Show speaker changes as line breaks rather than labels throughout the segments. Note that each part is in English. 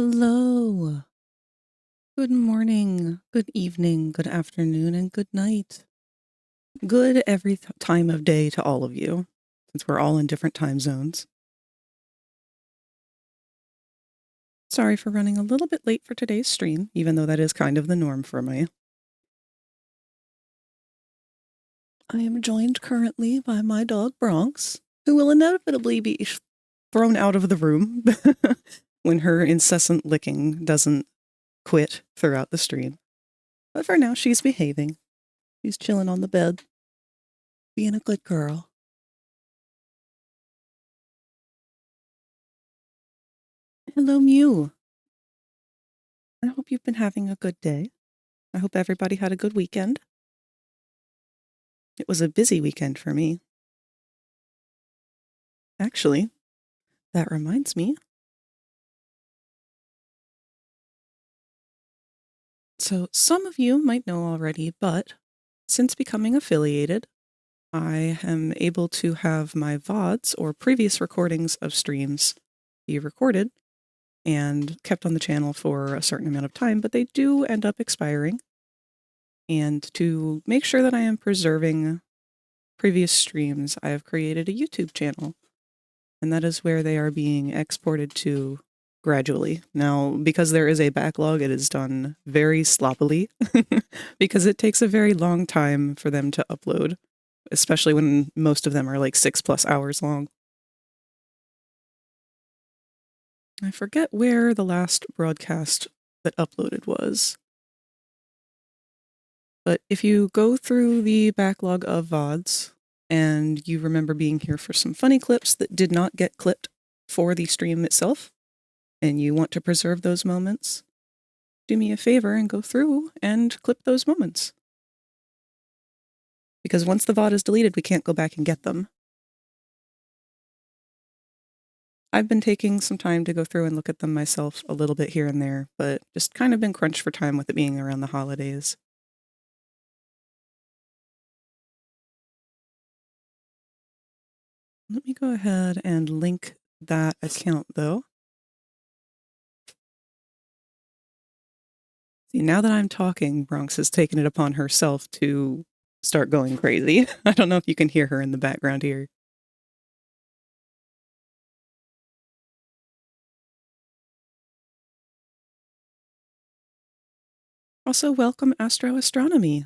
Hello. Good morning, good evening, good afternoon, and good night. Good every time of day to all of you, since we're all in different time zones. Sorry for running a little bit late for today's stream, even though that is kind of the norm for me. I am joined currently by my dog Bronx, who will inevitably be thrown out of the room when her incessant licking doesn't quit throughout the stream. But for now, she's behaving. She's chilling on the bed, being a good girl. Hello, Mew. I hope you've been having a good day. I hope everybody had a good weekend. It was a busy weekend for me. Actually, that reminds me. So some of you might know already, but since becoming affiliated, I am able to have my VODs or previous recordings of streams be recorded and kept on the channel for a certain amount of time, but they do end up expiring. And to make sure that I am preserving previous streams, I have created a YouTube channel, and that is where they are being exported to gradually. Now, because there is a backlog, it is done very sloppily because it takes a very long time for them to upload, especially when most of them are like 6+ hours long. I forget where the last broadcast that uploaded was. But if you go through the backlog of VODs and you remember being here for some funny clips that did not get clipped for the stream itself, and you want to preserve those moments, do me a favor and go through and clip those moments. Because once the VOD is deleted, we can't go back and get them. I've been taking some time to go through and look at them myself a little bit here and there, but just kind of been crunched for time with it being around the holidays. Let me go ahead and link that account, though. See, now that I'm talking, Bronx has taken it upon herself to start going crazy. I don't know if you can hear her in the background here. Also, welcome Astro Astronomy.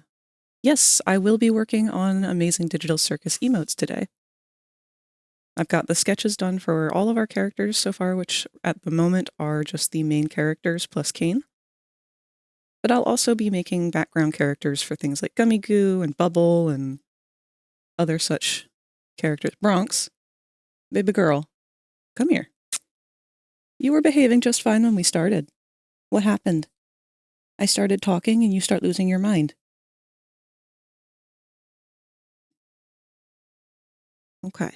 Yes, I will be working on Amazing Digital Circus emotes today. I've got the sketches done for all of our characters so far, which at the moment are just the main characters plus Kane. But I'll also be making background characters for things like Gummy Goo and Bubble and other such characters. Bronx, baby girl, come here. You were behaving just fine when we started. What happened? I started talking and you start losing your mind. Okay.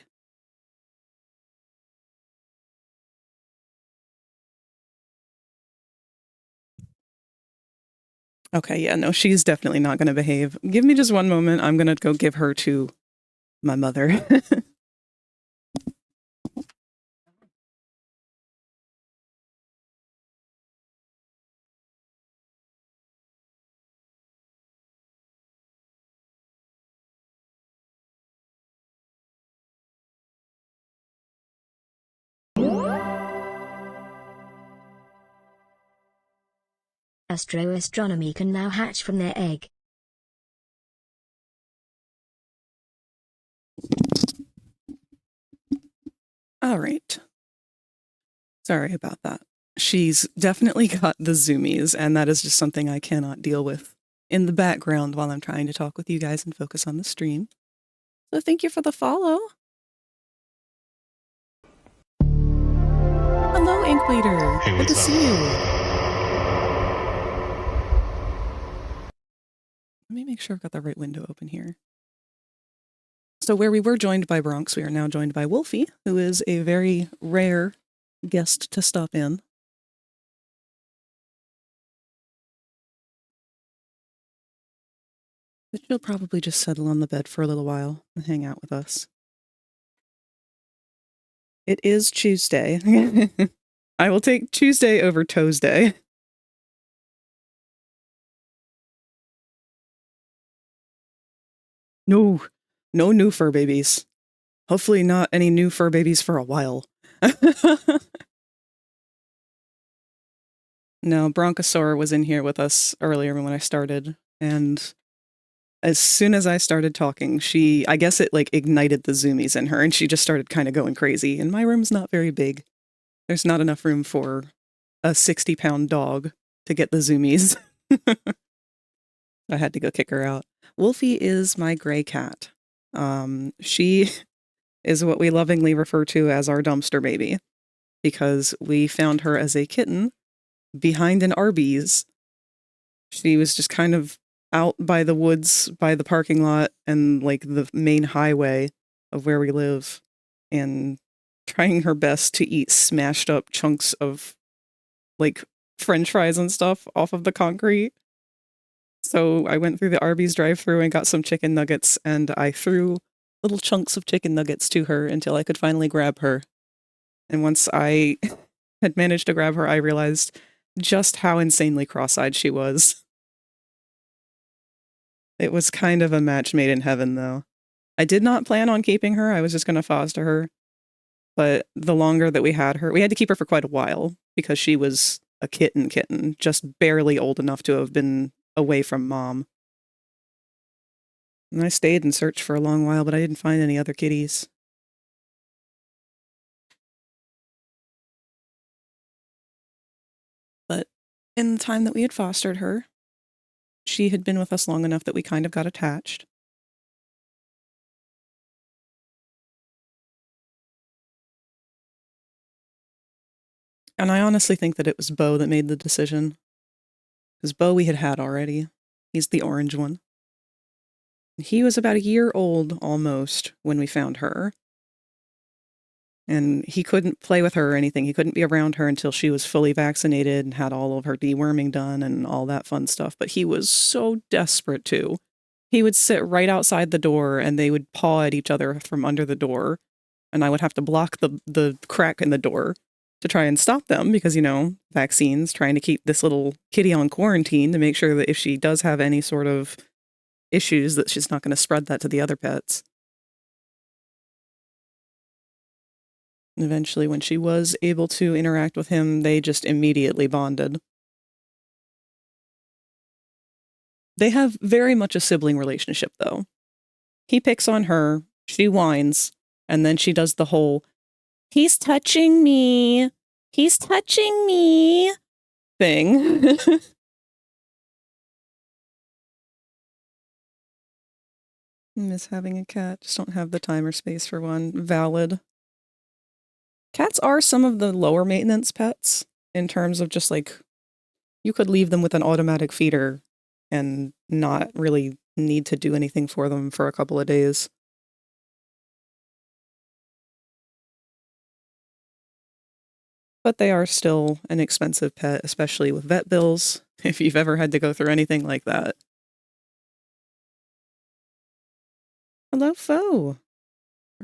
Okay, yeah, no, she's definitely not going to behave. Give me just one moment. I'm going to go give her to my mother.
Astroastronomy can now hatch from their egg.
All right. Sorry about that. She's definitely got the zoomies, and that is just something I cannot deal with in the background while I'm trying to talk with you guys and focus on the stream. So thank you for the follow. Hello, Ink Bleeder.
Hey,
good to see you. Let me make sure I've got the right window open here. So where we were joined by Bronx, we are now joined by Wolfie, who is a very rare guest to stop in. But she'll probably just settle on the bed for a little while and hang out with us. It is Tuesday. I will take Tuesday over Tuesday. No, no new fur babies. Hopefully not any new fur babies for a while. No, Bronchosaur was in here with us earlier when I started, and as soon as I started talking, I guess it like ignited the zoomies in her, and she just started kind of going crazy. And my room's not very big. There's not enough room for a 60-pound dog to get the zoomies. I had to go kick her out. Wolfie is my gray cat. She is what we lovingly refer to as our dumpster baby, because we found her as a kitten behind an Arby's. She was just kind of out by the woods, by the parking lot, and like the main highway of where we live, and trying her best to eat smashed up chunks of like French fries and stuff off of the concrete. So I went through the Arby's drive-thru and got some chicken nuggets, and I threw little chunks of chicken nuggets to her until I could finally grab her. And once I had managed to grab her, I realized just how insanely cross-eyed she was. It was kind of a match made in heaven, though. I did not plan on keeping her. I was just going to foster her. But the longer that we had her, we had to keep her for quite a while because she was a kitten, just barely old enough to have been away from mom. And I stayed and searched for a long while, but I didn't find any other kitties. But in the time that we had fostered her, she had been with us long enough that we kind of got attached. And I honestly think that it was Bo that made the decision. Because Bo we had already. He's the orange one. He was about a year old, almost, when we found her. And he couldn't play with her or anything. He couldn't be around her until she was fully vaccinated and had all of her deworming done and all that fun stuff. But he was so desperate to. He would sit right outside the door and they would paw at each other from under the door. And I would have to block the crack in the door to try and stop them because, vaccines, trying to keep this little kitty on quarantine to make sure that if she does have any sort of issues that she's not going to spread that to the other pets. And eventually, when she was able to interact with him, they just immediately bonded. They have very much a sibling relationship, though. He picks on her, she whines, and then she does the whole, "He's touching me! He's touching me!" thing. Miss having a cat. Just don't have the time or space for one. Valid. Cats are some of the lower maintenance pets in terms of just like, you could leave them with an automatic feeder and not really need to do anything for them for a couple of days. But they are still an expensive pet, especially with vet bills, if you've ever had to go through anything like that. Hello, foe.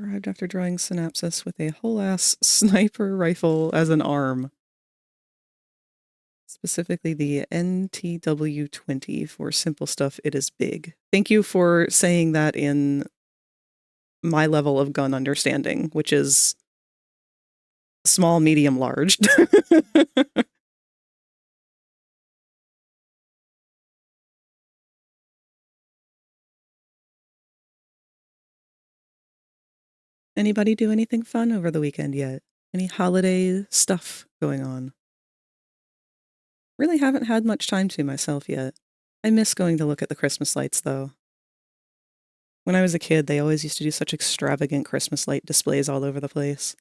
Arrived after drawing synapsis with a whole-ass sniper rifle as an arm. Specifically the NTW-20 for simple stuff, it is big. Thank you for saying that in my level of gun understanding, which is small, medium, large. Anybody do anything fun over the weekend yet? Any holiday stuff going on? Really haven't had much time to myself yet. I miss going to look at the Christmas lights, though. When I was a kid, they always used to do such extravagant Christmas light displays all over the place.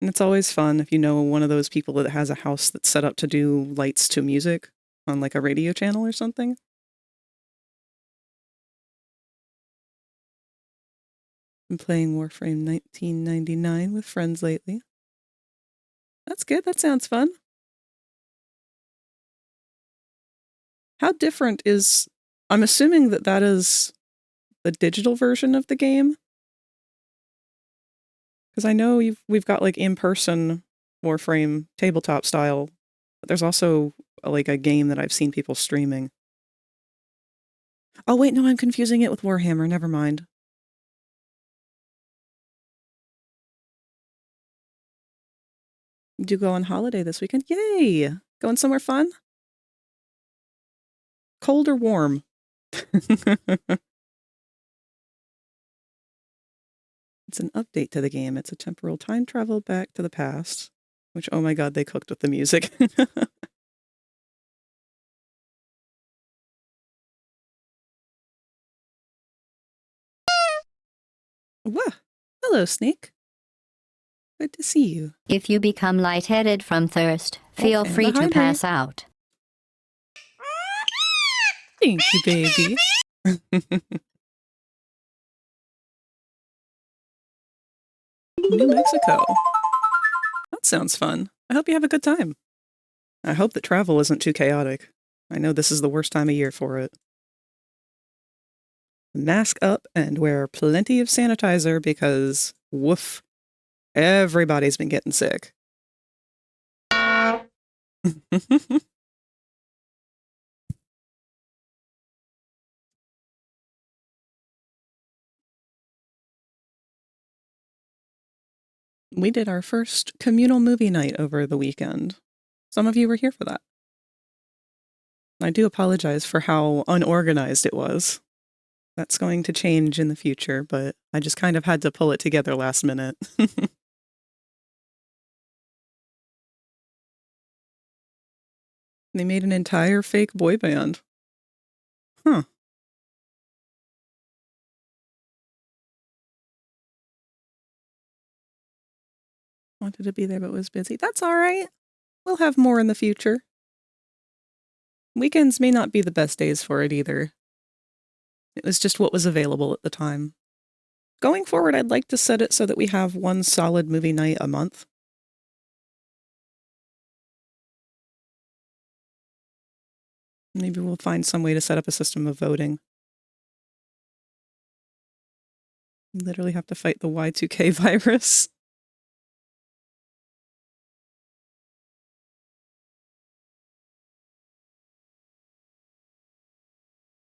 And it's always fun if you know one of those people that has a house that's set up to do lights to music on like a radio channel or something. Been playing Warframe 1999 with friends lately. That's good. That sounds fun. How different is... I'm assuming that that is the digital version of the game? Because I know we've got like in-person Warframe tabletop style. But there's also like a game that I've seen people streaming. Oh wait, no, I'm confusing it with Warhammer. Never mind. You do go on holiday this weekend? Yay! Going somewhere fun? Cold or warm? It's an update to the game. It's a temporal time travel back to the past. Which, oh my god, they cooked with the music. Whoa! Hello, Snake. Good to see you.
If you become lightheaded from thirst, feel free to pass out.
Thank you, baby. New Mexico. That sounds fun. I hope you have a good time. I hope that travel isn't too chaotic. I know this is the worst time of year for it. Mask up and wear plenty of sanitizer because, woof, everybody's been getting sick. We did our first communal movie night over the weekend. Some of you were here for that. I do apologize for how unorganized it was. That's going to change in the future, but I just kind of had to pull it together last minute. They made an entire fake boy band. Huh. Wanted to be there but was busy. That's all right. We'll have more in the future. Weekends may not be the best days for it either. It was just what was available at the time. Going forward, I'd like to set it so that we have one solid movie night a month. Maybe we'll find some way to set up a system of voting. Literally have to fight the Y2K virus.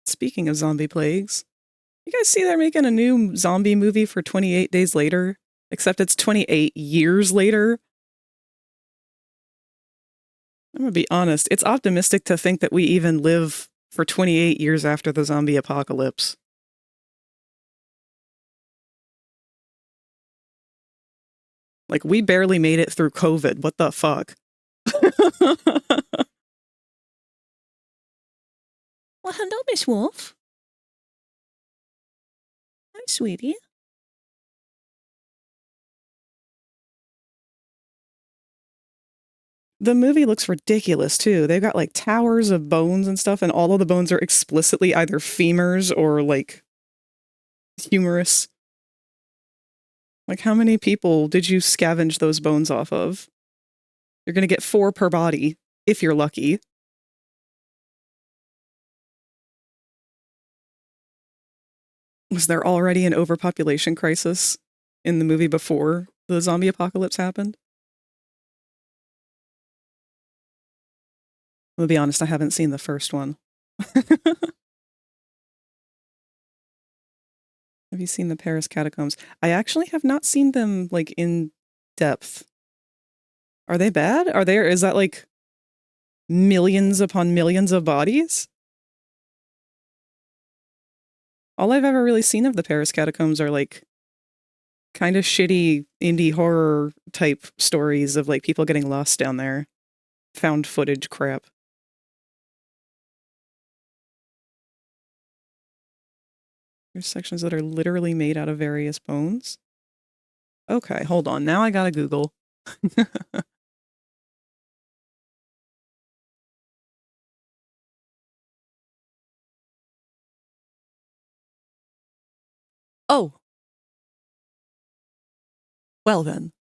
Speaking of zombie plagues, you guys see they're making a new zombie movie for 28 Days Later? Except it's 28 years later. I'm gonna be honest, it's optimistic to think that we even live for 28 years after the zombie apocalypse. Like, we barely made it through COVID. What the fuck? Well, hello, Miss Wolf. Hi, sweetie. The movie looks ridiculous, too. They've got, like, towers of bones and stuff, and all of the bones are explicitly either femurs or, like, humerus. Like, how many people did you scavenge those bones off of? You're gonna get 4 per body, if you're lucky. Was there already an overpopulation crisis in the movie before the zombie apocalypse happened? I'll be honest, I haven't seen the first one. Have you seen the Paris catacombs? I actually have not seen them, like, in depth. Are they bad? Is that, like, millions upon millions of bodies? All I've ever really seen of the Paris catacombs are, like, kind of shitty indie horror type stories of, like, people getting lost down there. Found footage crap. There's sections that are literally made out of various bones. Okay, hold on. Now I gotta Google. Oh. Well then.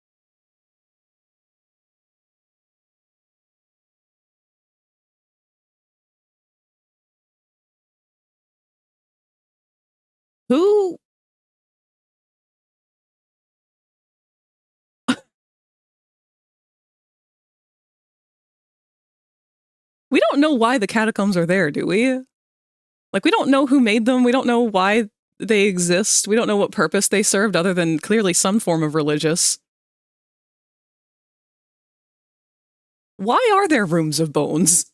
Who? We don't know why the catacombs are there, do we? Like, we don't know who made them. We don't know why they exist. We don't know what purpose they served other than clearly some form of religious. Why are there rooms of bones?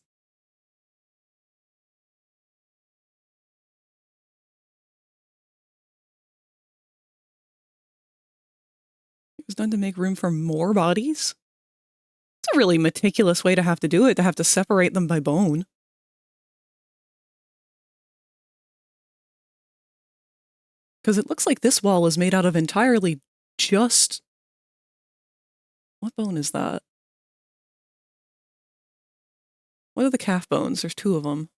It was done to make room for more bodies? It's a really meticulous way to have to do it, to have to separate them by bone. Because it looks like this wall is made out of entirely just... What bone is that? What are the calf bones? There's 2 of them.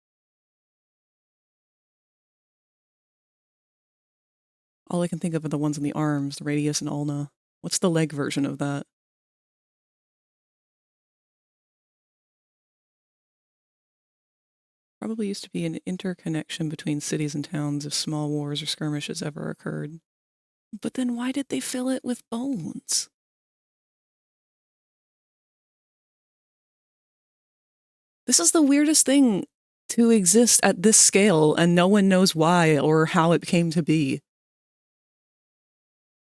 All I can think of are the ones in the arms, the radius and ulna. What's the leg version of that? Probably used to be an interconnection between cities and towns if small wars or skirmishes ever occurred. But then why did they fill it with bones? This is the weirdest thing to exist at this scale, and no one knows why or how it came to be.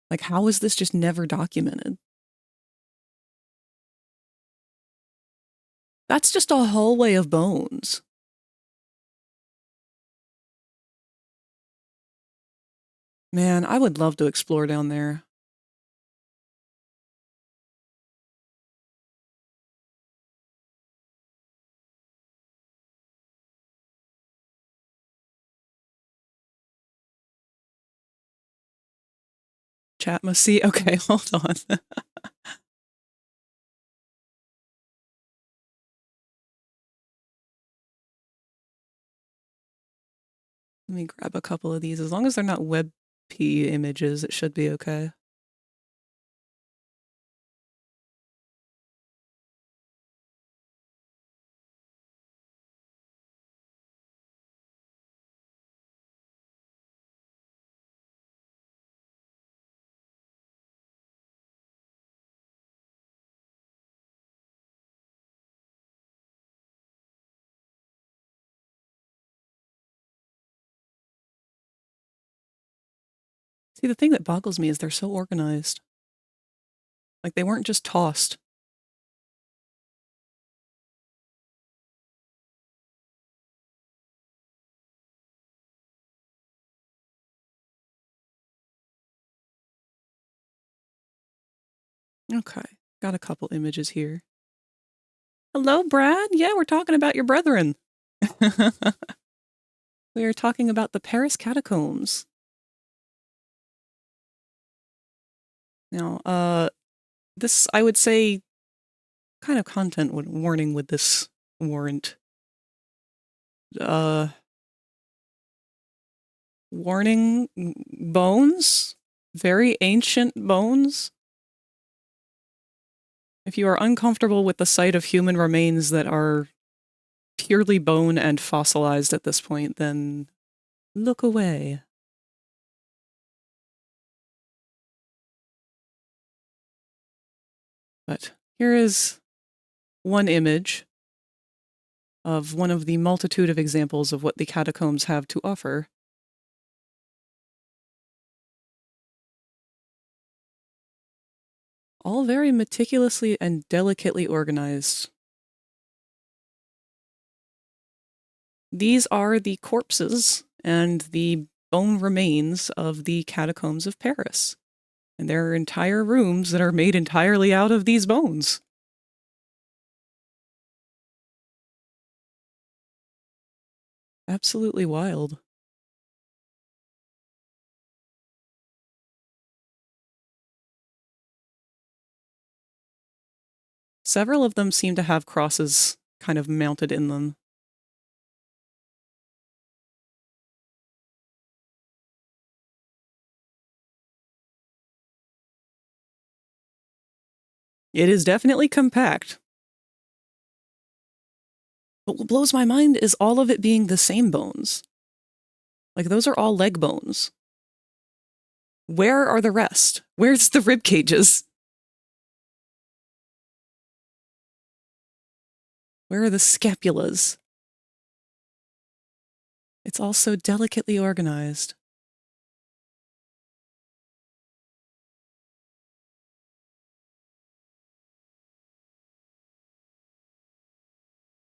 Like, how is this just never documented? That's just a hallway of bones. Man, I would love to explore down there. Chat must see. Okay, hold on. Let me grab a couple of these. As long as they're not WebP images, it should be okay. See, the thing that boggles me is they're so organized. Like, they weren't just tossed. Okay, got a couple images here. Hello, Brad. Yeah, we're talking about your brethren. We are talking about the Paris catacombs. Now, this, I would say, kind of content warning would this warrant? Warning bones? Very ancient bones? If you are uncomfortable with the sight of human remains that are purely bone and fossilized at this point, then look away. But here is one image of one of the multitude of examples of what the catacombs have to offer. All very meticulously and delicately organized. These are the corpses and the bone remains of the catacombs of Paris. And there are entire rooms that are made entirely out of these bones. Absolutely wild. Several of them seem to have crosses kind of mounted in them. It is definitely compact. But what blows my mind is all of it being the same bones. Like, those are all leg bones. Where are the rest? Where's the rib cages? Where are the scapulas? It's all so delicately organized.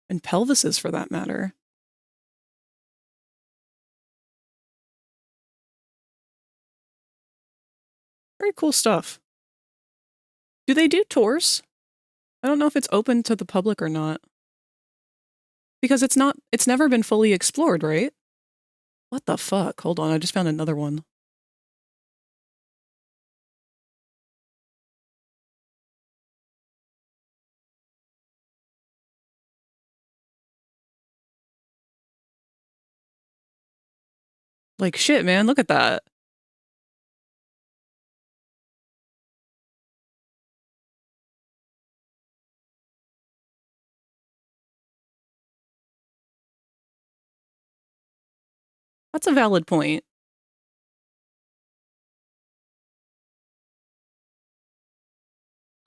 And pelvises, for that matter. Very cool stuff. Do they do tours? I don't know if it's open to the public or not. Because it's never been fully explored, right? What the fuck? Hold on, I just found another one. Like, shit, man, look at that. That's a valid point.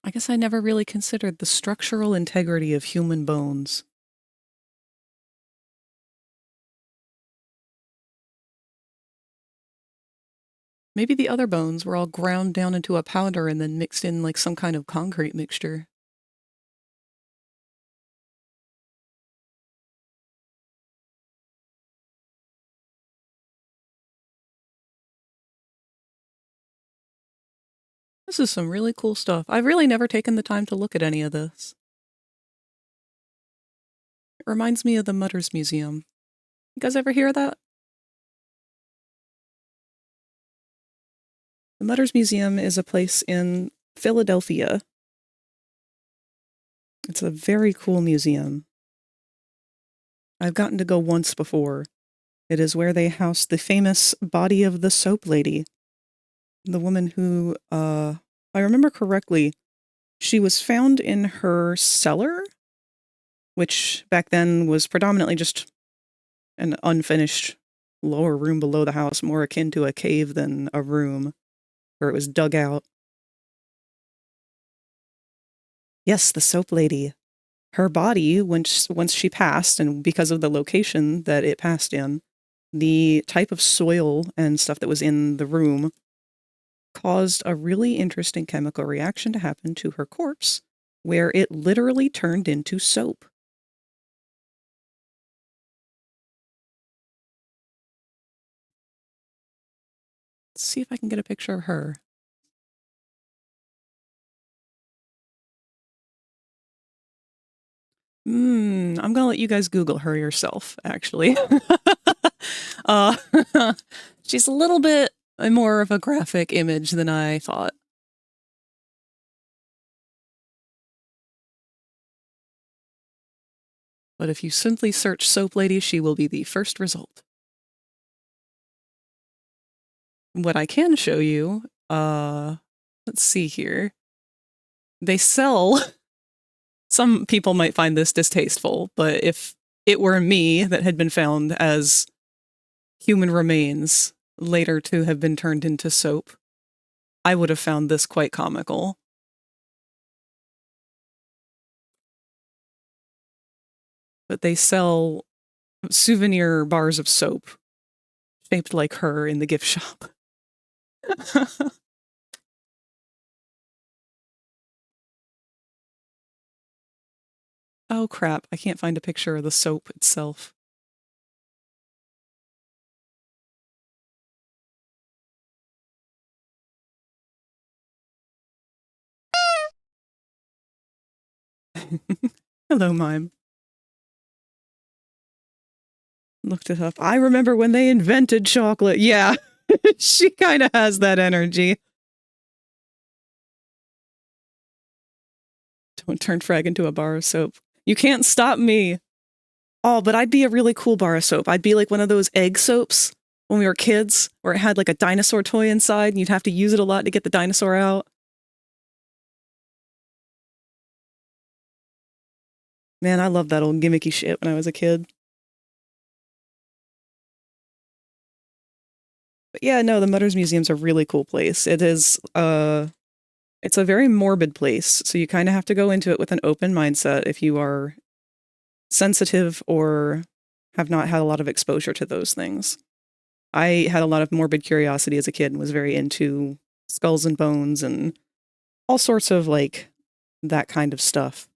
I guess I never really considered the structural integrity of human bones. Maybe the other bones were all ground down into a powder and then mixed in like some kind of concrete mixture. This is some really cool stuff. I've really never taken the time to look at any of this. It reminds me of the Mutters Museum. You guys ever hear of that? The Mutters Museum is a place in Philadelphia. It's a very cool museum. I've gotten to go once before. It is where they house the famous body of the soap lady. The woman who, if I remember correctly, she was found in her cellar, which back then was predominantly just an unfinished lower room below the house, more akin to a cave than a room, where it was dug out. Yes, the soap lady. Her body, once she passed, and because of the location that it passed in, the type of soil and stuff that was in the room caused a really interesting chemical reaction to happen to her corpse, where it literally turned into soap. Let's see if I can get a picture of her. I'm gonna let you guys Google her yourself, actually. uh, she's a little bit more of a graphic image than I thought. But if you simply search soap lady, she will be the first result. What I can show you, let's see here. They sell, some people might find this distasteful, but if it were me that had been found as human remains later to have been turned into soap, I would have found this quite comical. But they sell souvenir bars of soap shaped like her in the gift shop. Oh crap, I can't find a picture of the soap itself. Hello, Mime. Looked it up. I remember when they invented chocolate. Yeah, she kind of has that energy. Don't turn Frag into a bar of soap. You can't stop me. Oh, but I'd be a really cool bar of soap. I'd be like one of those egg soaps when we were kids, where it had like a dinosaur toy inside and you'd have to use it a lot to get the dinosaur out. Man, I loved that old gimmicky shit when I was a kid. But yeah, no, the Mutters Museum's a really cool place. It is, it's a very morbid place, so you kind of have to go into it with an open mindset if you are sensitive or have not had a lot of exposure to those things. I had a lot of morbid curiosity as a kid and was very into skulls and bones and all sorts of like that kind of stuff.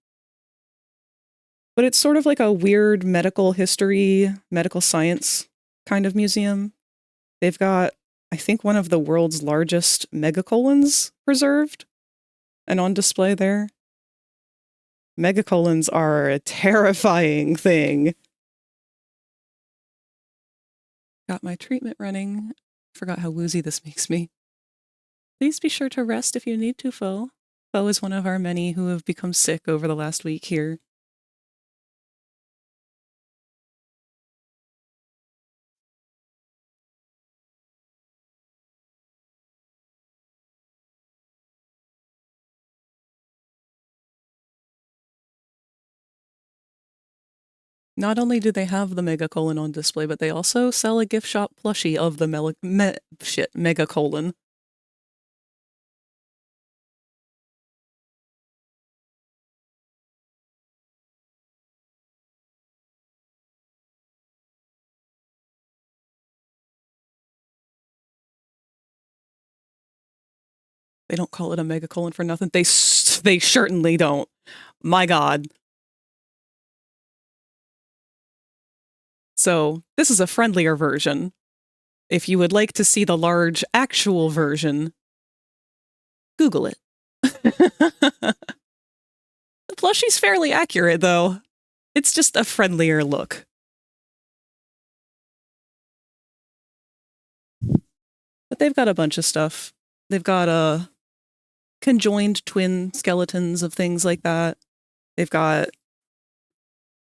But it's sort of like a weird medical history, medical science kind of museum. They've got, I think, one of the world's largest megacolons preserved and on display there. Megacolons are a terrifying thing. Got my treatment running. Forgot how woozy this makes me. Please be sure to rest if you need to, Foe. Foe is one of our many who have become sick over the last week here. Not only do they have the megacolon on display, but they also sell a gift shop plushie of the megacolon. They don't call it a megacolon for nothing. They certainly don't. My God. So this is a friendlier version. If you would like to see the large actual version, Google it. The plushie's fairly accurate, though. It's just a friendlier look. But they've got a bunch of stuff. They've got conjoined twin skeletons of things like that. They've got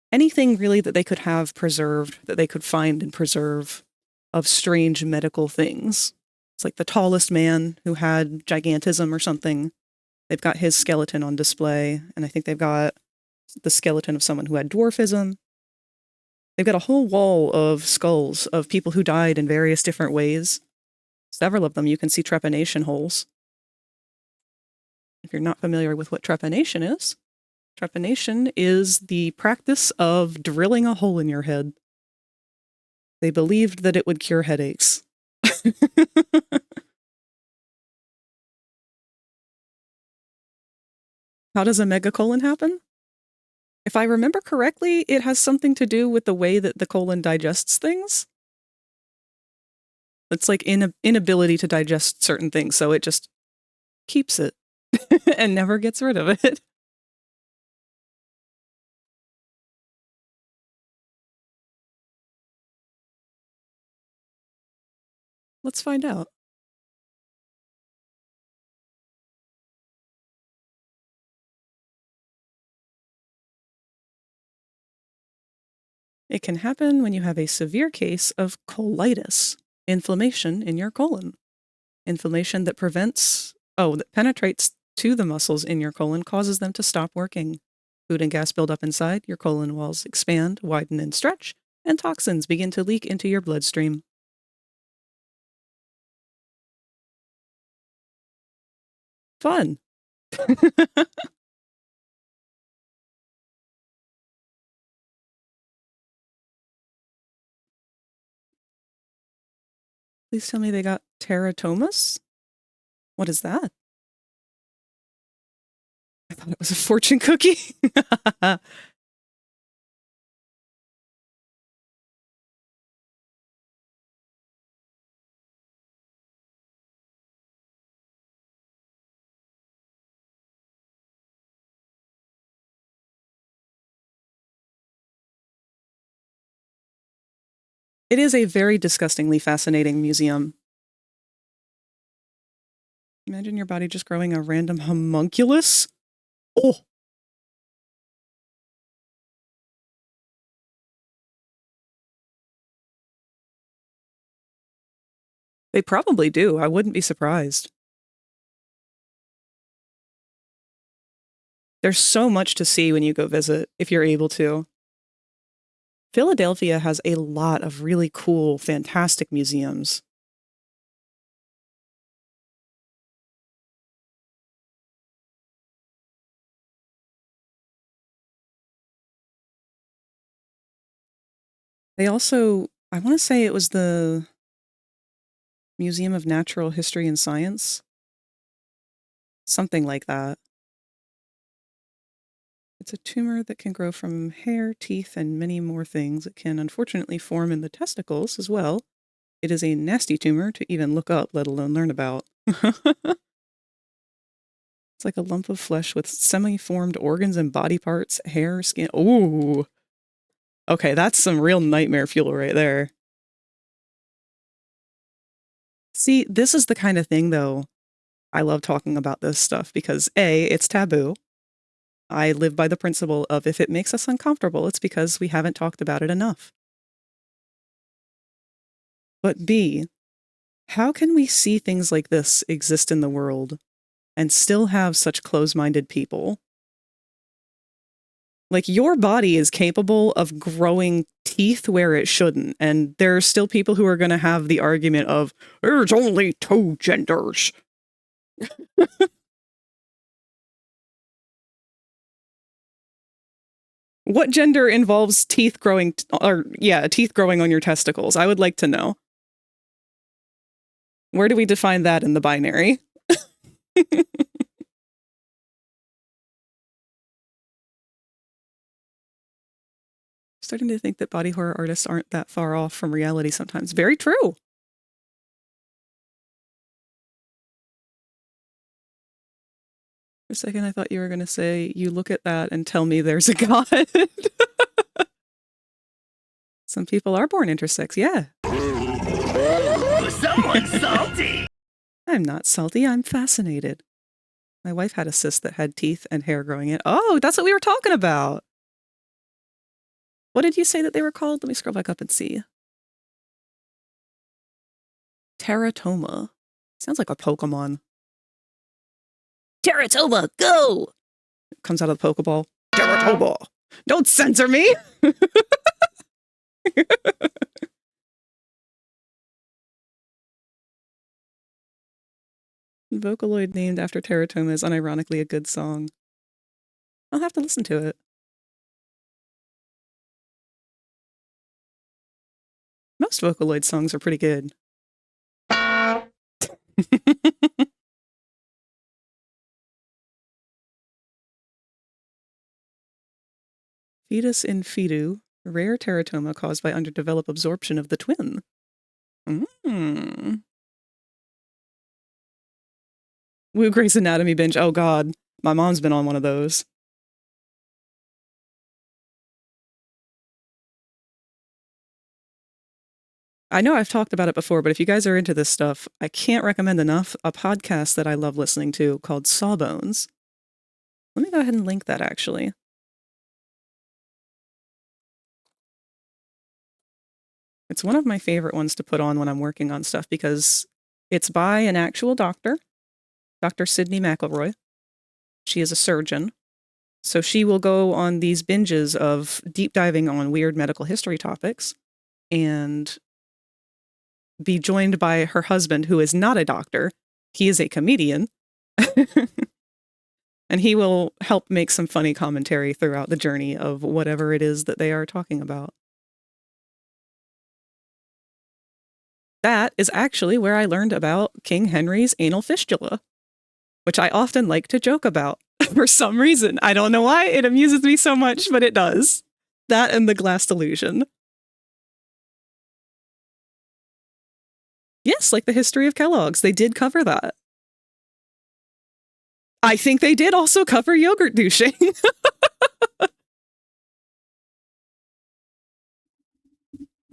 anything really that they could have preserved, that they could find and preserve of strange medical things. It's like the tallest man who had gigantism or something. They've got his skeleton on display, and I think they've got the skeleton of someone who had dwarfism. They've got a whole wall of skulls of people who died in various different ways. Several of them you can see trepanation holes. If you're not familiar with what trepanation is the practice of drilling a hole in your head. They believed that it would cure headaches. How does a megacolon happen? If I remember correctly, it has something to do with the way that the colon digests things. It's like inability to digest certain things, so it just keeps it and never gets rid of it. Let's find out. It can happen when you have a severe case of colitis, inflammation in your colon. Inflammation that that penetrates to the muscles in your colon causes them to stop working. Food and gas build up inside, your colon walls expand, widen, and stretch, and toxins begin to leak into your bloodstream. Fun. Please tell me they got teratomas? What is that? I thought it was a fortune cookie. It is a very disgustingly fascinating museum. Imagine your body just growing a random homunculus. Oh. They probably do. I wouldn't be surprised. There's so much to see when you go visit, if you're able to. Philadelphia has a lot of really cool, fantastic museums. They also, I want to say it was the Museum of Natural History and Science. Something like that. It's a tumor that can grow from hair, teeth, and many more things. It can unfortunately form in the testicles as well. It is a nasty tumor to even look up, let alone learn about. It's like a lump of flesh with semi-formed organs and body parts, hair, skin. Ooh. Okay, that's some real nightmare fuel right there. See, this is the kind of thing, though, I love talking about this stuff because A, it's taboo. I live by the principle of if it makes us uncomfortable, it's because we haven't talked about it enough. But B, how can we see things like this exist in the world and still have such close-minded people? Like, your body is capable of growing teeth where it shouldn't, and there are still people who are going to have the argument of, there's only two genders. What gender involves teeth growing, teeth growing on your testicles? I would like to know. Where do we define that in the binary? Starting to think that body horror artists aren't that far off from reality sometimes. Very true. For a second, I thought you were going to say, you look at that and tell me there's a god. Some people are born intersex, yeah.
Someone's salty!
I'm not salty, I'm fascinated. My wife had a cyst that had teeth and hair growing in. Oh, that's what we were talking about. What did you say that they were called? Let me scroll back up and see. Teratoma. Sounds like a Pokemon. Teratoma, go! It comes out of the Pokeball. Teratoma! Don't censor me! Vocaloid named after Teratoma is unironically a good song. I'll have to listen to it. Most Vocaloid songs are pretty good. Fetus in fetu, rare teratoma caused by underdeveloped absorption of the twin. Woo Grey's Anatomy binge. Oh god, my mom's been on one of those. I know I've talked about it before, but if you guys are into this stuff, I can't recommend enough a podcast that I love listening to called Sawbones. Let me go ahead and link that, actually. It's one of my favorite ones to put on when I'm working on stuff because it's by an actual doctor, Dr. Sydney McElroy. She is a surgeon. So she will go on these binges of deep diving on weird medical history topics and be joined by her husband, who is not a doctor. He is a comedian. And he will help make some funny commentary throughout the journey of whatever it is that they are talking about. That is actually where I learned about King Henry's anal fistula, which I often like to joke about for some reason. I don't know why. It amuses me so much, but it does. That and the glass delusion. Yes, like the history of Kellogg's. They did cover that. I think they did also cover yogurt douching.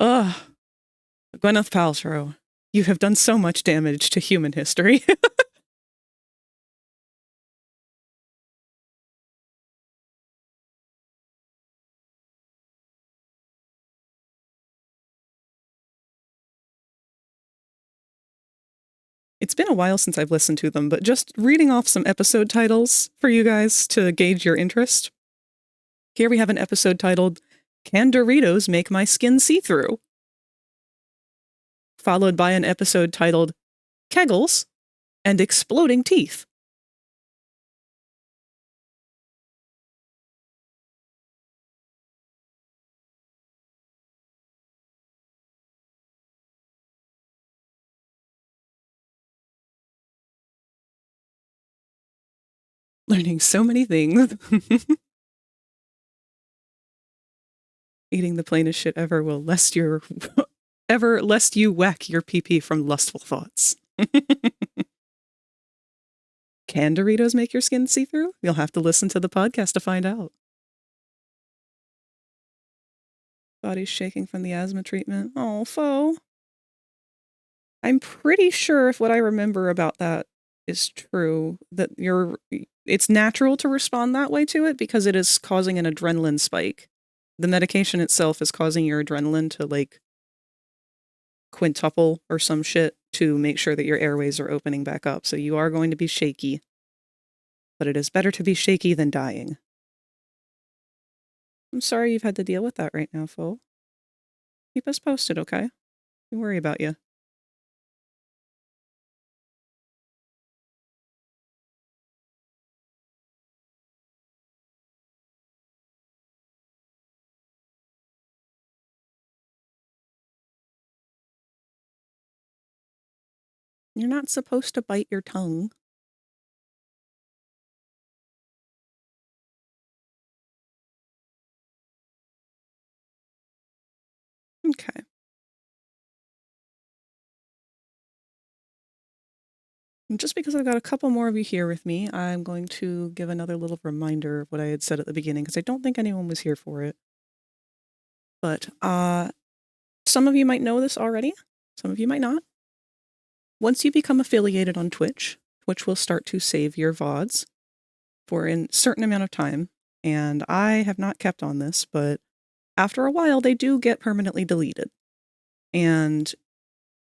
Ugh. Gwyneth Paltrow, you have done so much damage to human history. It's been a while since I've listened to them, but just reading off some episode titles for you guys to gauge your interest. Here we have an episode titled, Can Doritos Make My Skin See-Through? Followed by an episode titled, Kegels and Exploding Teeth. Learning so many things. Eating the plainest shit ever will lest you whack your PP from lustful thoughts. Can Doritos make your skin see-through? You'll have to listen to the podcast to find out. Body's shaking from the asthma treatment. Oh, foe. I'm pretty sure if what I remember about that is true, that it's natural to respond that way to it because it is causing an adrenaline spike. The medication itself is causing your adrenaline to like quintuple or some shit to make sure that your airways are opening back up. So you are going to be shaky. But it is better to be shaky than dying. I'm sorry you've had to deal with that right now, foe. Keep us posted, okay? Don't worry about you. You're not supposed to bite your tongue. Okay. And just because I've got a couple more of you here with me, I'm going to give another little reminder of what I had said at the beginning, because I don't think anyone was here for it. But some of you might know this already. Some of you might not. Once you become affiliated on Twitch, Twitch will start to save your VODs for a certain amount of time. And I have not kept on this, but after a while, they do get permanently deleted. And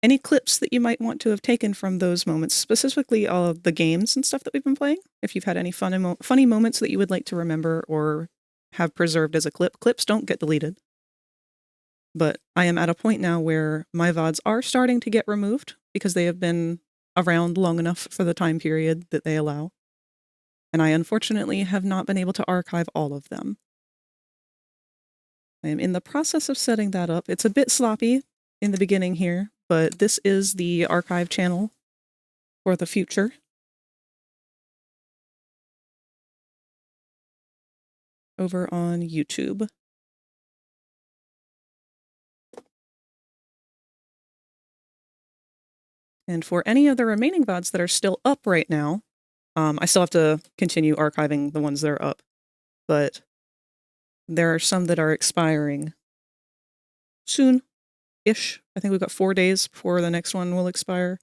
any clips that you might want to have taken from those moments, specifically all of the games and stuff that we've been playing, if you've had any funny moments that you would like to remember or have preserved as a clip, clips don't get deleted. But I am at a point now where my VODs are starting to get removed because they have been around long enough for the time period that they allow. And I unfortunately have not been able to archive all of them. I am in the process of setting that up. It's a bit sloppy in the beginning here, but this is the archive channel for the future. Over on YouTube. And for any of the remaining VODs that are still up right now, I still have to continue archiving the ones that are up, but there are some that are expiring soon-ish. I think we've got 4 days before the next one will expire.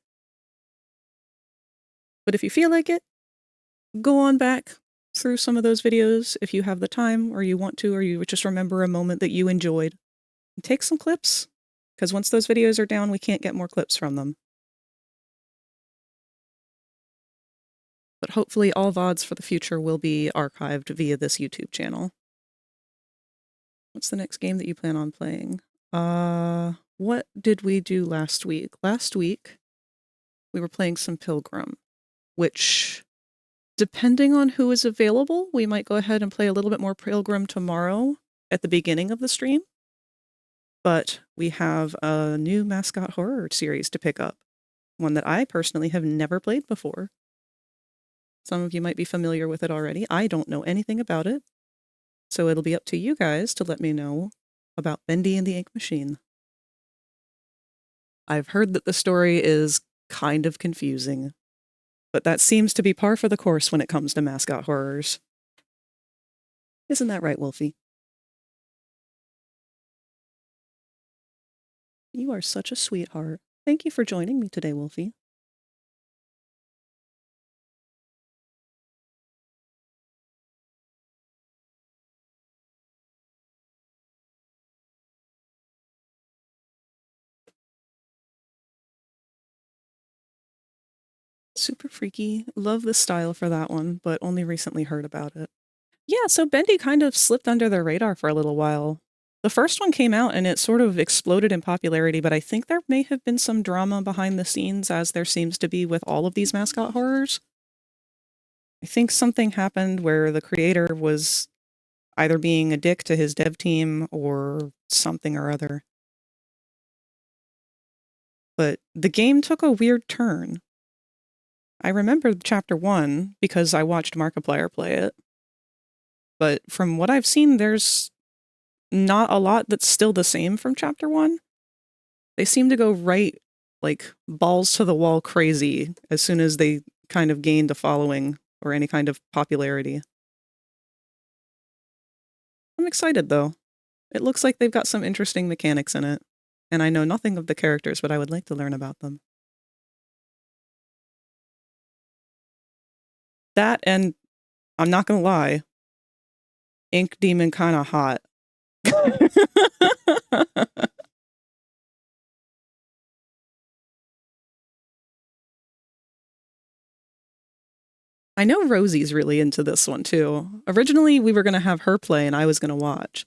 But if you feel like it, go on back through some of those videos if you have the time or you want to, or you just remember a moment that you enjoyed. And take some clips, because once those videos are down, we can't get more clips from them. But hopefully all VODs for the future will be archived via this YouTube channel. What's the next game that you plan on playing? What did we do last week? Last week, we were playing some Pilgrim, which, depending on who is available, we might go ahead and play a little bit more Pilgrim tomorrow at the beginning of the stream. But we have a new mascot horror series to pick up, one that I personally have never played before. Some of you might be familiar with it already. I don't know anything about it. So it'll be up to you guys to let me know about Bendy and the Ink Machine. I've heard that the story is kind of confusing, but that seems to be par for the course when it comes to mascot horrors. Isn't that right, Wolfie? You are such a sweetheart. Thank you for joining me today, Wolfie. Super freaky. Love the style for that one, but only recently heard about it. Yeah, so Bendy kind of slipped under the radar for a little while. The first one came out and it sort of exploded in popularity, but I think there may have been some drama behind the scenes, as there seems to be with all of these mascot horrors. I think something happened where the creator was either being a dick to his dev team or something or other. But the game took a weird turn. I remember chapter 1 because I watched Markiplier play it. But from what I've seen, there's not a lot that's still the same from chapter 1. They seem to go right, like, balls to the wall crazy as soon as they kind of gained a following or any kind of popularity. I'm excited, though. It looks like they've got some interesting mechanics in it, and I know nothing of the characters, but I would like to learn about them. That, and I'm not gonna lie, Ink Demon kinda hot. I know Rosie's really into this one, too. Originally, we were gonna have her play and I was gonna watch,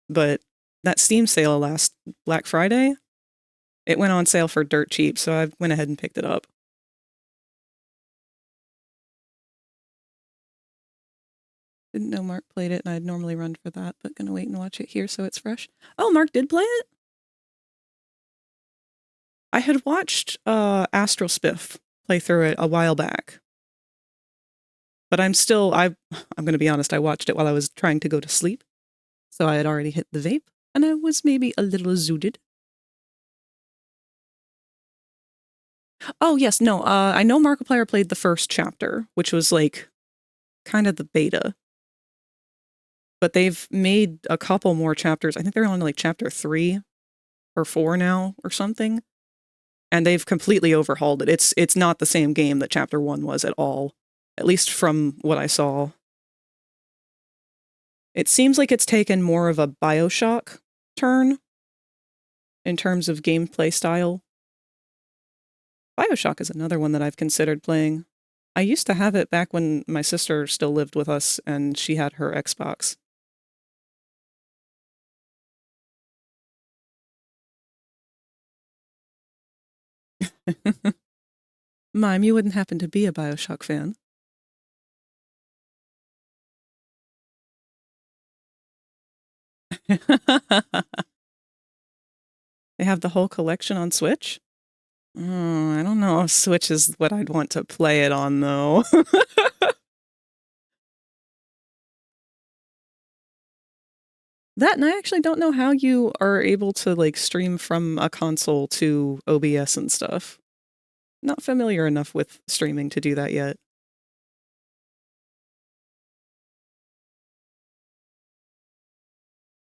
but that Steam sale last Black Friday, it went on sale for dirt cheap, so I went ahead and picked it up. Didn't know Mark played it, and I'd normally run for that, but gonna wait and watch it here so it's fresh. Oh, Mark did play it? I had watched Astral Spiff play through it a while back. But I'm gonna be honest, I watched it while I was trying to go to sleep. So I had already hit the vape, and I was maybe a little zooted. Oh, yes, no, I know Markiplier played the first chapter, which was, like, kind of the beta. But they've made a couple more chapters. I think they're on, like, chapter 3 or 4 now or something. And they've completely overhauled it. It's not the same game that chapter 1 was at all, at least from what I saw. It seems like it's taken more of a BioShock turn in terms of gameplay style. BioShock is another one that I've considered playing. I used to have it back when my sister still lived with us and she had her Xbox. Mime, you wouldn't happen to be a BioShock fan. They have the whole collection on Switch? Oh, I don't know if Switch is what I'd want to play it on, though. That, and I actually don't know how you are able to, like, stream from a console to OBS and stuff. Not familiar enough with streaming to do that yet.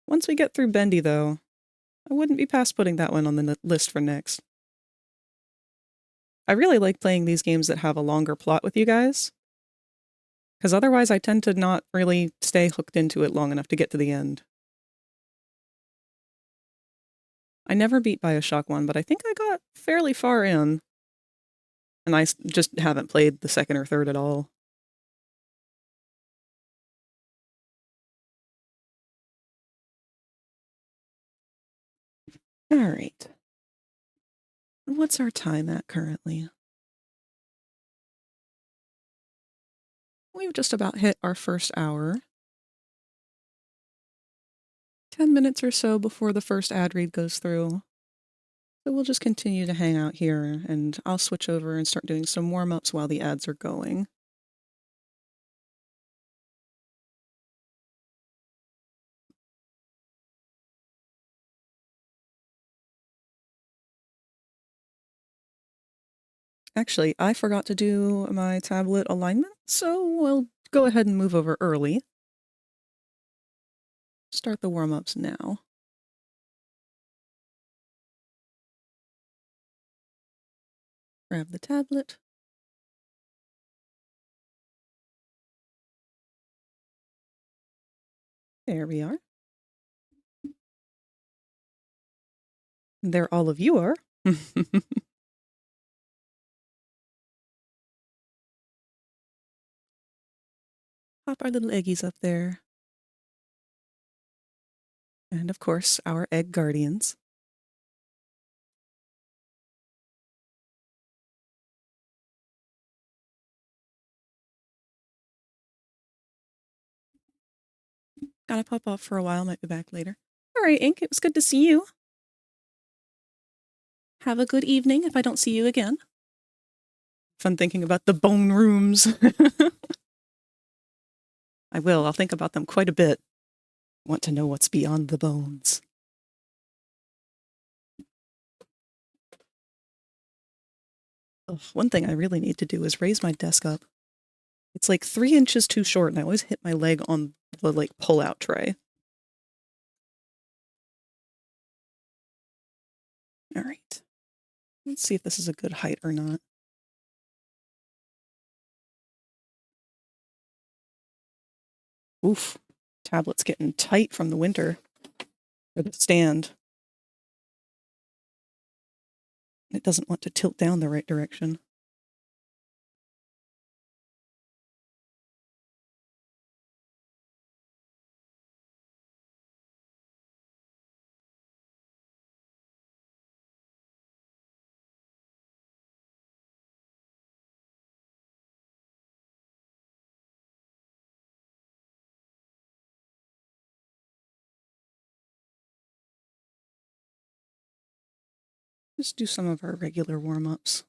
Once we get through Bendy, though, I wouldn't be past putting that one on the list for next. I really like playing these games that have a longer plot with you guys, because otherwise I tend to not really stay hooked into it long enough to get to the end. I never beat Bioshock 1, but I think I got fairly far in, and I just haven't played the second or third at all. All right. What's our time at currently? We've just about hit our first hour. 10 minutes or so before the first ad read goes through. So we'll just continue to hang out here, and I'll switch over and start doing some warm-ups while the ads are going. Actually, I forgot to do my tablet alignment, so we'll go ahead and move over early. Start the warm-ups now. Grab the tablet. There we are. There all of you are. Pop our little eggies up there. And of course, our egg guardians. Gotta pop off for a while, might be back later. All right, Ink, it was good to see you. Have a good evening if I don't see you again. Fun thinking about the bone rooms. I will. I'll think about them quite a bit. Want to know what's beyond the bones. Ugh, one thing I really need to do is raise my desk up. It's like 3 inches too short, and I always hit my leg on the, like, pull-out tray. All right. Let's see if this is a good height or not. Oof. Tablet's getting tight from the winter. For the stand. It doesn't want to tilt down the right direction. Just do some of our regular warm-ups.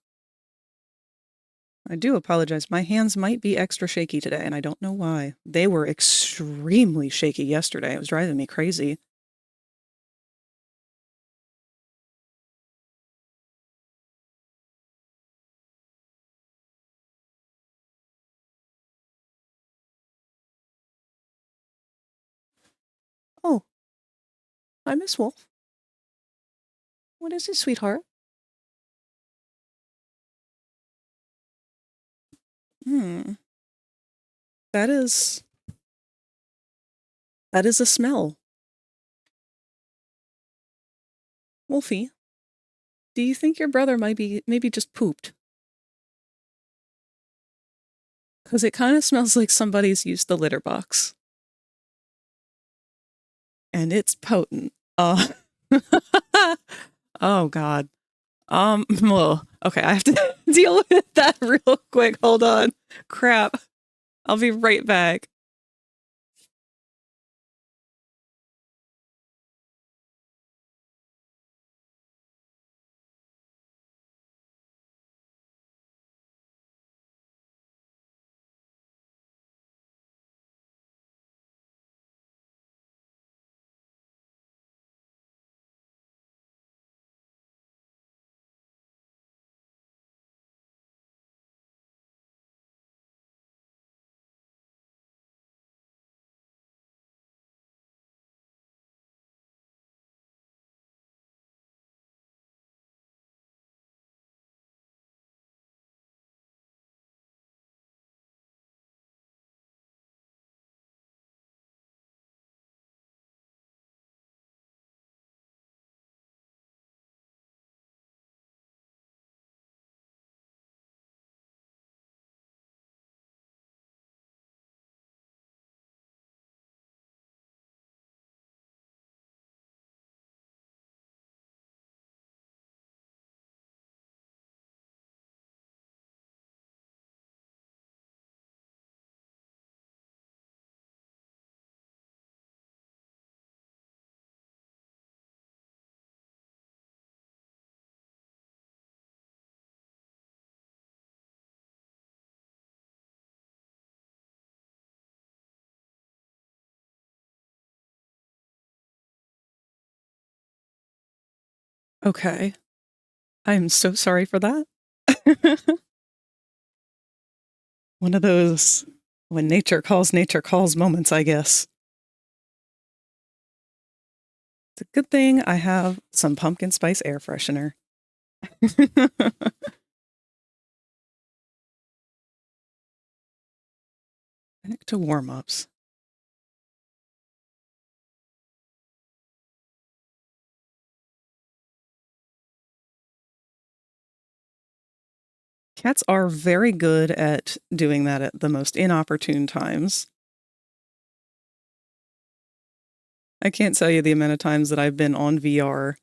I do apologize. My hands might be extra shaky today, and I don't know why. They were extremely shaky yesterday. It was driving me crazy. Oh. Hi, Miss Wolf. What is it, sweetheart? That is a smell. Wolfie, do you think your brother might be maybe just pooped? Because it kind of smells like somebody's used the litter box. And it's potent. Oh, God. Well, okay, I have to deal with that real quick. Hold on. Crap. I'll be right back. Okay. I am so sorry for that. One of those when nature calls moments, I guess. It's a good thing I have some pumpkin spice air freshener. Back to warm-ups. Cats are very good at doing that at the most inopportune times. I can't tell you the amount of times that I've been on VR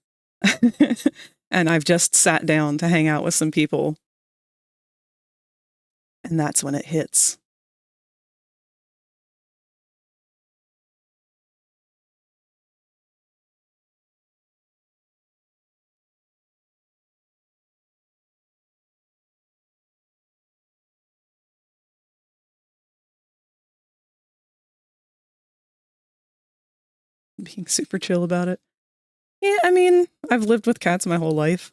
and I've just sat down to hang out with some people. And that's when it hits. being super chill about it. Yeah, I mean, I've lived with cats my whole life,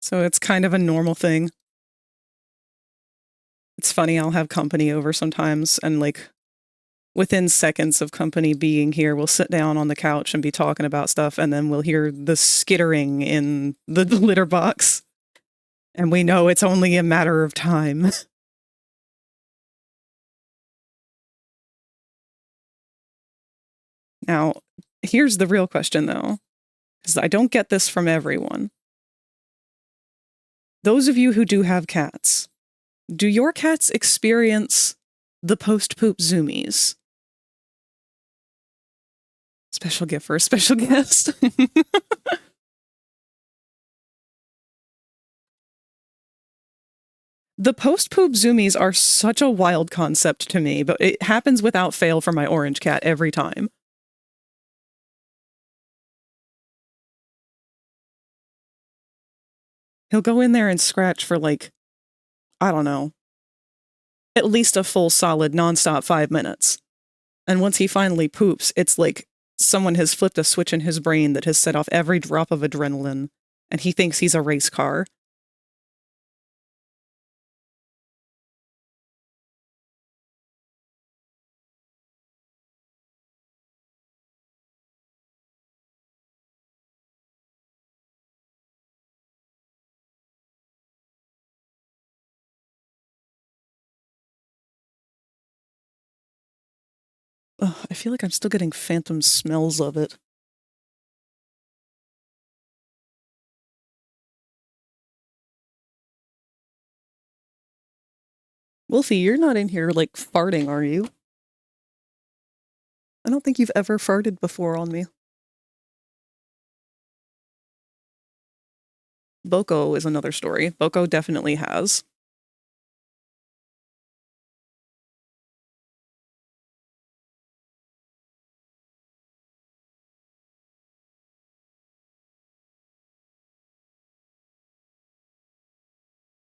so it's kind of a normal thing. It's funny, I'll have company over sometimes, and like within seconds of company being here, we'll sit down on the couch and be talking about stuff, and then we'll hear the skittering in the litter box. And we know it's only a matter of time. Now, here's the real question, though, because I don't get this from everyone. Those of you who do have cats, do your cats experience the post-poop zoomies? Special gift for a special guest. The post-poop zoomies are such a wild concept to me, but it happens without fail for my orange cat every time. He'll go in there and scratch for like, I don't know, at least a full solid nonstop 5 minutes. And once he finally poops, it's like someone has flipped a switch in his brain that has set off every drop of adrenaline, and he thinks he's a race car. Ugh, I feel like I'm still getting phantom smells of it. Wolfie, you're not in here, like, farting, are you? I don't think you've ever farted before on me. Boko is another story. Boko definitely has.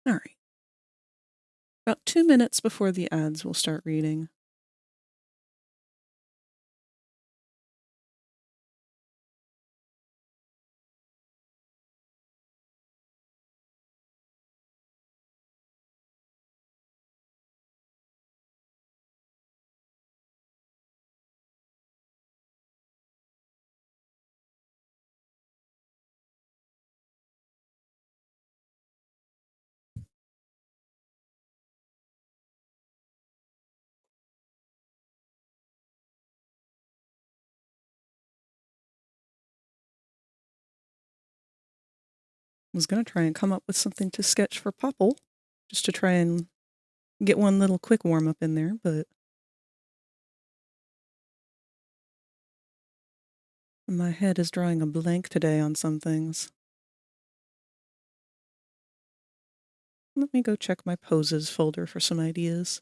All right. About 2 minutes before the ads, we'll start reading. I was going to try and come up with something to sketch for Popple, just to try and get one little quick warm-up in there, but my head is drawing a blank today on some things. Let me go check my poses folder for some ideas.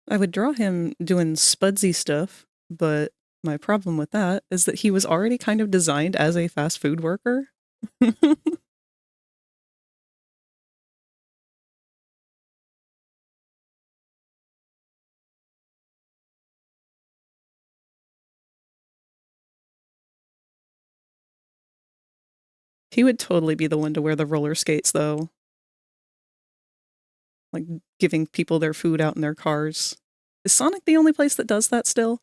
I would draw him doing spudsy stuff, but my problem with that is that he was already kind of designed as a fast food worker. He would totally be the one to wear the roller skates, though. Like, giving people their food out in their cars. Is Sonic the only place that does that still?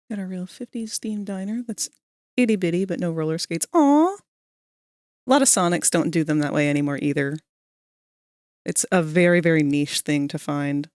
Got a real 50s themed diner that's itty bitty, but no roller skates. Aww! A lot of Sonics don't do them that way anymore either. It's a very, very niche thing to find.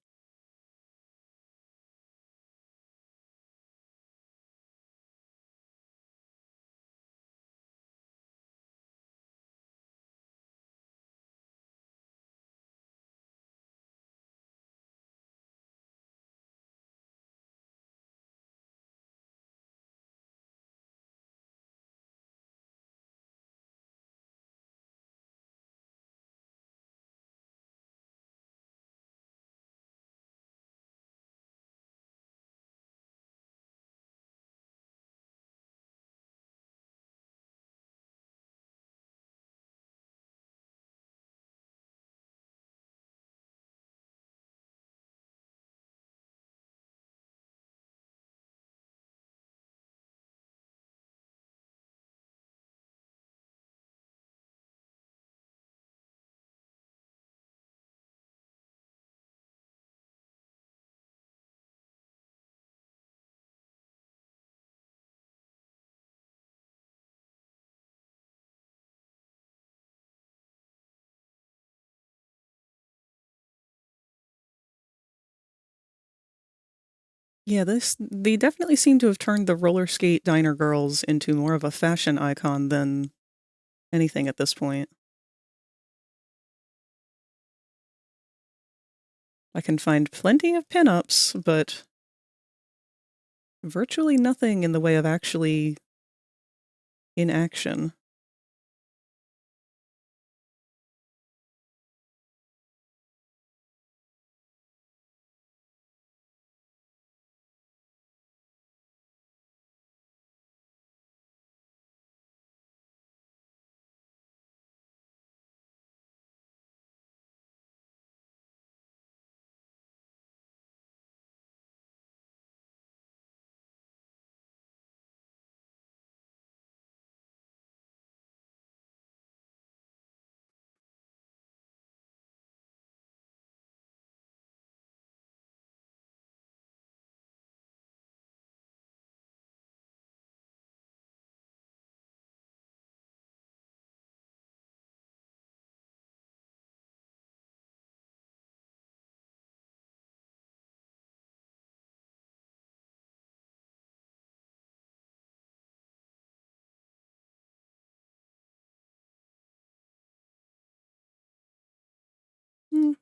Yeah, they definitely seem to have turned the roller skate diner girls into more of a fashion icon than anything at this point. I can find plenty of pinups, but virtually nothing in the way of actually in action.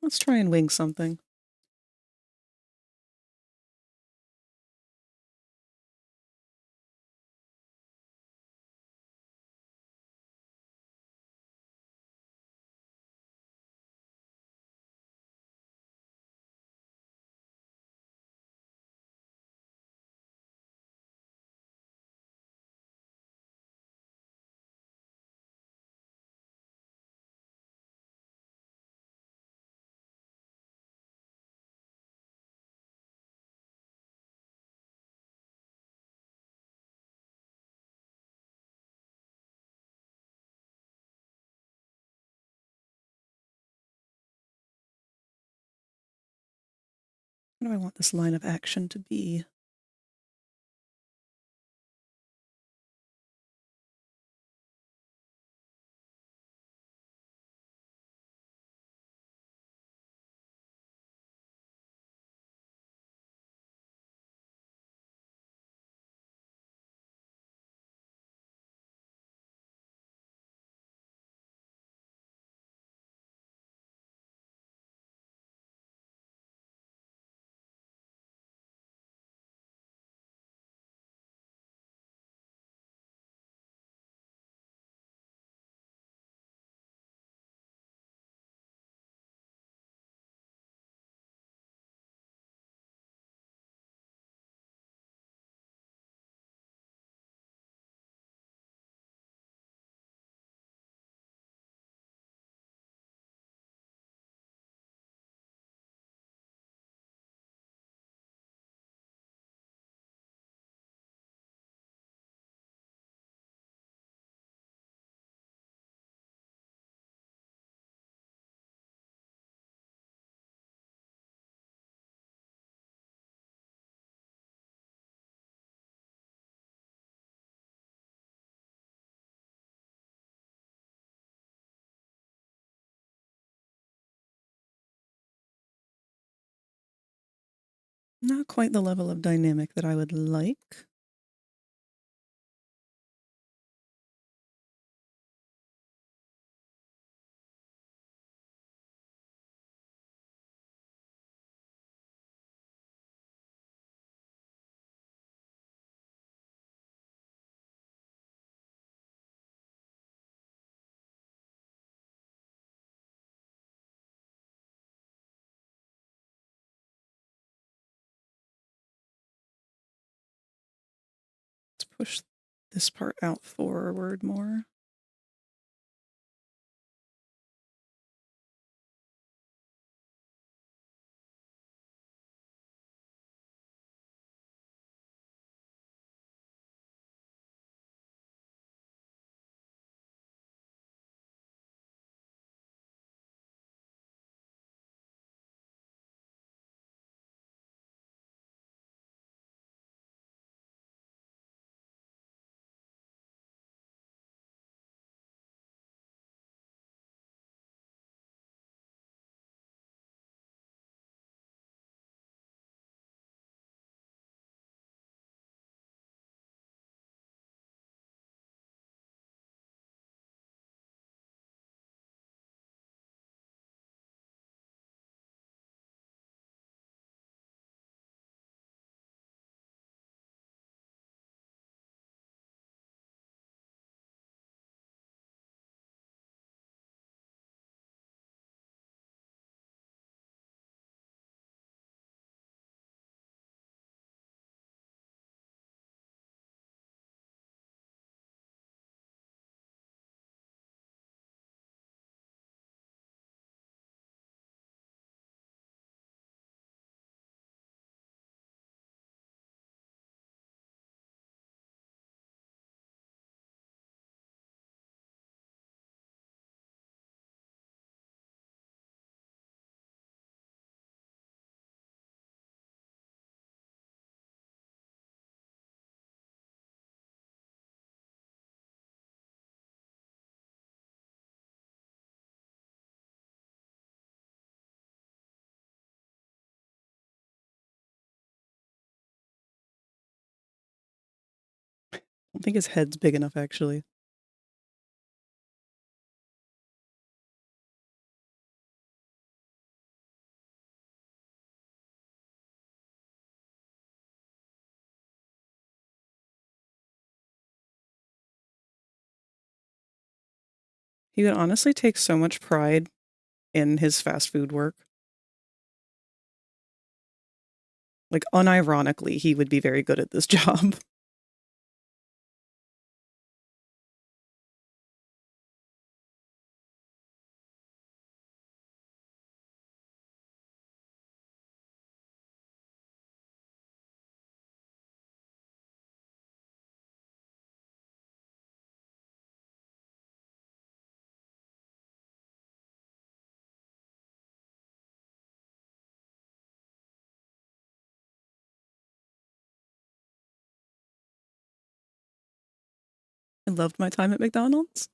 Let's try and wing something. What do I want this line of action to be? Not quite the level of dynamic that I would like. Let's push this part out forward more. I don't think his head's big enough, actually. He would honestly take so much pride in his fast food work. Like, unironically, he would be very good at this job. I loved my time at McDonald's.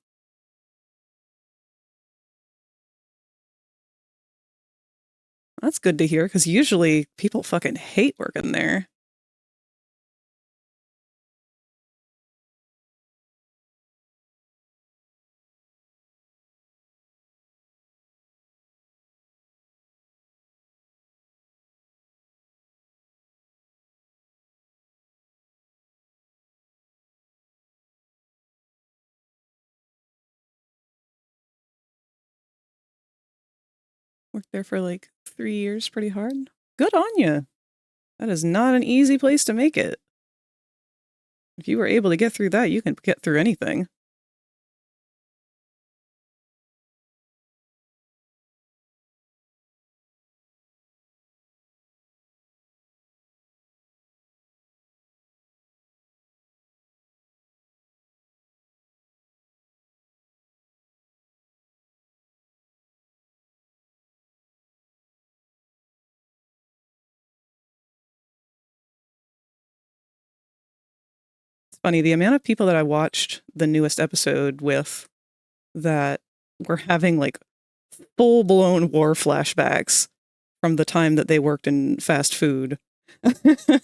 That's good to hear, because usually people fucking hate working there. Worked there for like 3 years pretty hard. Good on you. That is not an easy place to make it. If you were able to get through that, you can get through anything. It's funny, the amount of people that I watched the newest episode with that were having like full-blown war flashbacks from the time that they worked in fast food. I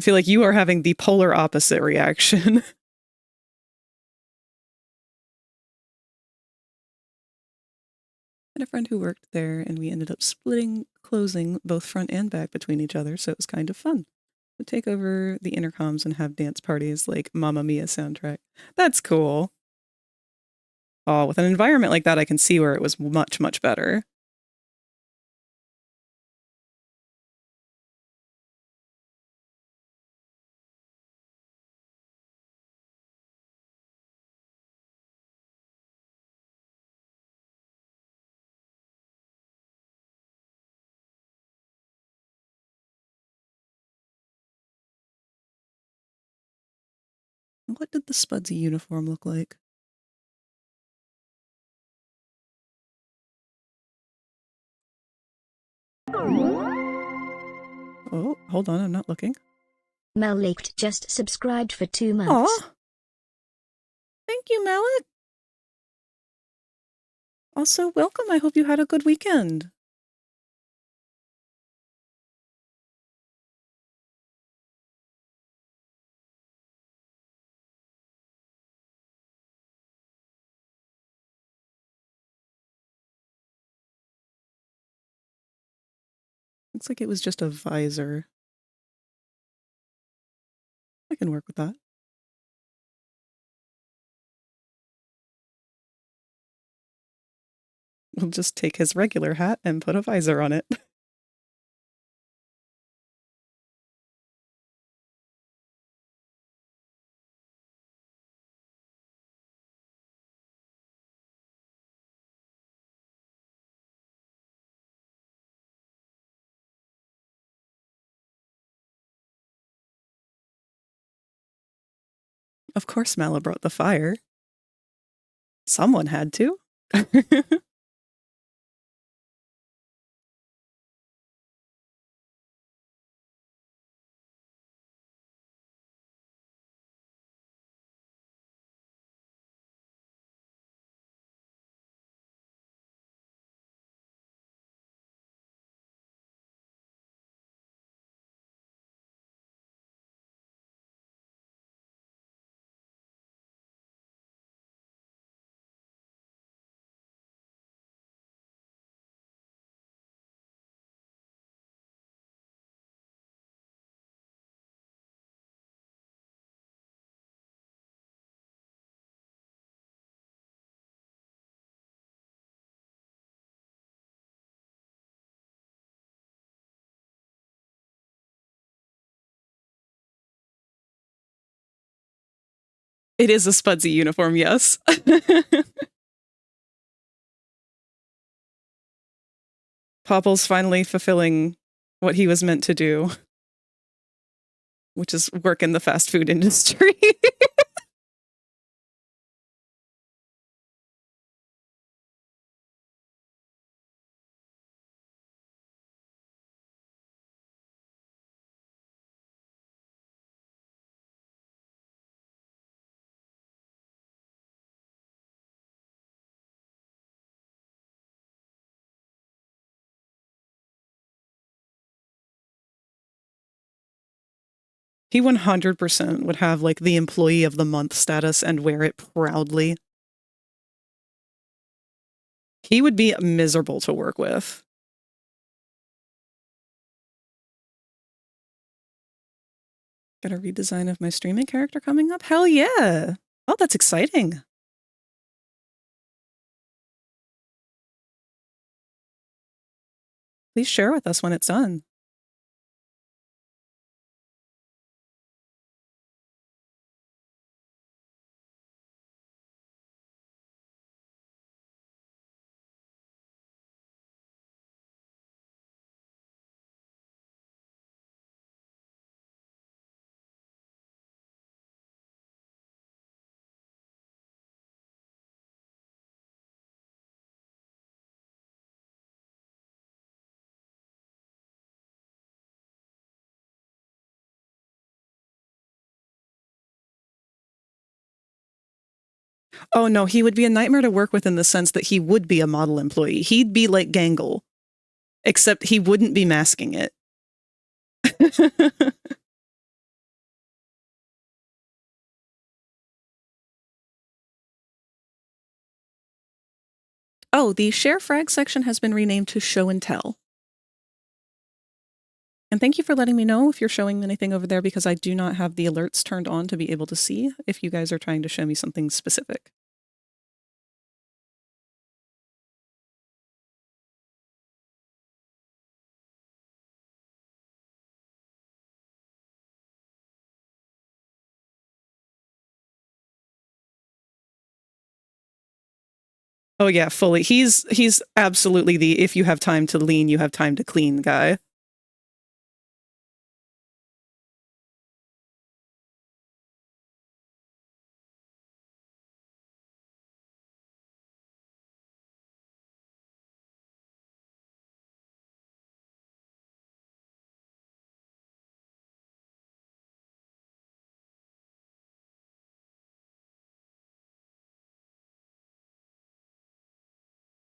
feel like you are having the polar opposite reaction. I had a friend who worked there, and we ended up closing both front and back between each other, so it was kind of fun. To take over the intercoms and have dance parties like Mamma Mia soundtrack. That's cool. Oh, with an environment like that, I can see where it was much, much better. What did the Spudsy uniform look like? Oh, hold on, I'm not looking.
Mel Laked just subscribed for 2 months.
Aw! Thank you, Malik! Also, welcome. I hope you had a good weekend. Looks like it was just a visor. I can work with that. We'll just take his regular hat and put a visor on it. Of course Mala brought the fire. Someone had to. It is a Spudsy uniform, yes. Popple's finally fulfilling what he was meant to do, which is work in the fast food industry. He 100% would have like the employee of the month status and wear it proudly. He would be miserable to work with. Got a redesign of my streaming character coming up? Hell yeah! Oh, that's exciting. Please share with us when it's done. Oh no, he would be a nightmare to work with in the sense that he would be a model employee. He'd be like Gangle, except he wouldn't be masking it. Oh, the share frag section has been renamed to show and tell. And thank you for letting me know if you're showing anything over there, because I do not have the alerts turned on to be able to see if you guys are trying to show me something specific. Oh yeah, fully. He's absolutely the if you have time to lean, you have time to clean guy.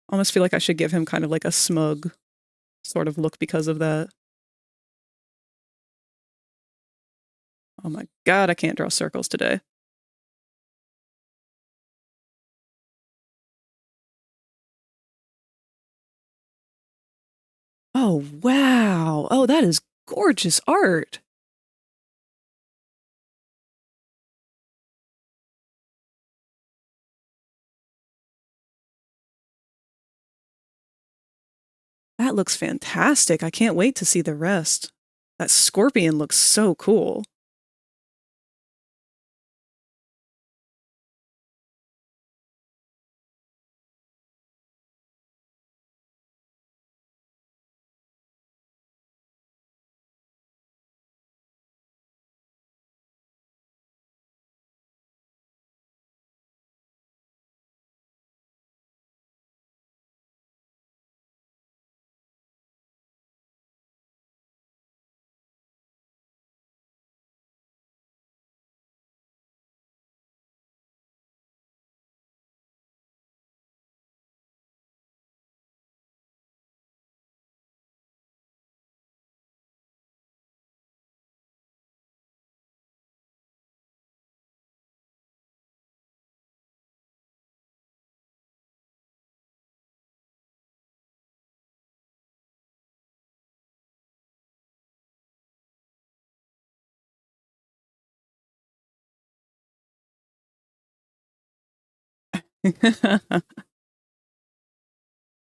Almost feel like I should give him kind of like a smug sort of look because of that. Oh my god, I can't draw circles today. Oh, wow. Oh, that is gorgeous art. That looks fantastic. I can't wait to see the rest. That scorpion looks so cool.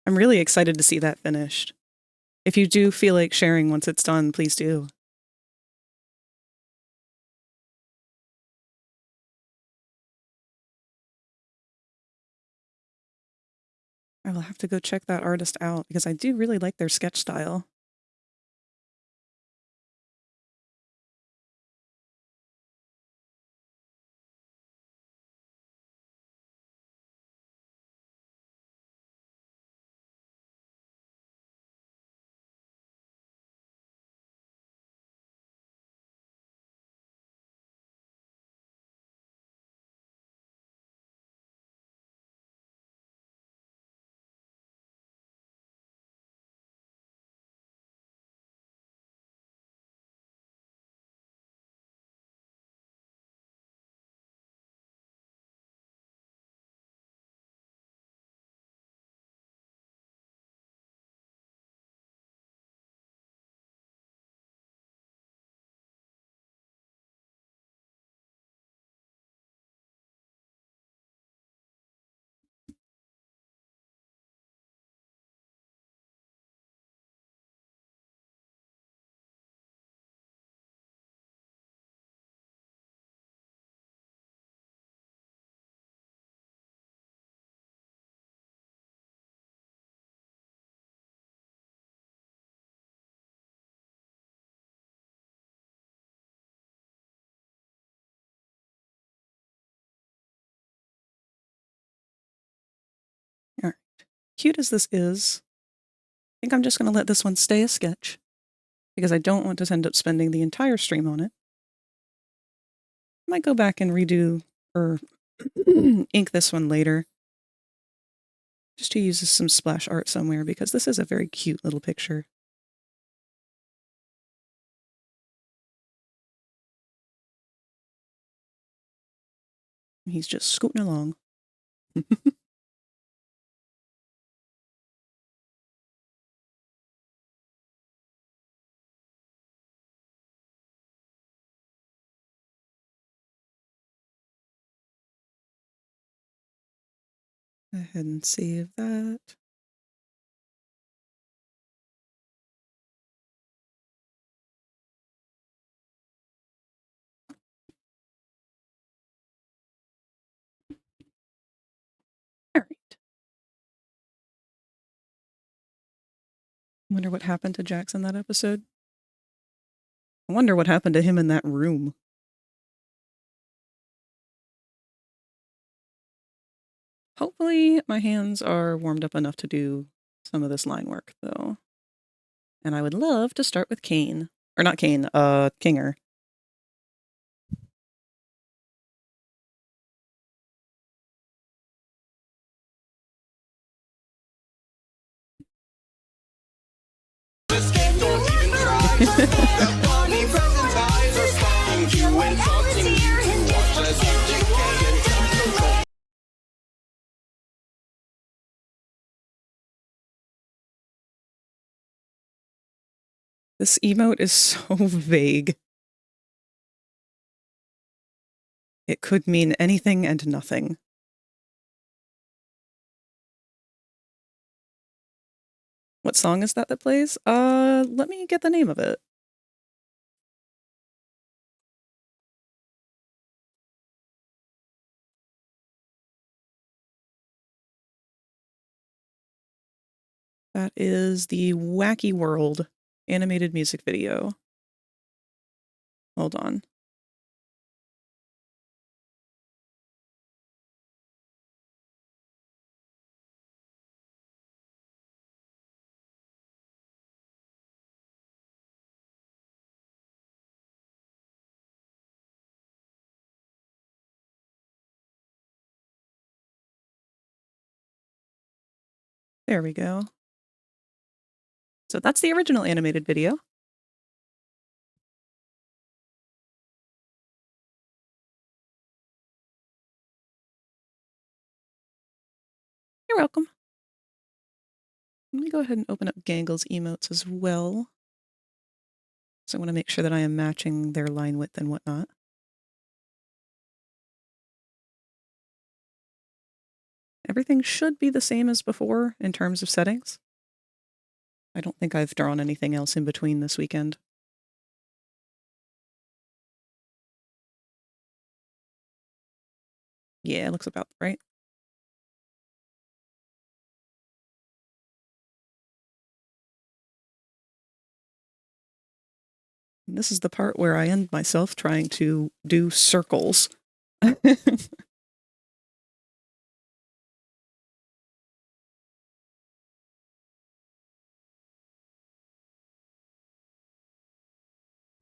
I'm really excited to see that finished. If you do feel like sharing once it's done, please do. I will have to go check that artist out because I do really like their sketch style. All right. Cute as this is, I think I'm just going to let this one stay a sketch because I don't want to end up spending the entire stream on it. I might go back and redo or ink this one later just to use some splash art somewhere because this is a very cute little picture. He's just scooting along. Go ahead and save that. All right. Wonder what happened to Jackson that episode. I wonder what happened to him in that room. Hopefully my hands are warmed up enough to do some of this line work, though. And I would love to start with Kane. Or not Kane, Kinger. This emote is so vague. It could mean anything and nothing. What song is that plays? Let me get the name of it. That is the Wacky World animated music video. Hold on. There we go. So that's the original animated video. You're welcome. Let me go ahead and open up Gangle's emotes as well. So I want to make sure that I am matching their line width and whatnot. Everything should be the same as before in terms of settings. I don't think I've drawn anything else in between this weekend. Yeah, it looks about right. And this is the part where I end myself trying to do circles.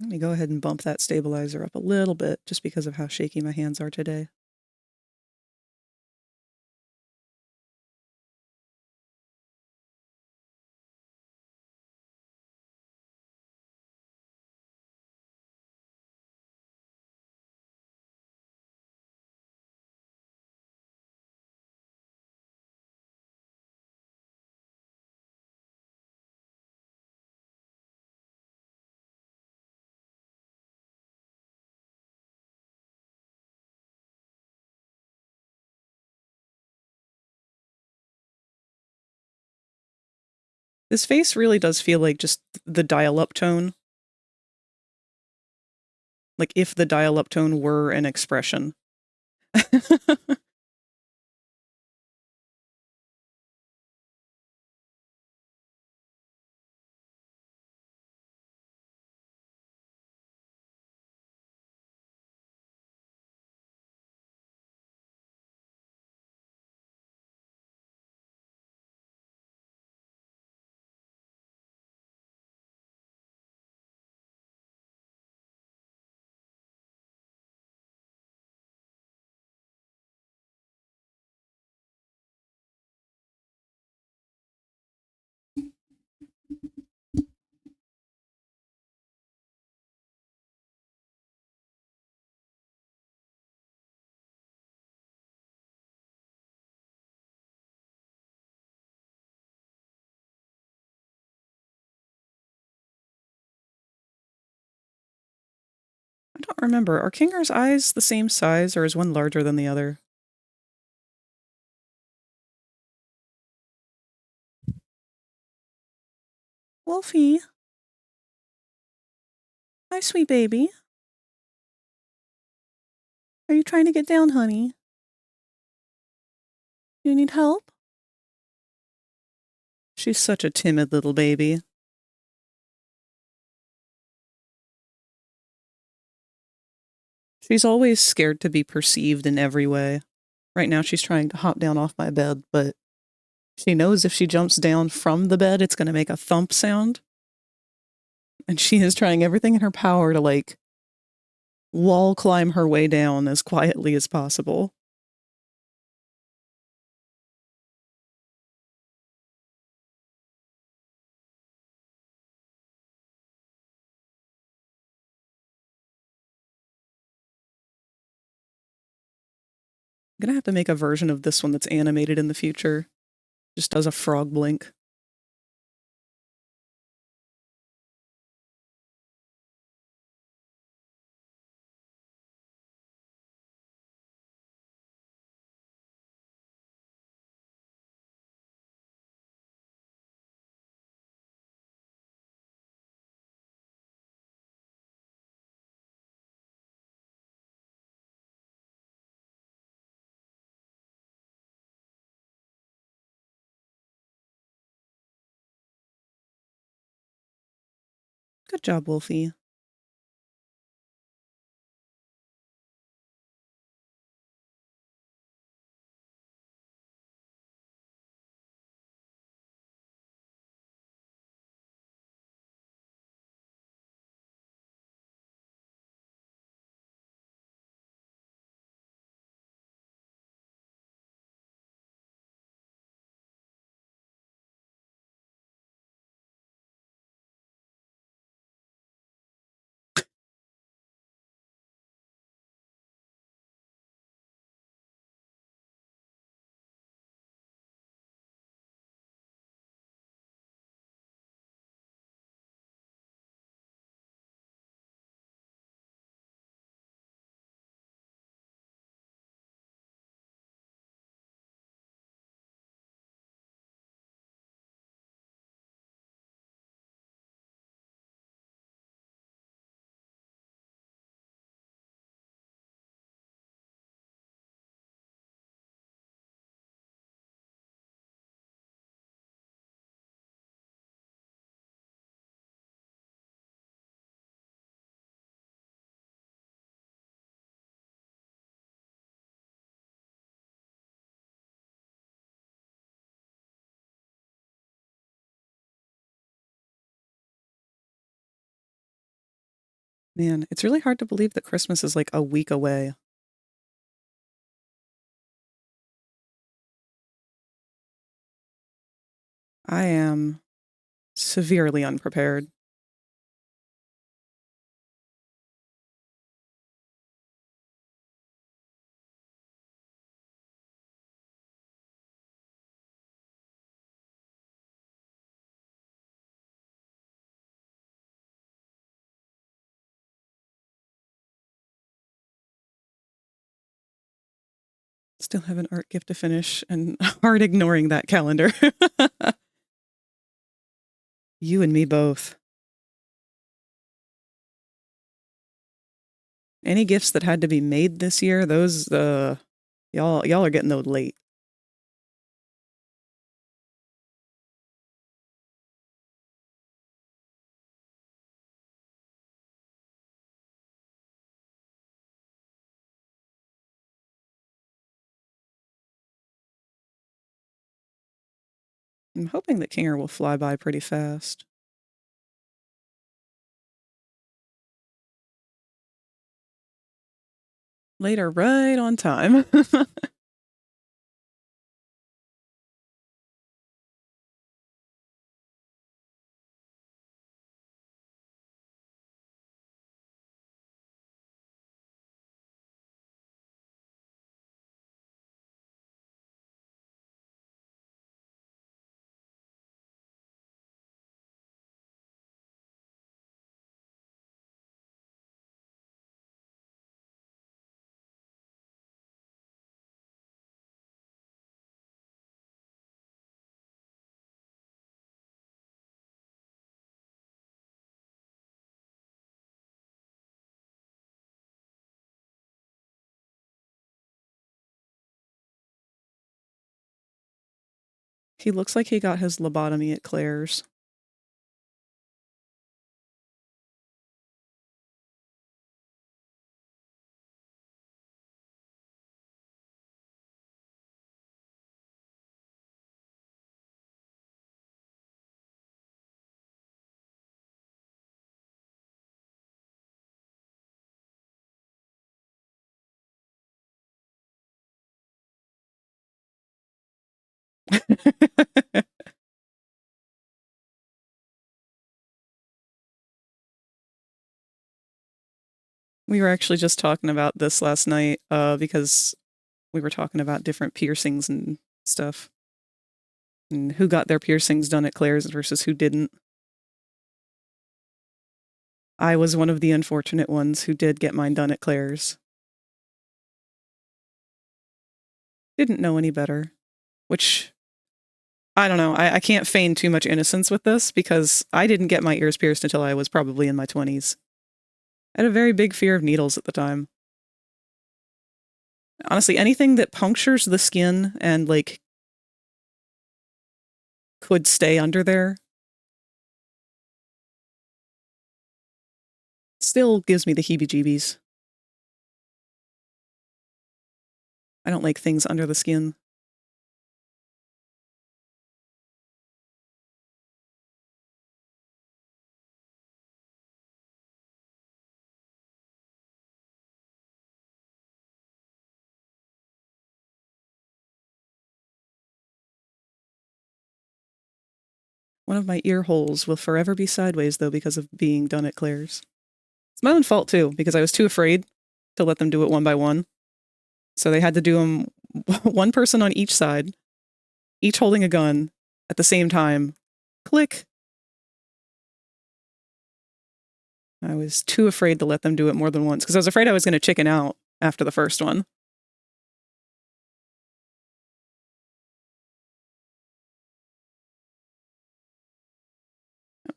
Let me go ahead and bump that stabilizer up a little bit just because of how shaky my hands are today. This face really does feel like just the dial-up tone. Like if the dial-up tone were an expression. don't remember. Are Kinger's eyes the same size, or is one larger than the other? Wolfie. Hi, sweet baby. Are you trying to get down, honey? You need help? She's such a timid little baby. She's always scared to be perceived in every way. Right now she's trying to hop down off my bed, but she knows if she jumps down from the bed, it's going to make a thump sound. And she is trying everything in her power to, like, wall climb her way down as quietly as possible. I'm gonna have to make a version of this one that's animated in the future. Just does a frog blink. Good job, Wolfie. Man, it's really hard to believe that Christmas is like a week away. I am severely unprepared. Still have an art gift to finish and hard ignoring that calendar. You and me both. Any gifts that had to be made this year, those y'all are getting those late. I'm hoping that Kinger will fly by pretty fast. Later, right on time. He looks like he got his lobotomy at Claire's. We were actually just talking about this last night because we were talking about different piercings and stuff. And who got their piercings done at Claire's versus who didn't. I was one of the unfortunate ones who did get mine done at Claire's. Didn't know any better. Which, I don't know, I can't feign too much innocence with this because I didn't get my ears pierced until I was probably in my 20s. I had a very big fear of needles at the time. Honestly, anything that punctures the skin and, like, could stay under there still gives me the heebie-jeebies. I don't like things under the skin. One of my ear holes will forever be sideways, though, because of being done at Claire's. It's my own fault, too, because I was too afraid to let them do it one by one. So they had to do them one person on each side, each holding a gun at the same time. Click. I was too afraid to let them do it more than once because I was afraid I was going to chicken out after the first one.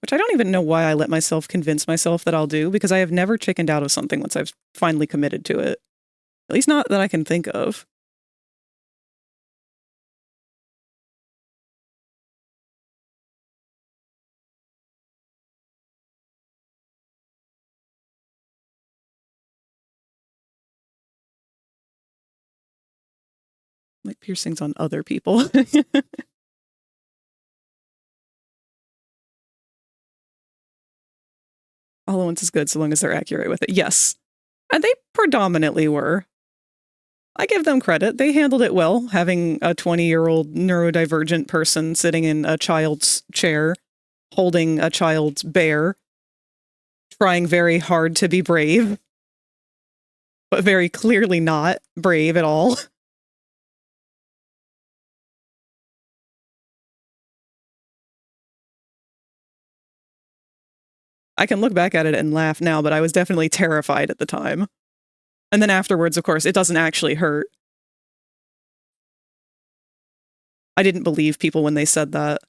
Which I don't even know why I let myself convince myself that I'll do, because I have never chickened out of something once I've finally committed to it. At least not that I can think of. Like piercings on other people. All at once is good so long as they're accurate with it. Yes. And they predominantly were. I give them credit. They handled it well, having a 20-year-old neurodivergent person sitting in a child's chair, holding a child's bear, trying very hard to be brave, but very clearly not brave at all. I can look back at it and laugh now, but I was definitely terrified at the time. And then afterwards, of course, it doesn't actually hurt. I didn't believe people when they said that.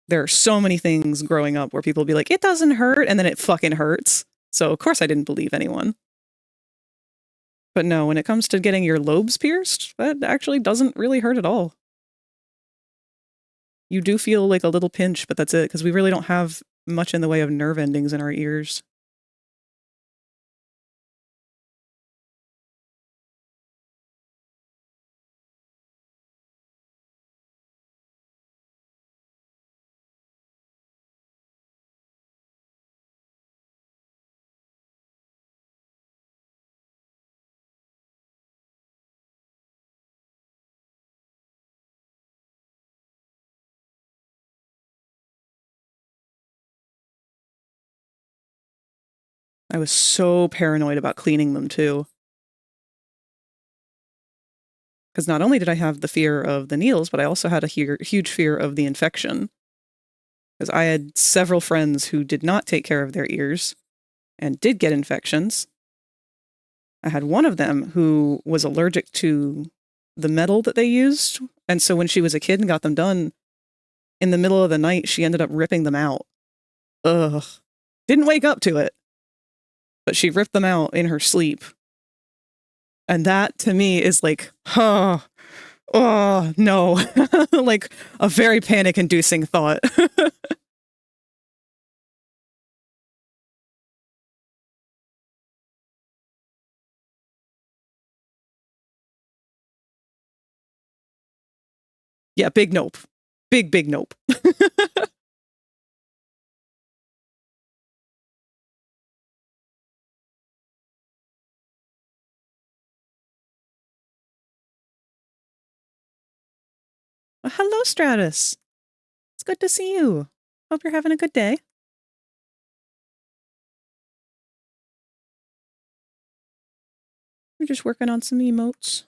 There are so many things growing up where people be like, it doesn't hurt, and then it fucking hurts. So of course I didn't believe anyone. But no, when it comes to getting your lobes pierced, that actually doesn't really hurt at all. You do feel like a little pinch, but that's it, because we really don't have much in the way of nerve endings in our ears. I was so paranoid about cleaning them, too. Because not only did I have the fear of the needles, but I also had a huge fear of the infection. Because I had several friends who did not take care of their ears and did get infections. I had one of them who was allergic to the metal that they used. And so when she was a kid and got them done, in the middle of the night, she ended up ripping them out. Ugh. Didn't wake up to it. But she ripped them out in her sleep. And that, to me, is like, huh. Oh, no. Like a very panic-inducing thought. Yeah, big nope. Big nope. Hello, Stratus. It's good to see you. Hope you're having a good day. We're just working on some emotes.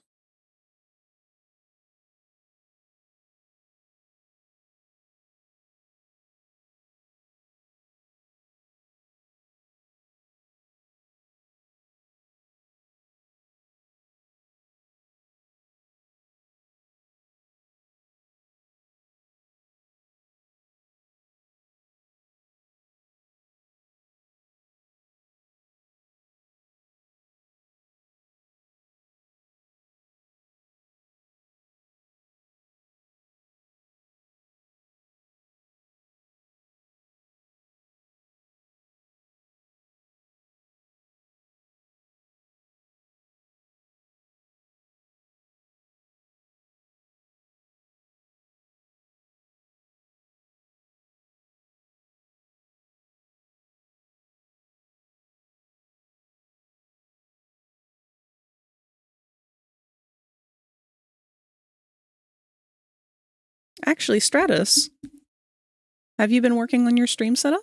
Actually, Stratus, have you been working on your stream setup?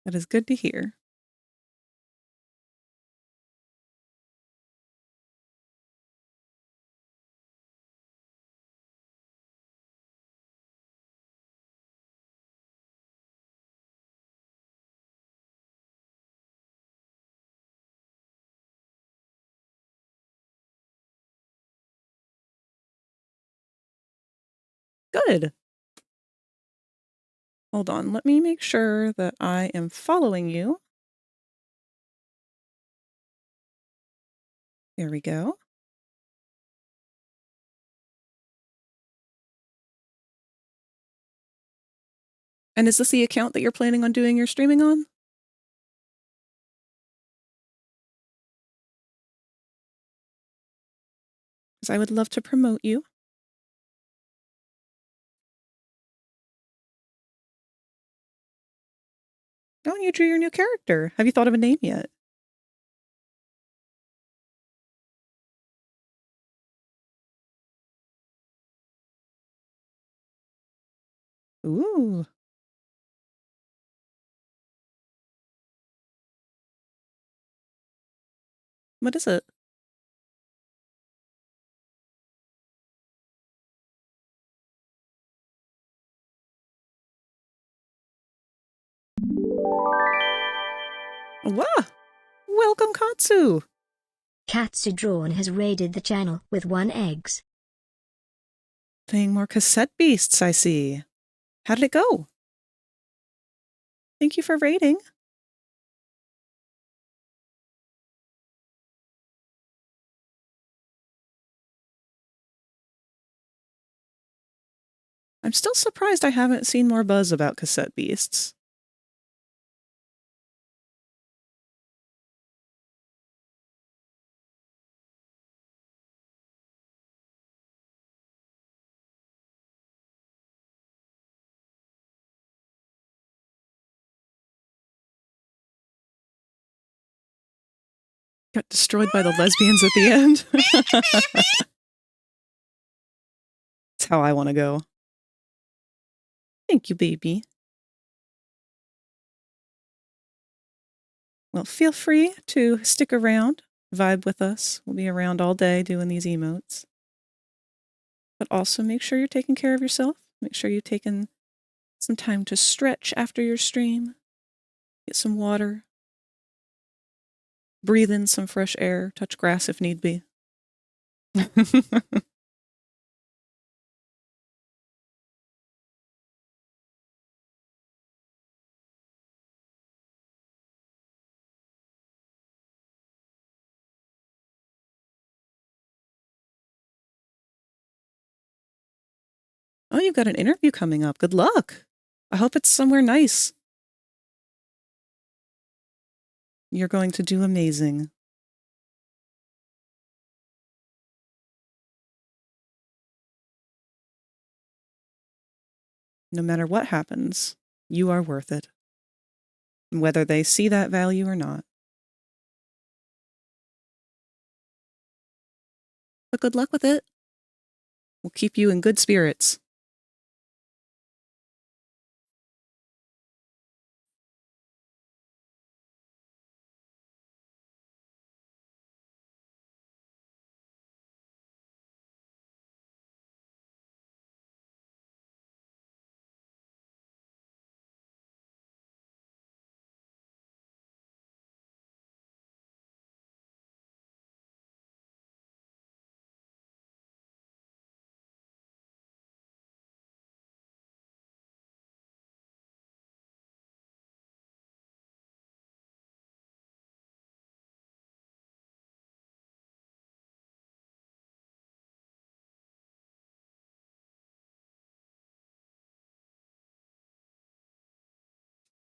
That is good to hear. Good. Hold on, let me make sure that I am following you. There we go. And is this the account that you're planning on doing your streaming on? Because I would love to promote you. Oh, you drew your new character. Have you thought of a name yet? Ooh. What is it? Wow! Welcome, Katsu!
Katsu Drawn has raided the channel with 1 eggs.
Playing more cassette beasts, I see. How did it go? Thank you for raiding. I'm still surprised I haven't seen more buzz about cassette beasts. Got destroyed by the lesbians at the end. That's how I want to go. Thank you, baby. Well, feel free to stick around, vibe with us. We'll be around all day doing these emotes. But also make sure you're taking care of yourself. Make sure you've taken some time to stretch after your stream. Get some water. Breathe in some fresh air. Touch grass if need be. Oh, you've got an interview coming up. Good luck. I hope it's somewhere nice. You're going to do amazing. No matter what happens, you are worth it. Whether they see that value or not. But good luck with it. We'll keep you in good spirits.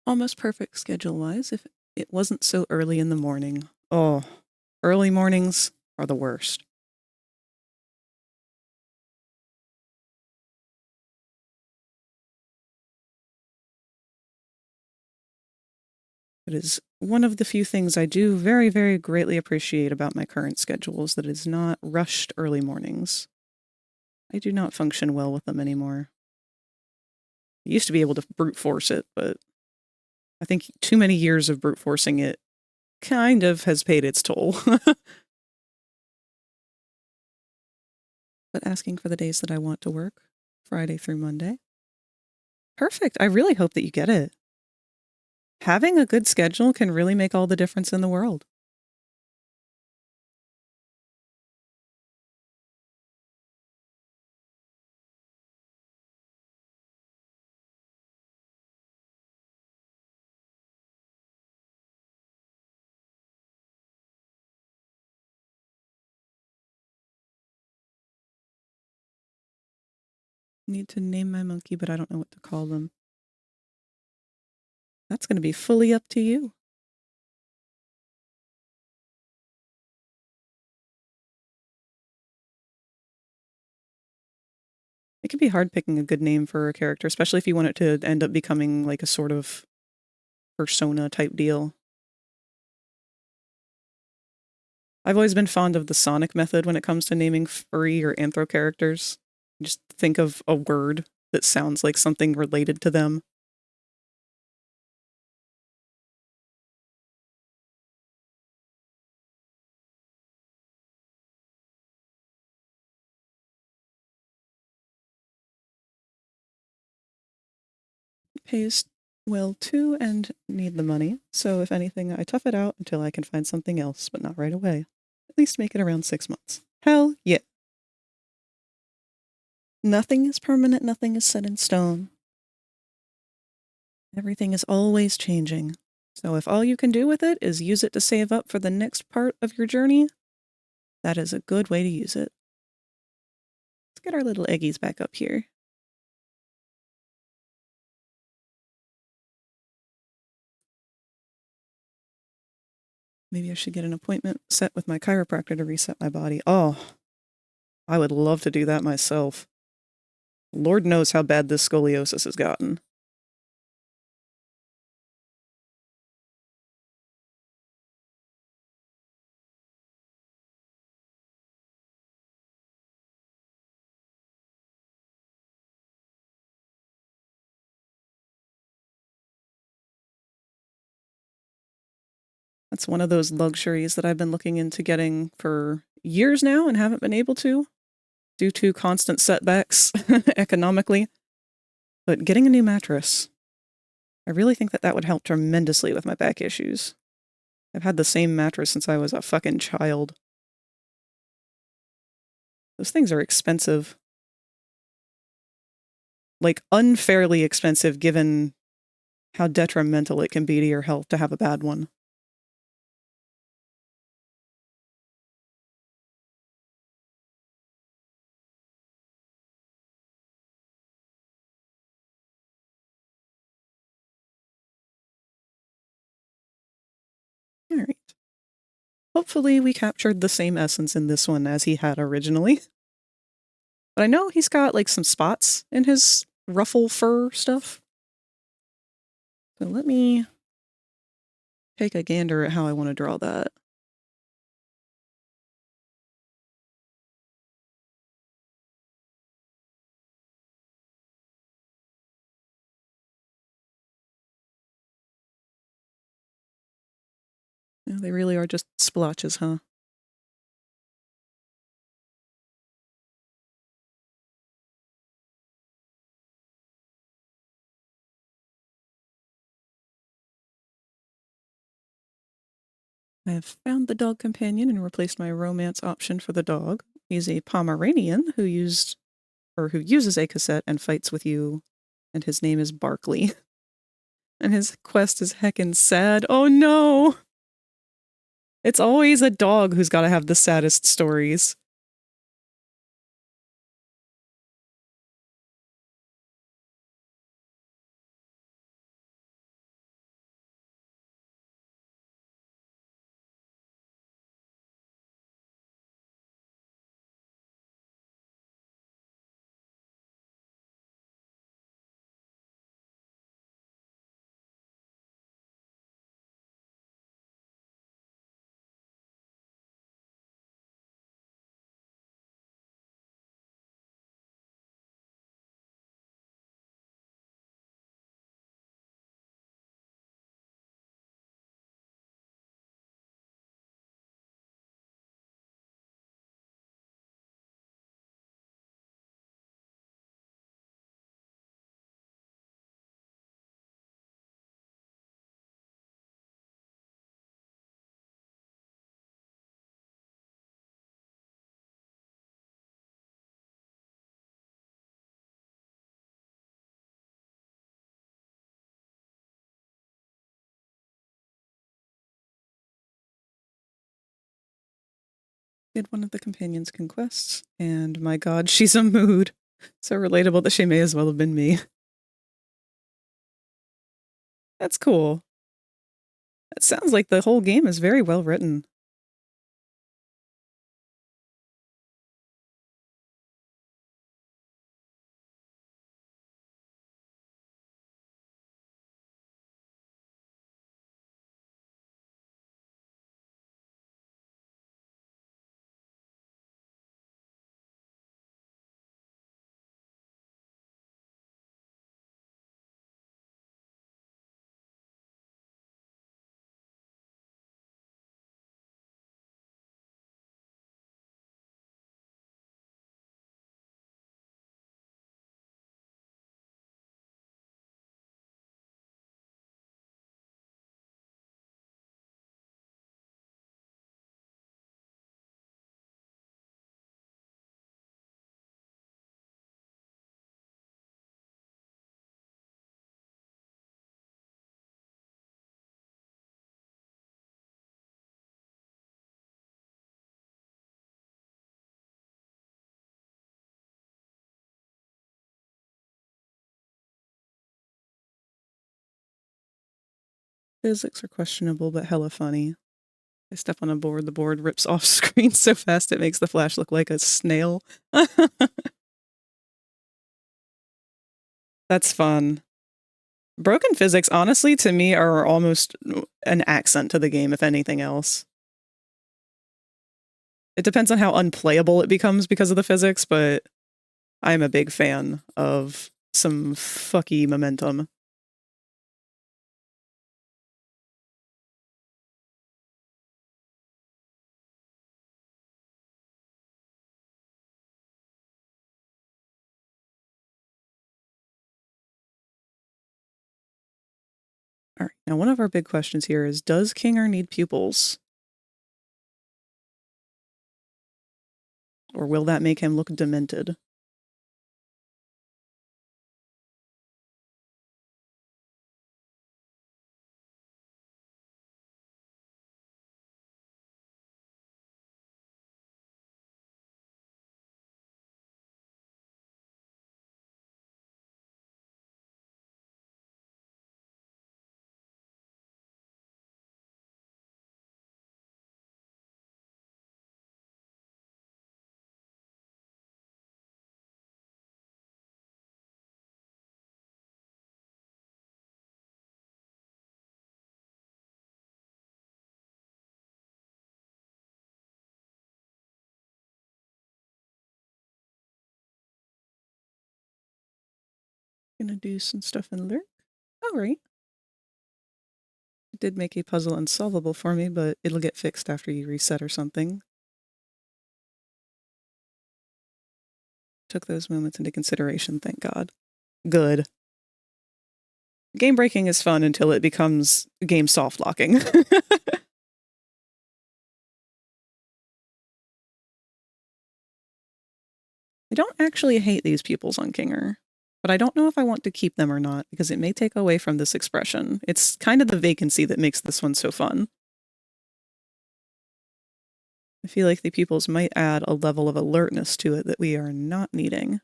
Almost perfect schedule-wise if it wasn't so early in the morning. Oh, early mornings are the worst. It is one of the few things I do very, very greatly appreciate about my current schedule is that it is not rushed early mornings. I do not function well with them anymore. I used to be able to brute force it, but I think too many years of brute forcing it kind of has paid its toll. But asking for the days that I want to work, Friday through Monday. Perfect. I really hope that you get it. Having a good schedule can really make all the difference in the world. Need to name my monkey, but I don't know what to call them. That's going to be fully up to you. It can be hard picking a good name for a character, especially if you want it to end up becoming like a sort of persona type deal. I've always been fond of the Sonic method when it comes to naming furry or anthro characters. Just think of a word that sounds like something related to them. Pays well too and need the money, so if anything, I tough it out until I can find something else, but not right away. At least make it around 6 months. Hell yeah. Nothing is permanent, nothing is set in stone. Everything is always changing. So if all you can do with it is use it to save up for the next part of your journey, that is a good way to use it. Let's get our little eggies back up here. Maybe I should get an appointment set with my chiropractor to reset my body. Oh, I would love to do that myself. Lord knows how bad this scoliosis has gotten. That's one of those luxuries that I've been looking into getting for years now and haven't been able to due to constant setbacks economically. But getting a new mattress, I really think that that would help tremendously with my back issues. I've had the same mattress since I was a fucking child. Those things are expensive. Like, unfairly expensive given how detrimental it can be to your health to have a bad one. All right. Hopefully we captured the same essence in this one as he had originally. But I know he's got like some spots in his ruffle fur stuff. So let me take a gander at how I want to draw that. Yeah, they really are just splotches, huh? I have found the dog companion and replaced my romance option for the dog. He's a Pomeranian who uses a cassette and fights with you, and his name is Barkley. And his quest is heckin' sad. Oh no! It's always a dog who's got to have the saddest stories. Did one of the companions' conquests, and my god, she's a mood. So relatable that she may as well have been me. That's cool. It sounds like the whole game is very well written. Physics are questionable, but hella funny. I step on a board, the board rips off screen so fast it makes the flash look like a snail. That's fun. Broken physics, honestly, to me, are almost an accent to the game, if anything else. It depends on how unplayable it becomes because of the physics, but I'm a big fan of some fucky momentum. All right, now one of our big questions here is, does Kinger need pupils? Or will that make him look demented? Gonna do some stuff in Lurk. All right. It did make a puzzle unsolvable for me, but it'll get fixed after you reset or something. Took those moments into consideration, thank God. Good. Game breaking is fun until it becomes game soft locking. I don't actually hate these pupils on Kinger, but I don't know if I want to keep them or not, because it may take away from this expression. It's kind of the vacancy that makes this one so fun. I feel like the pupils might add a level of alertness to it that we are not needing.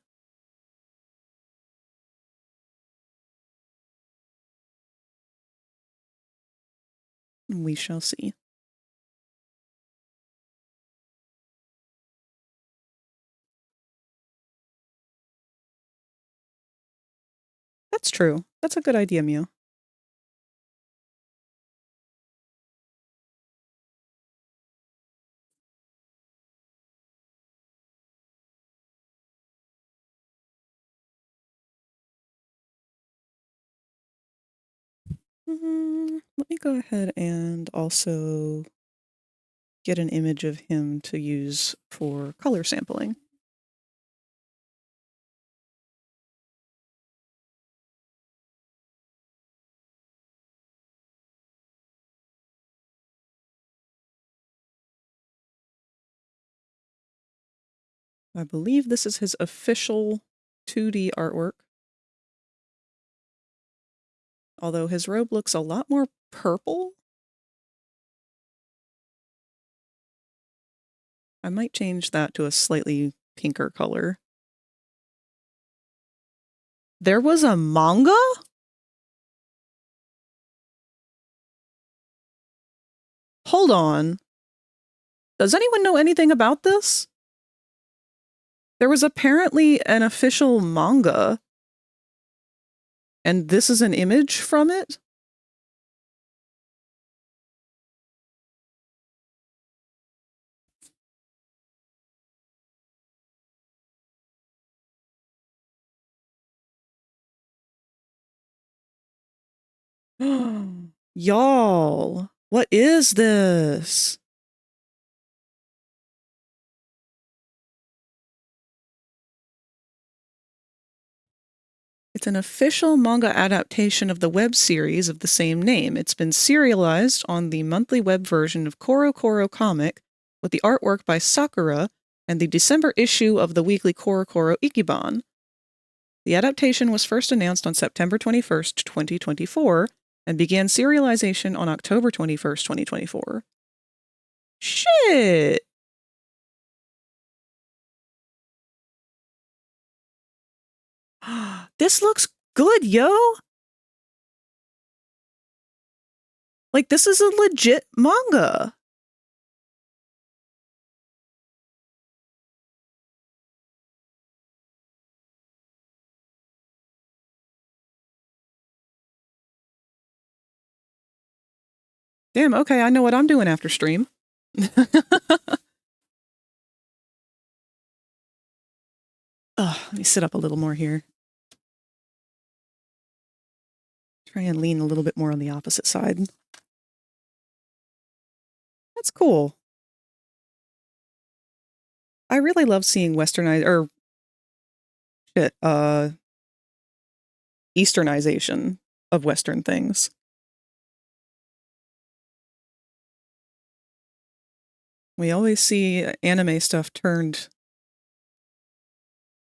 We shall see. That's true. That's a good idea, Mew. Let me go ahead and also get an image of him to use for color sampling. I believe this is his official 2D artwork. Although his robe looks a lot more purple. I might change that to a slightly pinker color. There was a manga? Hold on. Does anyone know anything about this? There was apparently an official manga. And this is an image from it? Y'all, what is this? It's an official manga adaptation of the web series of the same name. It's been serialized on the monthly web version of Koro Koro Comic, with the artwork by Sakura, and the December issue of the weekly Koro Koro Ikiban. The adaptation was first announced on September 21st, 2024, and began serialization on October 21st, 2024. Shit! This looks good, yo! Like, this is a legit manga. Damn, okay, I know what I'm doing after stream. Let me sit up a little more here. Try and lean a little bit more on the opposite side. That's cool. I really love seeing Easternization of Western things. We always see anime stuff turned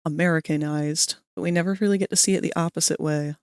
Americanized, but we never really get to see it the opposite way.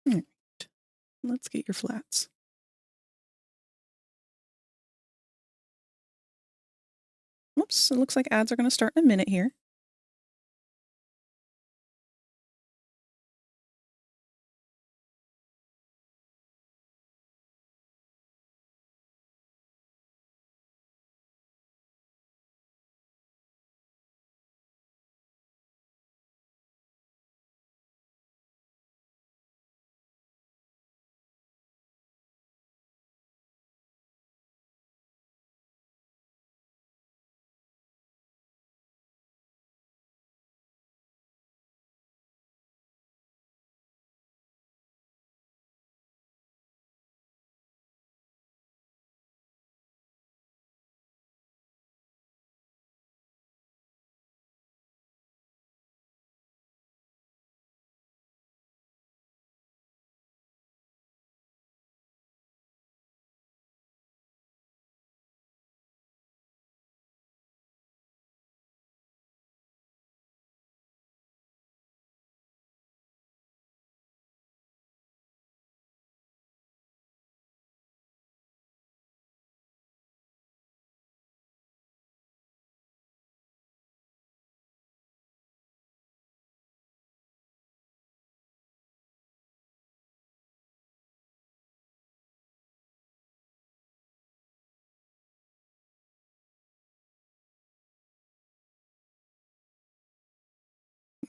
All right, let's get your flats. Whoops, it looks like ads are going to start in a minute here.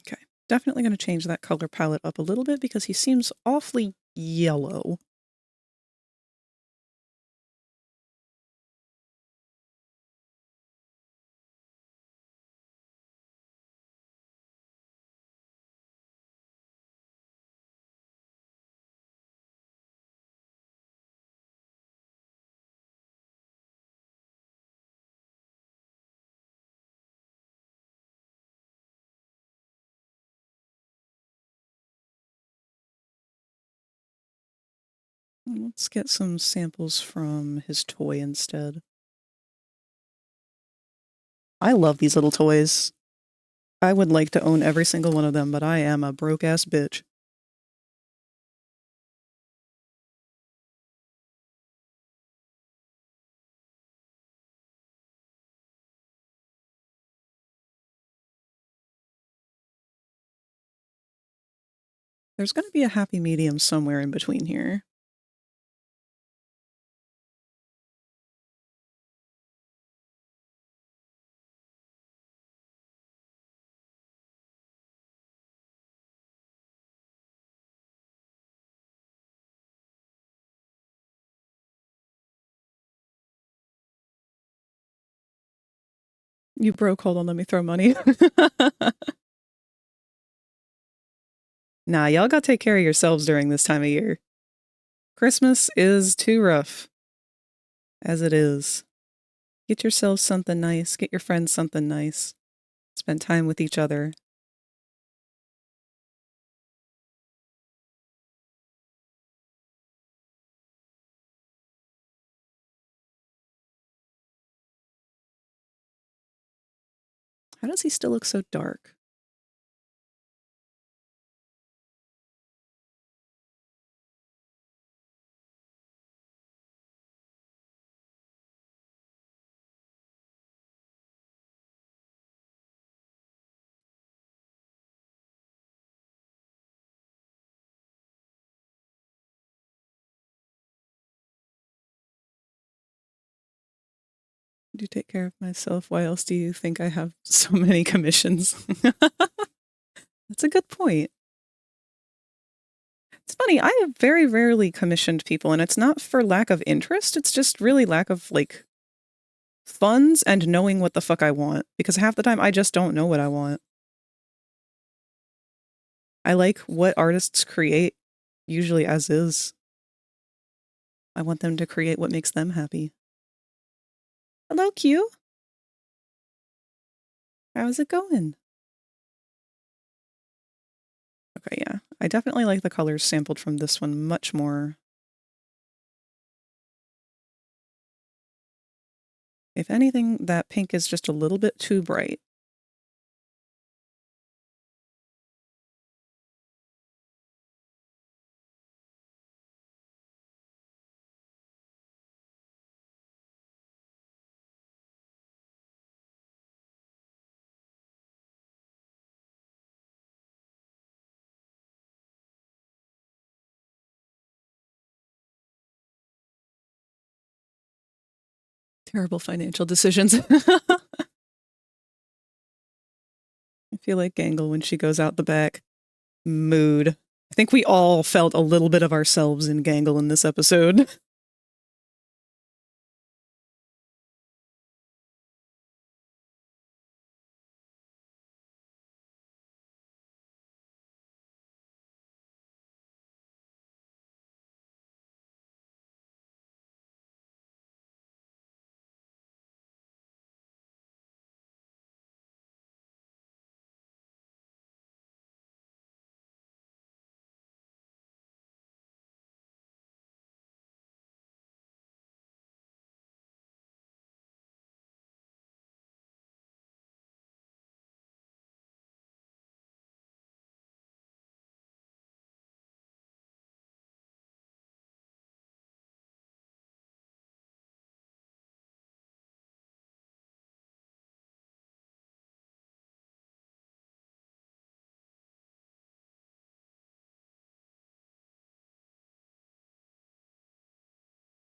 Okay, definitely going to change that color palette up a little bit because he seems awfully yellow. Let's get some samples from his toy instead. I love these little toys. I would like to own every single one of them, but I am a broke-ass bitch. There's going to be a happy medium somewhere in between here. You broke, hold on, let me throw money. Nah, y'all gotta take care of yourselves during this time of year. Christmas is too rough. As it is. Get yourselves something nice. Get your friends something nice. Spend time with each other. How does he still look so dark? Do take care of myself. Why else do you think I have so many commissions? That's a good point. It's funny, I have very rarely commissioned people, and it's not for lack of interest, it's just really lack of, like, funds and knowing what the fuck I want, because half the time I just don't know what I want. I like what artists create, usually as is. I want them to create what makes them happy. Hello, Q. How's it going? Okay, yeah. I definitely like the colors sampled from this one much more. If anything, that pink is just a little bit too bright. Terrible financial decisions. I feel like Gangle when she goes out the back. Mood. I think we all felt a little bit of ourselves in Gangle in this episode.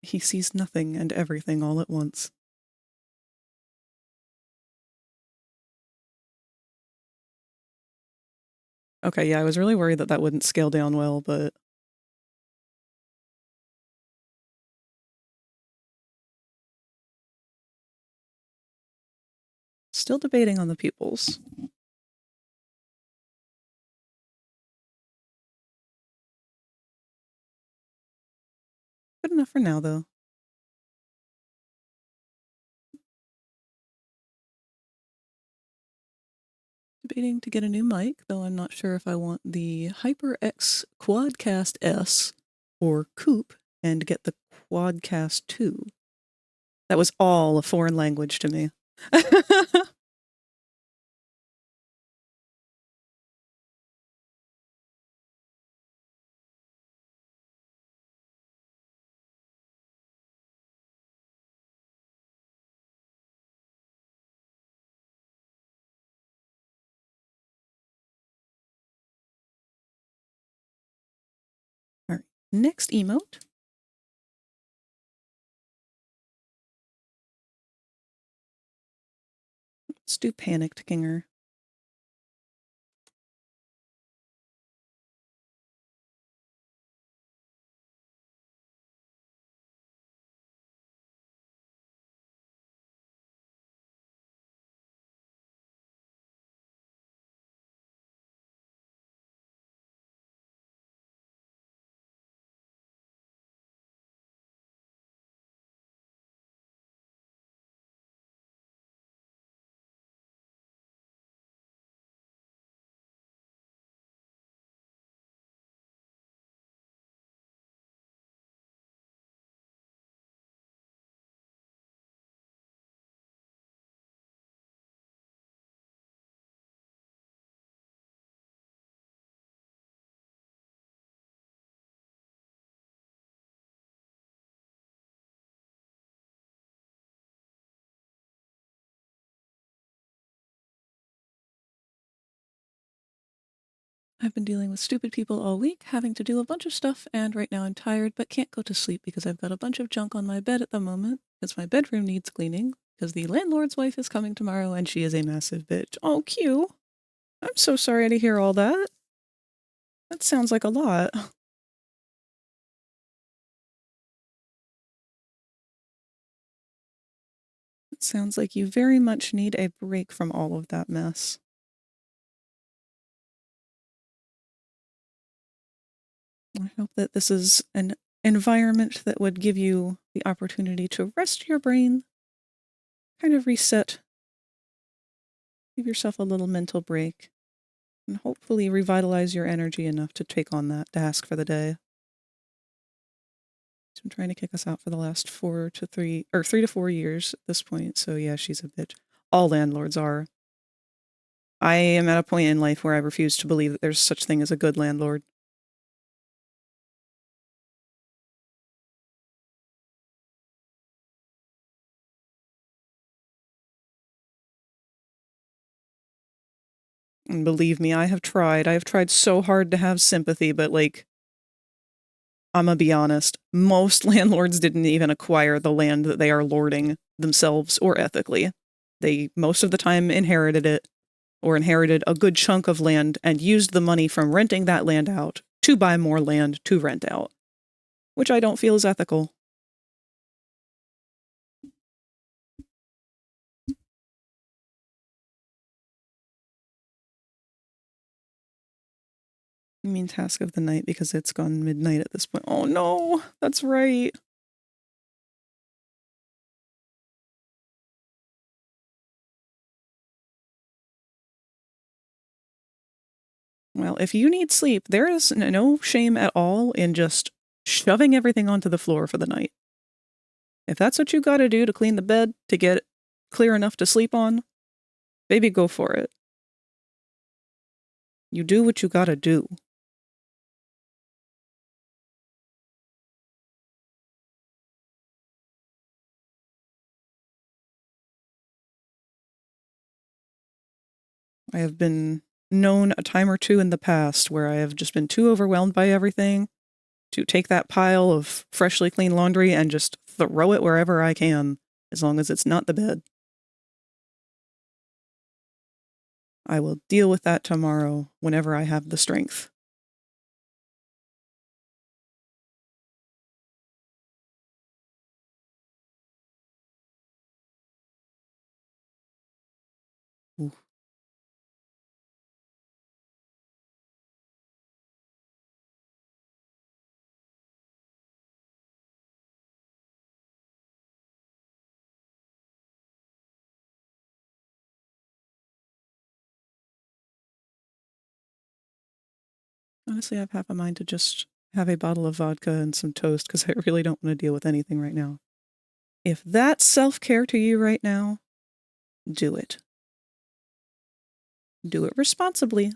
He sees nothing and everything all at once. Okay, yeah, I was really worried that that wouldn't scale down well, but... Still debating on the pupils. Good enough for now, though. Debating to get a new mic, though I'm not sure if I want the HyperX Quadcast S or Coupe and get the Quadcast 2. That was all a foreign language to me. All right, next emote. Let's do Panicked Kinger. I've been dealing with stupid people all week, having to do a bunch of stuff, and right now I'm tired but can't go to sleep because I've got a bunch of junk on my bed at the moment because my bedroom needs cleaning because the landlord's wife is coming tomorrow and she is a massive bitch. Oh, Q. I'm so sorry to hear all that. That sounds like a lot. It sounds like you very much need a break from all of that mess. I hope that this is an environment that would give you the opportunity to rest your brain, kind of reset, give yourself a little mental break, and hopefully revitalize your energy enough to take on that task for the day. She's been trying to kick us out for the last 3 to 4 years at this point, so yeah, she's a bitch. All landlords are. I am at a point in life where I refuse to believe that there's such thing as a good landlord. And believe me, I have tried. I have tried so hard to have sympathy, but like, I'm gonna be honest, most landlords didn't even acquire the land that they are lording themselves or ethically. They most of the time inherited it, or inherited a good chunk of land and used the money from renting that land out to buy more land to rent out, which I don't feel is ethical. You mean task of the night because it's gone midnight at this point. Oh no, that's right. Well, if you need sleep, there is no shame at all in just shoving everything onto the floor for the night. If that's what you gotta do to clean the bed to get it clear enough to sleep on, baby, go for it. You do what you gotta do. I have been known a time or two in the past where I have just been too overwhelmed by everything to take that pile of freshly cleaned laundry and just throw it wherever I can, as long as it's not the bed. I will deal with that tomorrow whenever I have the strength. Ooh. Honestly, I've half a mind to just have a bottle of vodka and some toast because I really don't want to deal with anything right now. If that's self-care to you right now, do it. Do it responsibly,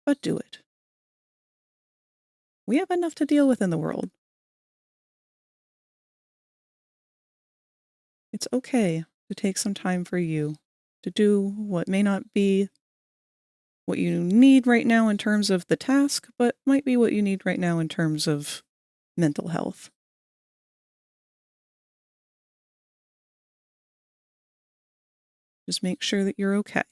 but do it. We have enough to deal with in the world. It's okay to take some time for you, to do what may not be what you need right now in terms of the task, but might be what you need right now in terms of mental health. Just make sure that you're okay.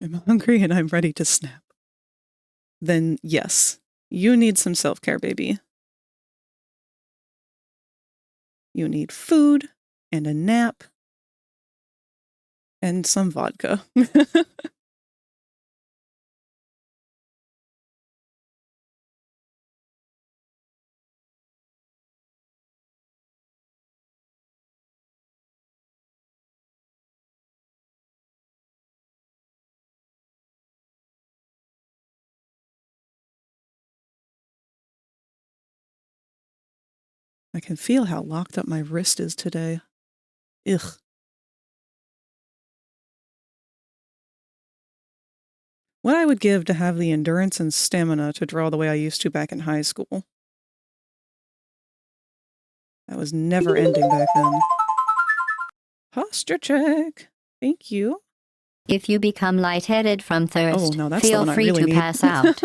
I'm hungry and I'm ready to snap. Then yes, you need some self-care, baby. You need food and a nap and some vodka. I can feel how locked up my wrist is today. Ugh. What I would give to have the endurance and stamina to draw the way I used to back in high school. That was never ending back then. Posture check. Thank you.
If you become lightheaded from thirst,
no, that's the
feel
one I
free
really
to
need.
pass out.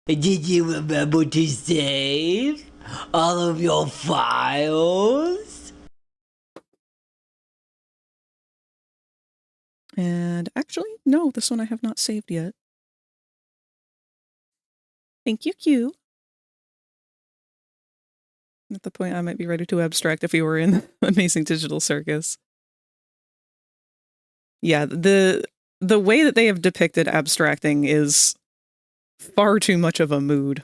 Did you remember to save all of your files?
And actually, no, this one I have not saved yet. Thank you, Q. At the point I might be ready to abstract if you were in Amazing Digital Circus. Yeah, the way that they have depicted abstracting is far too much of a mood.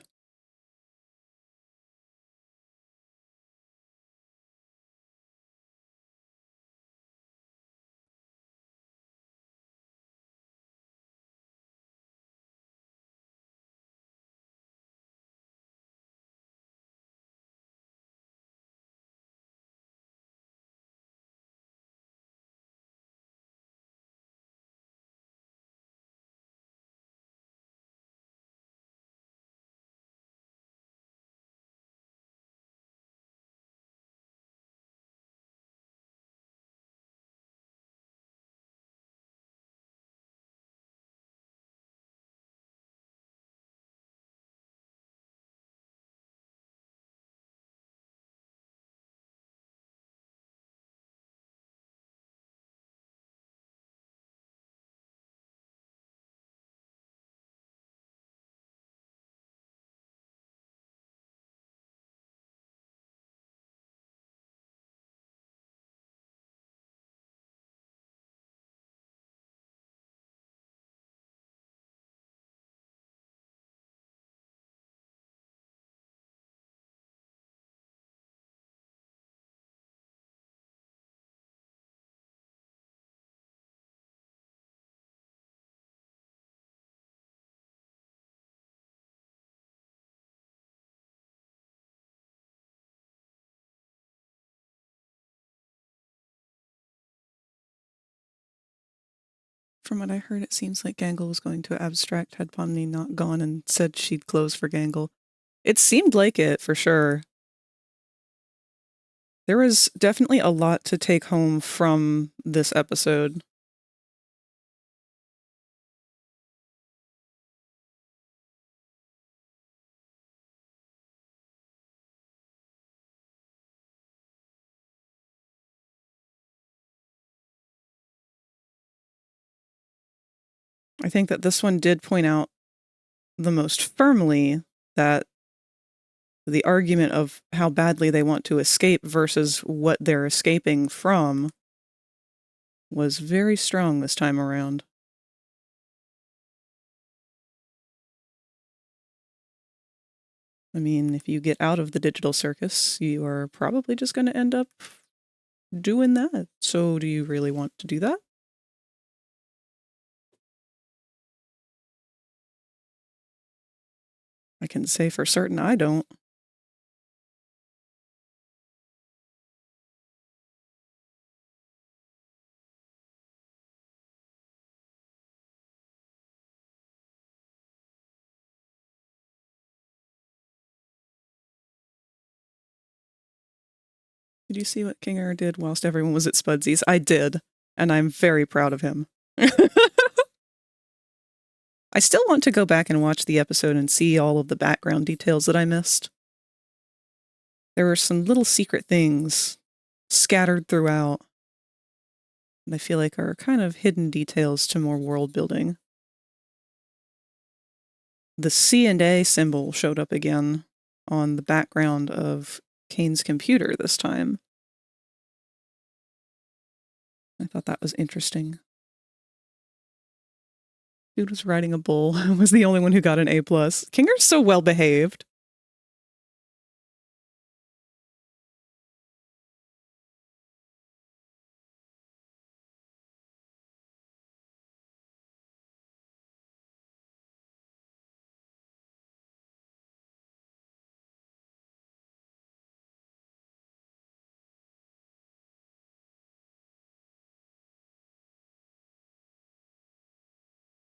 From what I heard, it seems like Gangle was going to abstract had Pomni not gone and said she'd close for Gangle. It seemed like it, for sure. There was definitely a lot to take home from this episode. I think that this one did point out the most firmly that the argument of how badly they want to escape versus what they're escaping from was very strong this time around. I mean, if you get out of the digital circus, you are probably just going to end up doing that. So do you really want to do that? I can say for certain I don't. Did you see what Kinger did whilst everyone was at Spudsy's? I did, and I'm very proud of him. I still want to go back and watch the episode and see all of the background details that I missed. There were some little secret things scattered throughout, and I feel like are kind of hidden details to more world building. The C&A symbol showed up again on the background of Kane's computer this time. I thought that was interesting. Dude was riding a bull and was the only one who got an A+. Kinger's so well behaved.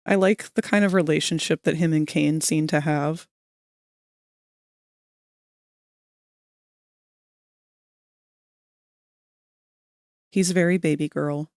I like the kind of relationship that him and Kane seem to have. He's very baby girl.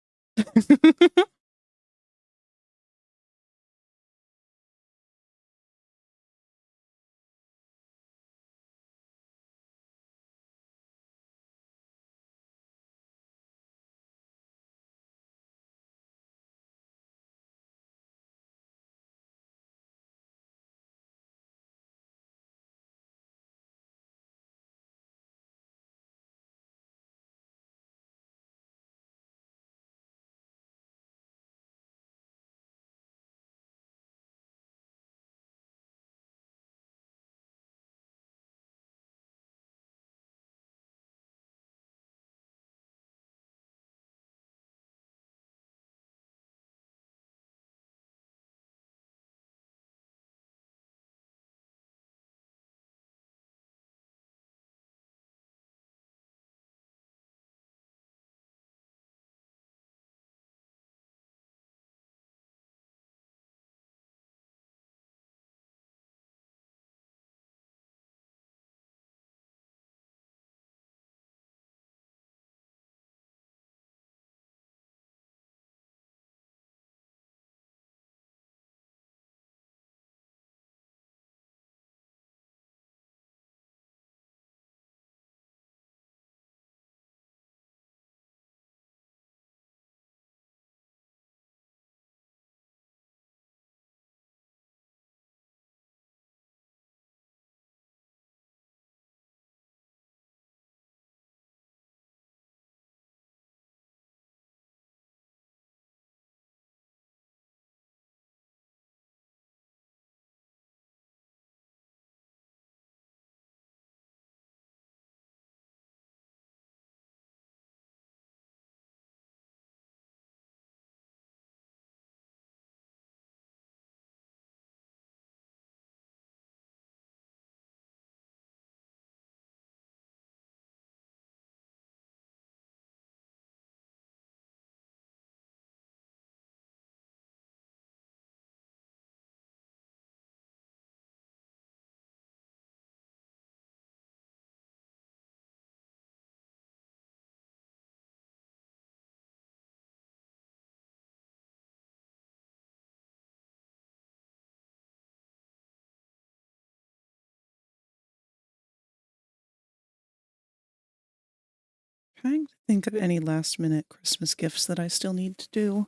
Trying to think of any last-minute Christmas gifts that I still need to do.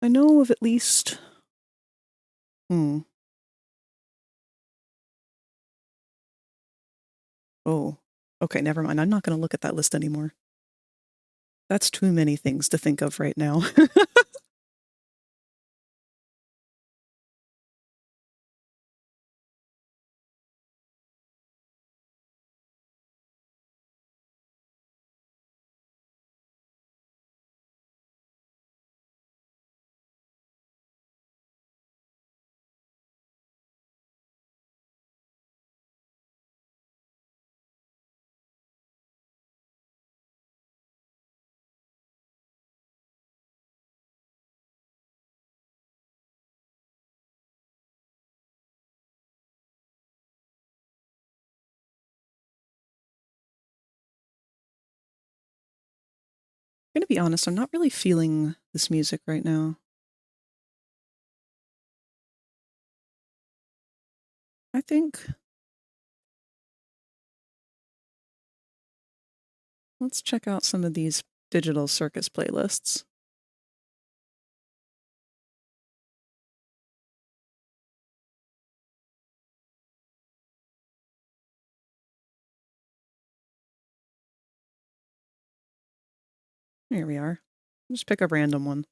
I know of at least... Oh. Okay, never mind. I'm not going to look at that list anymore. That's too many things to think of right now. I'm going to be honest, I'm not really feeling this music right now. I think... Let's check out some of these digital circus playlists. Here we are. Just pick a random one.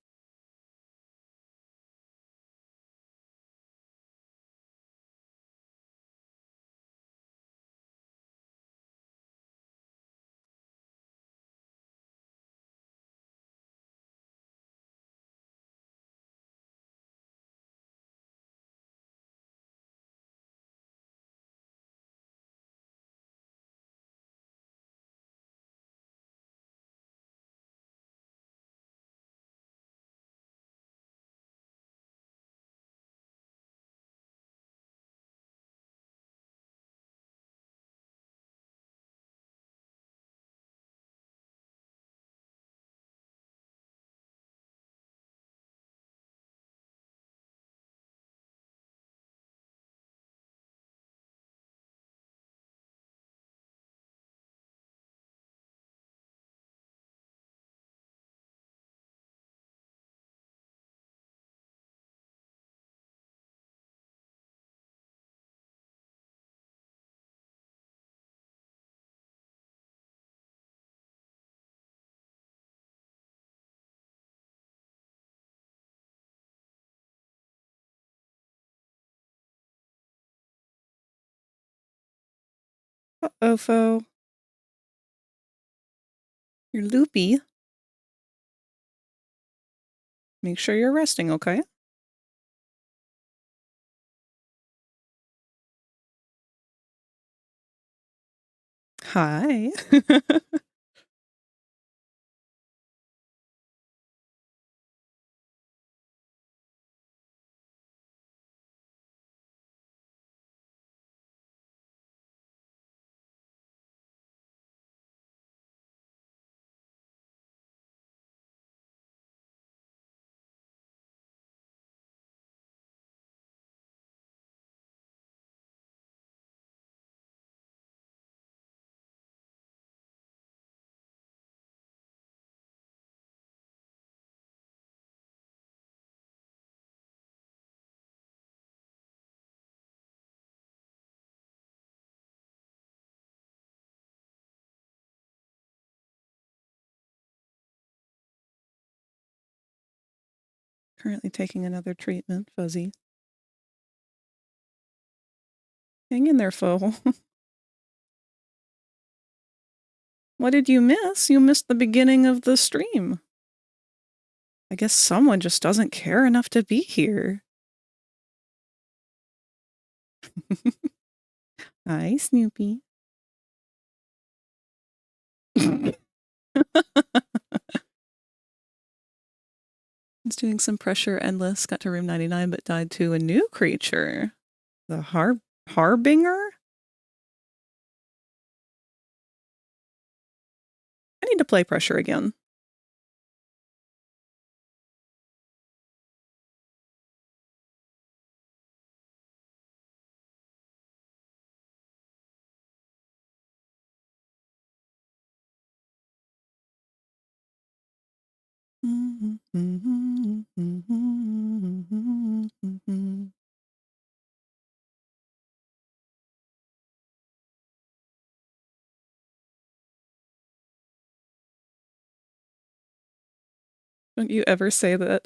Uh-oh, foe. You're loopy. Make sure you're resting, okay? Hi. Currently taking another treatment, Fuzzy. Hang in there, foe. What did you miss? You missed the beginning of the stream. I guess someone just doesn't care enough to be here. Hi, Snoopy. It's doing some pressure endless, got to room 99, but died to a new creature. The Harbinger? I need to play pressure again. Don't you ever say that.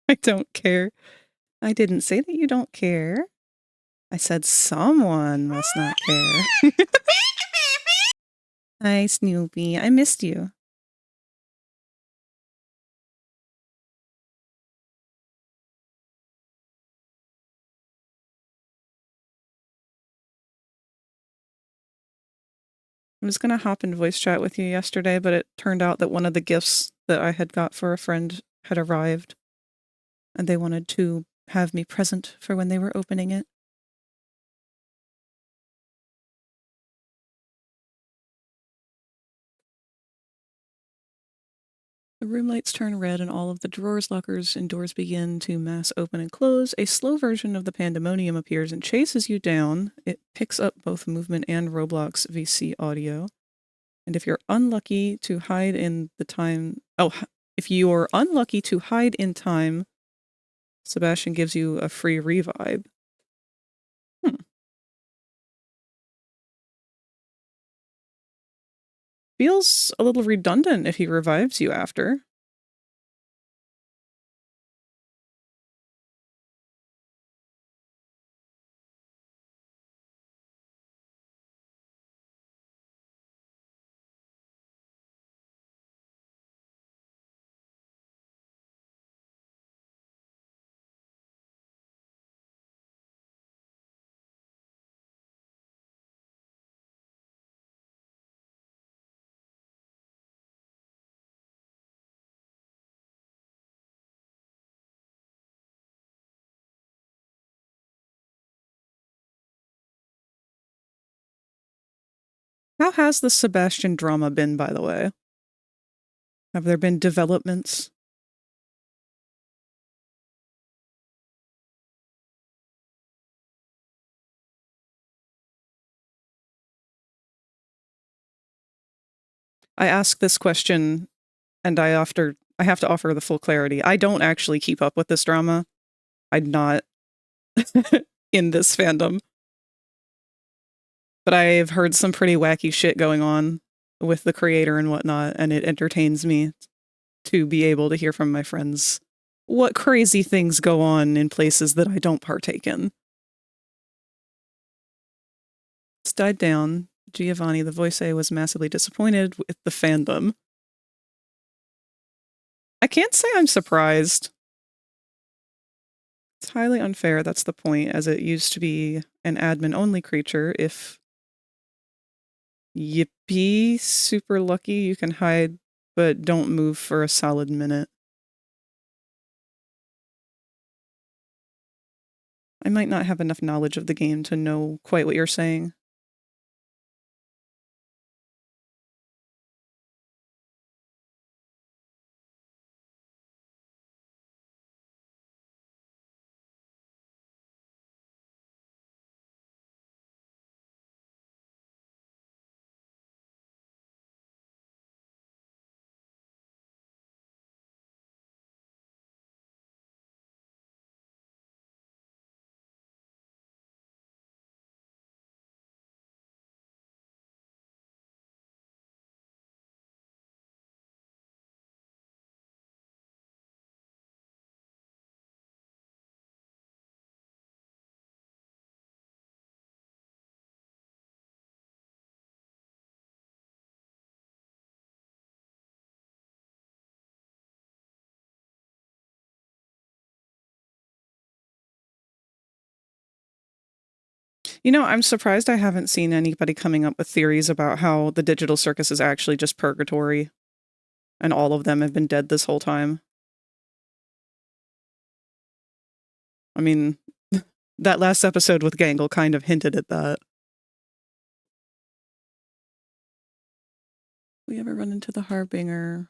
I don't care. I didn't say that you don't care. I said someone must not care. Hi, Snoopy. I missed you. I was going to hop in voice chat with you yesterday, but it turned out that one of the gifts that I had got for a friend had arrived, and they wanted to have me present for when they were opening it. The room lights turn red and all of the drawers, lockers, and doors begin to mass open and close. A slow version of the pandemonium appears and chases you down. It picks up both movement and Roblox VC audio. And if you're unlucky to hide in the time... Oh, if you're unlucky to hide in time, Sebastian gives you a free revive. Feels a little redundant if he revives you after. How has the Sebastian drama been, by the way? Have there been developments? I ask this question, and I have to offer the full clarity. I don't actually keep up with this drama. I'm not in this fandom. But I've heard some pretty wacky shit going on with the creator and whatnot, and it entertains me to be able to hear from my friends what crazy things go on in places that I don't partake in. It's died down. Giovanni, the voice A, was massively disappointed with the fandom. I can't say I'm surprised. It's highly unfair, that's the point, as it used to be an admin-only creature. If you be super lucky, you can hide, but don't move for a solid minute. I might not have enough knowledge of the game to know quite what you're saying. You know, I'm surprised I haven't seen anybody coming up with theories about how the digital circus is actually just purgatory, and all of them have been dead this whole time. I mean, that last episode with Gangle kind of hinted at that. We ever run into the Harbinger?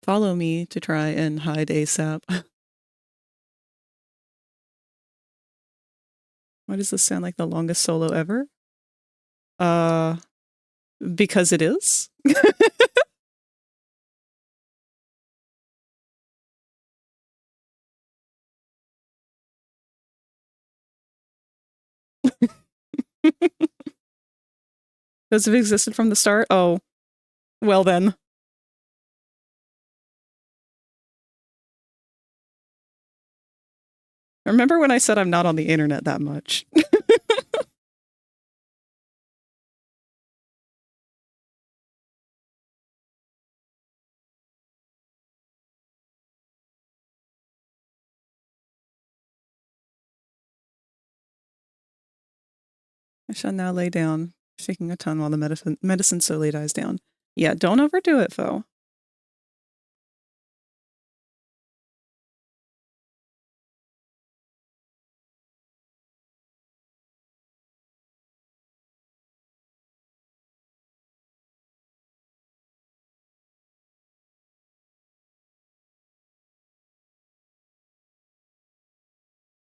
Follow me to try and hide ASAP. Why does this sound like the longest solo ever? Because it is. Does it existed from the start? Oh, well then. Remember when I said I'm not on the internet that much? I shall now lay down, shaking a ton while the medicine slowly dies down. Yeah, don't overdo it, Fo.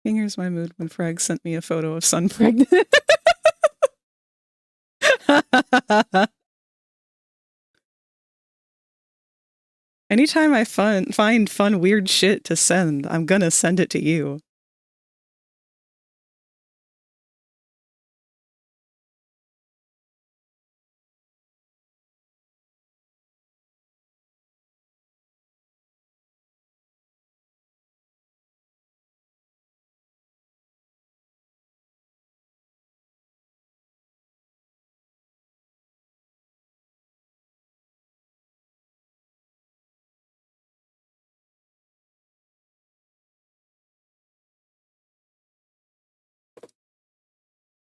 Here's my mood when Frag sent me a photo of Sun pregnant. Anytime I find fun, weird shit to send, I'm gonna send it to you.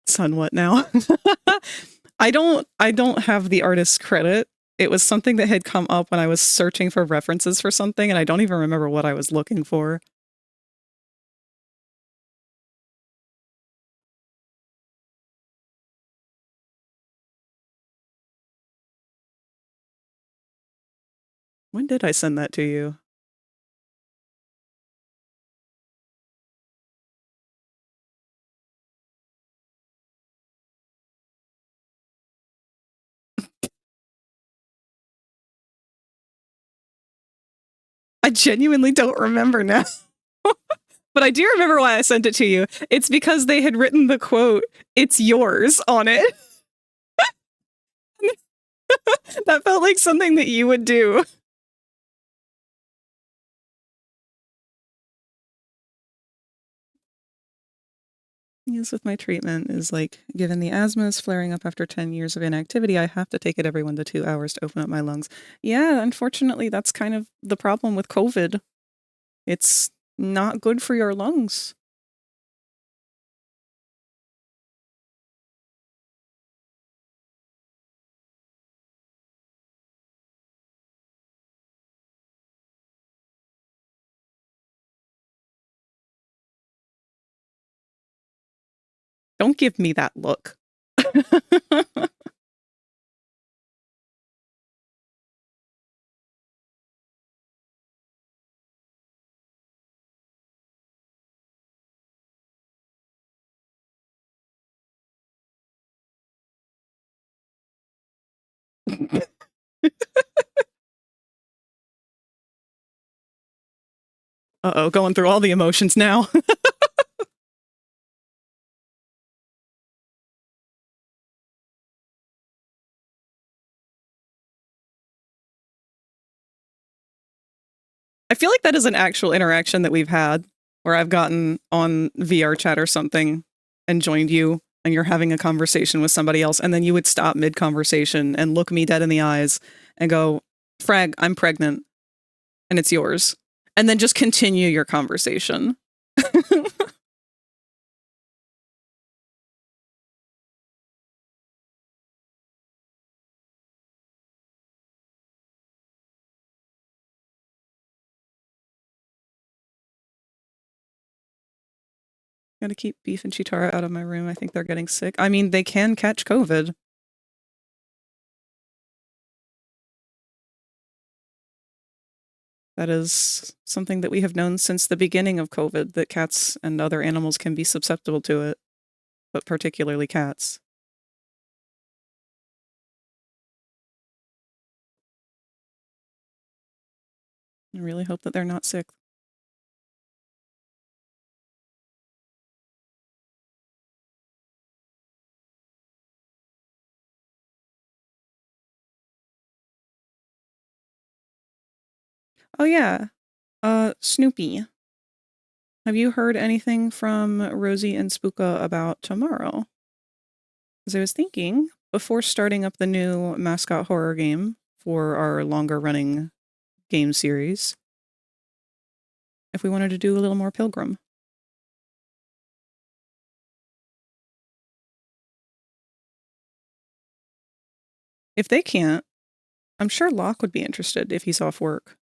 Son, what now? I don't have the artist's credit. It was something that had come up when I was searching for references for something, and I don't even remember what I was looking for. When did I send that to you? I genuinely don't remember now. But I do remember why I sent it to you. It's because they had written the quote, "It's yours," on it. That felt like something that you would do. is with my treatment is like, given the asthma is flaring up after 10 years of inactivity, I have to take it every 1 to 2 hours to open up my lungs. Yeah, unfortunately, that's kind of the problem with COVID. It's not good for your lungs. Don't give me that look. Uh-oh, going through all the emotions now. I feel like that is an actual interaction that we've had where I've gotten on VR chat or something and joined you and you're having a conversation with somebody else and then you would stop mid-conversation and look me dead in the eyes and go, Frag, I'm pregnant and it's yours. And then just continue your conversation. Gotta keep Beef and Chitara out of my room. I think they're getting sick. I mean, they can catch COVID. That is something that we have known since the beginning of COVID, that cats and other animals can be susceptible to it, but particularly cats. I really hope that they're not sick. Oh yeah, Snoopy. Have you heard anything from Rosie and Spooka about tomorrow? Because I was thinking, before starting up the new mascot horror game for our longer running game series, if we wanted to do a little more Pilgrim. If they can't, I'm sure Locke would be interested if he's off work.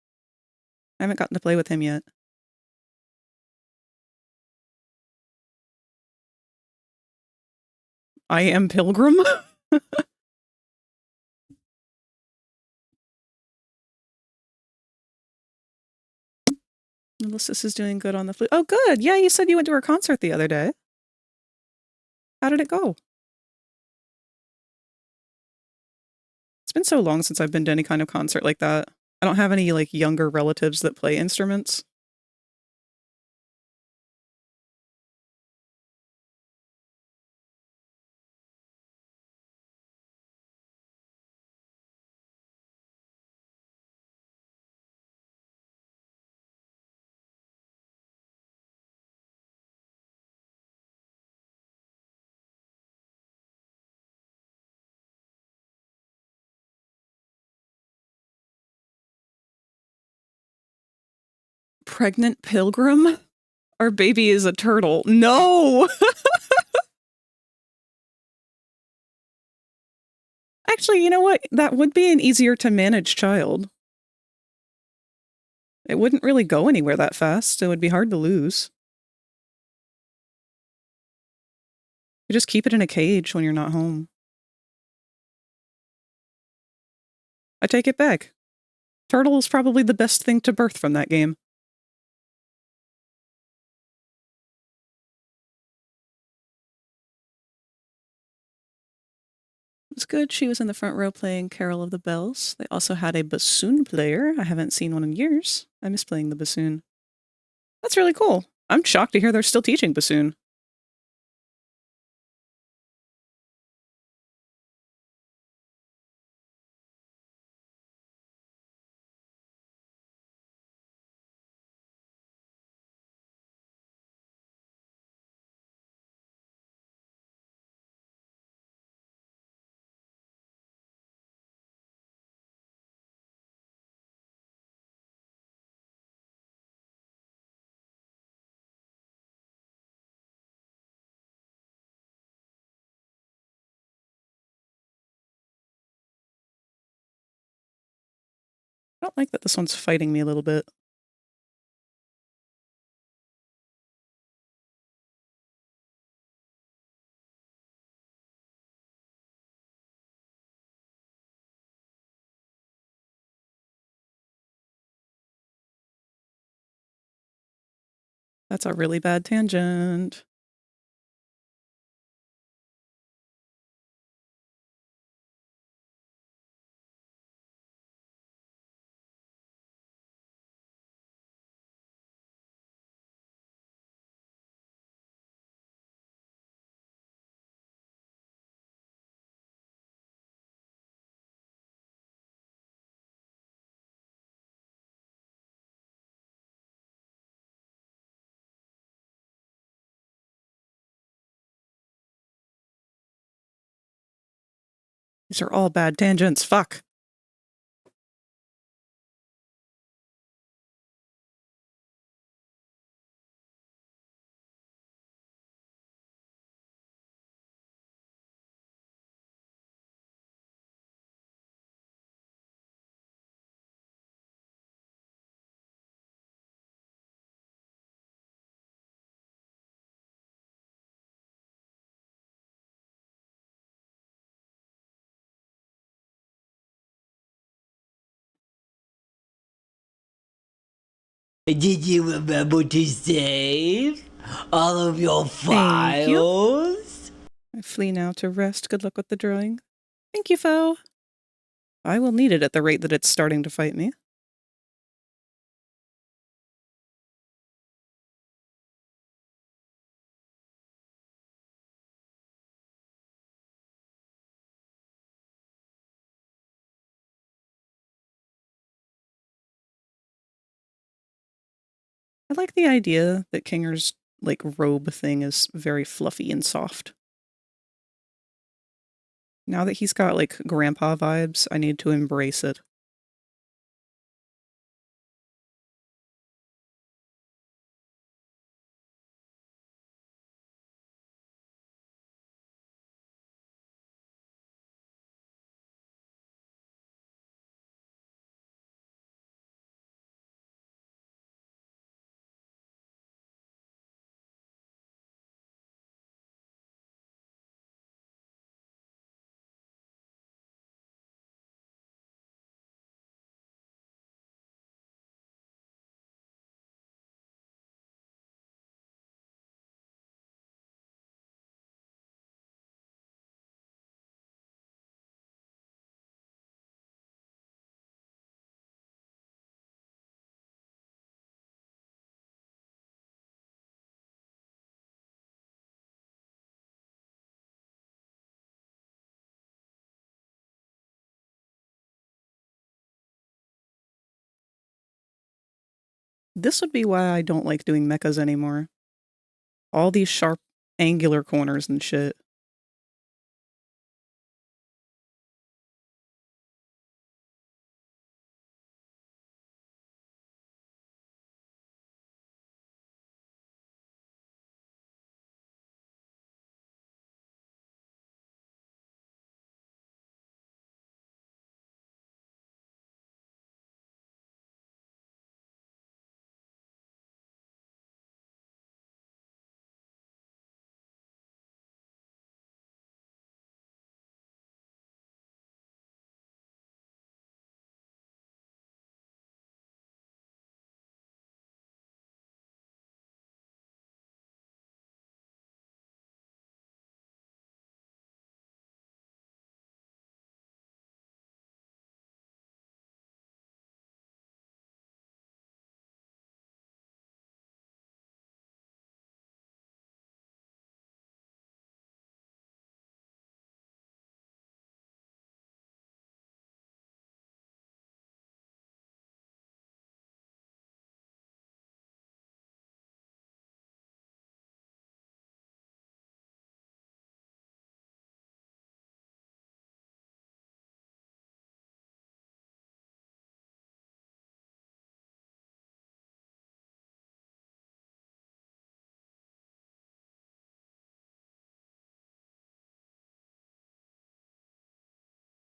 I haven't gotten to play with him yet. I am Pilgrim? Melissa's is doing good on the flute. Oh, good. Yeah, you said you went to her concert the other day. How did it go? It's been so long since I've been to any kind of concert like that. I don't have any, like, younger relatives that play instruments. Pregnant Pilgrim? Our baby is a turtle. No! Actually, you know what? That would be an easier to manage child. It wouldn't really go anywhere that fast. It would be hard to lose. You just keep it in a cage when you're not home. I take it back. Turtle is probably the best thing to birth from that game. It's good. She was in the front row playing Carol of the Bells. They also had a bassoon player. I haven't seen one in years. I miss playing the bassoon. That's really cool. I'm shocked to hear they're still teaching bassoon. don't like that this one's fighting me a little bit. That's a really bad tangent. These are all bad tangents. Fuck.
Did you remember to save all of your
Thank you.
files?
I flee now to rest. Good luck with the drawing. Thank you, foe. I will need it at the rate that it's starting to fight me. I like the idea that Kinger's like robe thing is very fluffy and soft. Now that he's got like grandpa vibes, I need to embrace it. This would be why I don't like doing mechas anymore. All these sharp, angular corners and shit.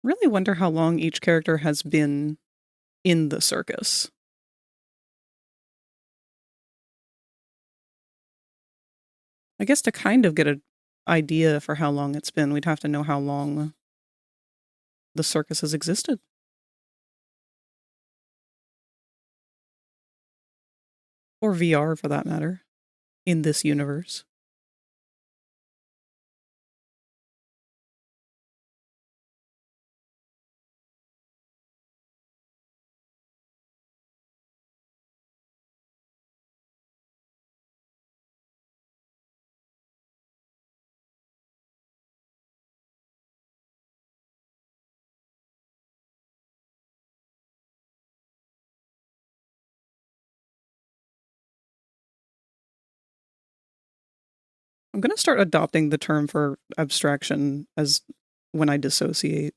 Really wonder how long each character has been in the circus. I guess to kind of get an idea for how long it's been, we'd have to know how long the circus has existed. Or VR, for that matter, in this universe. I'm going to start adopting the term for abstraction as when I dissociate.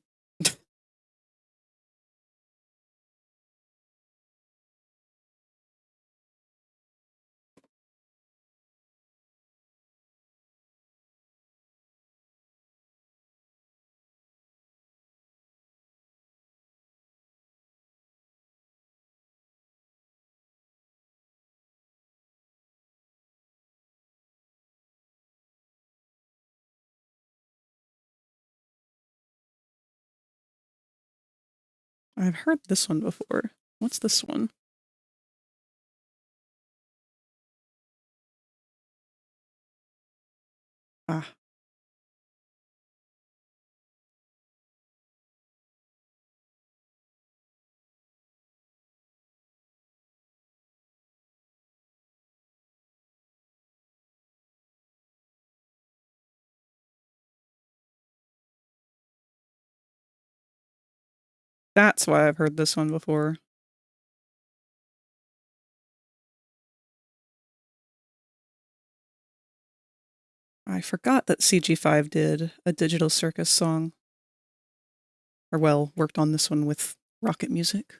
I've heard this one before. What's this one? Ah. That's why I've heard this one before. I forgot that CG5 did a Digital Circus song. Or, well, worked on this one with rocket music.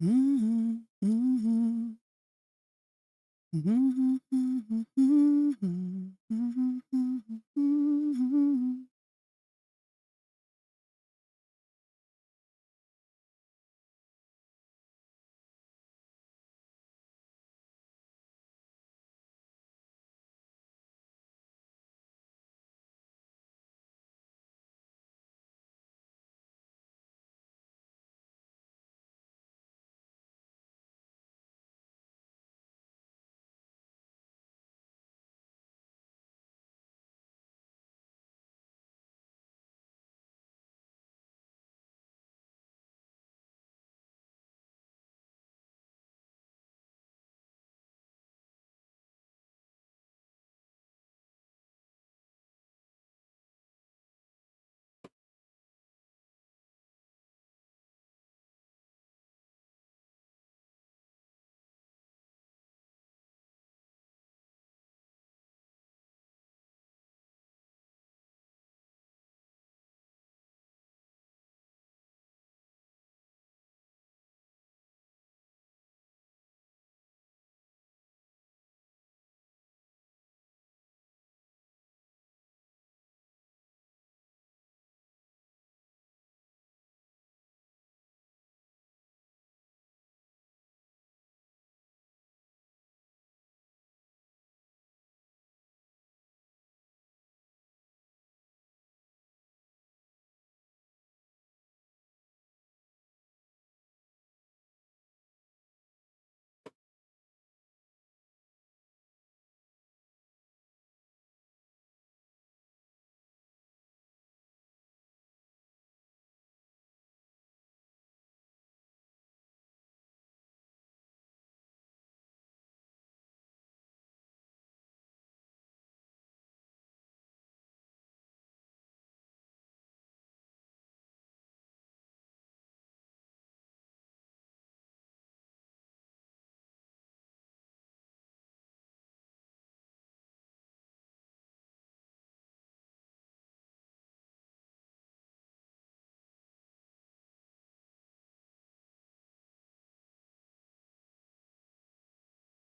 Mm-hmm. Mm-hmm. Mm-hmm. Mm-hmm. Mm-hmm.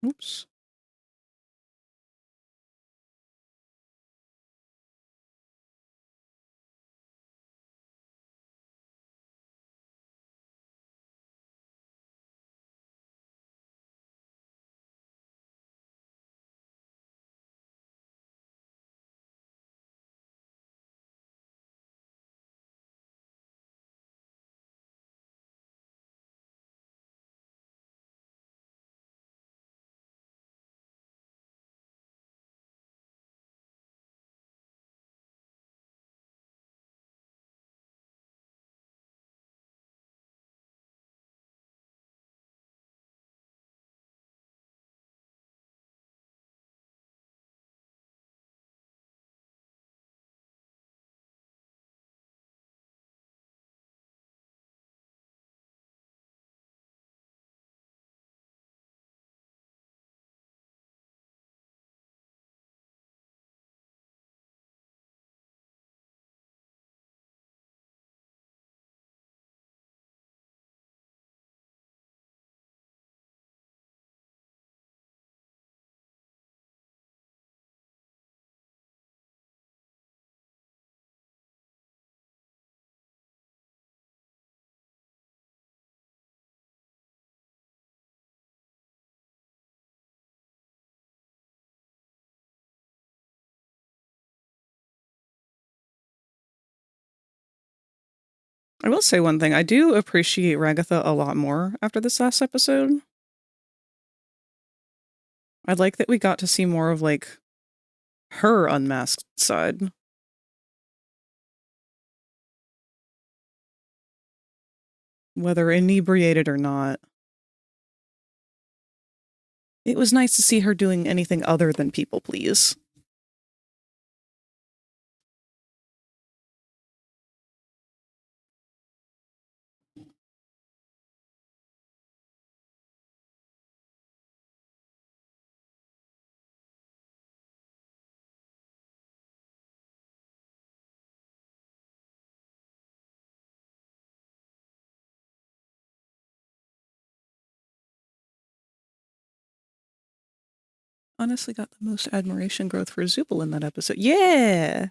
Oops. I will say one thing. I do appreciate Ragatha a lot more after this last episode. I like that we got to see more of, like, her unmasked side. Whether inebriated or not. It was nice to see her doing anything other than people please. Honestly got the most admiration growth for Zubul in that episode. Yeah!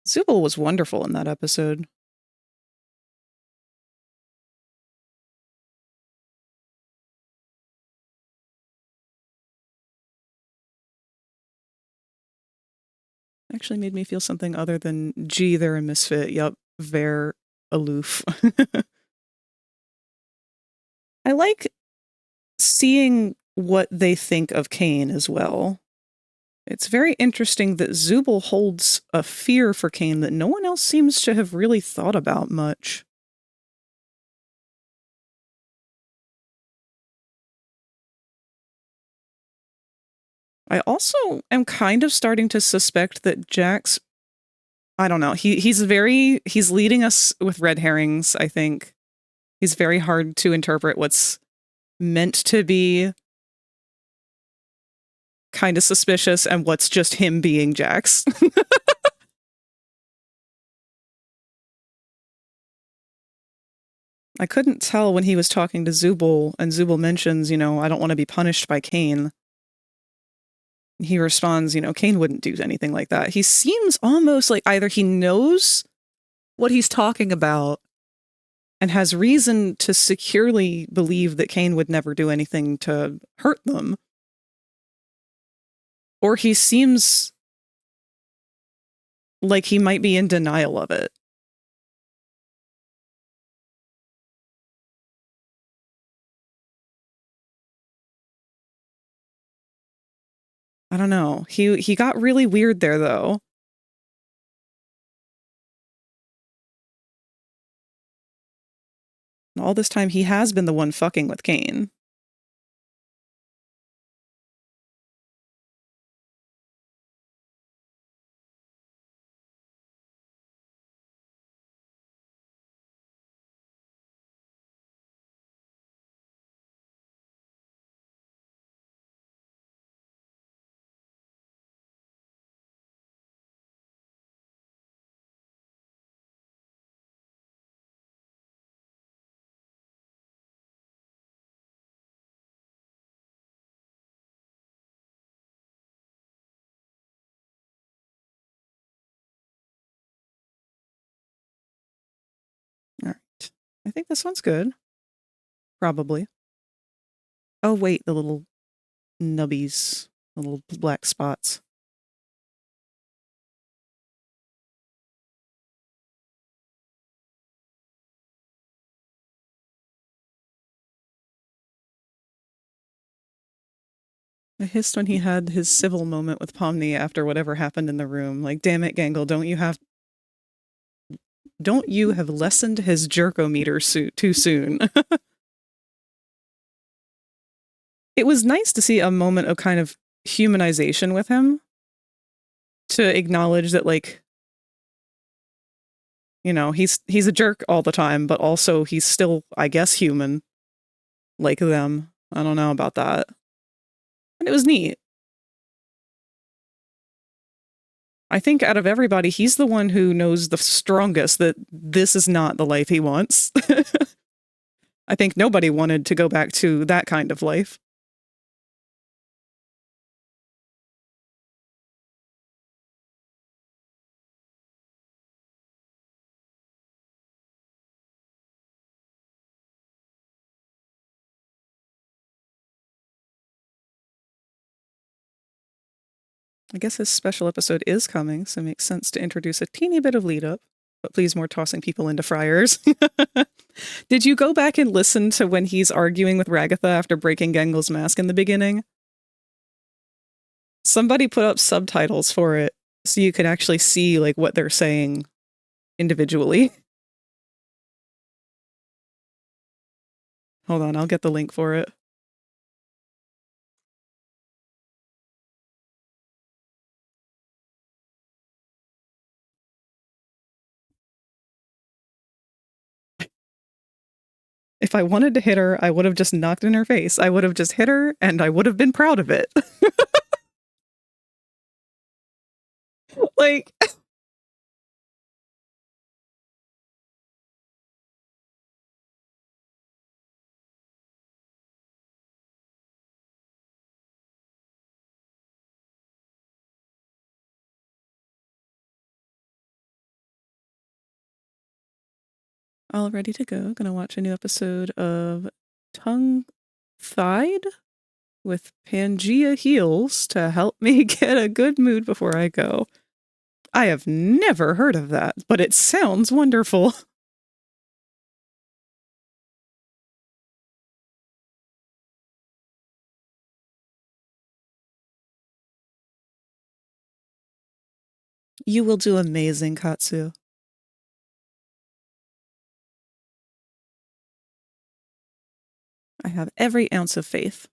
Zubul was wonderful in that episode. Actually made me feel something other than, gee, they're a misfit. Yup, they're aloof. I like seeing what they think of Cain as well. It's very interesting that Zubul holds a fear for Cain that no one else seems to have really thought about much. I also am kind of starting to suspect that Jax, I don't know, he's leading us with red herrings, I think. He's very hard to interpret what's meant to be kind of suspicious and what's just him being Jax. I couldn't tell when he was talking to Zubul, and Zubul mentions, I don't want to be punished by Cain. He responds, Cain wouldn't do anything like that. He seems almost like either he knows what he's talking about and has reason to securely believe that Cain would never do anything to hurt them, or he seems like he might be in denial of it. I don't know. He got really weird there, though. All this time, he has been the one fucking with Cain. I think this one's good. Probably. Oh, wait, the little nubbies, the little black spots. I hissed when he had his civil moment with Pomni after whatever happened in the room. Like, damn it, Gangle, don't you have lessened his jerkometer too soon? It was nice to see a moment of kind of humanization with him, to acknowledge that, like, you know, he's a jerk all the time, but also he's still, I guess, human like them. I don't know about that. And it was neat. I think out of everybody, he's the one who knows the strongest that this is not the life he wants. I think nobody wanted to go back to that kind of life. I guess this special episode is coming, so it makes sense to introduce a teeny bit of lead up, but please more tossing people into fryers. Did you go back and listen to when he's arguing with Ragatha after breaking Gangle's mask in the beginning? Somebody put up subtitles for it so you could actually see like what they're saying individually. Hold on, I'll get the link for it. If I wanted to hit her, I would have just knocked in her face. I would have just hit her, and I would have been proud of it. Like, all ready to go. Gonna watch a new episode of Tongue Thied with Pangea Heals to help me get a good mood before I go. I have never heard of that, but it sounds wonderful. You will do amazing, Katsu. I have every ounce of faith.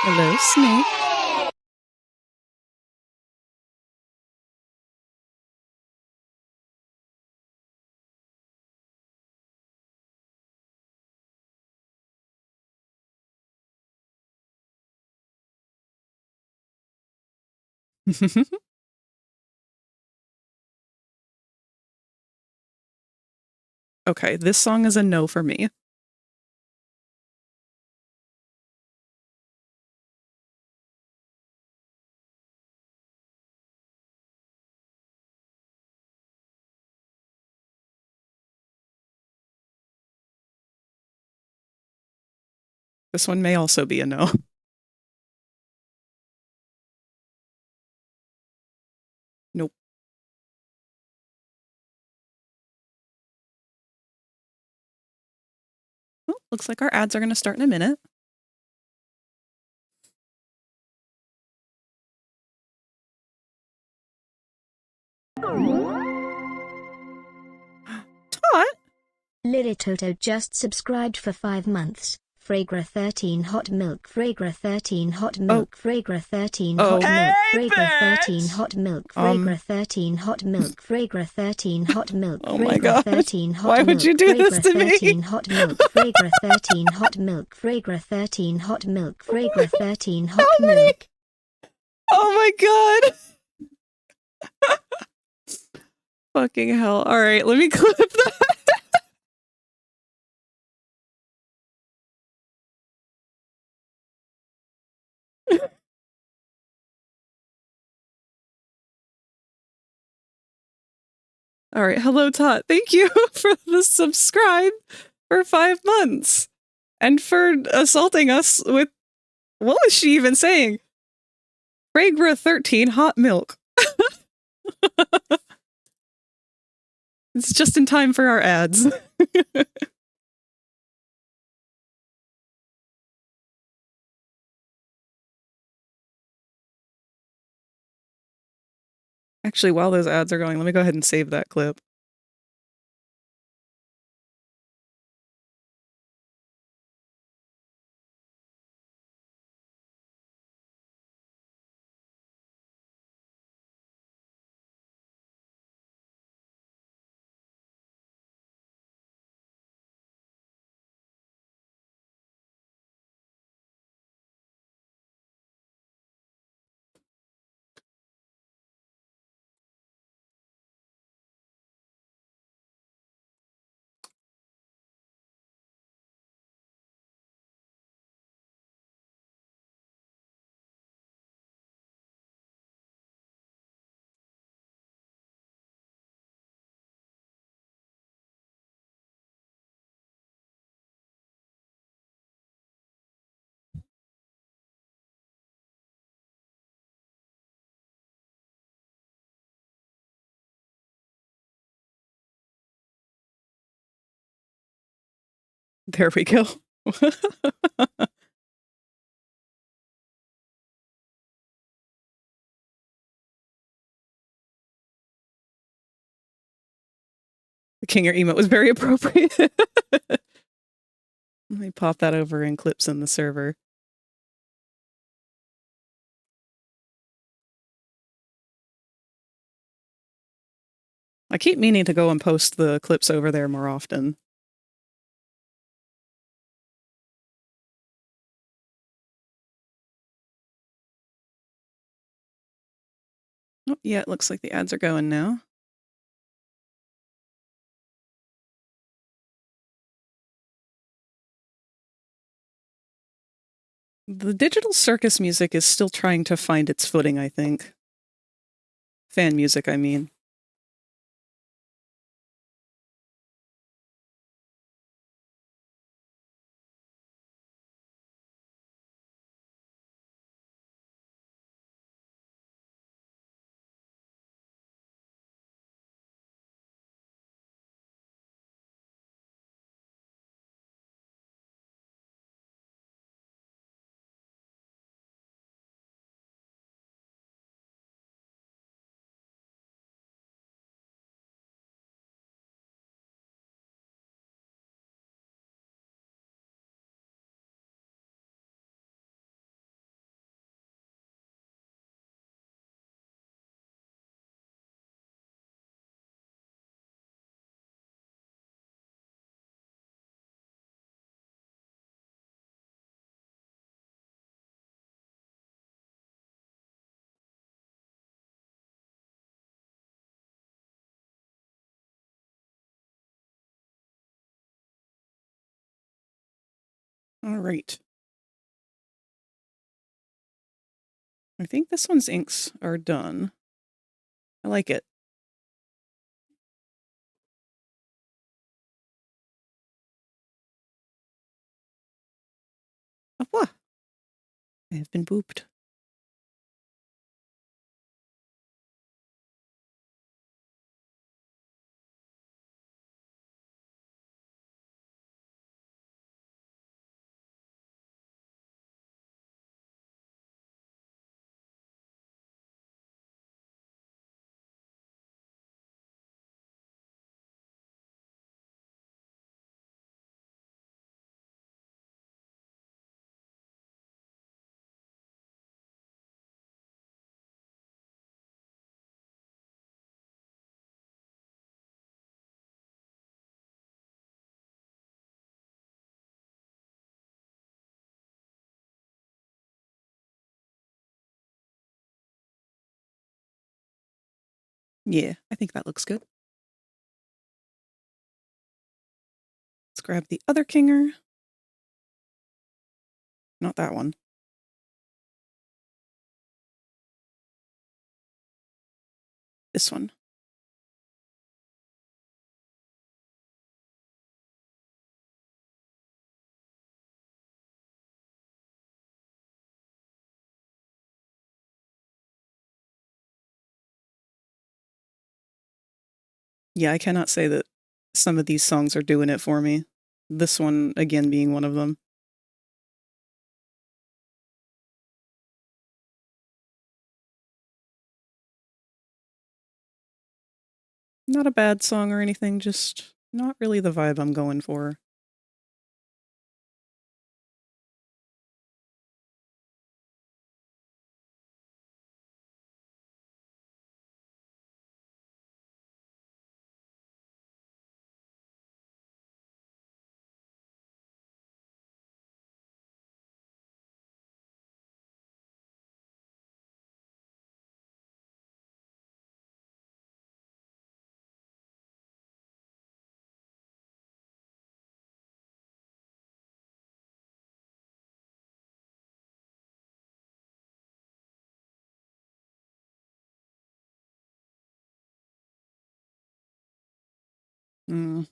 Hello, Snake. Okay, this song is a no for me. This one may also be a no. Nope. Well, looks like our ads are going to start in a minute. Tot?
Lily Toto just subscribed for 5 months. Fragra 13 hot milk, Fragra 13 hot milk, Fragra 13 hot milk, Fragra 13 hot milk, Fragra 13 hot milk, Fragra 13 hot milk,
Oh my
Fragra
god.
13 hot
Why
milk,
would you do this
Fragra
to me?
13 hot milk, Fragra 13 hot milk, Fragra 13 hot milk, Fragra 13 hot milk.
Oh my god. Fucking hell. Alright, let me clip that. Alright, hello Tot. Thank you for the subscribe for 5 months. And for assaulting us with, what was she even saying? Fragra 13 hot milk. It's just in time for our ads. Actually, while those ads are going, let me go ahead and save that clip. There we go. The Kinger emote was very appropriate. Let me pop that over in clips in the server. I keep meaning to go and post the clips over there more often. Oh, yeah, it looks like the ads are going now. The digital circus music is still trying to find its footing, I think. Fan music, I mean. All right. I think this one's inks are done. I like it. Oh, I have been booped. Yeah, I think that looks good. Let's grab the other Kinger. Not that one. This one. Yeah, I cannot say that some of these songs are doing it for me. This one, again, being one of them. Not a bad song or anything, just not really the vibe I'm going for. Mm.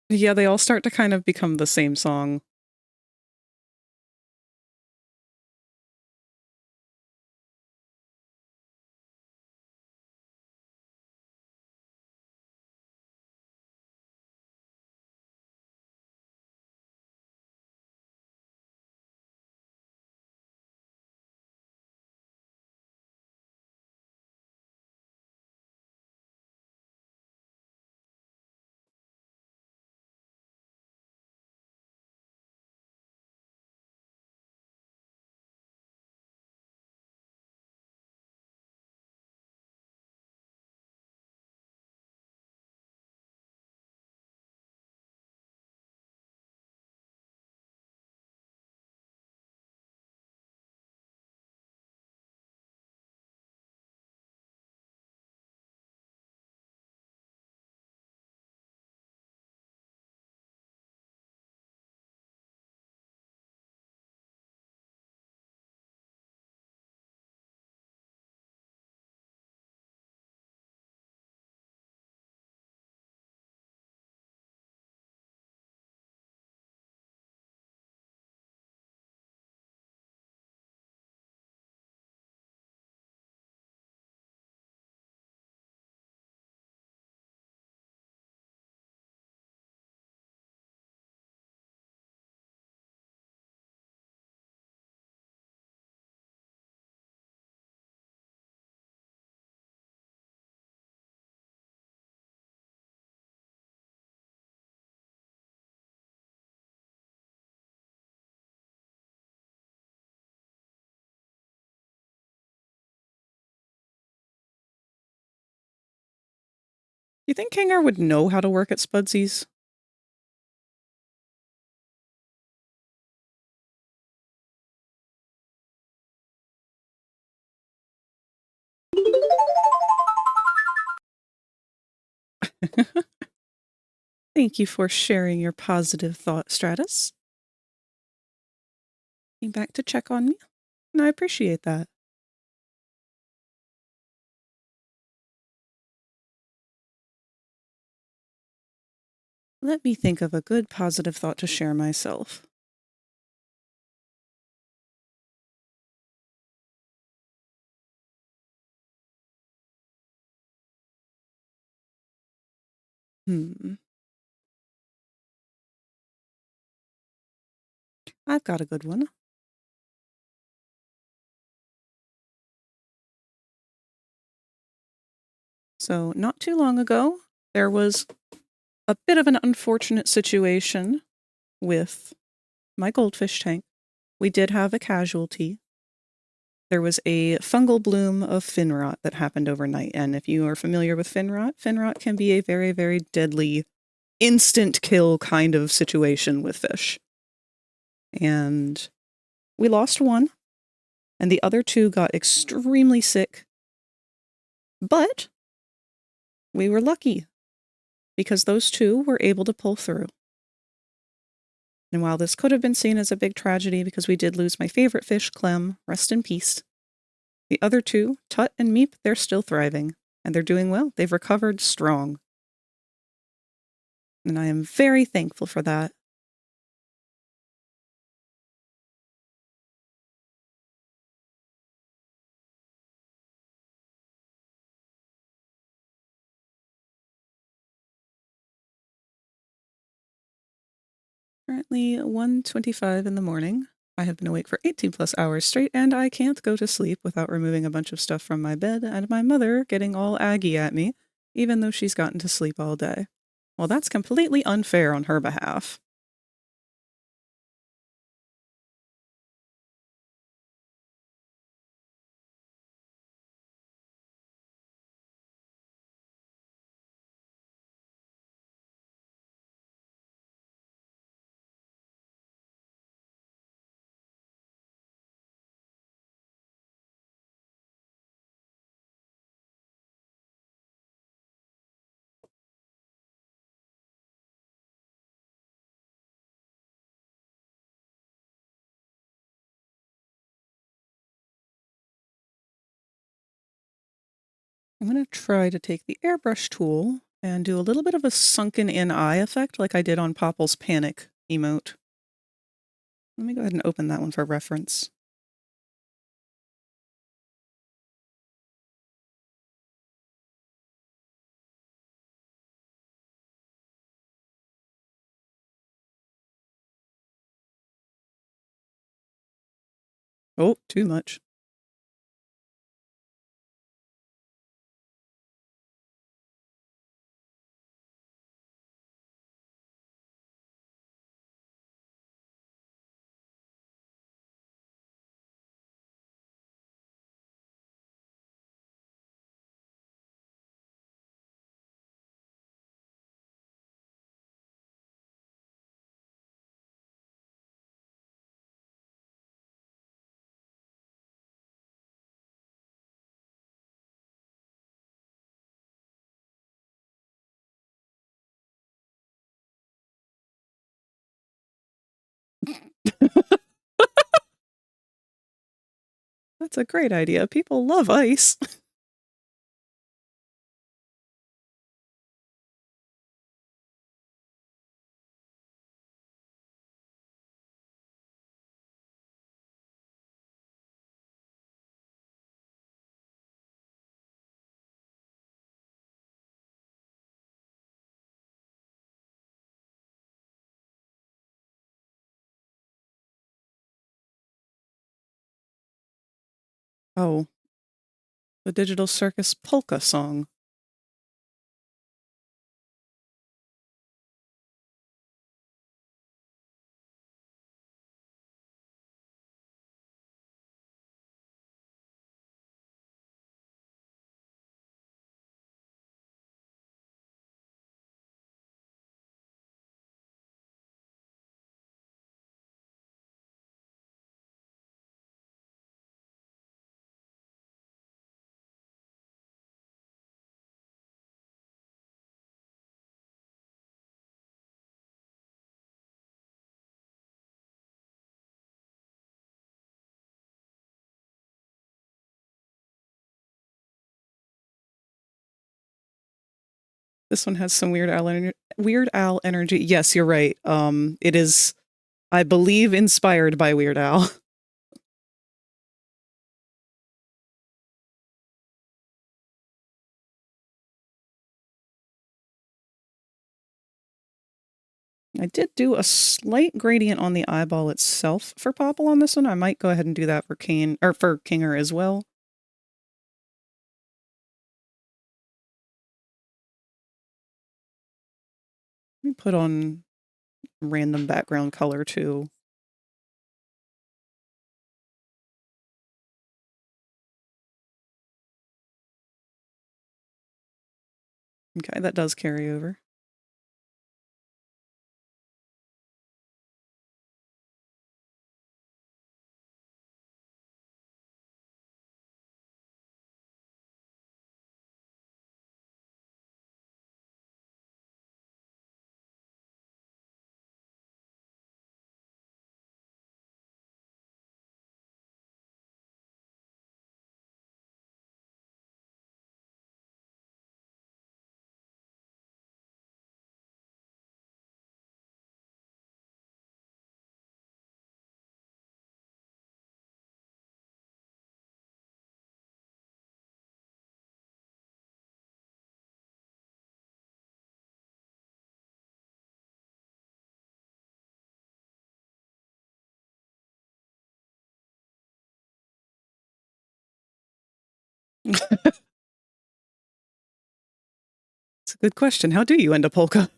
Yeah, they all start to kind of become the same song. You think Kinger would know how to work at Spudsies? Thank you for sharing your positive thought, Stratus. Came back to check on me, and I appreciate that. Let me think of a good positive thought to share myself. I've got a good one. So, not too long ago, there was a bit of an unfortunate situation with my goldfish tank. we did have a casualty. There was a fungal bloom of fin rot that happened overnight, and if you are familiar with fin rot can be a very, very deadly, instant kill kind of situation with fish. And we lost one, and the other two got extremely sick. But we were lucky, because those two were able to pull through. And while this could have been seen as a big tragedy because we did lose my favorite fish, Clem, rest in peace, the other two, Tut and Meep, they're still thriving, and they're doing well. They've recovered strong. And I am very thankful for that. Currently 1:25 in the morning. I have been awake for 18 plus hours straight, and I can't go to sleep without removing a bunch of stuff from my bed and my mother getting all aggy at me, even though she's gotten to sleep all day. Well, that's completely unfair on her behalf. I'm going to try to take the airbrush tool and do a little bit of a sunken in eye effect like I did on Popple's panic emote. Let me go ahead and open that one for reference. Oh, too much. That's a great idea. People love ice. Oh, the Digital Circus polka song. This one has some Weird Al energy. Yes, you're right. It is, I believe, inspired by Weird Al. I did do a slight gradient on the eyeball itself for Popple on this one. I might go ahead and do that for Kane or for Kinger as well. Let me put on random background color too. Okay, that does carry over. It's a good question. How do you end a polka?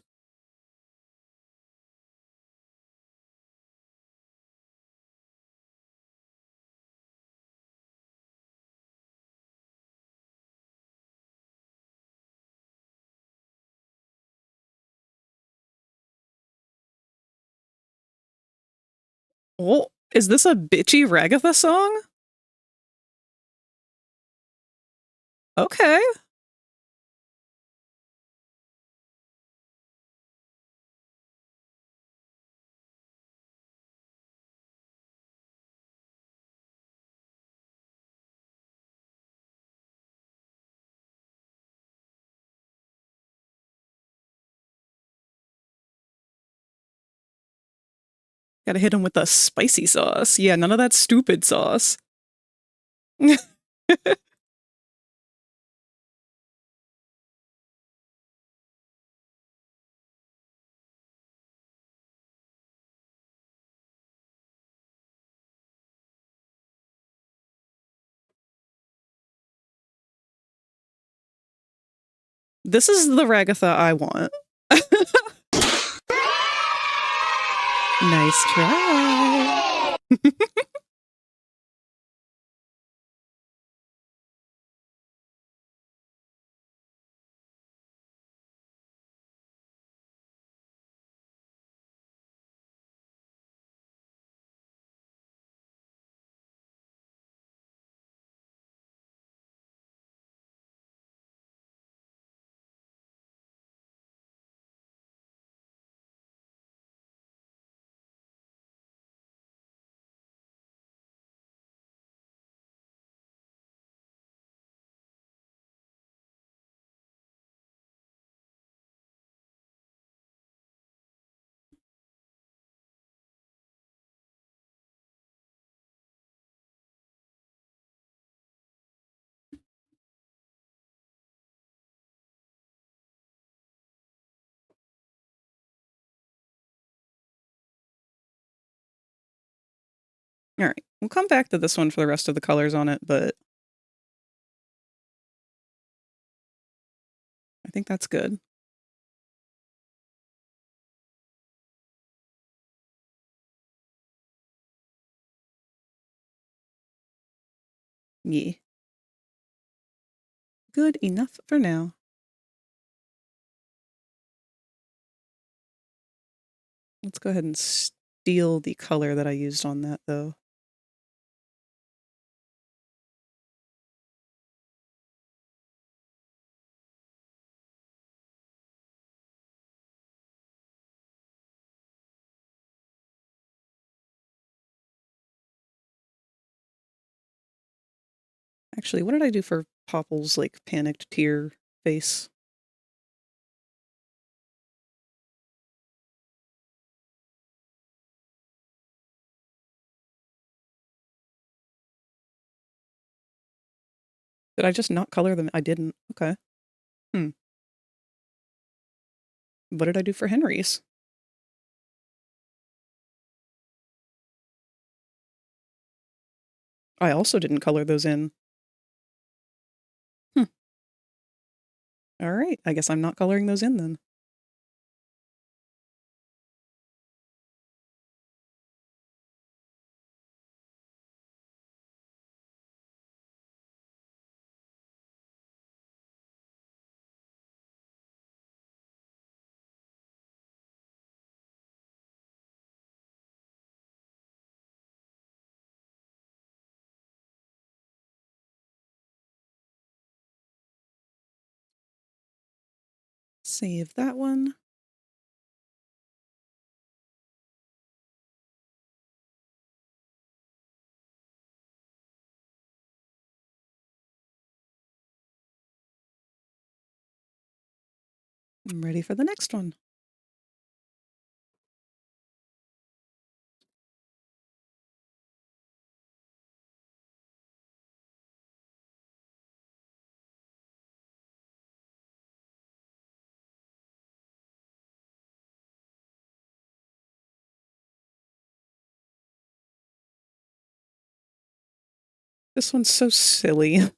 Oh, is this a bitchy Ragatha song? Okay. Gotta hit him with the spicy sauce. Yeah, none of that stupid sauce. This is the Ragatha I want. Nice try. All right, we'll come back to this one for the rest of the colors on it, but I think that's good. Yeah. Good enough for now. Let's go ahead and steal the color that I used on that, though. Actually, what did I do for Popple's, like, panicked tear face? Did I just not color them? I didn't. Okay. What did I do for Henry's? I also didn't color those in. All right, I guess I'm not coloring those in then. Save that one. I'm ready for the next one. This one's so silly.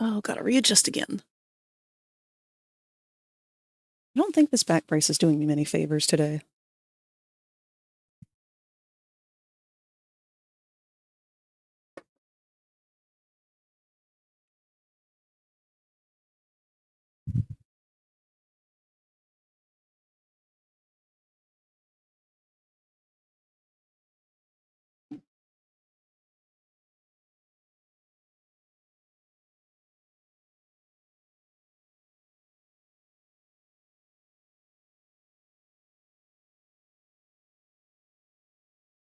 Oh, gotta readjust again. I don't think this back brace is doing me many favors today.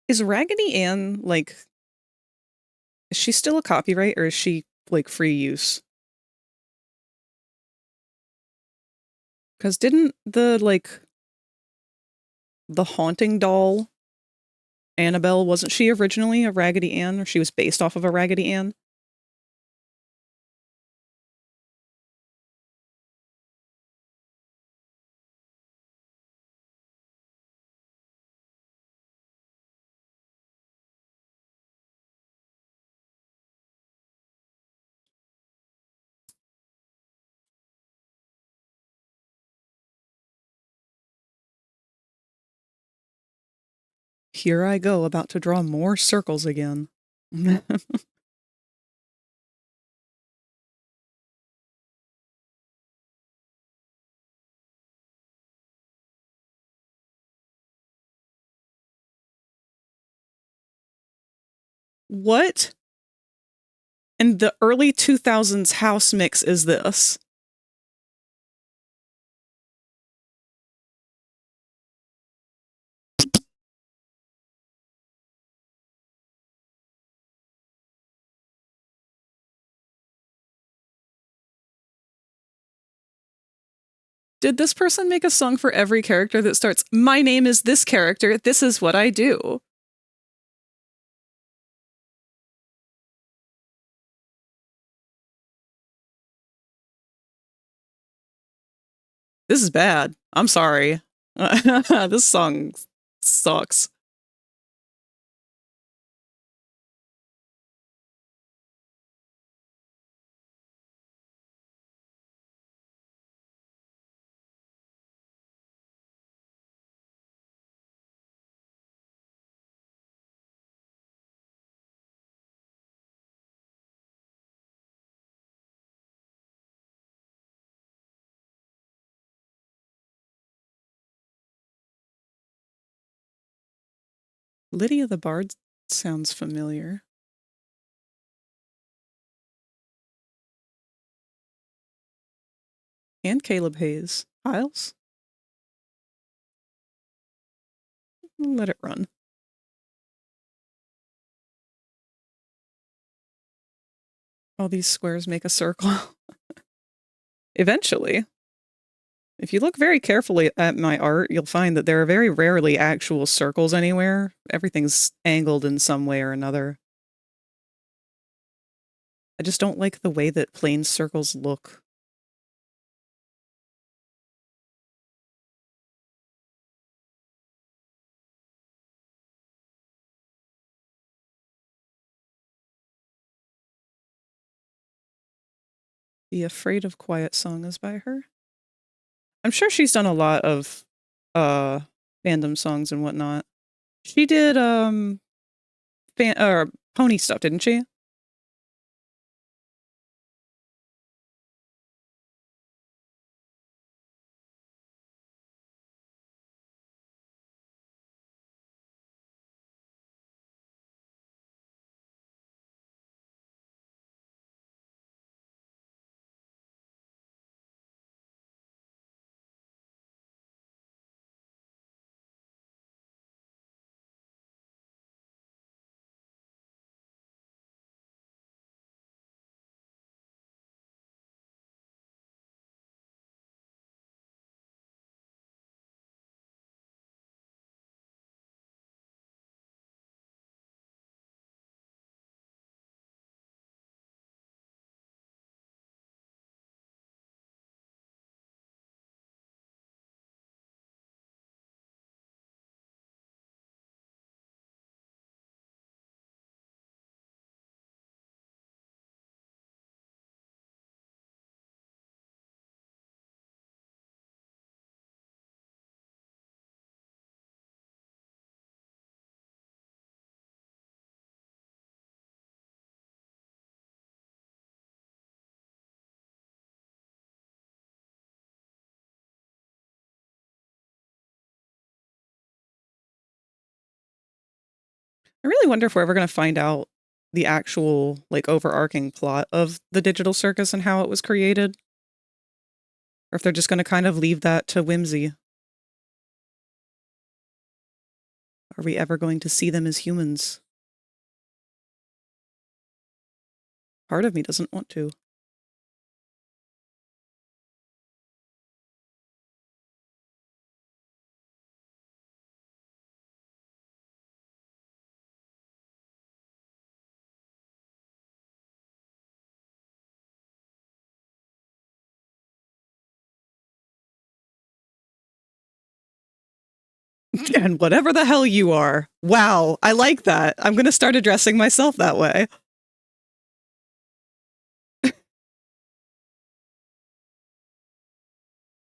Is Raggedy Ann, like, is she still a copyright or is she, like, free use? Because didn't the, like, the haunting doll, Annabelle, wasn't she originally a Raggedy Ann, or she was based off of a Raggedy Ann? Here I go, about to draw more circles again. What in the early 2000s house mix is this? Did this person make a song for every character that starts, "My name is this character, this is what I do"? This is bad. I'm sorry. This song sucks. Lydia the Bard sounds familiar. And Caleb Hayes. Hiles? Let it run. All these squares make a circle. Eventually. If you look very carefully at my art, you'll find that there are very rarely actual circles anywhere. Everything's angled in some way or another. I just don't like the way that plain circles look. The Afraid of Quiet song is by her. I'm sure she's done a lot of fandom songs and whatnot. She did pony stuff, didn't she? I really wonder if we're ever going to find out the actual, like, overarching plot of the digital circus and how it was created. Or if they're just going to kind of leave that to whimsy. Are we ever going to see them as humans? Part of me doesn't want to. And whatever the hell you are. Wow, I like that. I'm going to start addressing myself that way.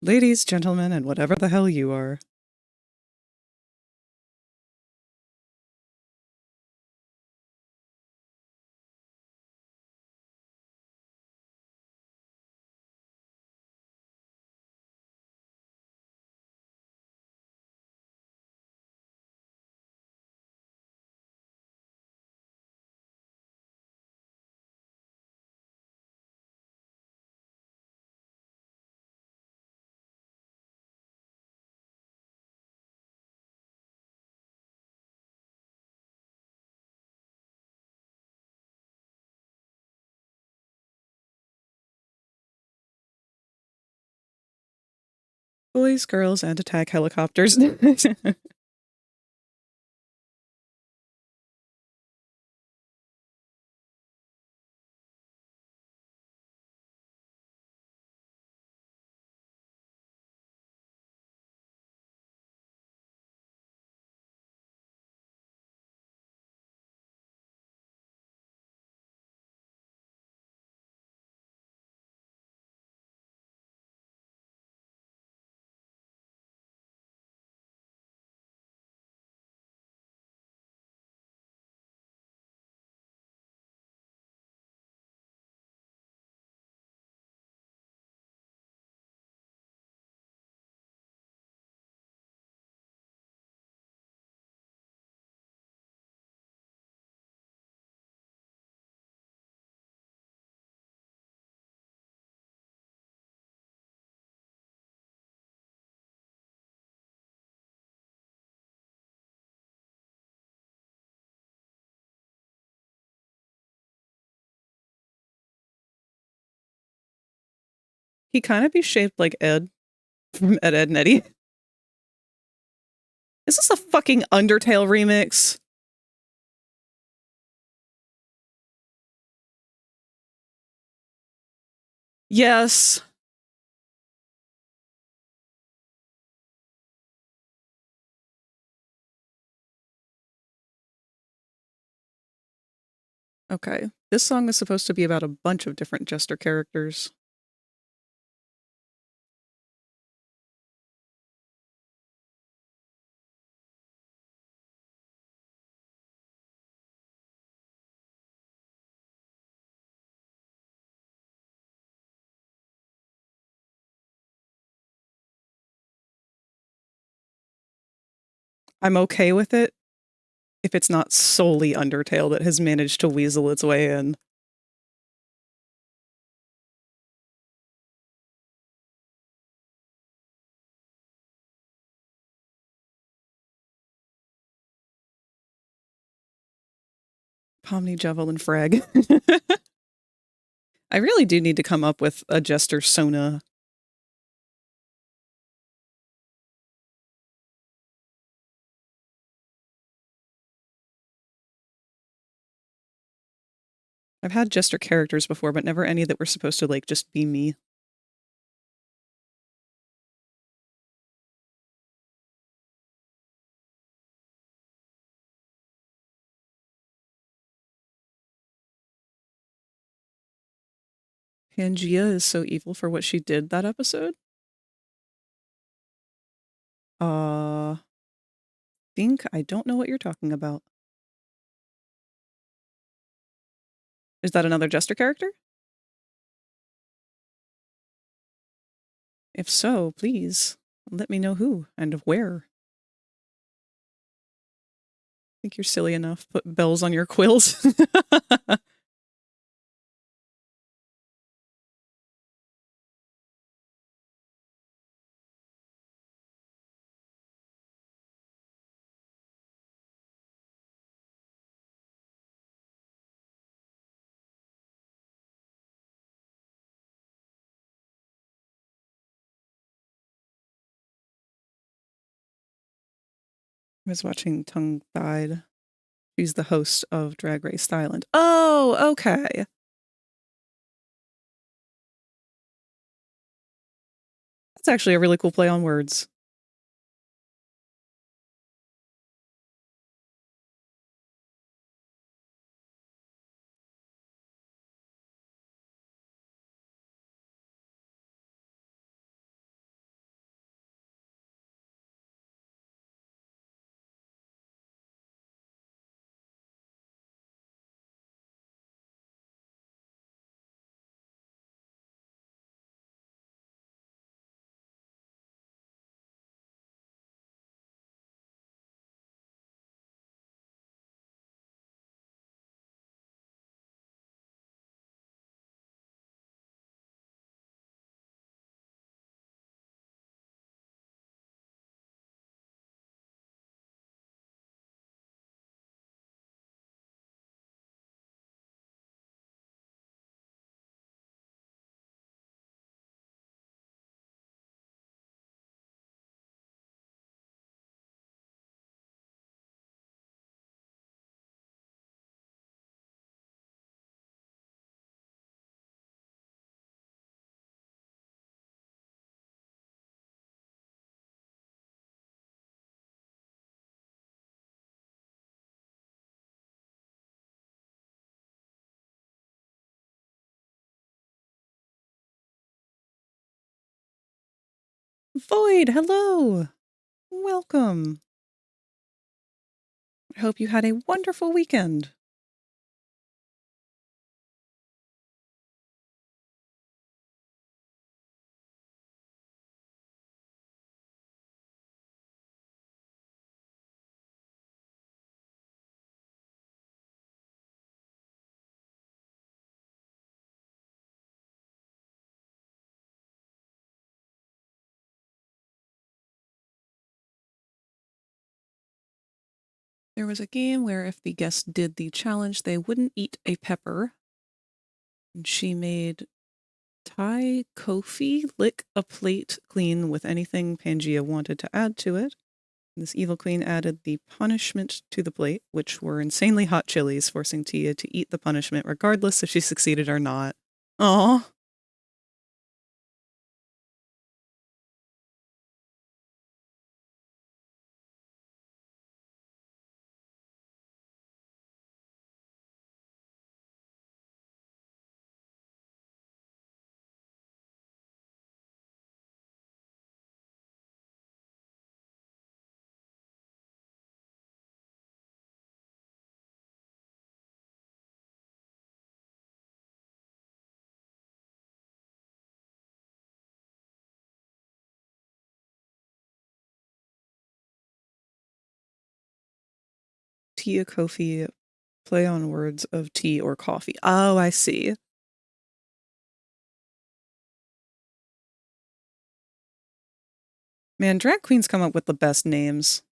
Ladies, gentlemen, and whatever the hell you are. Boys, girls, and attack helicopters. He kind of be shaped like Ed from Ed, Ed, and Eddie. Is this a fucking Undertale remix? Yes. Okay. This song is supposed to be about a bunch of different Jester characters. I'm okay with it if it's not solely Undertale that has managed to weasel its way in. Pomni, Jevil, and Frag. I really do need to come up with a Jester Sona. I've had Jester characters before, but never any that were supposed to, like, just be me. Pangea is so evil for what she did that episode. Think I don't know what you're talking about. Is that another Jester character? If so, please let me know who and where. think you're silly enough. Put bells on your quills. I was watching Tongue Tied. She's the host of Drag Race Thailand. Oh, okay. That's actually a really cool play on words. Void, hello. Welcome. I hope you had a wonderful weekend. There was a game where if the guest did the challenge, they wouldn't eat a pepper. And she made Thai Kofi lick a plate clean with anything Pangea wanted to add to it. This evil queen added the punishment to the plate, which were insanely hot chilies, forcing Tia to eat the punishment regardless if she succeeded or not. Aw. Tia Kofi, play on words of tea or coffee. Oh, I see. Man, drag queens come up with the best names.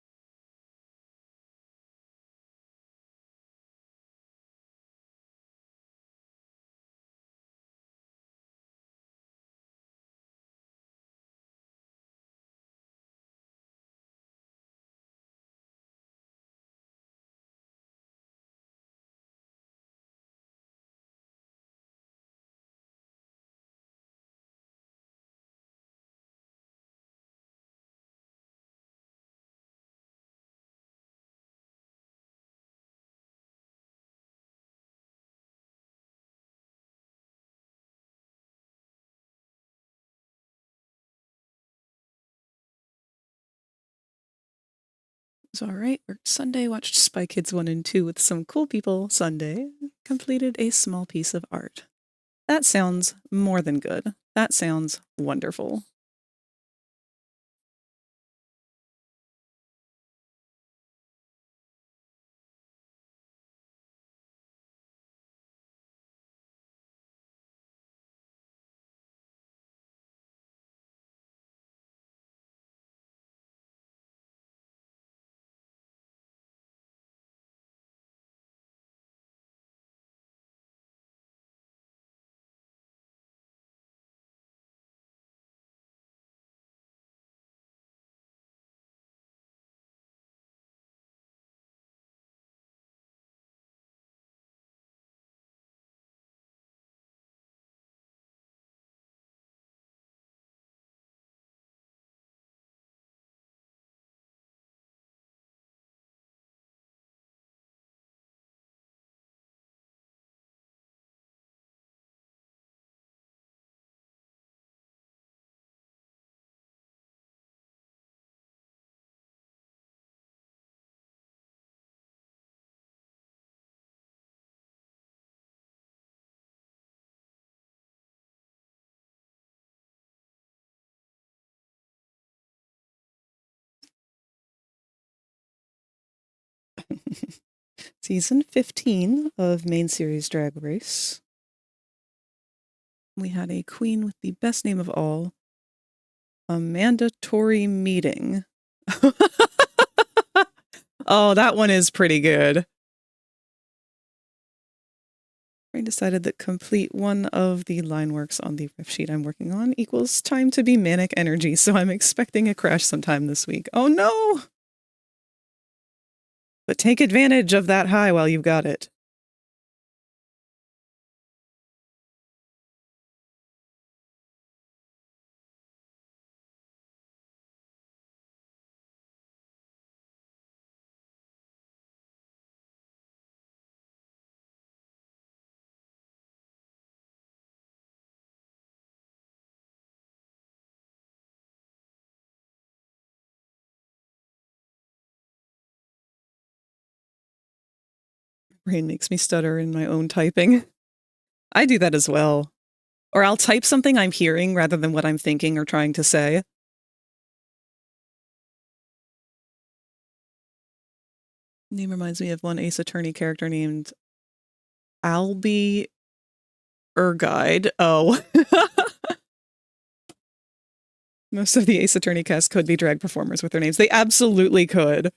It's all right. Sunday watched Spy Kids 1 and 2 with some cool people. Sunday completed a small piece of art. That sounds more than good. That sounds wonderful. Season 15 of Main Series Drag Race. We had a queen with the best name of all, a mandatory meeting. Oh, that one is pretty good. I decided that complete one of the line works on the riff sheet I'm working on equals time to be manic energy, so I'm expecting a crash sometime this week. Oh no! But take advantage of that high while you've got it. Brain makes me stutter in my own typing. I do that as well. Or I'll type something I'm hearing rather than what I'm thinking or trying to say. Name reminds me of one Ace Attorney character named Albie Erguide. Oh. Most of the Ace Attorney cast could be drag performers with their names. They absolutely could.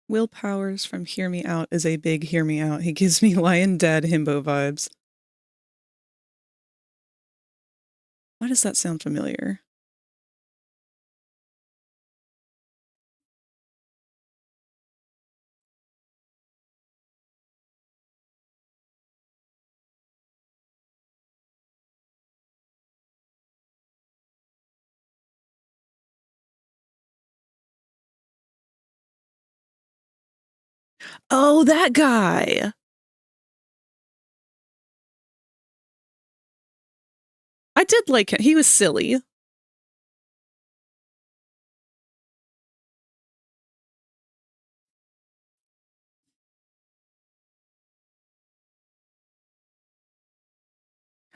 Will Powers from Hear Me Out is a big Hear Me Out. He gives me Lion Dead himbo vibes. Why does that sound familiar? Oh, that guy! I did like him. He was silly.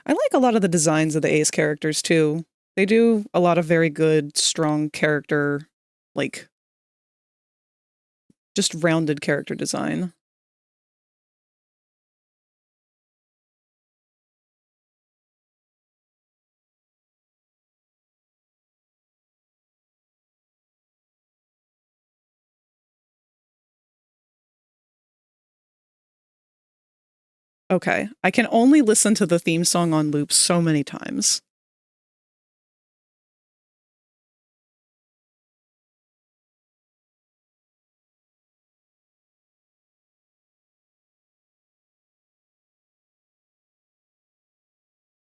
I like a lot of the designs of the Ace characters, too. They do a lot of very good, strong character, like, just rounded character design. Okay, I can only listen to the theme song on loop so many times.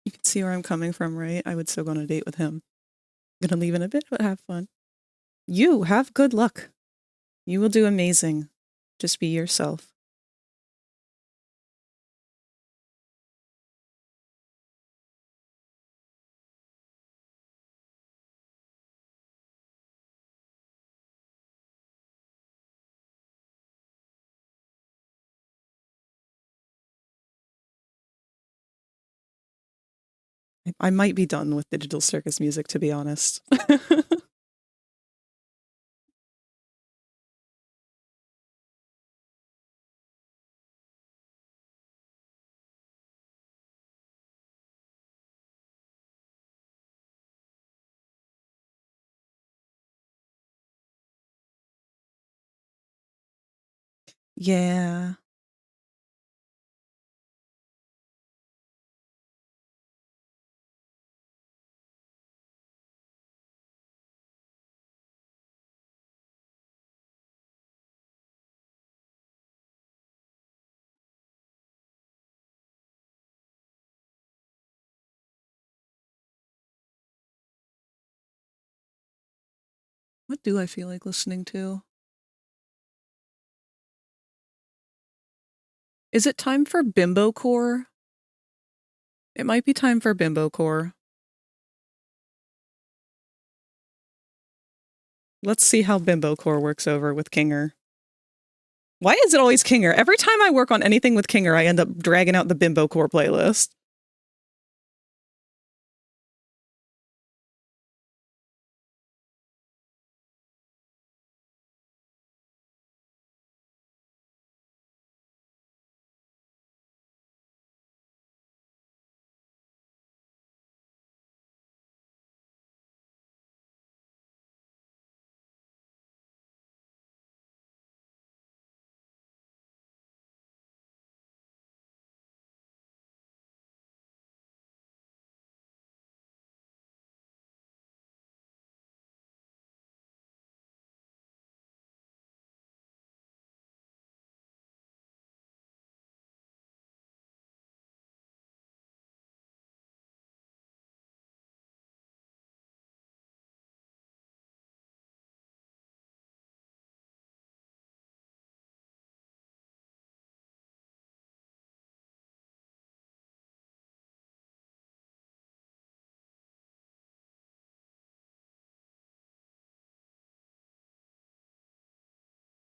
You can see where I'm coming from, right? I would still go on a date with him. I'm gonna leave in a bit, but have fun. You have good luck. You will do amazing. Just be yourself. I might be done with Digital Circus music, to be honest. Yeah. What do I feel like listening to? Is it time for Bimbo Core? It might be time for Bimbo Core. Let's see how Bimbo Core works over with Kinger. Why is it always Kinger? Every time I work on anything with Kinger, I end up dragging out the Bimbo Core playlist.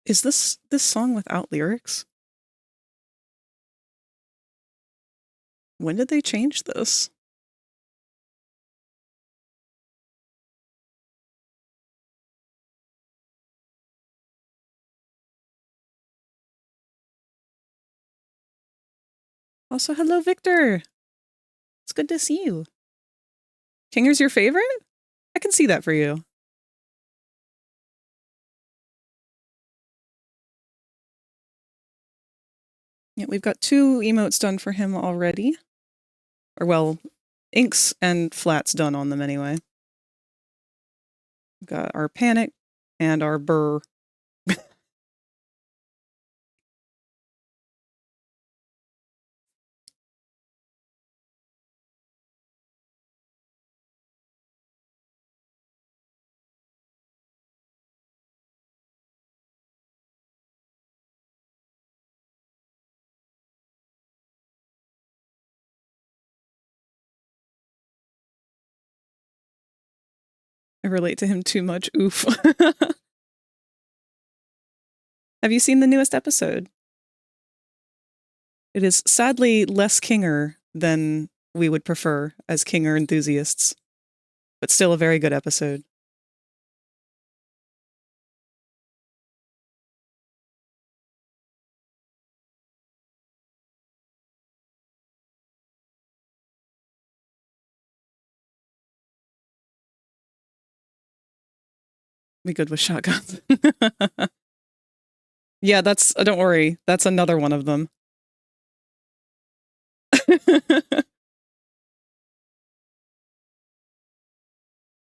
Is this song without lyrics? When did they change this? Also, hello, Victor. It's good to see you. Kinger's your favorite? I can see that for you. Yeah, we've got 2 emotes done for him already. Or, well, inks and flats done on them anyway. We've got our panic and our burr. I relate to him too much. Oof. Have you seen the newest episode? It is sadly less Kinger than we would prefer as Kinger enthusiasts, but still a very good episode. Be good with shotguns. Yeah, don't worry. That's another one of them.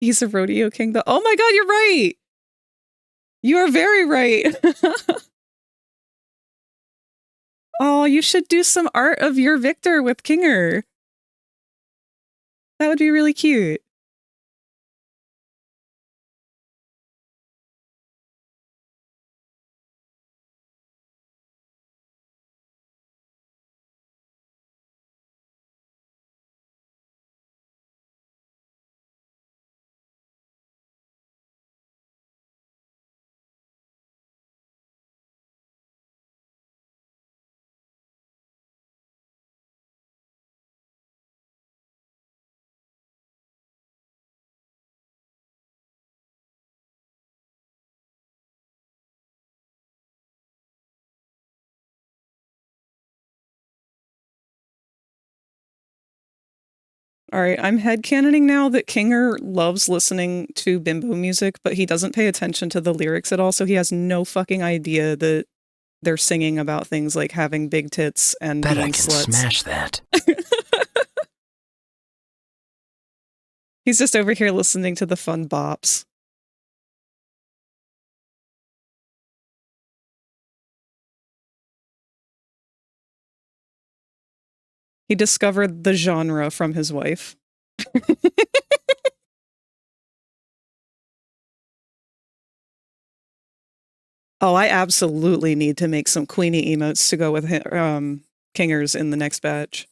He's a rodeo king. Oh my god, you're right! You are very right. Oh, you should do some art of your Victor with Kinger. That would be really cute. All right, I'm headcanoning now that Kinger loves listening to bimbo music, but he doesn't pay attention to the lyrics at all, so he has no fucking idea that they're singing about things like having big tits and
Bet
being
I can
sluts.
smash that.
He's just over here listening to the fun bops. He discovered the genre from his wife. Oh, I absolutely need to make some Queenie emotes to go with Kingers in the next batch.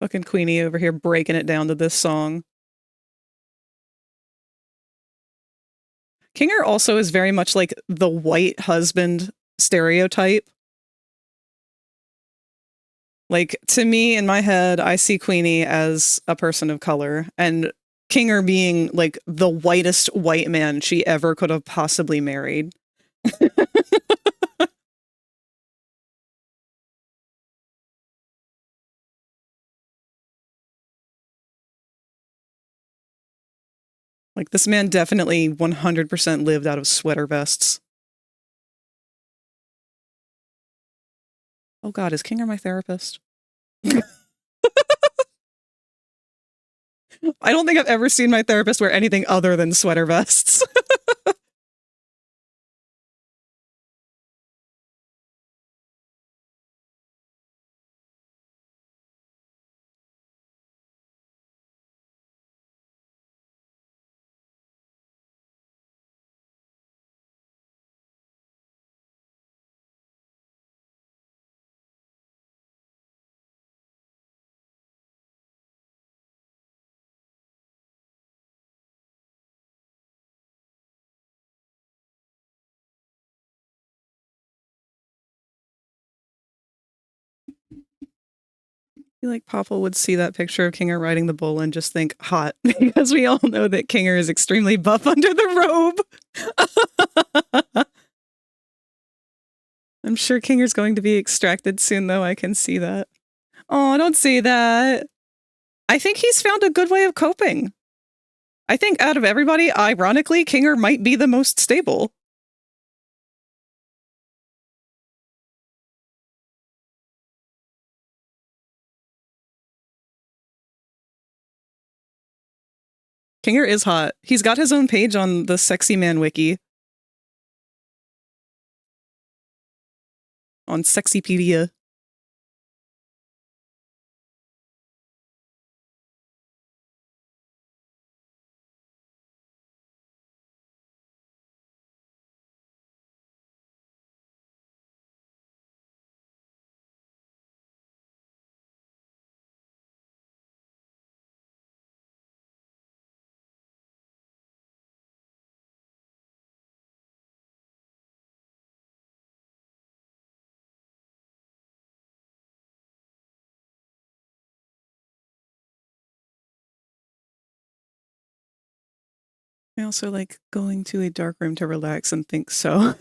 Fucking Queenie over here breaking it down to this song. Kinger also is very much like the white husband stereotype. Like, to me, in my head, I see Queenie as a person of color, and Kinger being like the whitest white man she ever could have possibly married. Like, this man definitely 100% lived out of sweater vests. Oh god, is Kinger my therapist? I don't think I've ever seen my therapist wear anything other than sweater vests. I feel like Papa would see that picture of Kinger riding the bull and just think hot, because we all know that Kinger is extremely buff under the robe. I'm sure Kinger's going to be extracted soon, though. I can see that. Oh, don't say that. I think he's found a good way of coping. I think out of everybody, ironically, Kinger might be the most stable. Kinger is hot. He's got his own page on the Sexy Man Wiki. On Sexypedia. I also like going to a dark room to relax and think so.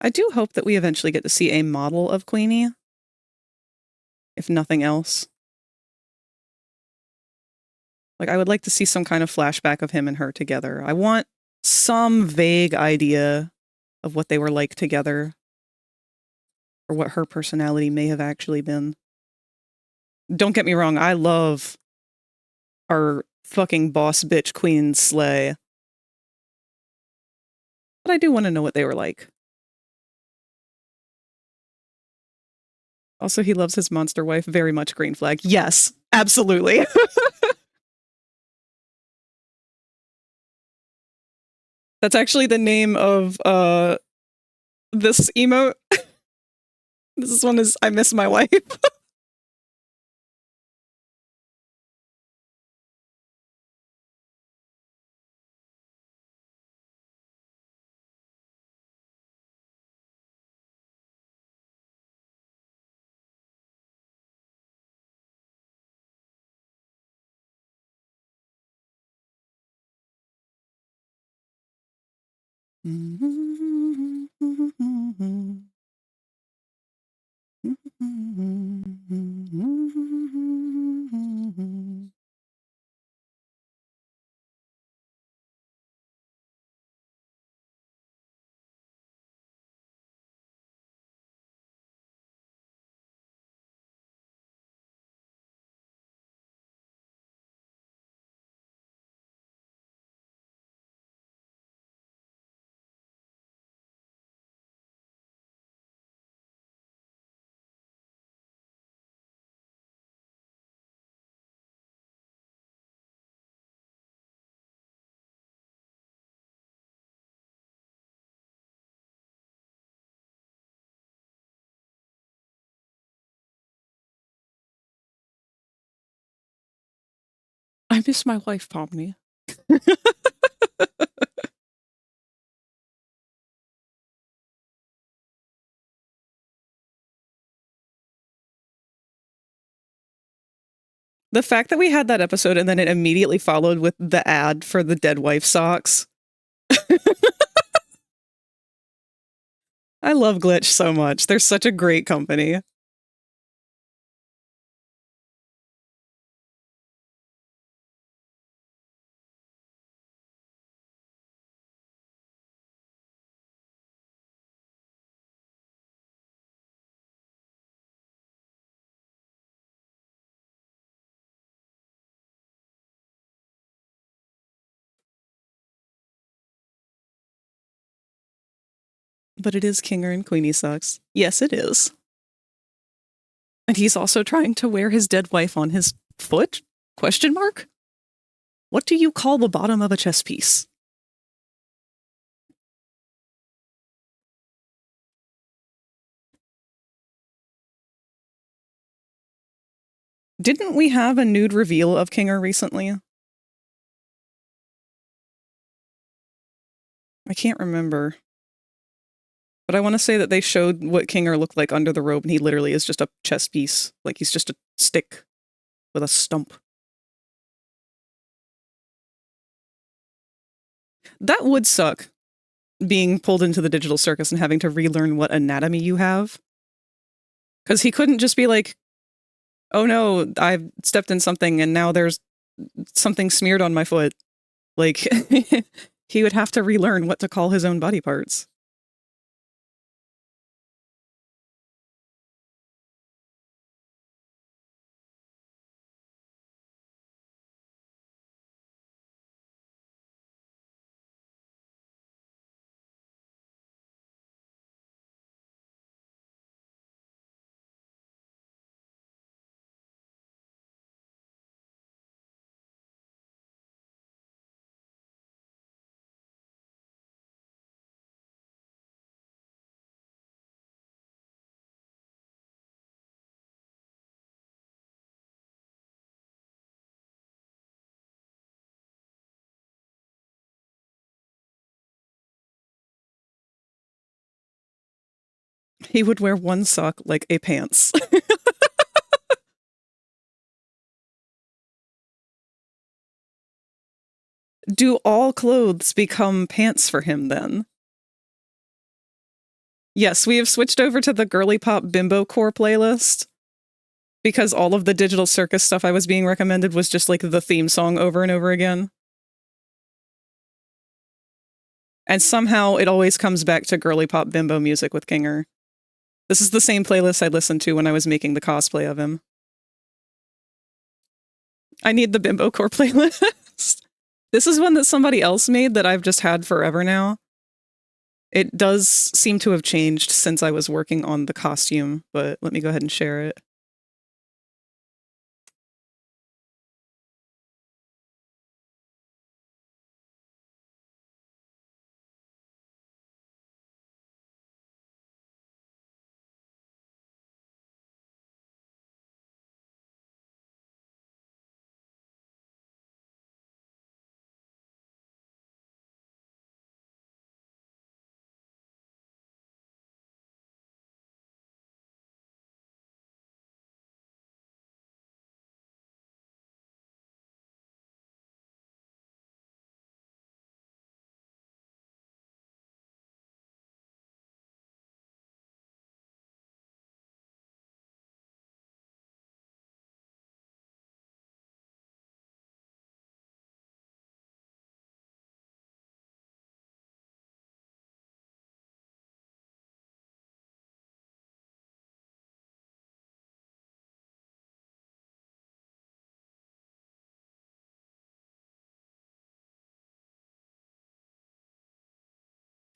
I do hope that we eventually get to see a model of Queenie, if nothing else. Like, I would like to see some kind of flashback of him and her together. I want some vague idea of what they were like together, or what her personality may have actually been. Don't get me wrong, I love our fucking boss bitch queen Slay. But I do want to know what they were like. Also, he loves his monster wife very much, green flag. Yes, absolutely. That's actually the name of This emote. This one is I miss my wife. I miss my wife, Pomni. The fact that we had that episode and then it immediately followed with the ad for the dead wife socks. I love Glitch so much. They're such a great company. But it is Kinger and Queenie socks. Yes, it is. And he's also trying to wear his dead wife on his foot? Question mark? What do you call the bottom of a chess piece? Didn't we have a nude reveal of Kinger recently? I can't remember. But I want to say that they showed what Kinger looked like under the robe, and he literally is just a chess piece. Like, he's just a stick with a stump. That would suck, being pulled into the digital circus and having to relearn what anatomy you have. Because he couldn't just be like, oh no, I've stepped in something and now there's something smeared on my foot. Like, he would have to relearn what to call his own body parts. He would wear one sock like a pants. Do all clothes become pants for him then? Yes, we have switched over to the Girly Pop Bimbo Core playlist because all of the digital circus stuff I was being recommended was just like the theme song over and over again. And somehow it always comes back to Girly Pop Bimbo music with Kinger. This is the same playlist I listened to when I was making the cosplay of him. I need the Bimbo Core playlist. This is one that somebody else made that I've just had forever now. It does seem to have changed since I was working on the costume, but let me go ahead and share it.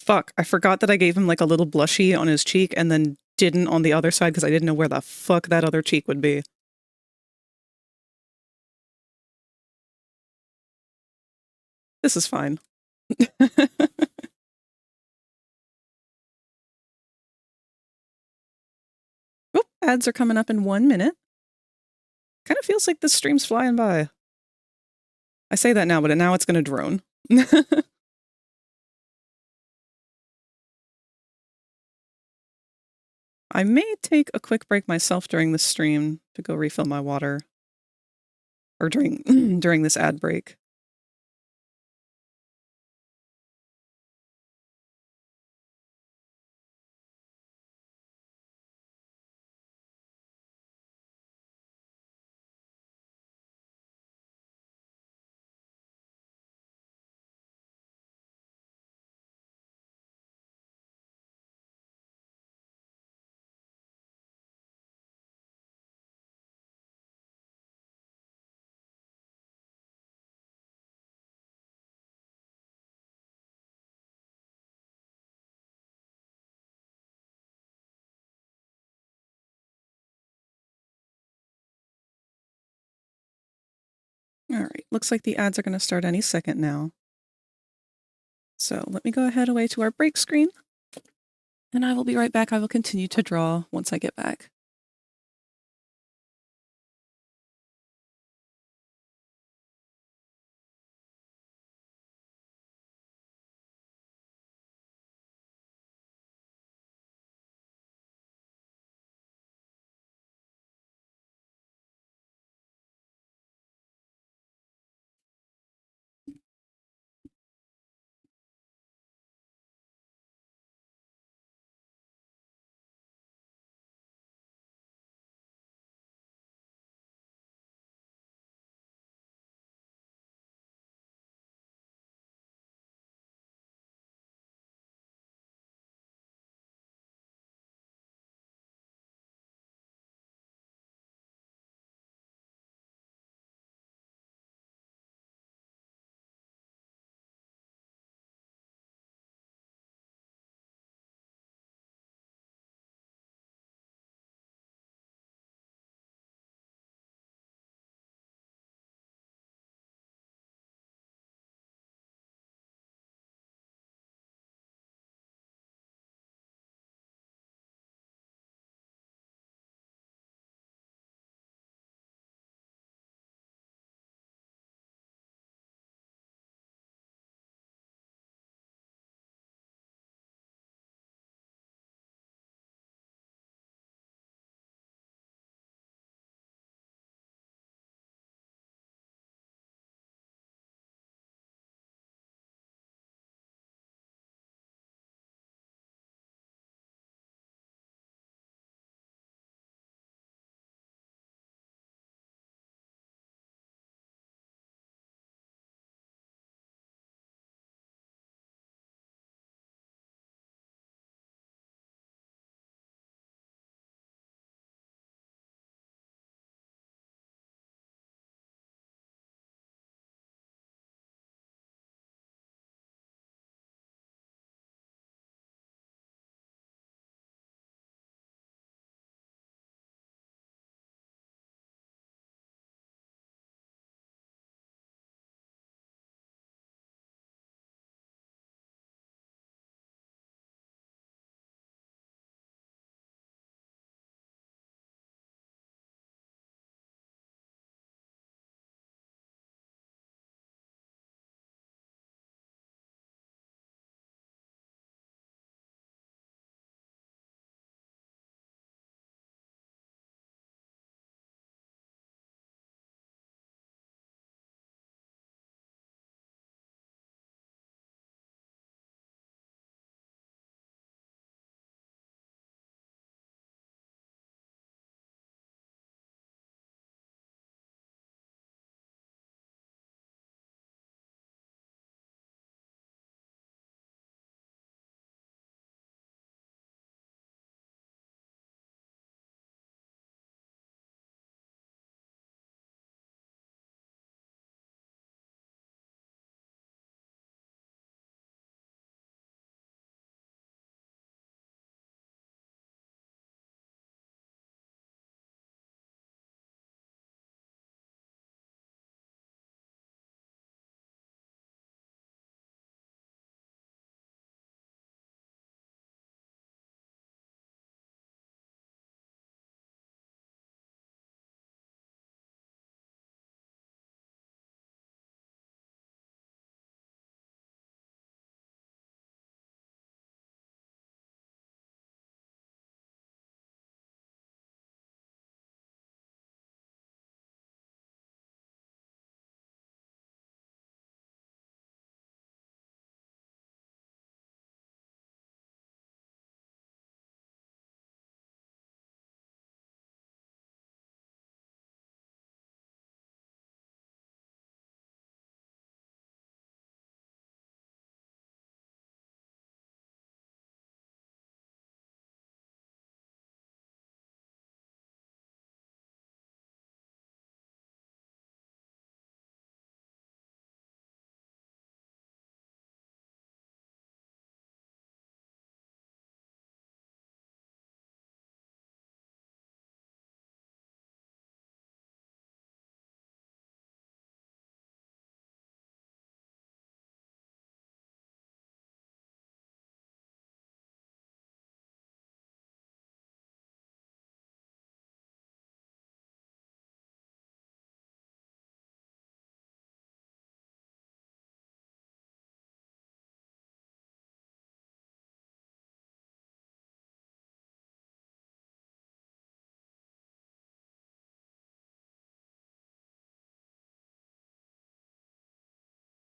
Fuck, I forgot that I gave him like a little blushy on his cheek and then didn't on the other side because I didn't know where the fuck that other cheek would be. This is fine. Oh, ads are coming up in 1 minute. Kind of feels like this stream's flying by. I say that now, but now it's going to drone. I may take a quick break myself during the stream to go refill my water. Or during during this ad break. All right, looks like the ads are going to start any second now. So let me go ahead away to our break screen. And I will be right back. I will continue to draw once I get back.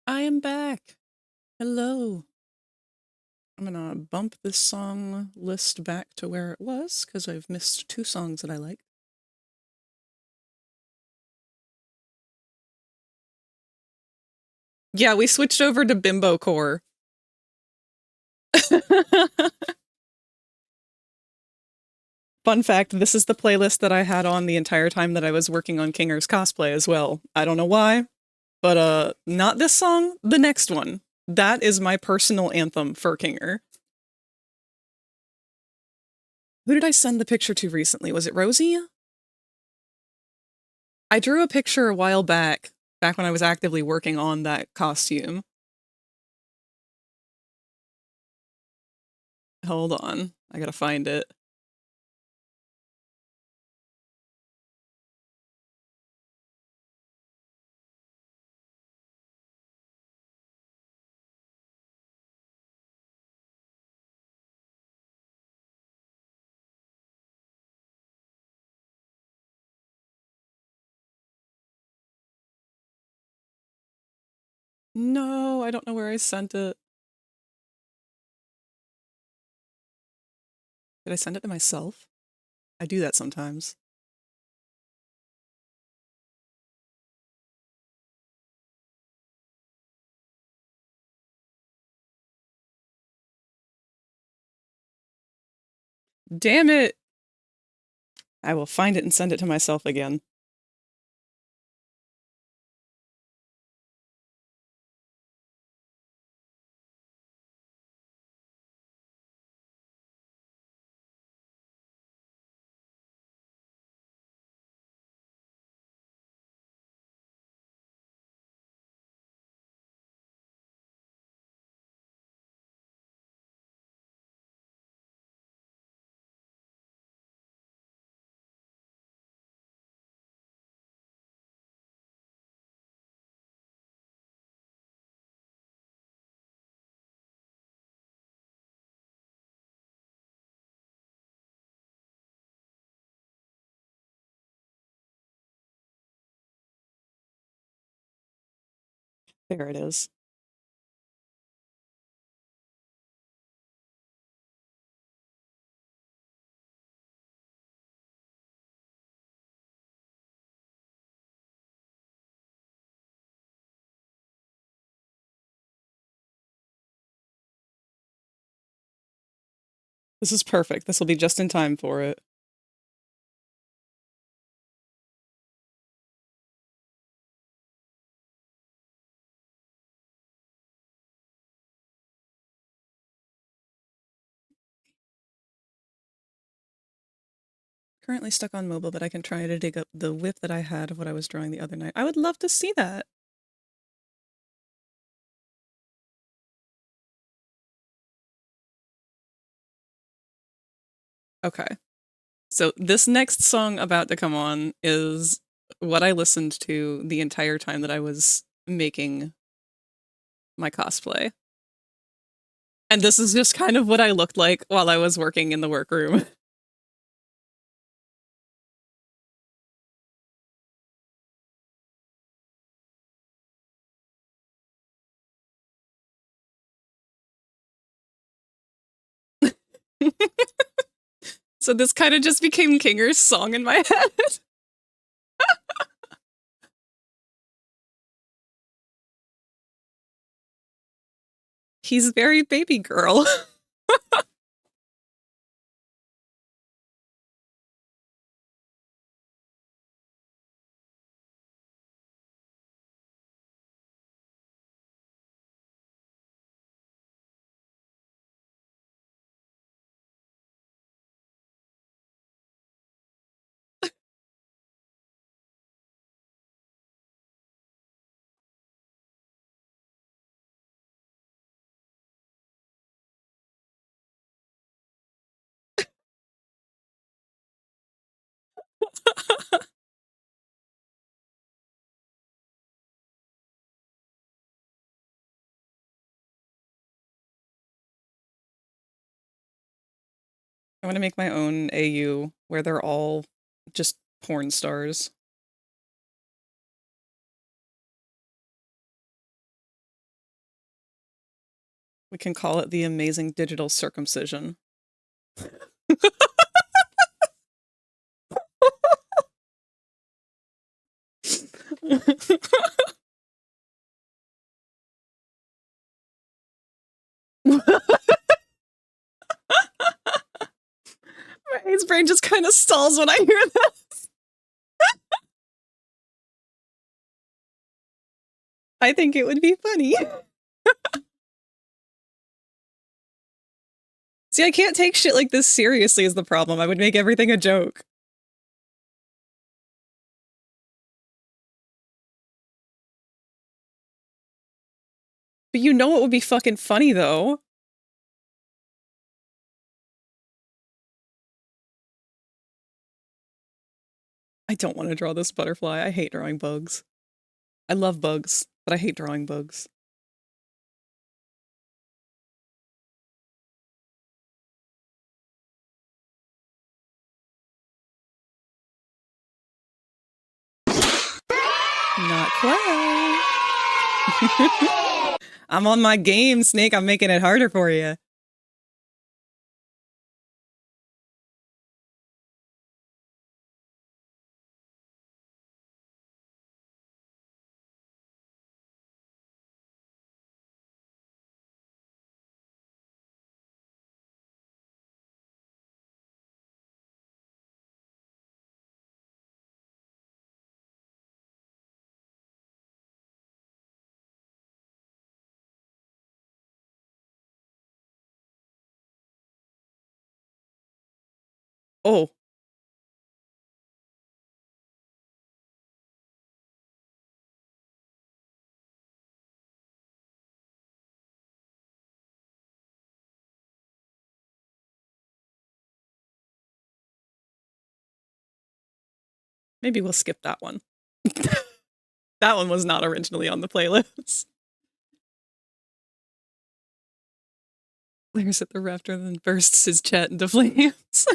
I am back. Hello. I'm gonna bump this song list back to where it was, because I've missed 2 songs that I like. Yeah, we switched over to Bimbo Core. Fun fact, this is the playlist that I had on the entire time that I was working on Kinger's cosplay as well. I don't know why, but not this song, the next one. That is my personal anthem for Kinger. Who did I send the picture to recently? Was it Rosie? I drew a picture a while back when I was actively working on that costume. Hold on, I gotta find it. No, I don't know where I sent it. Did I send it to myself? I do that sometimes. Damn it! I will find it and send it to myself again. There it is. This is perfect. This will be just in time for it. Currently stuck on mobile, but I can try to dig up the whip that I had of what I was drawing the other night. I would love to see that. Okay. So this next song about to come on is what I listened to the entire time that I was making my cosplay. And this is just kind of what I looked like while I was working in the workroom. So this kind of just became Kinger's song in my head. He's very baby girl. I want to make my own AU where they're all just porn stars. We can call it the amazing digital circumcision. His brain just kind of stalls when I hear this. I think it would be funny. See, I can't take shit like this seriously is the problem. I would make everything a joke. But you know what would be fucking funny, though? I don't want to draw this butterfly. I hate drawing bugs. I love bugs, but I hate drawing bugs. Not quite. I'm on my game, Snake. I'm making it harder for you. Oh. Maybe we'll skip that one. That one was not originally on the playlist. Glares at the raptor, then bursts his chat into flames.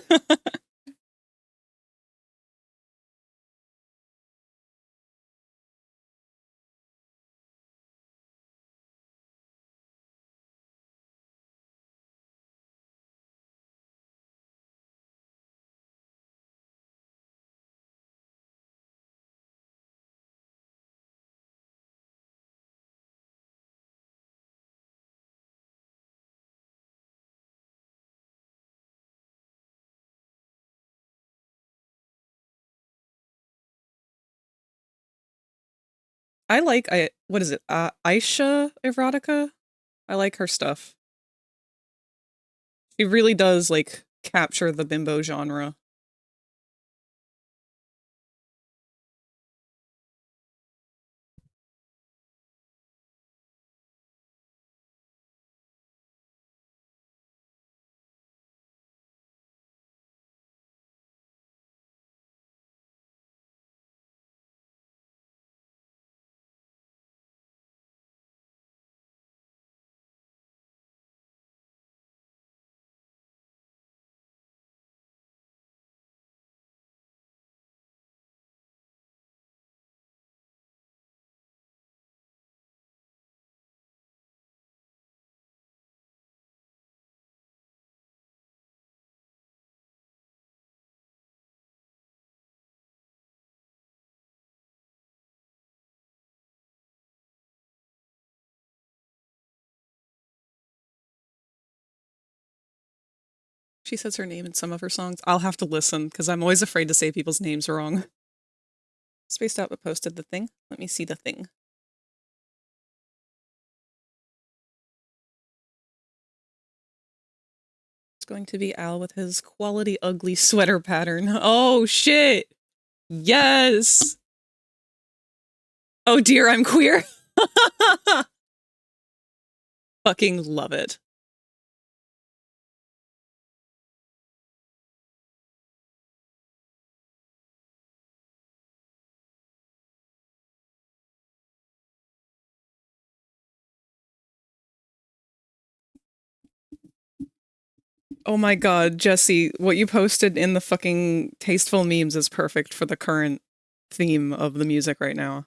I like, what is it? Aisha Erotica? I like her stuff. She really does, like, capture the bimbo genre. She says her name in some of her songs. I'll have to listen, because I'm always afraid to say people's names wrong. Spaced Out but posted the thing. Let me see the thing. It's going to be Al with his quality ugly sweater pattern. Oh, shit! Yes! Oh dear, I'm queer. Fucking love it. Oh my god, Jesse, what you posted in the fucking tasteful memes is perfect for the current theme of the music right now.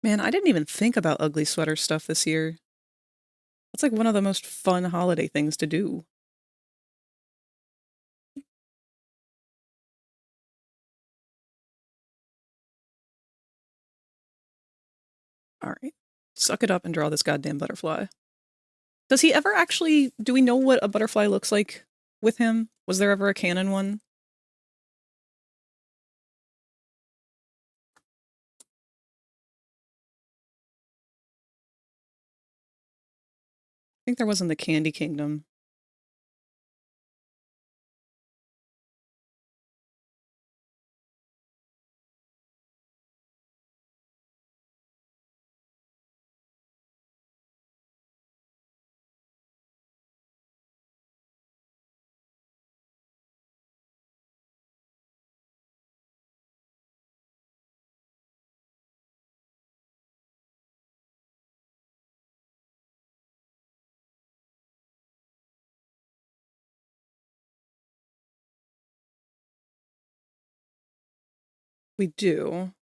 Man, I didn't even think about ugly sweater stuff this year. That's like one of the most fun holiday things to do. All right. Suck it up and draw this goddamn butterfly. Does he ever actually... Do we know what a butterfly looks like with him? Was there ever a canon one? I think there was in the Candy Kingdom. We do.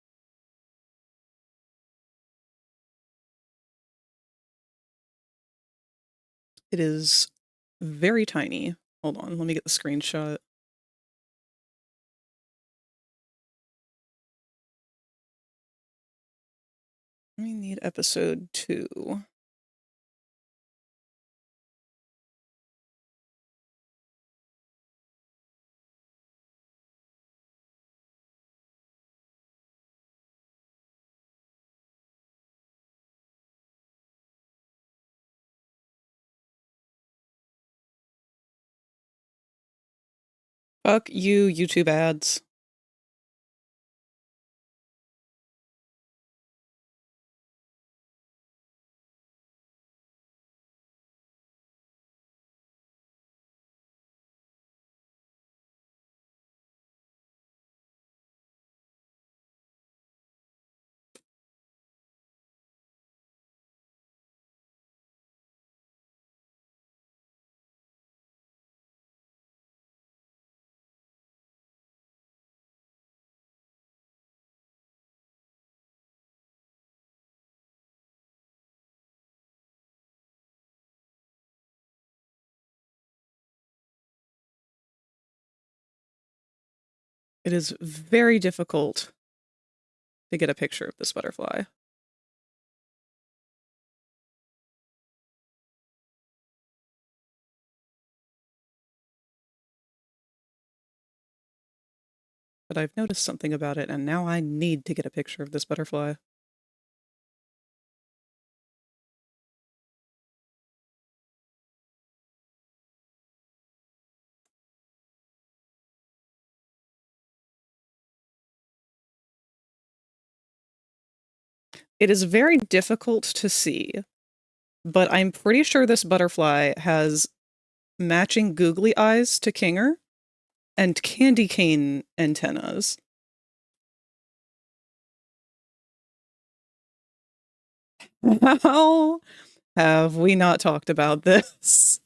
It is very tiny. Hold on, let me get the screenshot. We need episode 2. Fuck you, YouTube ads. It is very difficult to get a picture of this butterfly. But I've noticed something about it, and now I need to get a picture of this butterfly. It is very difficult to see, but I'm pretty sure this butterfly has matching googly eyes to Kinger and candy cane antennas. How have we not talked about this?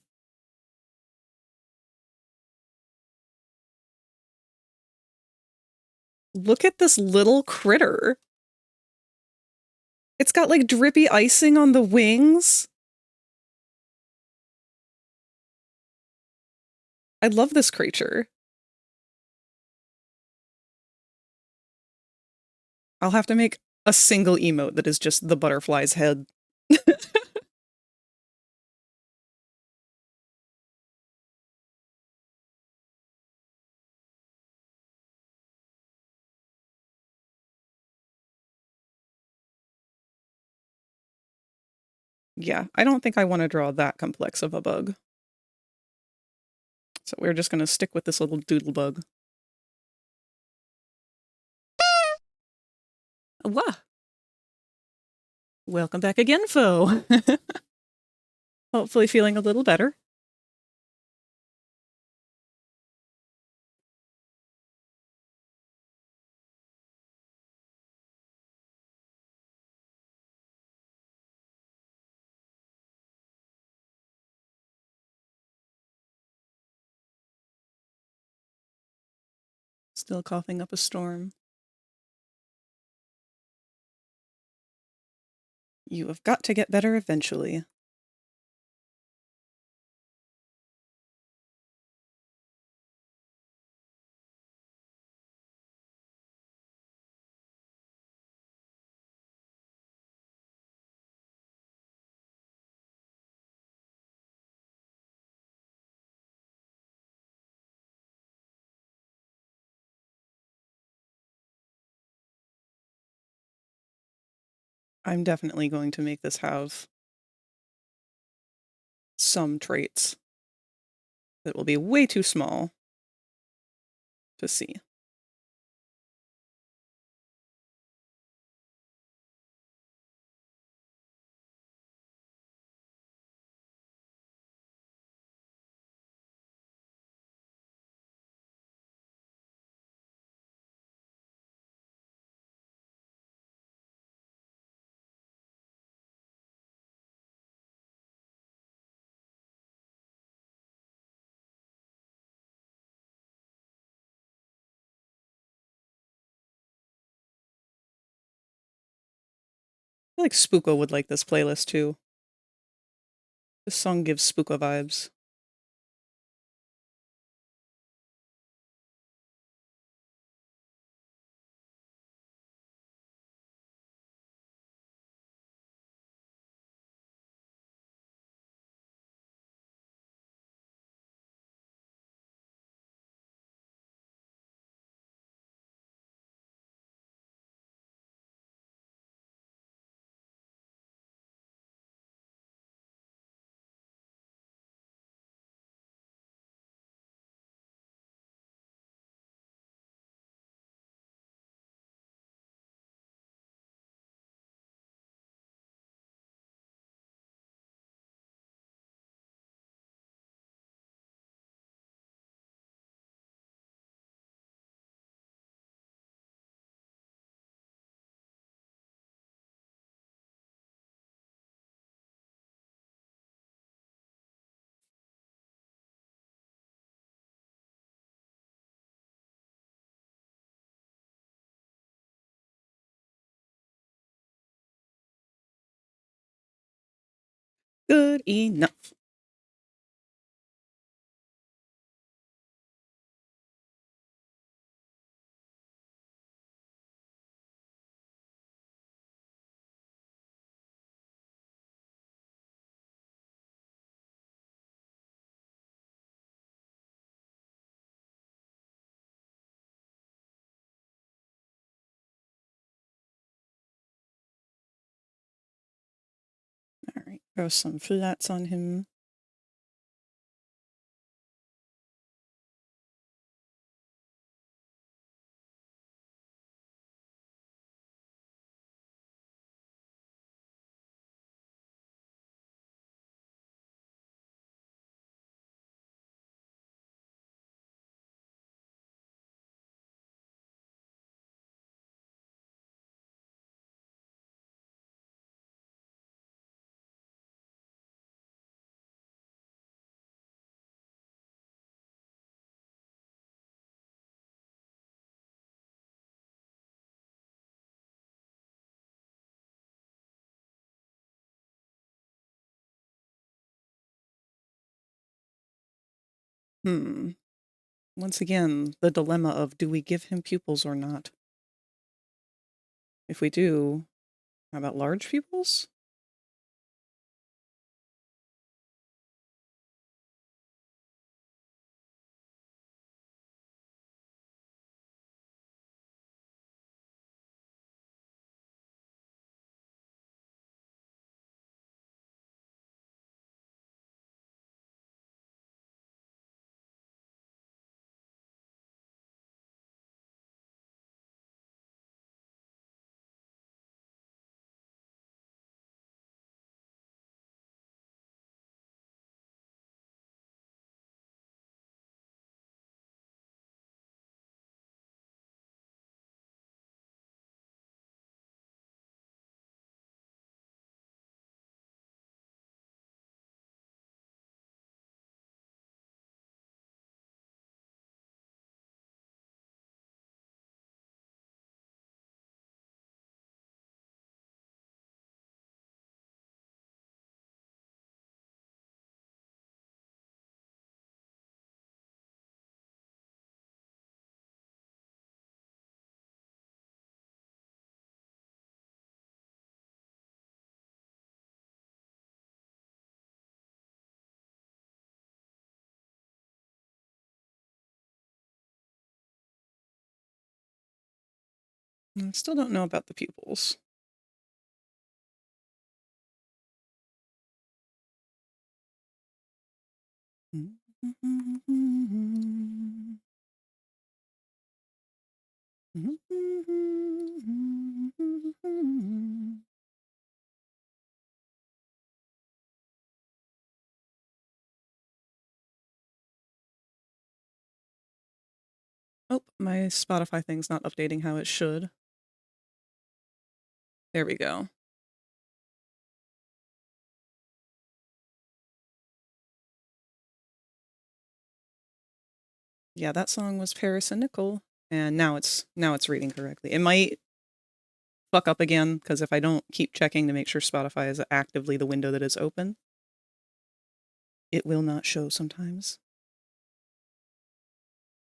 Look at this little critter. It's got like drippy icing on the wings. I love this creature. I'll have to make a single emote that is just the butterfly's head. Yeah, I don't think I want to draw that complex of a bug. So we're just going to stick with this little doodle bug. Wah! Welcome back again, foe. Hopefully feeling a little better. Still coughing up a storm. You have got to get better eventually. I'm definitely going to make this have some traits that will be way too small to see. I feel like Spooko would like this playlist too. This song gives Spooko vibes. Good enough. All right, throw some flats on him. Once again, the dilemma of do we give him pupils or not? If we do, how about large pupils? Still don't know about the pupils. Oh, my Spotify thing's not updating how it should. There we go. Yeah, that song was Paris and Nicole, and now it's reading correctly. It might fuck up again because if I don't keep checking to make sure Spotify is actively the window that is open, it will not show sometimes.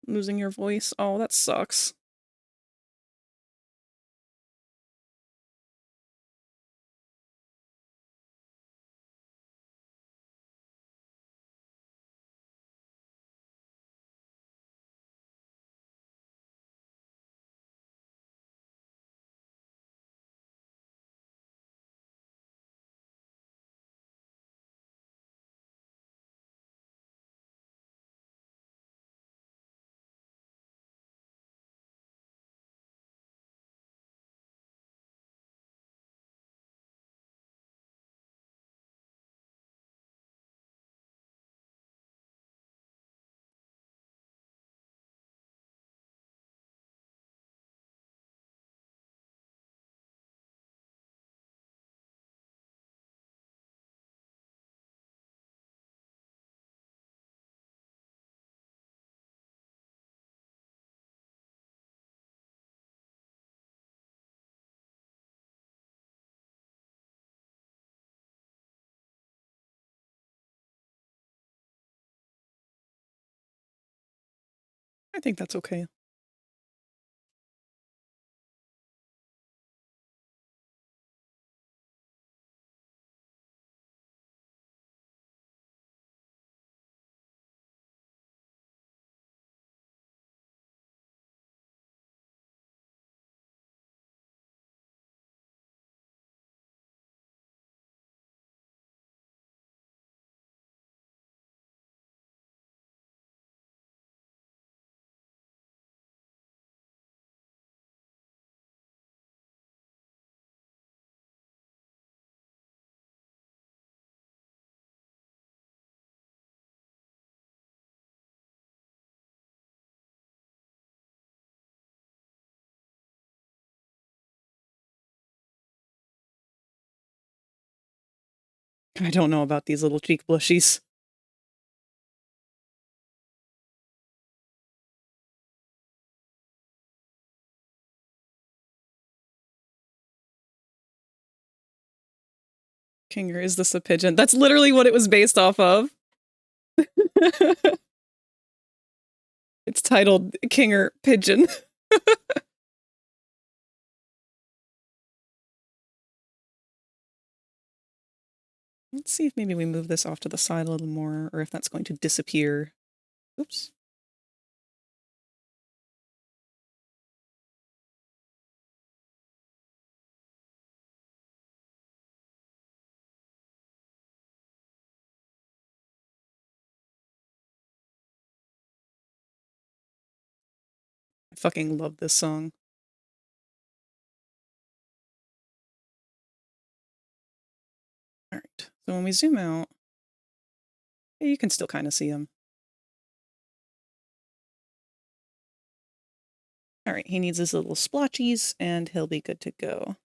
Losing your voice? Oh, that sucks. I think that's okay. I don't know about these little cheek blushies. Kinger, is this a pigeon? That's literally what it was based off of. It's titled Kinger Pigeon. Let's see if maybe we move this off to the side a little more, or if that's going to disappear. Oops. I fucking love this song. All right, so when we zoom out, you can still kind of see him. All right, he needs his little splotchies, and he'll be good to go.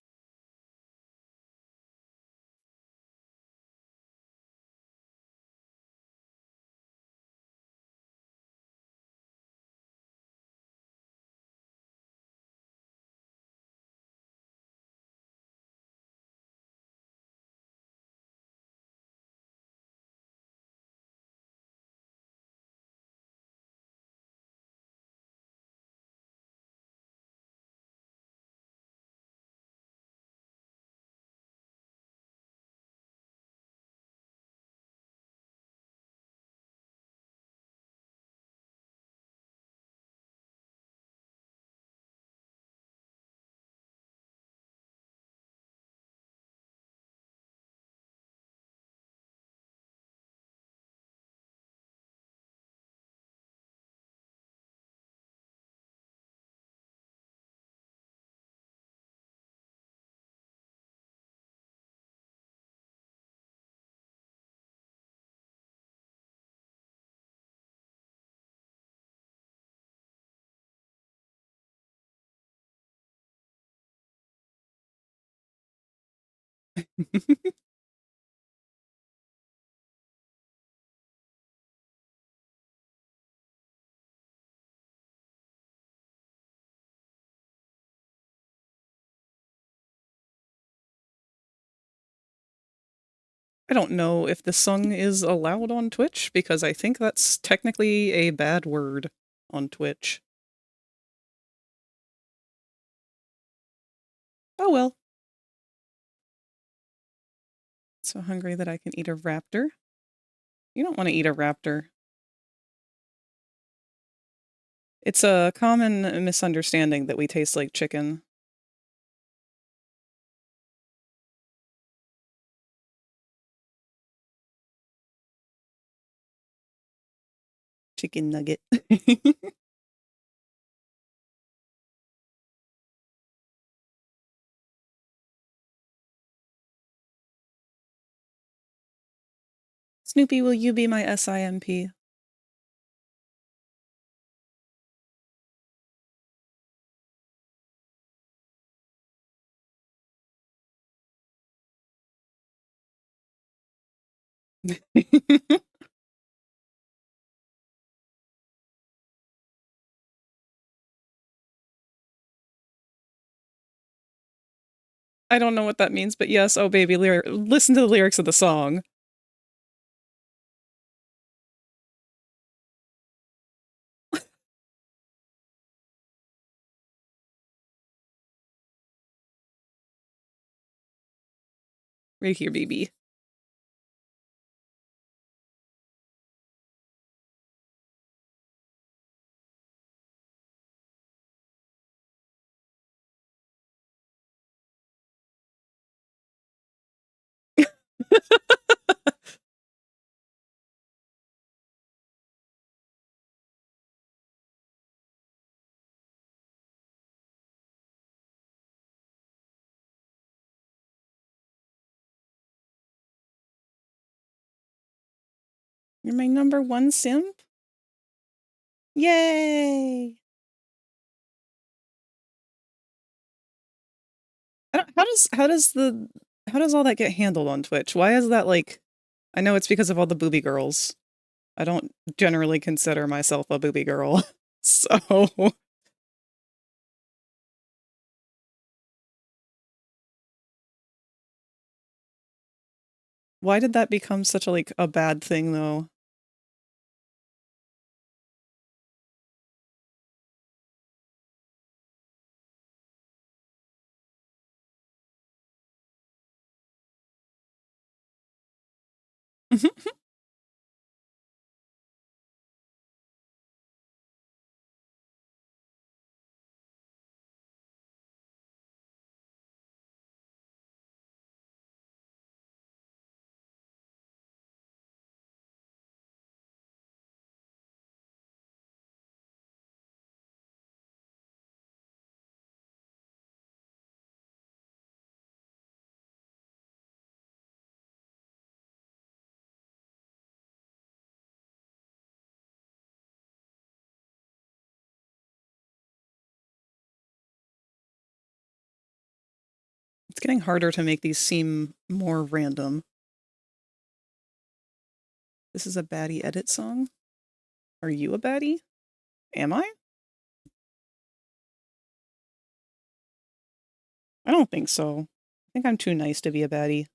I don't know if this song is allowed on Twitch, because I think that's technically a bad word on Twitch. Oh well. So hungry that I can eat a raptor. You don't want to eat a raptor. It's a common misunderstanding that we taste like chicken. Chicken nugget. Snoopy, will you be my SIMP? I don't know what that means, but yes, oh baby, listen to the lyrics of the song. Right here, baby. You're my #1 simp? Yay! How does all that get handled on Twitch? Why is that like, I know it's because of all the booby girls. I don't generally consider myself a booby girl. So why did that become such a like a bad thing though? It's getting harder to make these seem more random. This is a baddie edit song? Are you a baddie? Am I? I don't think so. I think I'm too nice to be a baddie.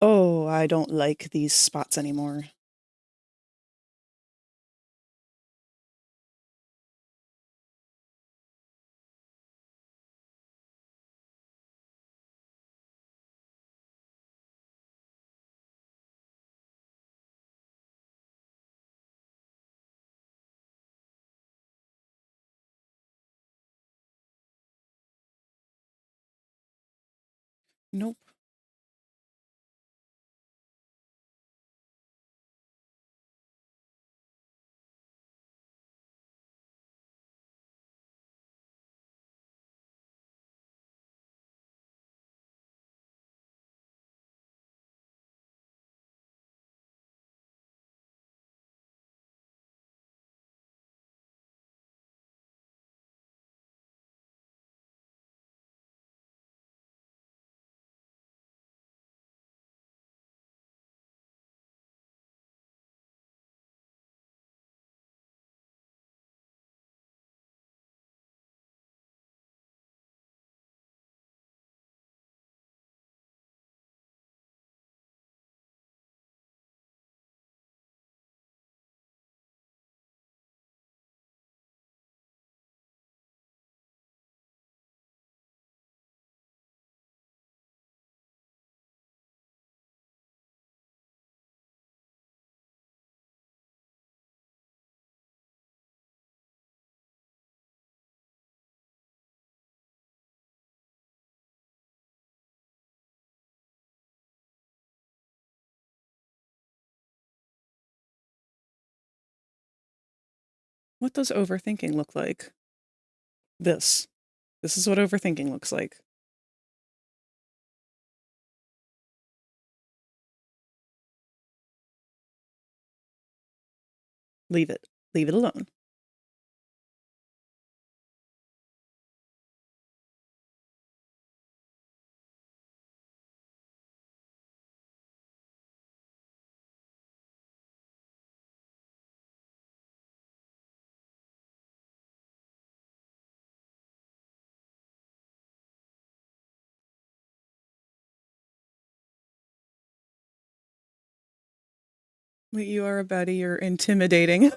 Oh, I don't like these spots anymore. Nope. What does overthinking look like? This. This is what overthinking looks like. Leave it. Leave it alone. You are a baddie, you're intimidating.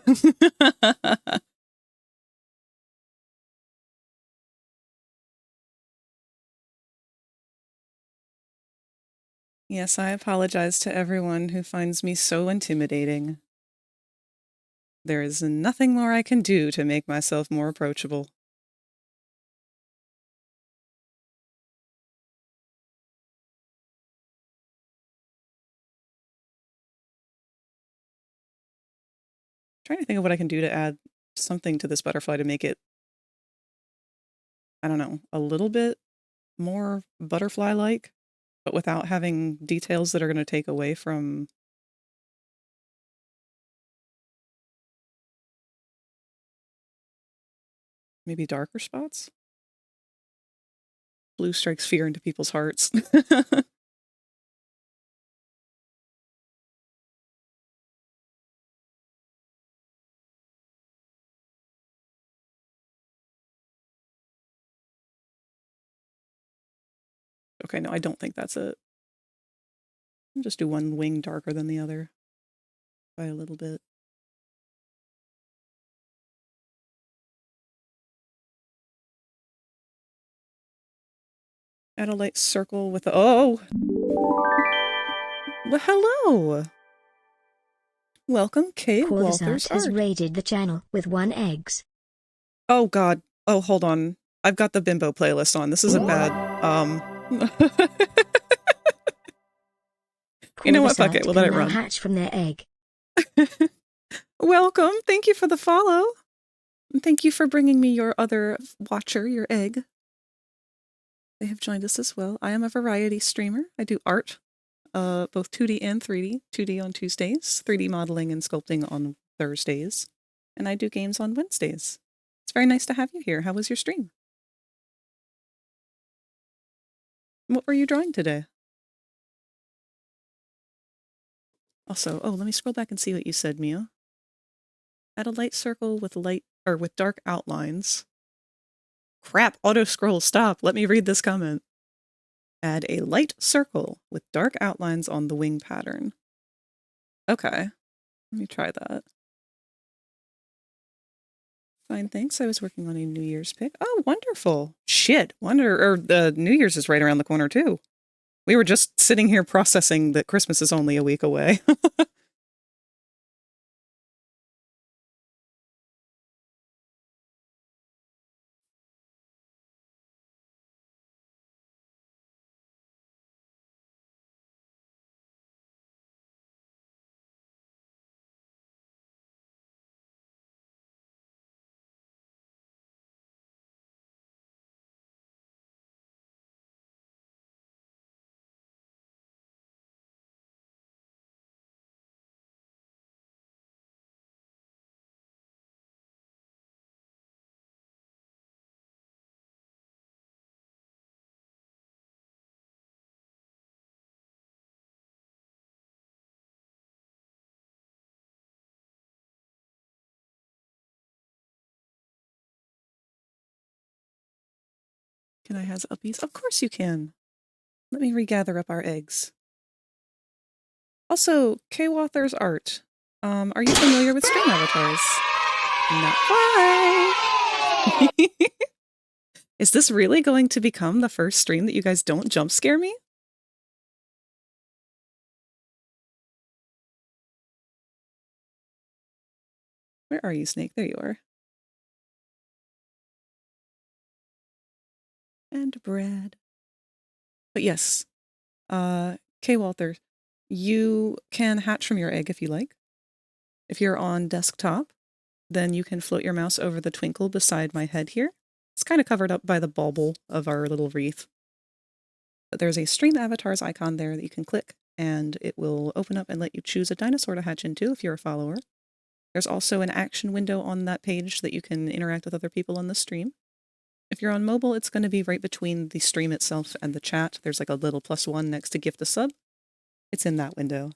Yes, I apologize to everyone who finds me so intimidating. There is nothing more I can do to make myself more approachable. Trying to think of what I can do to add something to this butterfly to make it, I don't know, a little bit more butterfly-like, but without having details that are going to take away from maybe darker spots. Blue strikes fear into people's hearts. Okay, no, I don't think that's it. I'll just do one wing darker than the other by a little bit. Add a light circle with the, oh! Well, hello! Welcome, Kay Walters
has
Art.
raided the channel with 1 eggs.
Oh god. Oh, hold on. I've got the bimbo playlist on. This is a bad, You know what? Fuck it. We'll let it run.
Hatch from their egg.
Welcome. Thank you for the follow. And thank you for bringing me your other watcher, your egg. They have joined us as well. I am a variety streamer. I do art, both 2D and 3D. 2D on Tuesdays, 3D modeling and sculpting on Thursdays, and I do games on Wednesdays. It's very nice to have you here. How was your stream? What were you drawing today? Also, oh, let me scroll back and see what you said, Mia. Add a light circle with with dark outlines. Crap, auto scroll, stop. Let me read this comment. Add a light circle with dark outlines on the wing pattern. Okay, let me try that. Fine, thanks. I was working on a New Year's pick. Oh, wonderful. Shit, the New Year's is right around the corner too. We were just sitting here processing that Christmas is only a week away. Can I have uppies? Of course you can. Let me regather up our eggs. Also, Kay Walters Art. Are you familiar with stream avatars? Not quite. Is this really going to become the first stream that you guys don't jump scare me? Where are you, Snake? There you are. And Brad. But yes, Kay Walters, you can hatch from your egg if you like. If you're on desktop, then you can float your mouse over the twinkle beside my head here. It's kind of covered up by the bauble of our little wreath. But there's a stream avatars icon there that you can click, and it will open up and let you choose a dinosaur to hatch into if you're a follower. There's also an action window on that page that you can interact with other people on the stream. If you're on mobile, it's going to be right between the stream itself and the chat. There's like a little +1 next to gift a sub. It's in that window.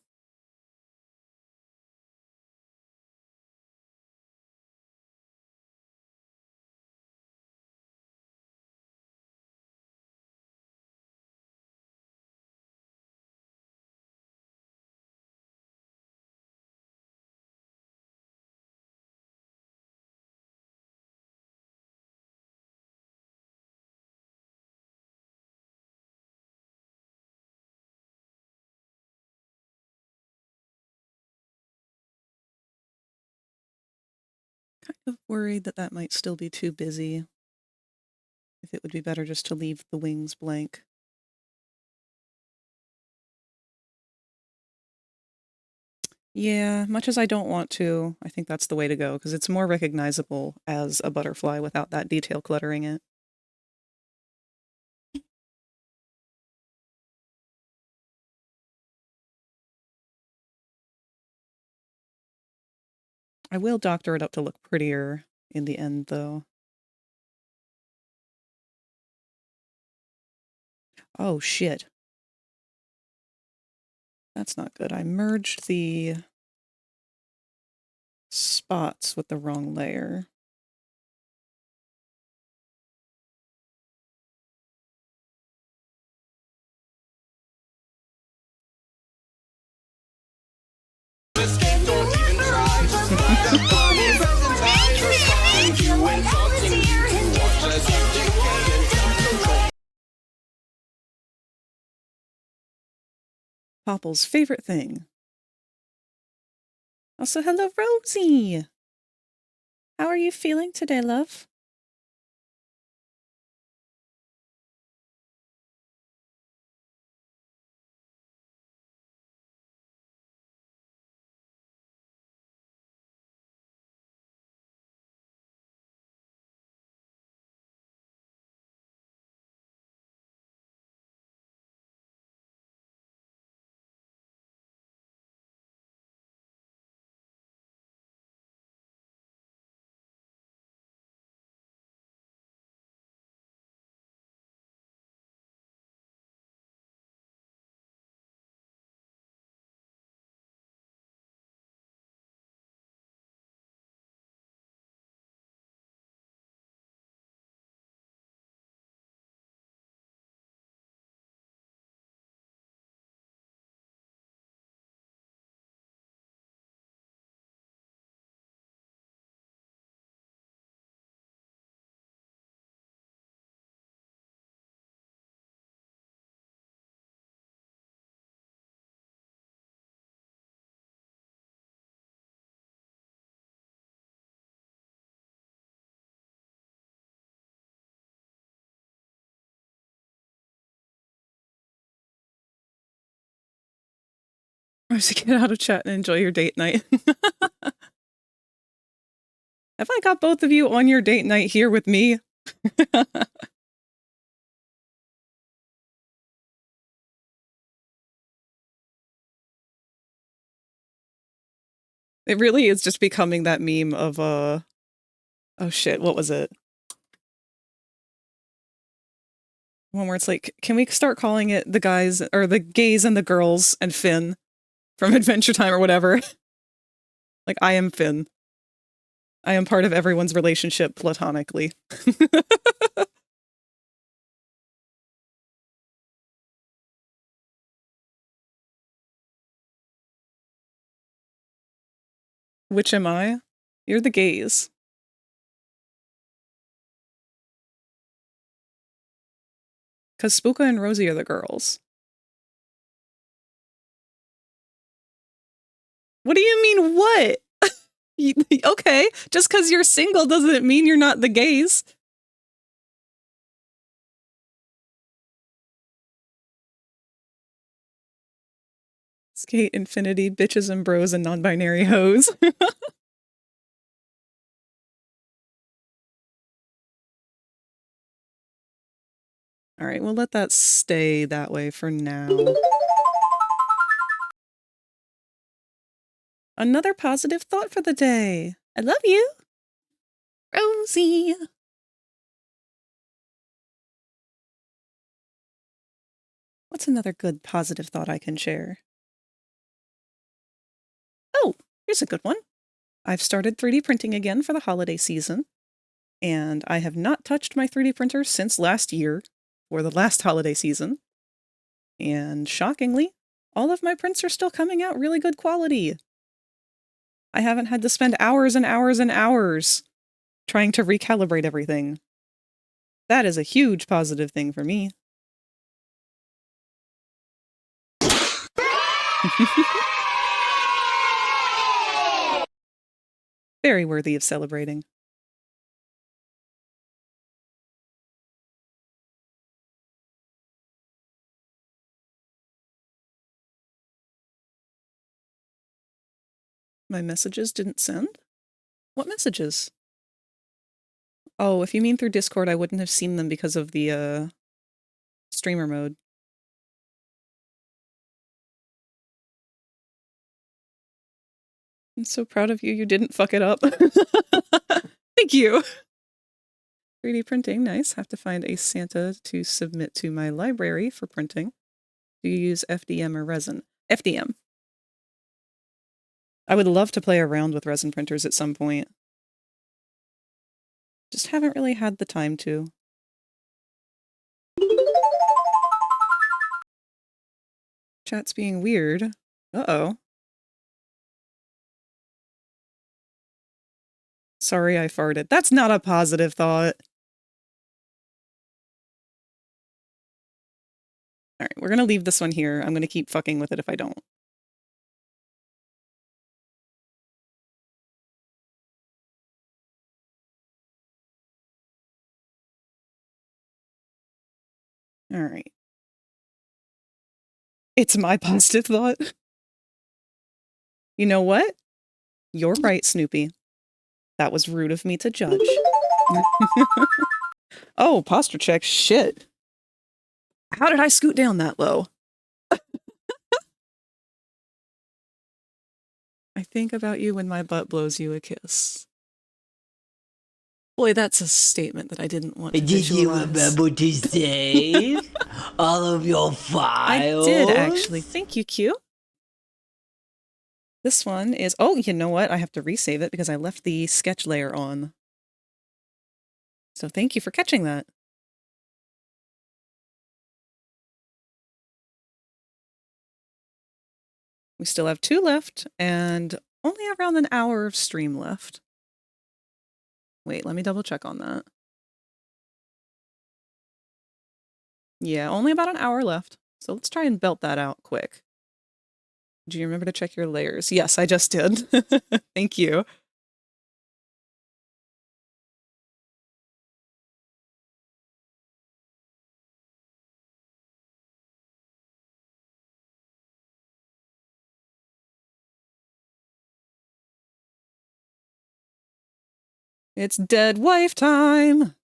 Kind of worried that that might still be too busy. If it would be better just to leave the wings blank. Yeah, much as I don't want to, I think that's the way to go, because it's more recognizable as a butterfly without that detail cluttering it. I will doctor it up to look prettier in the end, though. Oh, shit. That's not good. I merged the spots with the wrong layer. Popple's favorite thing. Also, hello, Rosie! How are you feeling today, love? Rosie, get out of chat and enjoy your date night. Have I got both of you on your date night here with me? It really is just becoming that meme of, oh shit, what was it? One where it's like, can we start calling it the guys, or the gays and the girls and Finn from Adventure Time or whatever? Like, I am Finn. I am part of everyone's relationship platonically. Which am I? You're the gays. Because Spooka and Rosie are the girls. What do you mean, what? Okay, just because you're single doesn't mean you're not the gays. Skate Infinity, bitches and bros and non-binary hoes. All right, we'll let that stay that way for now. Another positive thought for the day. I love you, Rosie. What's another good positive thought I can share? Oh, here's a good one. I've started 3D printing again for the holiday season, and I have not touched my 3D printer since last year, for the last holiday season. And shockingly, all of my prints are still coming out really good quality. I haven't had to spend hours and hours and hours trying to recalibrate everything. That is a huge positive thing for me. Very worthy of celebrating. My messages didn't send? What messages? Oh, if you mean through Discord, I wouldn't have seen them because of the, streamer mode. I'm so proud of you, you didn't fuck it up. Thank you! 3D printing, nice. Have to find a Santa to submit to my library for printing. Do you use FDM or resin? FDM. I would love to play around with resin printers at some point. Just haven't really had the time to. Chat's being weird. Uh-oh. Sorry I farted. That's not a positive thought. Alright, we're gonna leave this one here. I'm gonna keep fucking with it if I don't. Alright. It's my positive thought. You know what? You're right, Snoopy. That was rude of me to judge. Oh, posture check. Shit. How did I scoot down that low? I think about you when my butt blows you a kiss. Boy, that's a statement that I didn't want to
Did you
visualize.
remember to save all of your files?
I did, actually. Thank you, Q. This one is... Oh, you know what? I have to resave it because I left the sketch layer on. So thank you for catching that. We still have 2 left, and only around an hour of stream left. Wait, let me double check on that. Yeah, only about an hour left. So let's try and belt that out quick. Do you remember to check your layers? Yes, I just did. Thank you. It's dead wife time!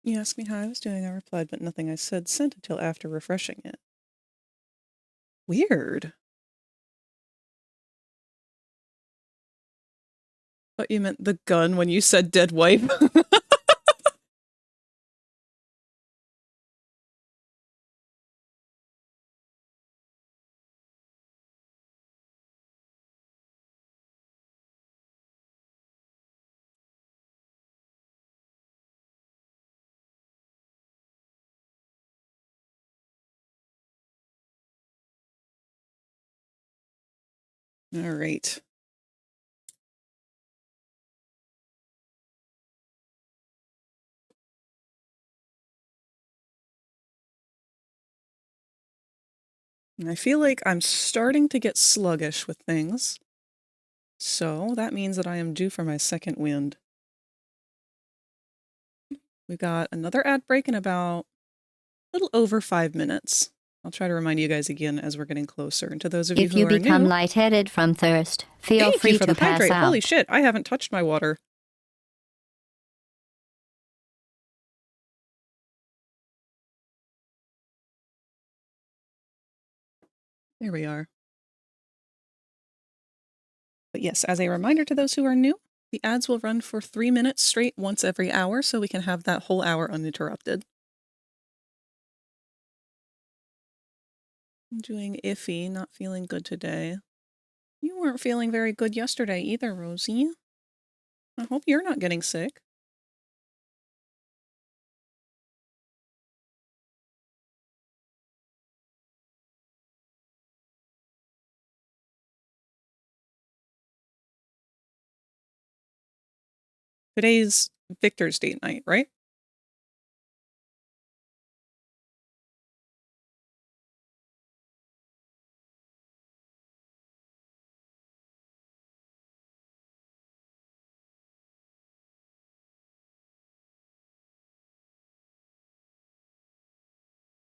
You asked me how I was doing, I replied, but nothing I said sent until after refreshing it. Weird. Thought you meant the gun when you said dead wife. All right. And I feel like I'm starting to get sluggish with things. So that means that I am due for my second wind. We got another ad break in about a little over 5 minutes. I'll try to remind you guys again as we're getting closer. And to those of you
If
who
you
are
become
new,
lightheaded from thirst, feel
thank
free
you for
to
the
pass
hydrate.
out.
Holy shit, I haven't touched my water. There we are. But yes, as a reminder to those who are new, the ads will run for 3 minutes straight once every hour, so we can have that whole hour uninterrupted. I'm doing iffy, not feeling good today. You weren't feeling very good yesterday either, Rosie. I hope you're not getting sick. Today's Victor's date night, right?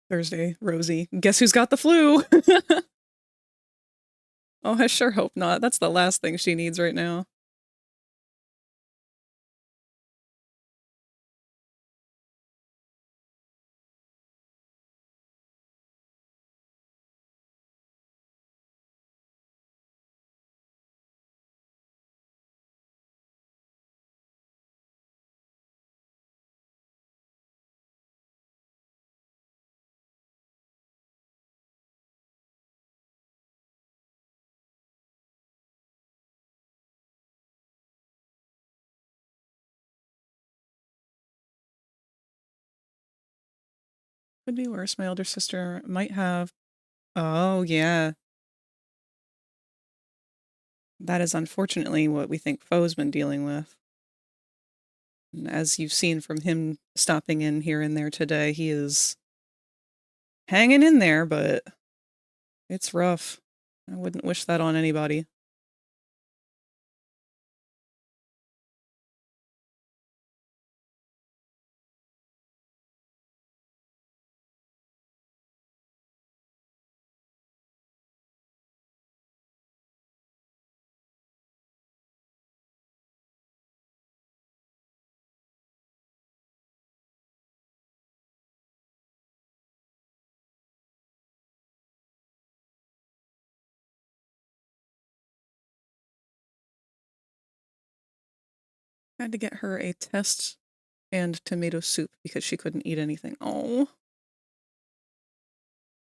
Thursday, Rosie. Guess who's got the flu? Oh, I sure hope not. That's the last thing she needs right now. Could be worse. My older sister might have... Oh, yeah. That is unfortunately what we think Foe's been dealing with. And as you've seen from him stopping in here and there today, he is hanging in there, but it's rough. I wouldn't wish that on anybody. I had to get her a test and tomato soup because she couldn't eat anything. Oh.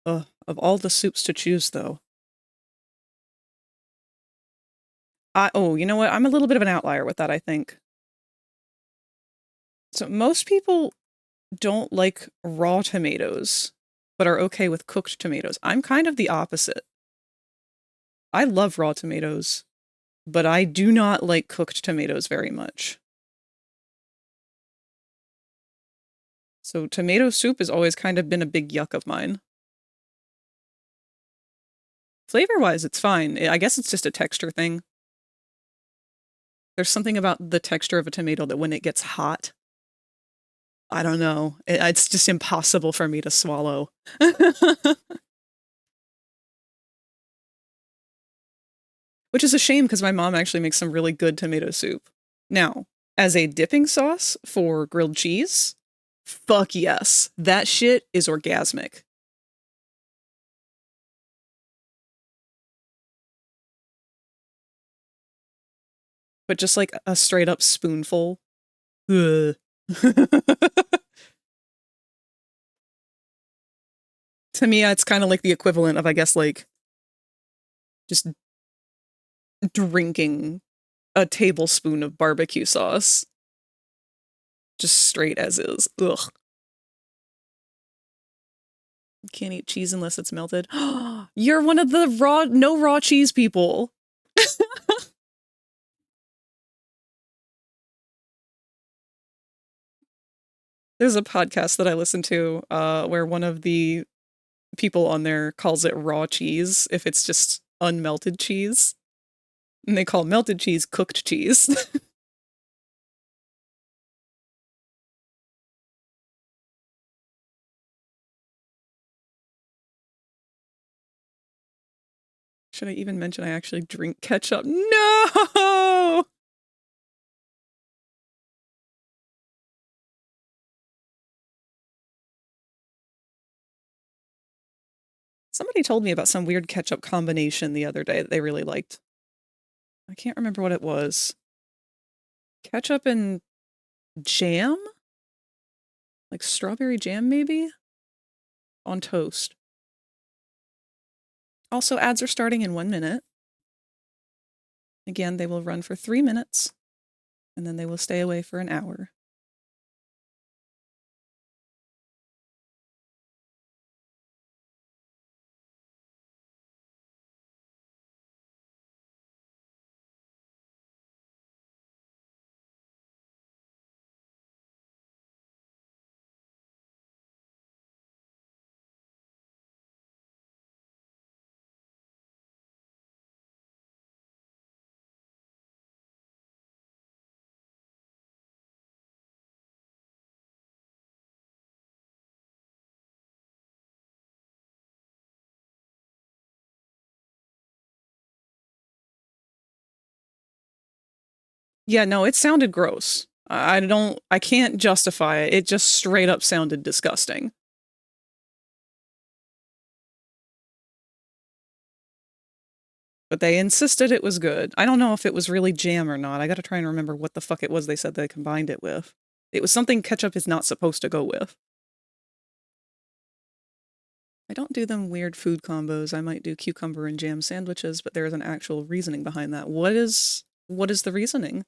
Of all the soups to choose, though. Oh, you know what? I'm a little bit of an outlier with that, I think. So most people don't like raw tomatoes, but are okay with cooked tomatoes. I'm kind of the opposite. I love raw tomatoes, but I do not like cooked tomatoes very much. So tomato soup has always kind of been a big yuck of mine. Flavor-wise, it's fine. I guess it's just a texture thing. There's something about the texture of a tomato that when it gets hot, I don't know. It's just impossible for me to swallow. Which is a shame because my mom actually makes some really good tomato soup. Now, as a dipping sauce for grilled cheese, fuck yes. That shit is orgasmic. But just like a straight up spoonful. Ugh. To me, it's kind of like the equivalent of, I guess, like just drinking a tablespoon of barbecue sauce. Just straight as is. Ugh. Can't eat cheese unless it's melted. You're one of the no raw cheese people. There's a podcast that I listen to where one of the people on there calls it raw cheese if it's just unmelted cheese. And they call melted cheese cooked cheese. Should I even mention I actually drink ketchup? No! Somebody told me about some weird ketchup combination the other day that they really liked. I can't remember what it was. Ketchup and jam? Like strawberry jam, maybe? On toast. Also, ads are starting in 1 minute. Again, they will run for 3 minutes, and then they will stay away for an hour. Yeah, no, it sounded gross. I can't justify it. It just straight up sounded disgusting. But they insisted it was good. I don't know if it was really jam or not. I gotta try and remember what the fuck it was they said they combined it with. It was something ketchup is not supposed to go with. I don't do them weird food combos. I might do cucumber and jam sandwiches, but there is an actual reasoning behind that. What is the reasoning?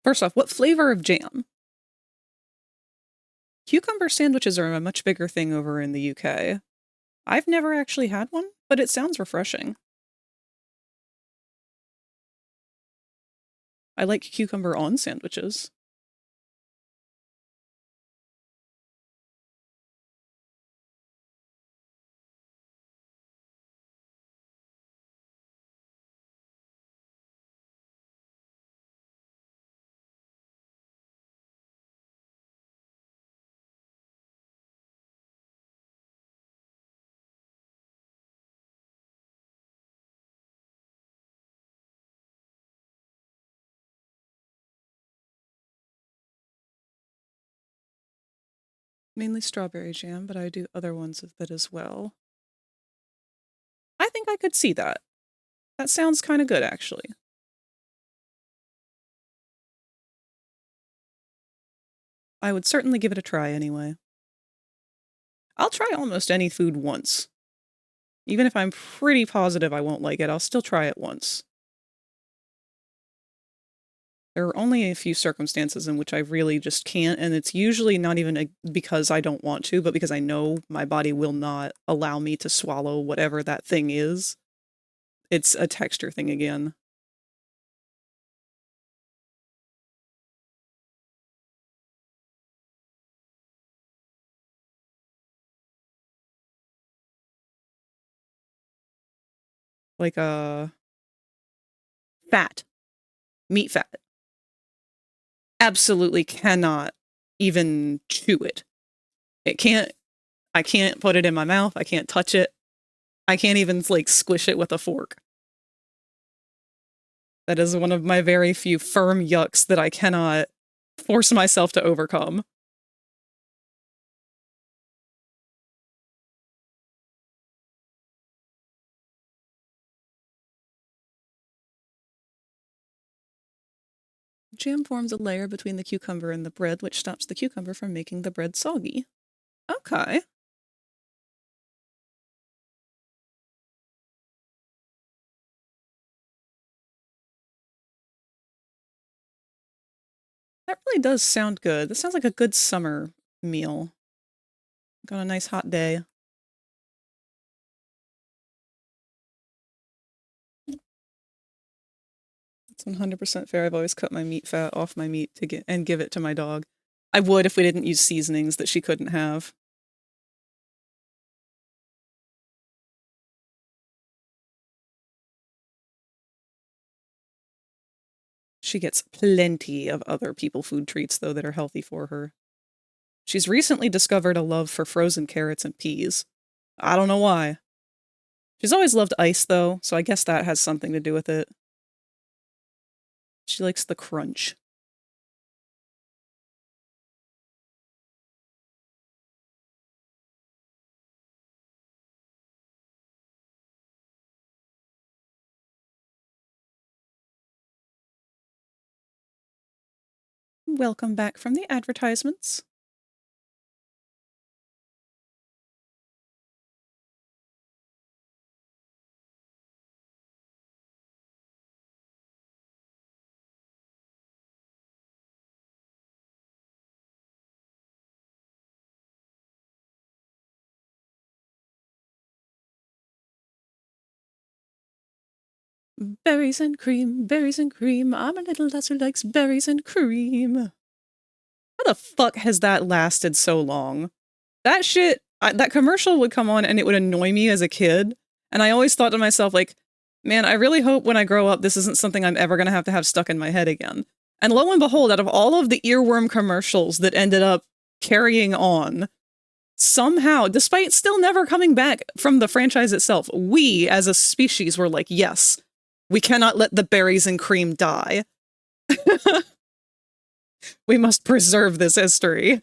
First off, what flavor of jam? Cucumber sandwiches are a much bigger thing over in the UK. I've never actually had one, but it sounds refreshing. I like cucumber on sandwiches. Mainly strawberry jam, but I do other ones of it as well. I think I could see that. That sounds kind of good, actually. I would certainly give it a try anyway. I'll try almost any food once. Even if I'm pretty positive I won't like it, I'll still try it once. There are only a few circumstances in which I really just can't, and it's usually not even because I don't want to, but because I know my body will not allow me to swallow whatever that thing is. It's a texture thing again. Like fat. Meat fat. Absolutely cannot even chew it. I can't put it in my mouth. I can't touch it. I can't even like squish it with a fork. That is one of my very few firm yucks that I cannot force myself to overcome. Jam forms a layer between the cucumber and the bread, which stops the cucumber from making the bread soggy. Okay. That really does sound good. This sounds like a good summer meal. Got a nice hot day. It's 100% fair. I've always cut my meat fat off my meat to get and give it to my dog. I would if we didn't use seasonings that she couldn't have. She gets plenty of other people food treats, though, that are healthy for her. She's recently discovered a love for frozen carrots and peas. I don't know why. She's always loved ice, though, so I guess that has something to do with it. She likes the crunch. Welcome back from the advertisements. Berries and cream, berries and cream. I'm a little lass who likes berries and cream. How the fuck has that lasted so long? That shit, that commercial would come on and it would annoy me as a kid. And I always thought to myself, like, man, I really hope when I grow up, this isn't something I'm ever going to have stuck in my head again. And lo and behold, out of all of the earworm commercials that ended up carrying on, somehow, despite still never coming back from the franchise itself, we as a species were like, yes, we cannot let the berries and cream die. We must preserve this history.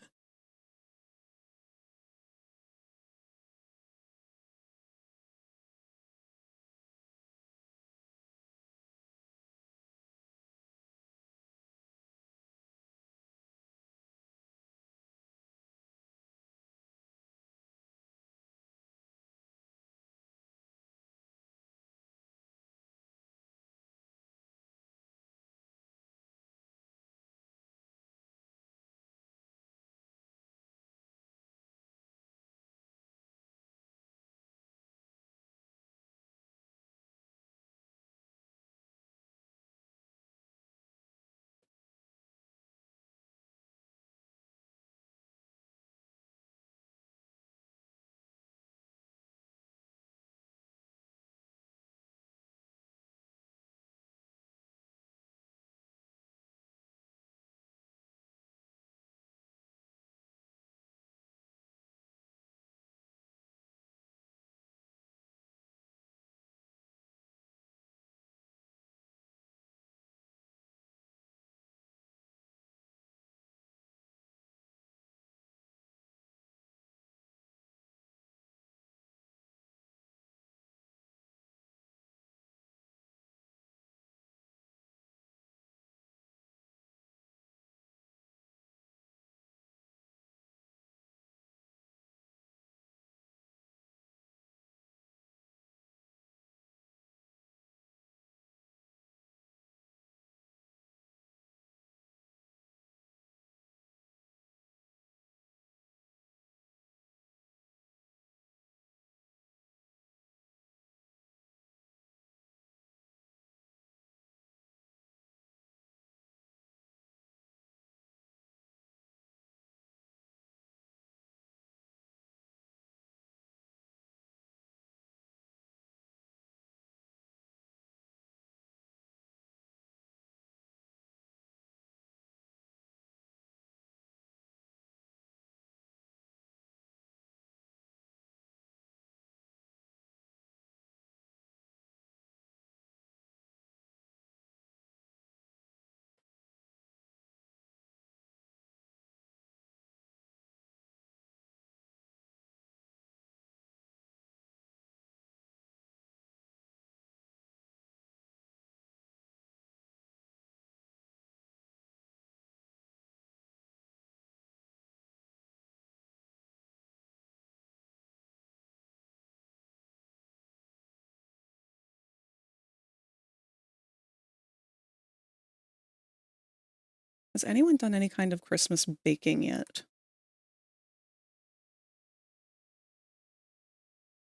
Has anyone done any kind of Christmas baking yet?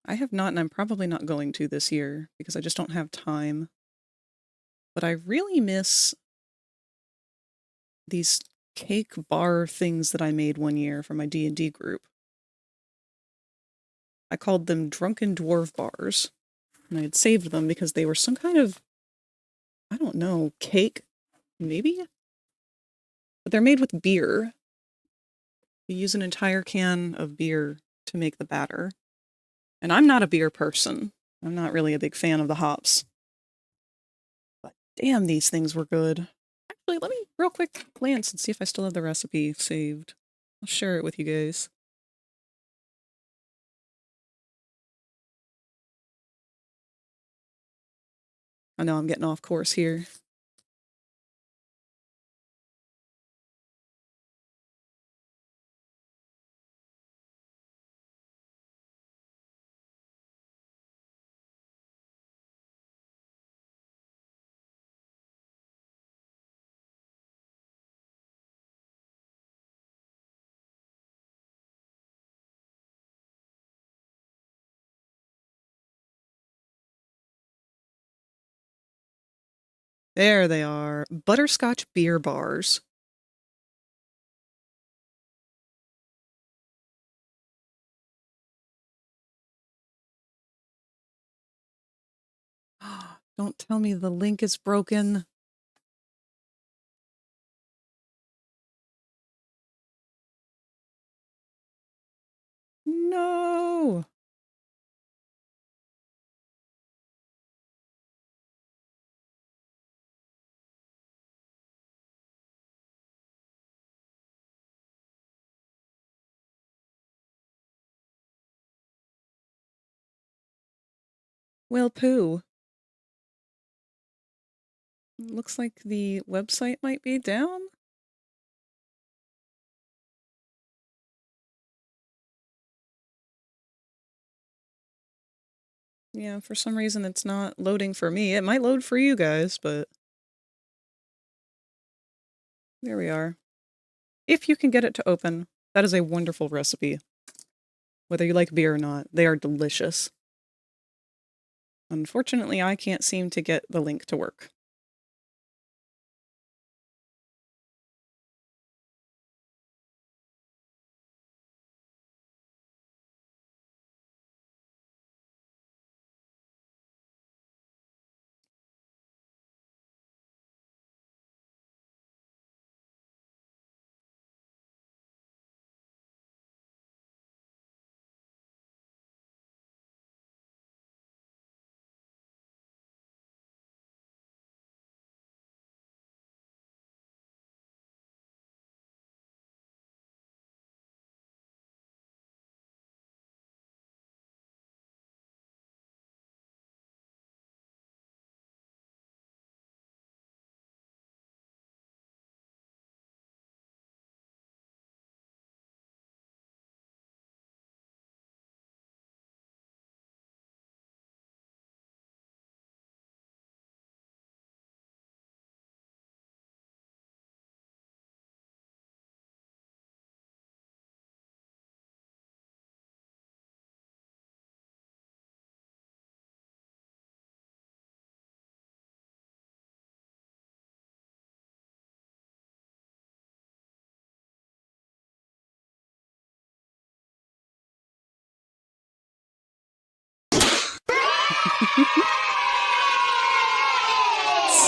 I have not, and I'm probably not going to this year because I just don't have time. but I really miss these cake bar things that I made one year for my D&D group. I called them Drunken Dwarf Bars, and I had saved them because they were some kind of, I don't know, cake, maybe? But they're made with beer. You use an entire can of beer to make the batter. And I'm not a beer person. I'm not really a big fan of the hops. But damn, these things were good. Actually, let me real quick glance and see if I still have the recipe saved. I'll share it with you guys. I know I'm getting off course here. There they are. Butterscotch beer bars. Don't tell me the link is broken. No. Well, poo. Looks like the website might be down. Yeah, for some reason it's not loading for me. It might load for you guys, but there we are. If you can get it to open, that is a wonderful recipe. Whether you like beer or not, they are delicious. Unfortunately, I can't seem to get the link to work.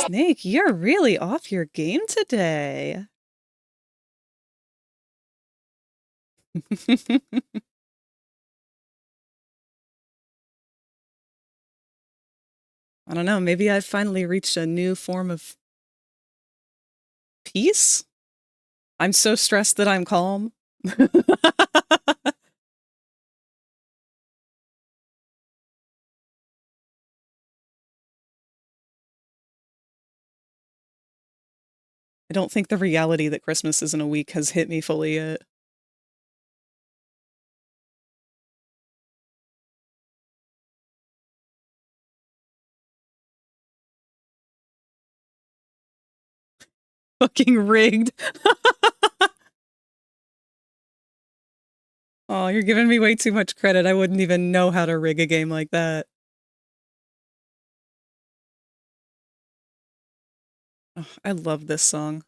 Snake, you're really off your game today. I don't know, maybe I've finally reached a new form of peace? I'm so stressed that I'm calm. I don't think the reality that Christmas is in a week has hit me fully yet. Fucking rigged. Oh, you're giving me way too much credit. I wouldn't even know how to rig a game like that. Oh, I love this song.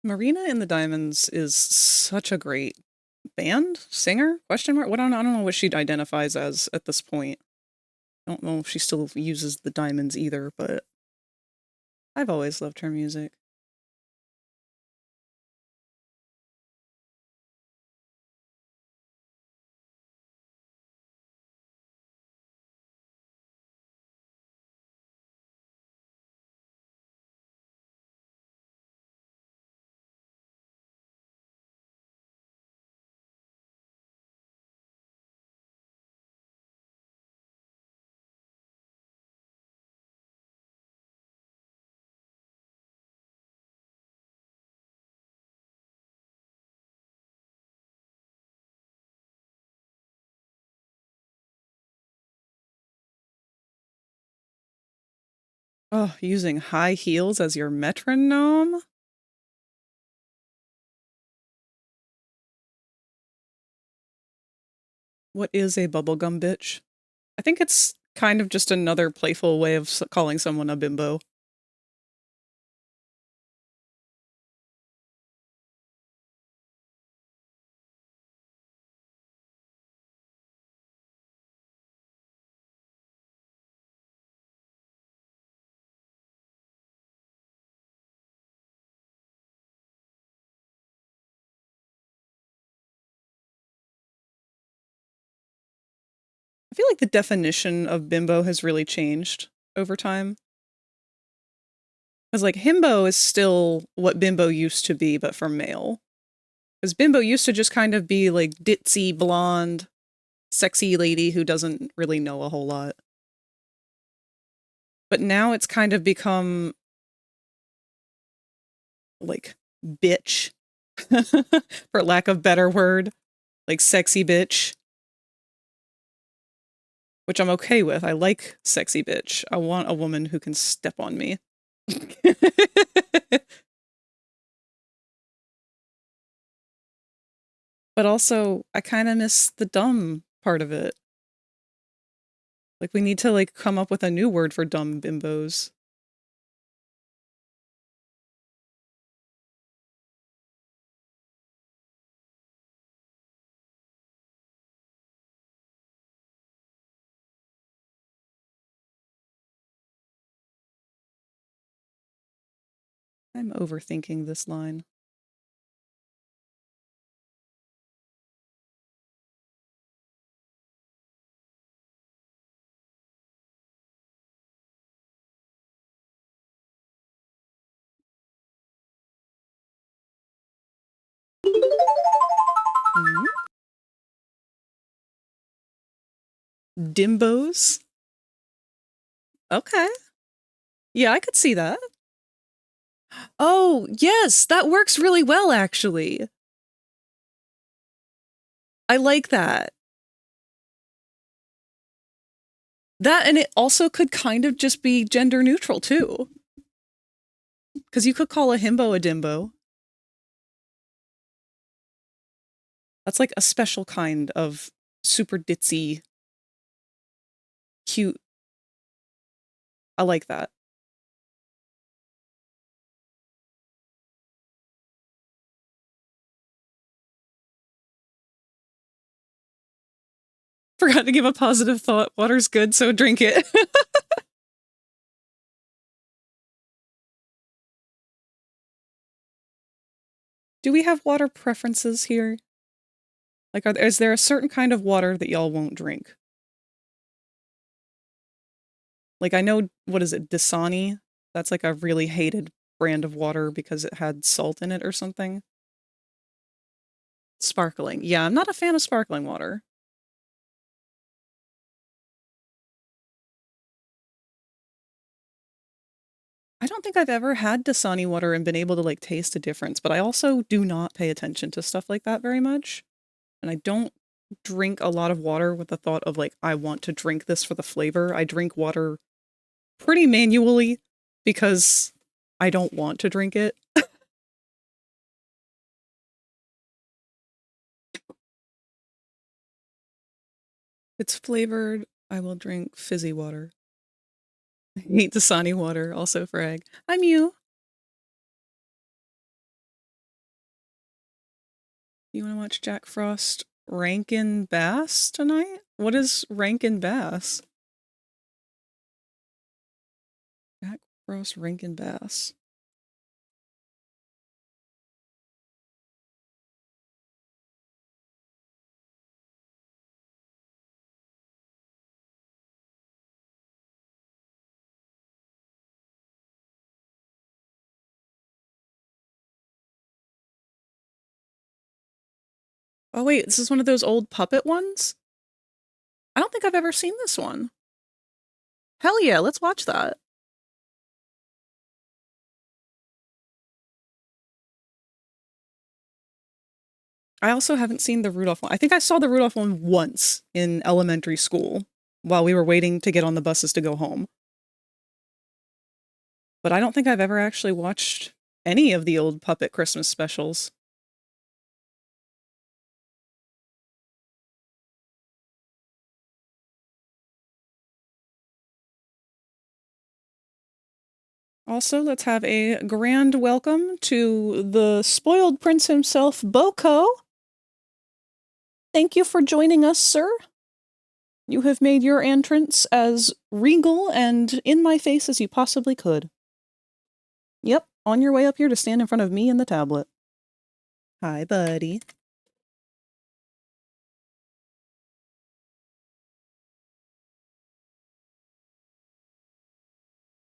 Marina in the Diamonds is such a great band? Singer? Question mark? What I don't know what she identifies as at this point. I don't know if she still uses the diamonds either, but I've always loved her music. Oh, using high heels as your metronome? What is a bubblegum bitch? I think it's kind of just another playful way of calling someone a bimbo. I feel like the definition of bimbo has really changed over time. Because, like, himbo is still what bimbo used to be, but for male. Because bimbo used to just kind of be, like, ditzy, blonde, sexy lady who doesn't really know a whole lot. But now it's kind of become, like, bitch, for lack of better word. Like, sexy bitch. Which I'm okay with. I like sexy bitch. I want a woman who can step on me. But also, I kind of miss the dumb part of it. Like, we need to, like, come up with a new word for dumb bimbos. I'm overthinking this line. Mm-hmm. Dimbos? Okay. Yeah, I could see that. Oh, yes, that works really well, actually. I like that. That, and it also could kind of just be gender neutral, too. Because you could call a himbo a dimbo. That's like a special kind of super ditzy, cute. I like that. forgot to give a positive thought. Water's good, so drink it. Do we have water preferences here? Like, is there a certain kind of water that y'all won't drink? Like, I know, what is it, Dasani? That's like a really hated brand of water because it had salt in it or something. Sparkling. Yeah, I'm not a fan of sparkling water. I don't think I've ever had Dasani water and been able to, like, taste a difference, but I also do not pay attention to stuff like that very much. And I don't drink a lot of water with the thought of, like, I want to drink this for the flavor. I drink water pretty manually because I don't want to drink it. It's flavored, I will drink fizzy water. I hate Dasani water, also frag. I'm you. You want to watch Jack Frost Rankin Bass tonight? What is Rankin Bass? Jack Frost Rankin Bass. Oh wait, this is one of those old puppet ones? I don't think I've ever seen this one. Hell yeah, let's watch that. I also haven't seen the Rudolph one. I think I saw the Rudolph one once in elementary school while we were waiting to get on the buses to go home. But I don't think I've ever actually watched any of the old puppet Christmas specials. Also, let's have a grand welcome to the spoiled prince himself, Boko. Thank you for joining us, sir. You have made your entrance as regal and in my face as you possibly could. Yep, on your way up here to stand in front of me and the tablet. Hi, buddy.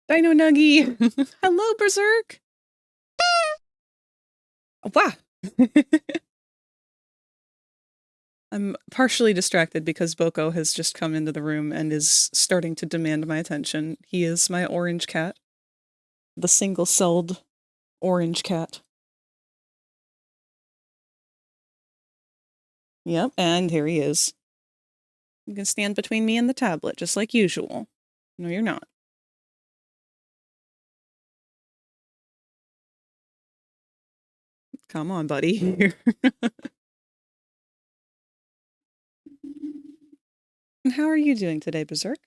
Dino Nuggy! Hello, Berserk! Wow! I'm partially distracted because Boko has just come into the room and is starting to demand my attention. He is my orange cat. The single-celled orange cat. Yep, and here he is. You can stand between me and the tablet, just like usual. No, you're not. Come on, buddy. And how are you doing today, Berserk?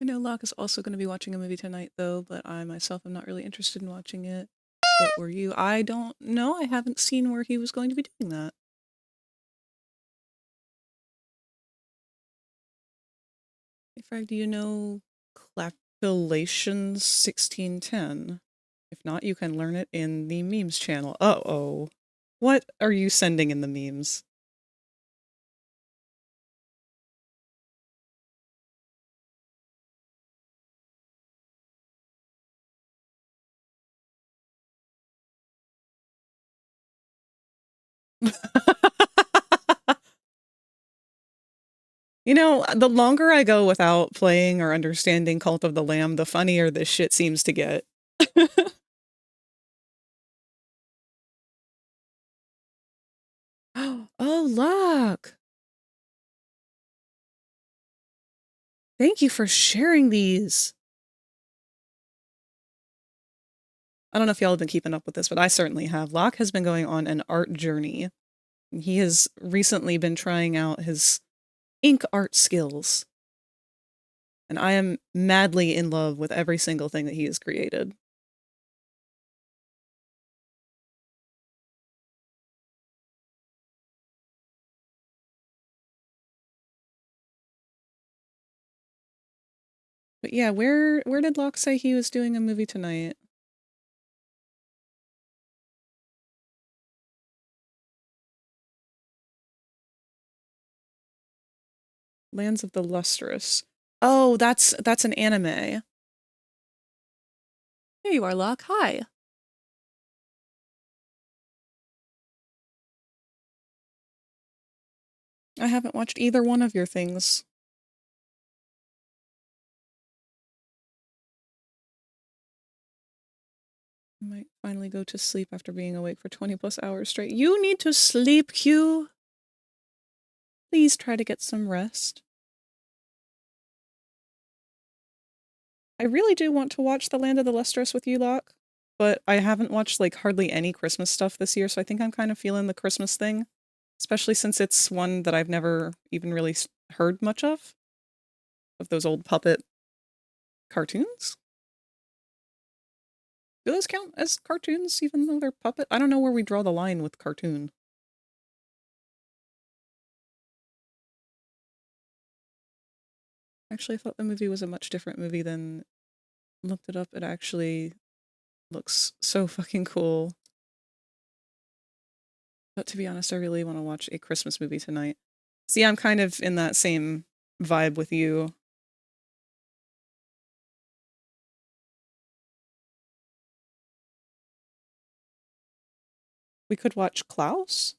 I know Locke is also going to be watching a movie tonight, though, but I myself am not really interested in watching it. But were you? I don't know. I haven't seen where he was going to be doing that. Hey, Frag, do you know Clapulations 1610? If not, you can learn it in the memes channel. Uh-oh. What are you sending in the memes? You know, the longer I go without playing or understanding Cult of the Lamb, the funnier this shit seems to get. Oh, look! Thank you for sharing these. I don't know if y'all have been keeping up with this, but I certainly have. Locke has been going on an art journey. He has recently been trying out his ink art skills. And I am madly in love with every single thing that he has created. But yeah, where did Locke say he was doing a movie tonight? Lands of the Lustrous. Oh, that's an anime. There you are, Locke. Hi. I haven't watched either one of your things. I might finally go to sleep after being awake for 20+ hours straight. You need to sleep, Q. Please try to get some rest. I really do want to watch The Land of the Lustrous with you, Locke, but I haven't watched like hardly any Christmas stuff this year, so I think I'm kind of feeling the Christmas thing, especially since it's one that I've never even really heard much of those old puppet cartoons. Do those count as cartoons even though they're puppet? I don't know where we draw the line with cartoon. Actually, I thought the movie was a much different movie than looked it up. It actually looks so fucking cool. But to be honest, I really want to watch a Christmas movie tonight. See, I'm kind of in that same vibe with you. We could watch Klaus?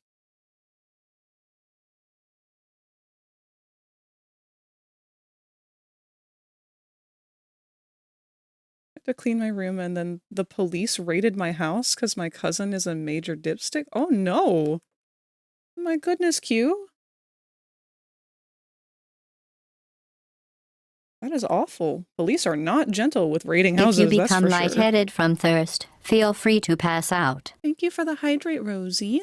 I had to clean my room and then the police raided my house because my cousin is a major dipstick? Oh no! My goodness, Q. That is awful. Police are not gentle with raiding houses,
If you
that's
become
for sure.
lightheaded from thirst, feel free to pass out.
Thank you for the hydrate, Rosie.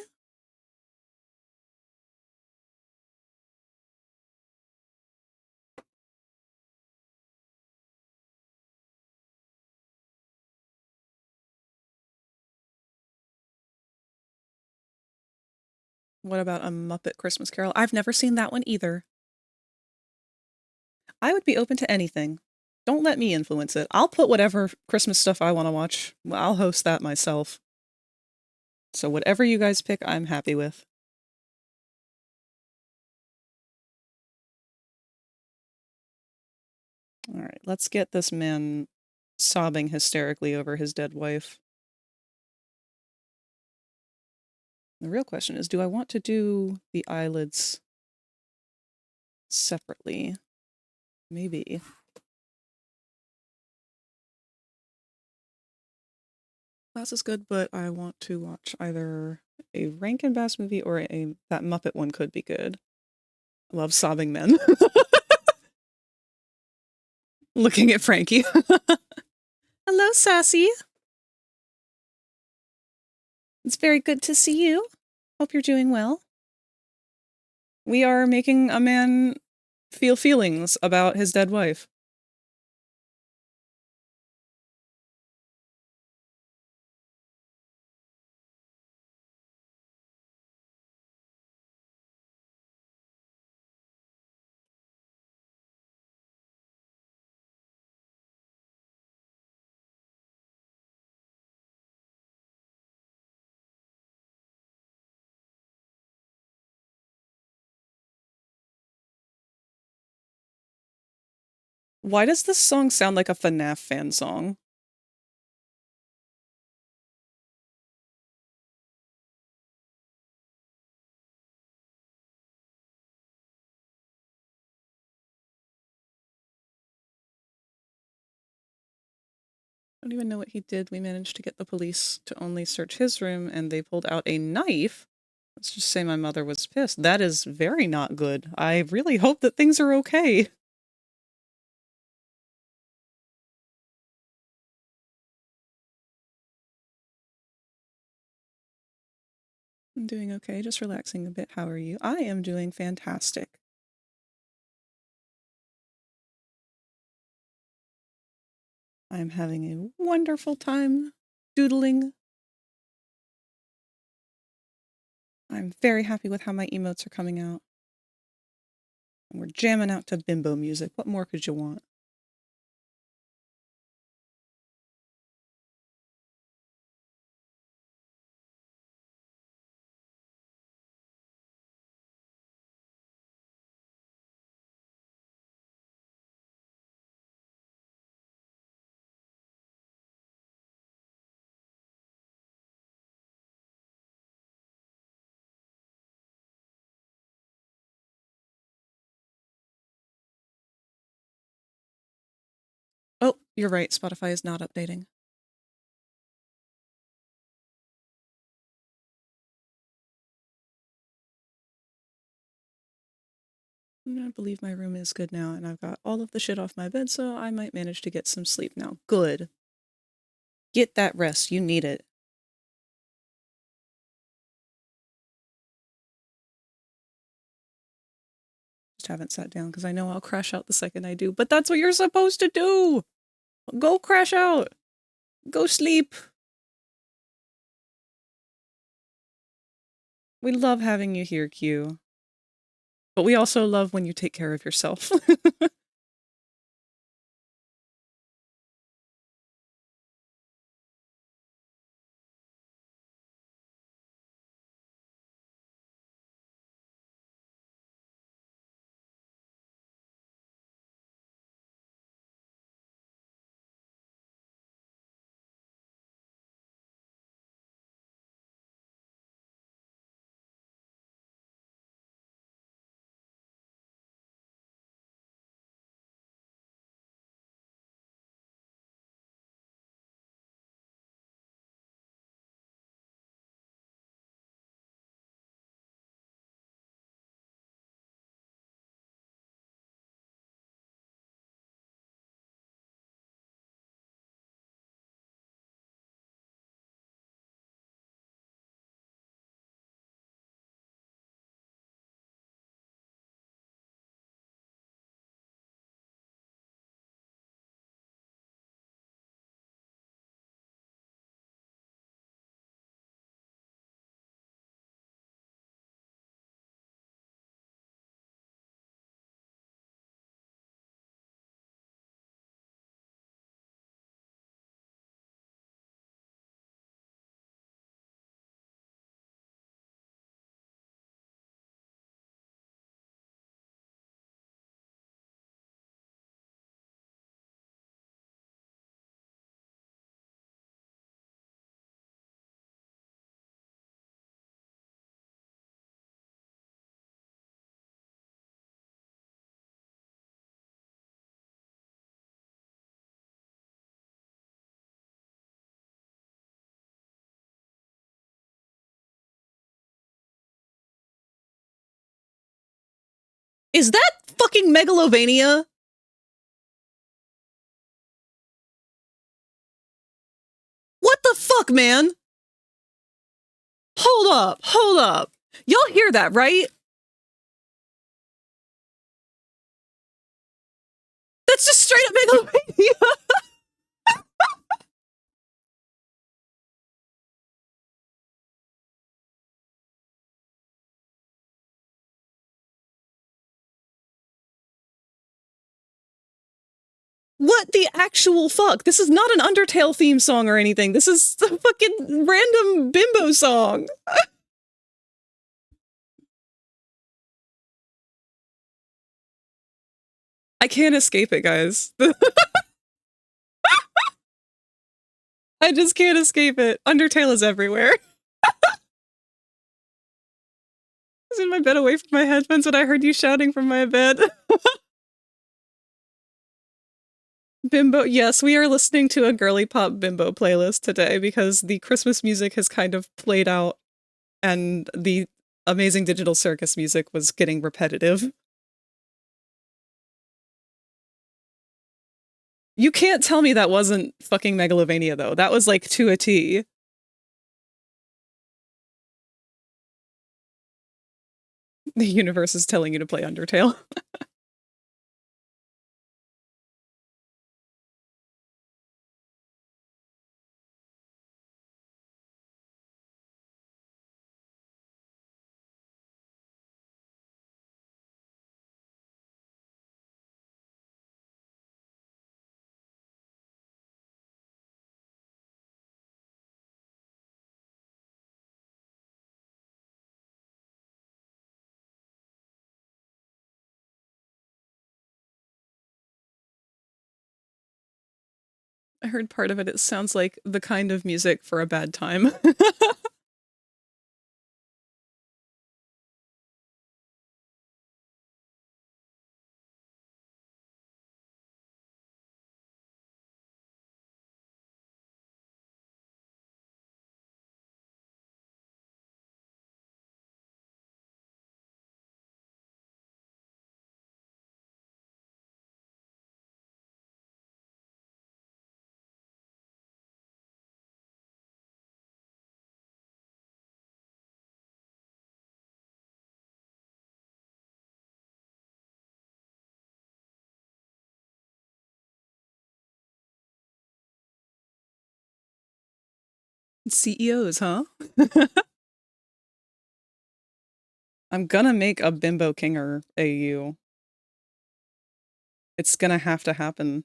What about A Muppet Christmas Carol? I've never seen that one either. I would be open to anything. Don't let me influence it. I'll put whatever Christmas stuff I want to watch. I'll host that myself. So whatever you guys pick, I'm happy with. All right, let's get this man sobbing hysterically over his dead wife. The real question is, do I want to do the eyelids separately? Maybe. Class is good, but I want to watch either a Rankin Bass movie or that Muppet one could be good. I love sobbing men. Looking at Frankie. Hello, Sassy. It's very good to see you. Hope you're doing well. We are making a man feel feelings about his dead wife. Why does this song sound like a FNAF fan song? don't even know what he did. We managed to get the police to only search his room, and they pulled out a knife. Let's just say my mother was pissed. That is very not good. I really hope that things are okay. I'm doing okay, just relaxing a bit. How are you? I am doing fantastic. I'm having a wonderful time doodling. I'm very happy with how my emotes are coming out. And we're jamming out to bimbo music. What more could you want? Oh, you're right. Spotify is not updating. I believe my room is good now, and I've got all of the shit off my bed, so I might manage to get some sleep now. Good. Get that rest. You need it. Just haven't sat down because I know I'll crash out the second I do, but that's what you're supposed to do! Go crash out! Go sleep! We love having you here, Q. But we also love when you take care of yourself. Is that fucking megalovania? What the fuck, man? Hold up, hold up. Y'all hear that, right? That's just straight up megalovania. What the actual fuck? This is not an Undertale theme song or anything. This is a fucking random bimbo song. I can't escape it, guys. I just can't escape it. Undertale is everywhere. I was in my bed away from my headphones and I heard you shouting from my bed. Bimbo, yes, we are listening to a girly pop bimbo playlist today because the Christmas music has kind of played out and the amazing digital circus music was getting repetitive. You can't tell me that wasn't fucking Megalovania, though. That was like to a T. The universe is telling you to play Undertale. I heard part of it. It sounds like the kind of music for a bad time. CEOs, huh? I'm gonna make a Bimbo Kinger AU. It's gonna have to happen.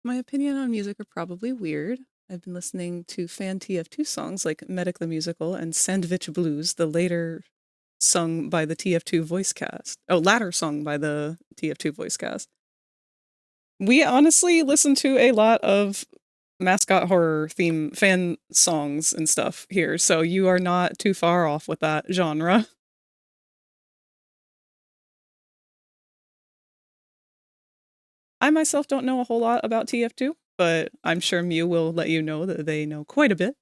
My opinion on music are probably weird. I've been listening to fan TF2 songs like Medic the Musical and Sandwich Blues, the later sung by the TF2 voice cast. Oh, latter sung by the TF2 voice cast. We honestly listen to a lot of mascot horror theme fan songs and stuff here, so you are not too far off with that genre. I myself don't know a whole lot about TF2, but I'm sure Mew will let you know that they know quite a bit.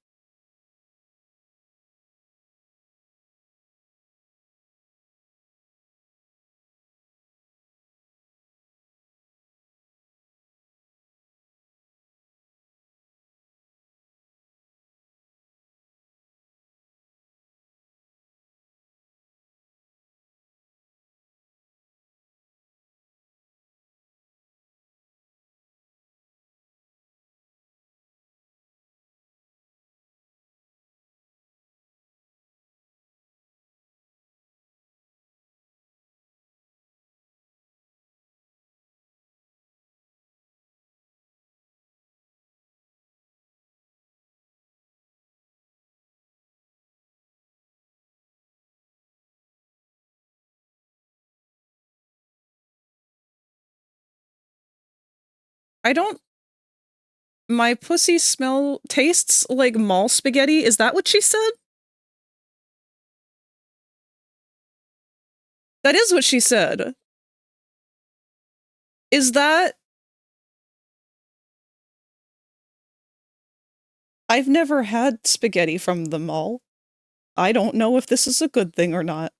I don't. My pussy tastes like mall spaghetti. Is that what she said? That is what she said. Is that. I've never had spaghetti from the mall. I don't know if this is a good thing or not.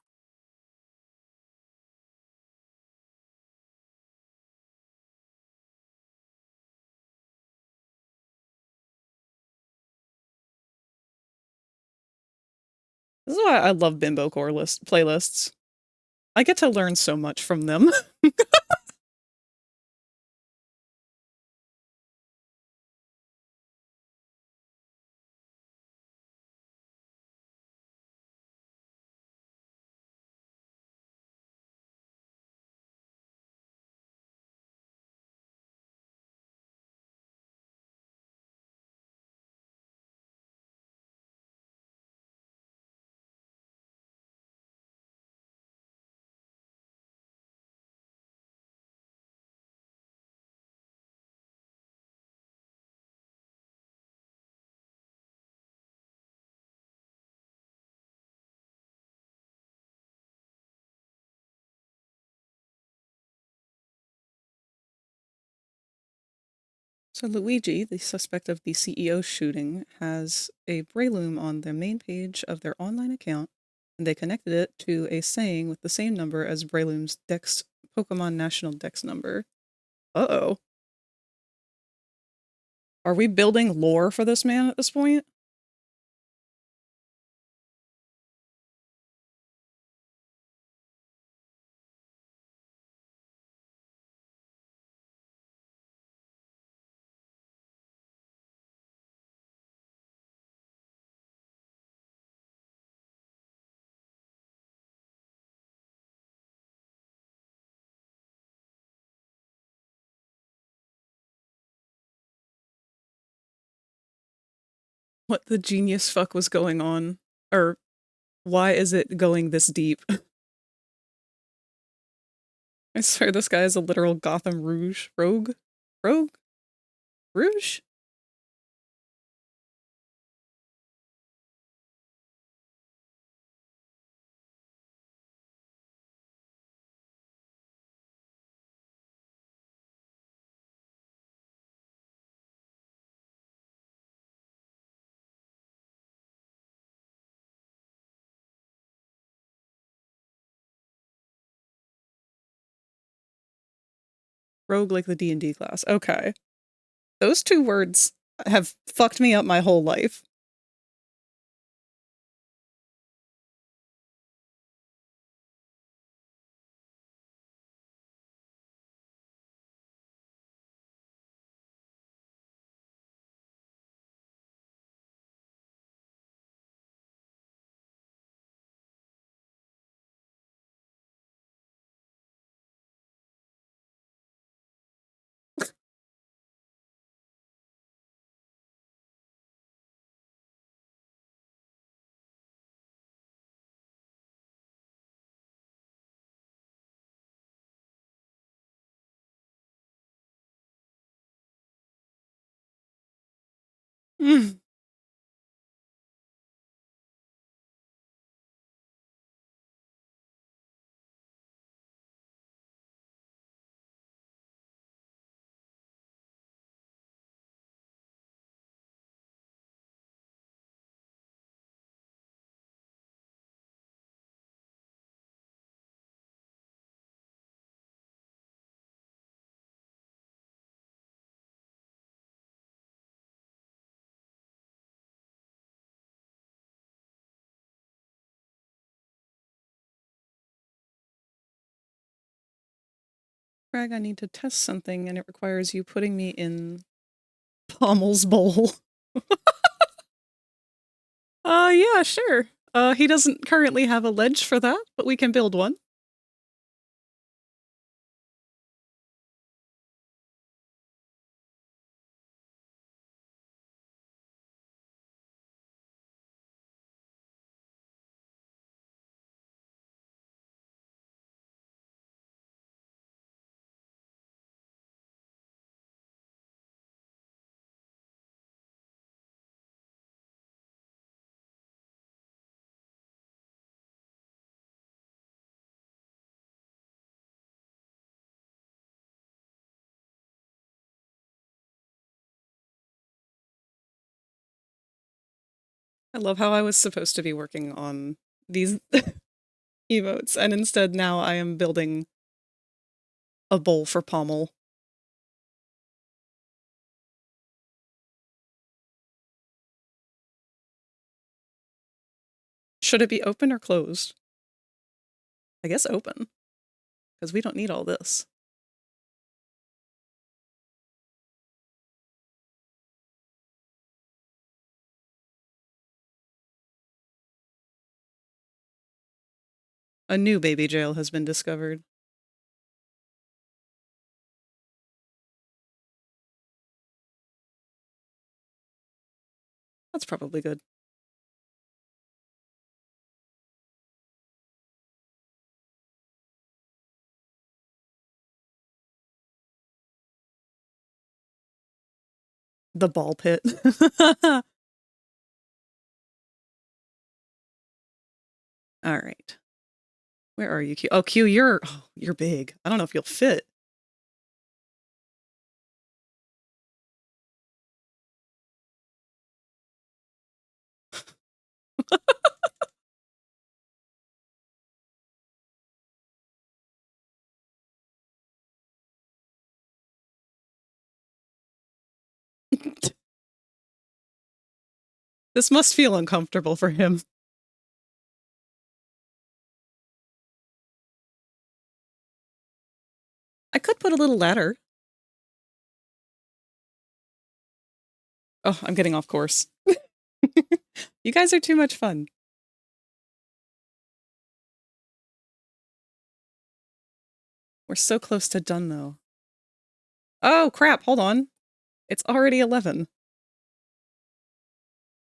This is why I love Bimbo Core playlists. I get to learn so much from them. So Luigi, the suspect of the CEO shooting, has a Breloom on the main page of their online account, and they connected it to a saying with the same number as Breloom's Dex Pokemon National Dex number. Uh-oh. Are we building lore for this man at this point? What the genius fuck was going on? Or why is it going this deep? I swear this guy is a literal Gotham Rouge rogue? Rogue? Rouge? Rogue like the D&D class. Okay. Those two words have fucked me up my whole life. Mm. Frag, I need to test something and it requires you putting me in Pommel's bowl. Yeah, sure. He doesn't currently have a ledge for that, but we can build one. I love how I was supposed to be working on these emotes, and instead now I am building a bowl for Pommel. Should it be open or closed? I guess open, because we don't need all this. A new baby jail has been discovered. That's probably good. The ball pit. All right. Where are you, Q? Oh, Q, you're big. I don't know if you'll fit. This must feel uncomfortable for him. I could put a little ladder. Oh, I'm getting off course. You guys are too much fun. We're so close to done, though. Oh, crap, hold on. It's already 11.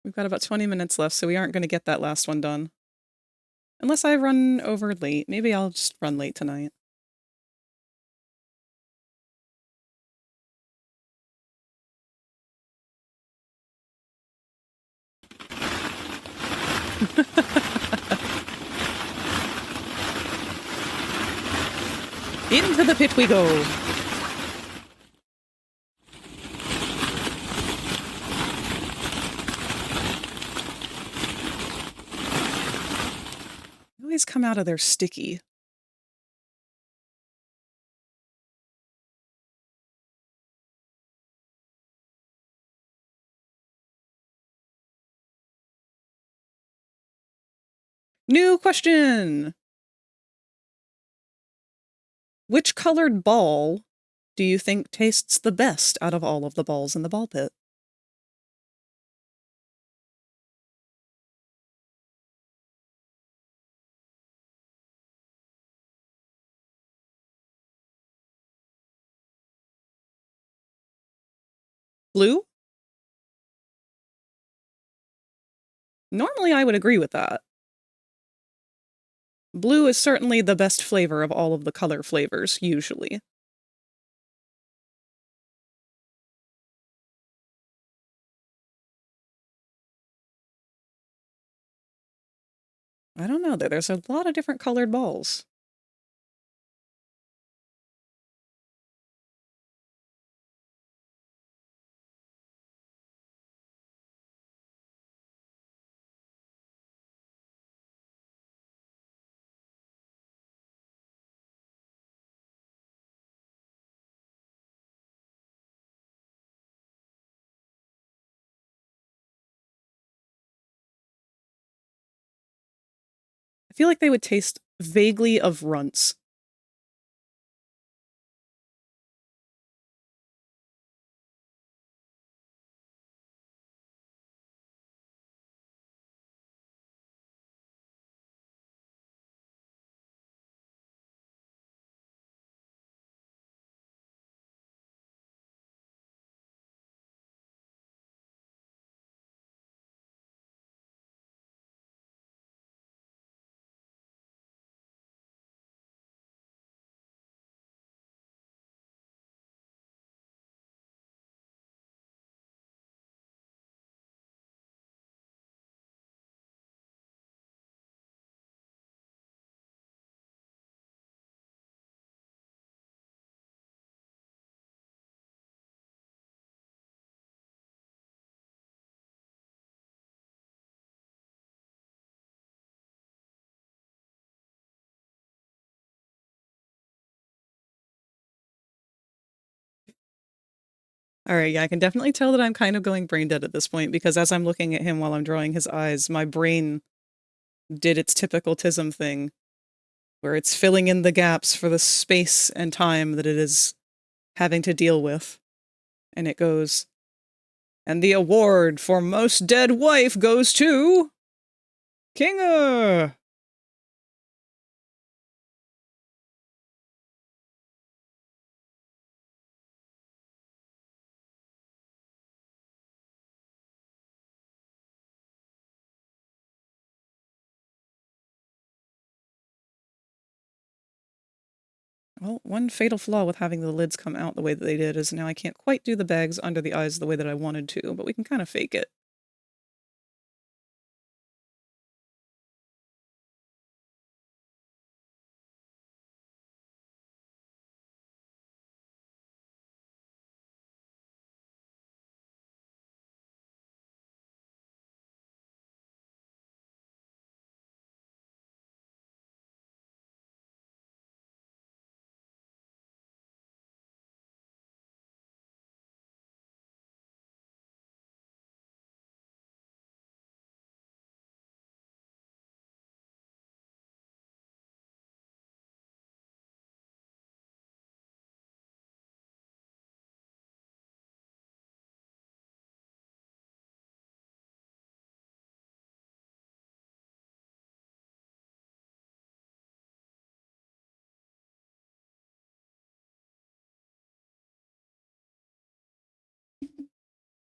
We've got about 20 minutes left, so we aren't going to get that last one done. Unless I run over late. Maybe I'll just run late tonight. Into the pit we go! They always come out of there sticky. New question! Which colored ball do you think tastes the best out of all of the balls in the ball pit? Blue? Normally I would agree with that. Blue is certainly the best flavor of all of the color flavors, usually. I don't know, there's a lot of different colored balls. I feel like they would taste vaguely of runts. Alright, yeah, I can definitely tell that I'm kind of going brain dead at this point, because as I'm looking at him while I'm drawing his eyes, my brain did its typical TISM thing, where it's filling in the gaps for the space and time that it is having to deal with. And it goes, and the award for most dead wife goes to... Kinger! Well, one fatal flaw with having the lids come out the way that they did is now I can't quite do the bags under the eyes the way that I wanted to, but we can kind of fake it.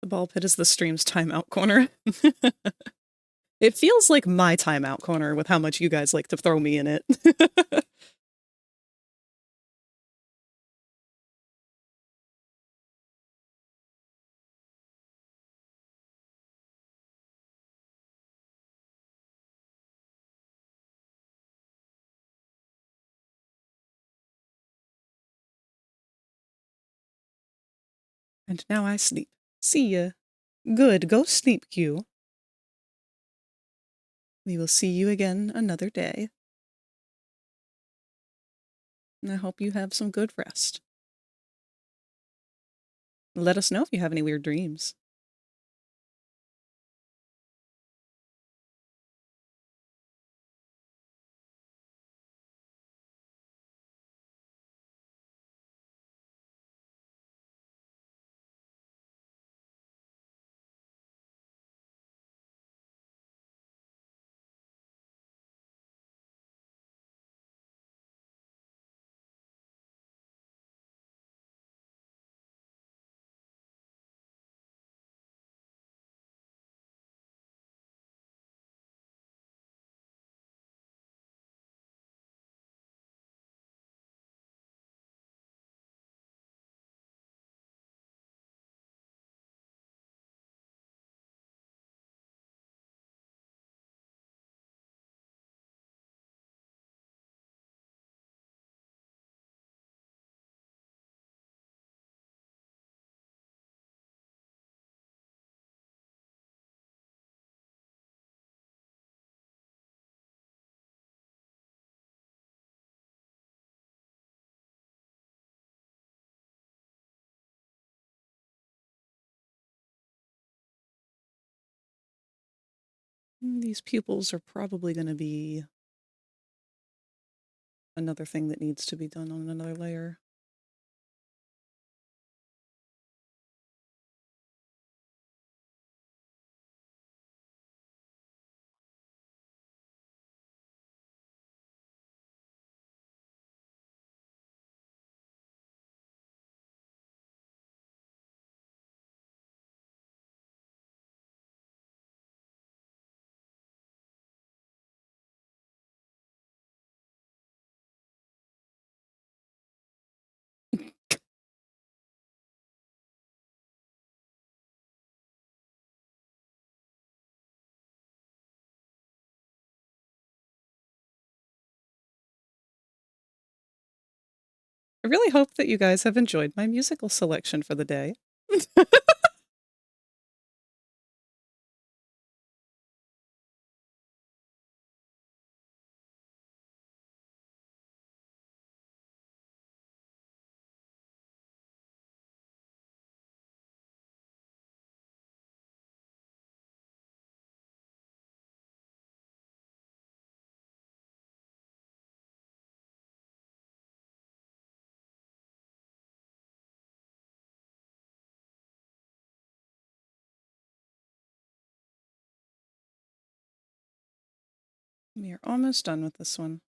The ball pit is the stream's timeout corner. It feels like my timeout corner with how much you guys like to throw me in it. And now I sleep. See ya. Good, go sleep, Q. We will see you again another day. And I hope you have some good rest. Let us know if you have any weird dreams. These pupils are probably going to be another thing that needs to be done on another layer. I really hope that you guys have enjoyed my musical selection for the day. We are almost done with this one.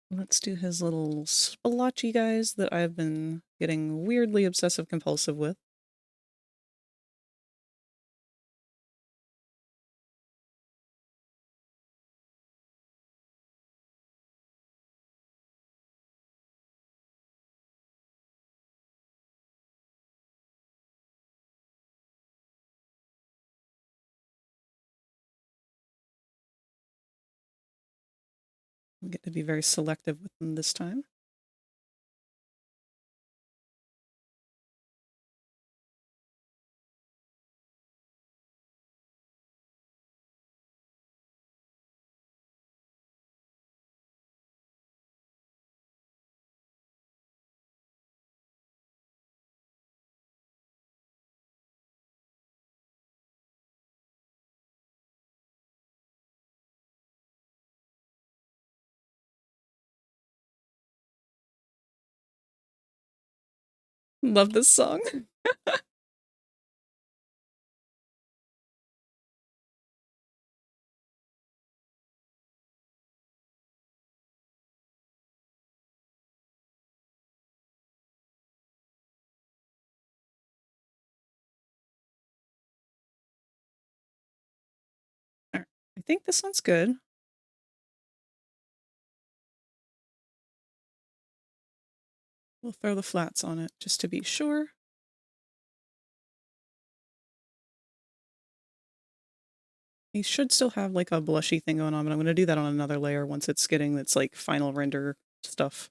Let's do his little splotchy guys that I've been getting weirdly obsessive compulsive with. I'm going to be very selective with them this time. Love this song. Alright, I think this one's good. We'll throw the flats on it just to be sure. He should still have like a blushy thing going on, but I'm going to do that on another layer once it's getting its like final render stuff.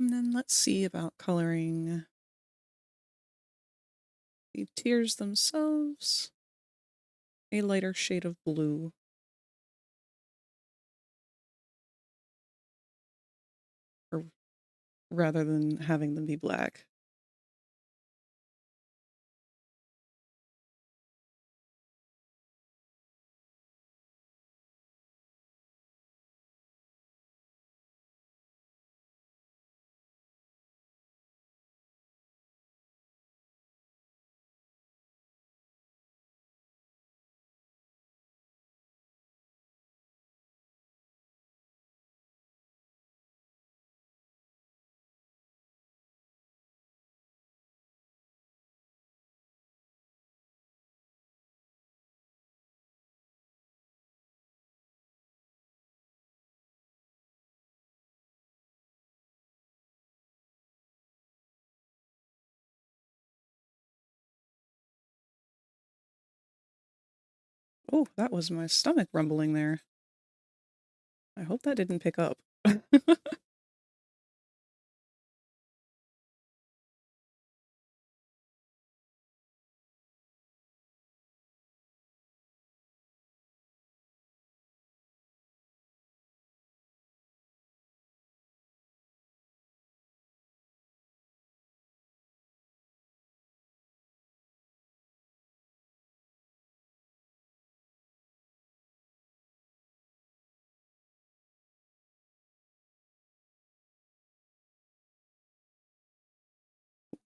And then let's see about coloring the tears themselves. A lighter shade of blue. Or rather than having them be black. Oh, that was my stomach rumbling there. I hope that didn't pick up.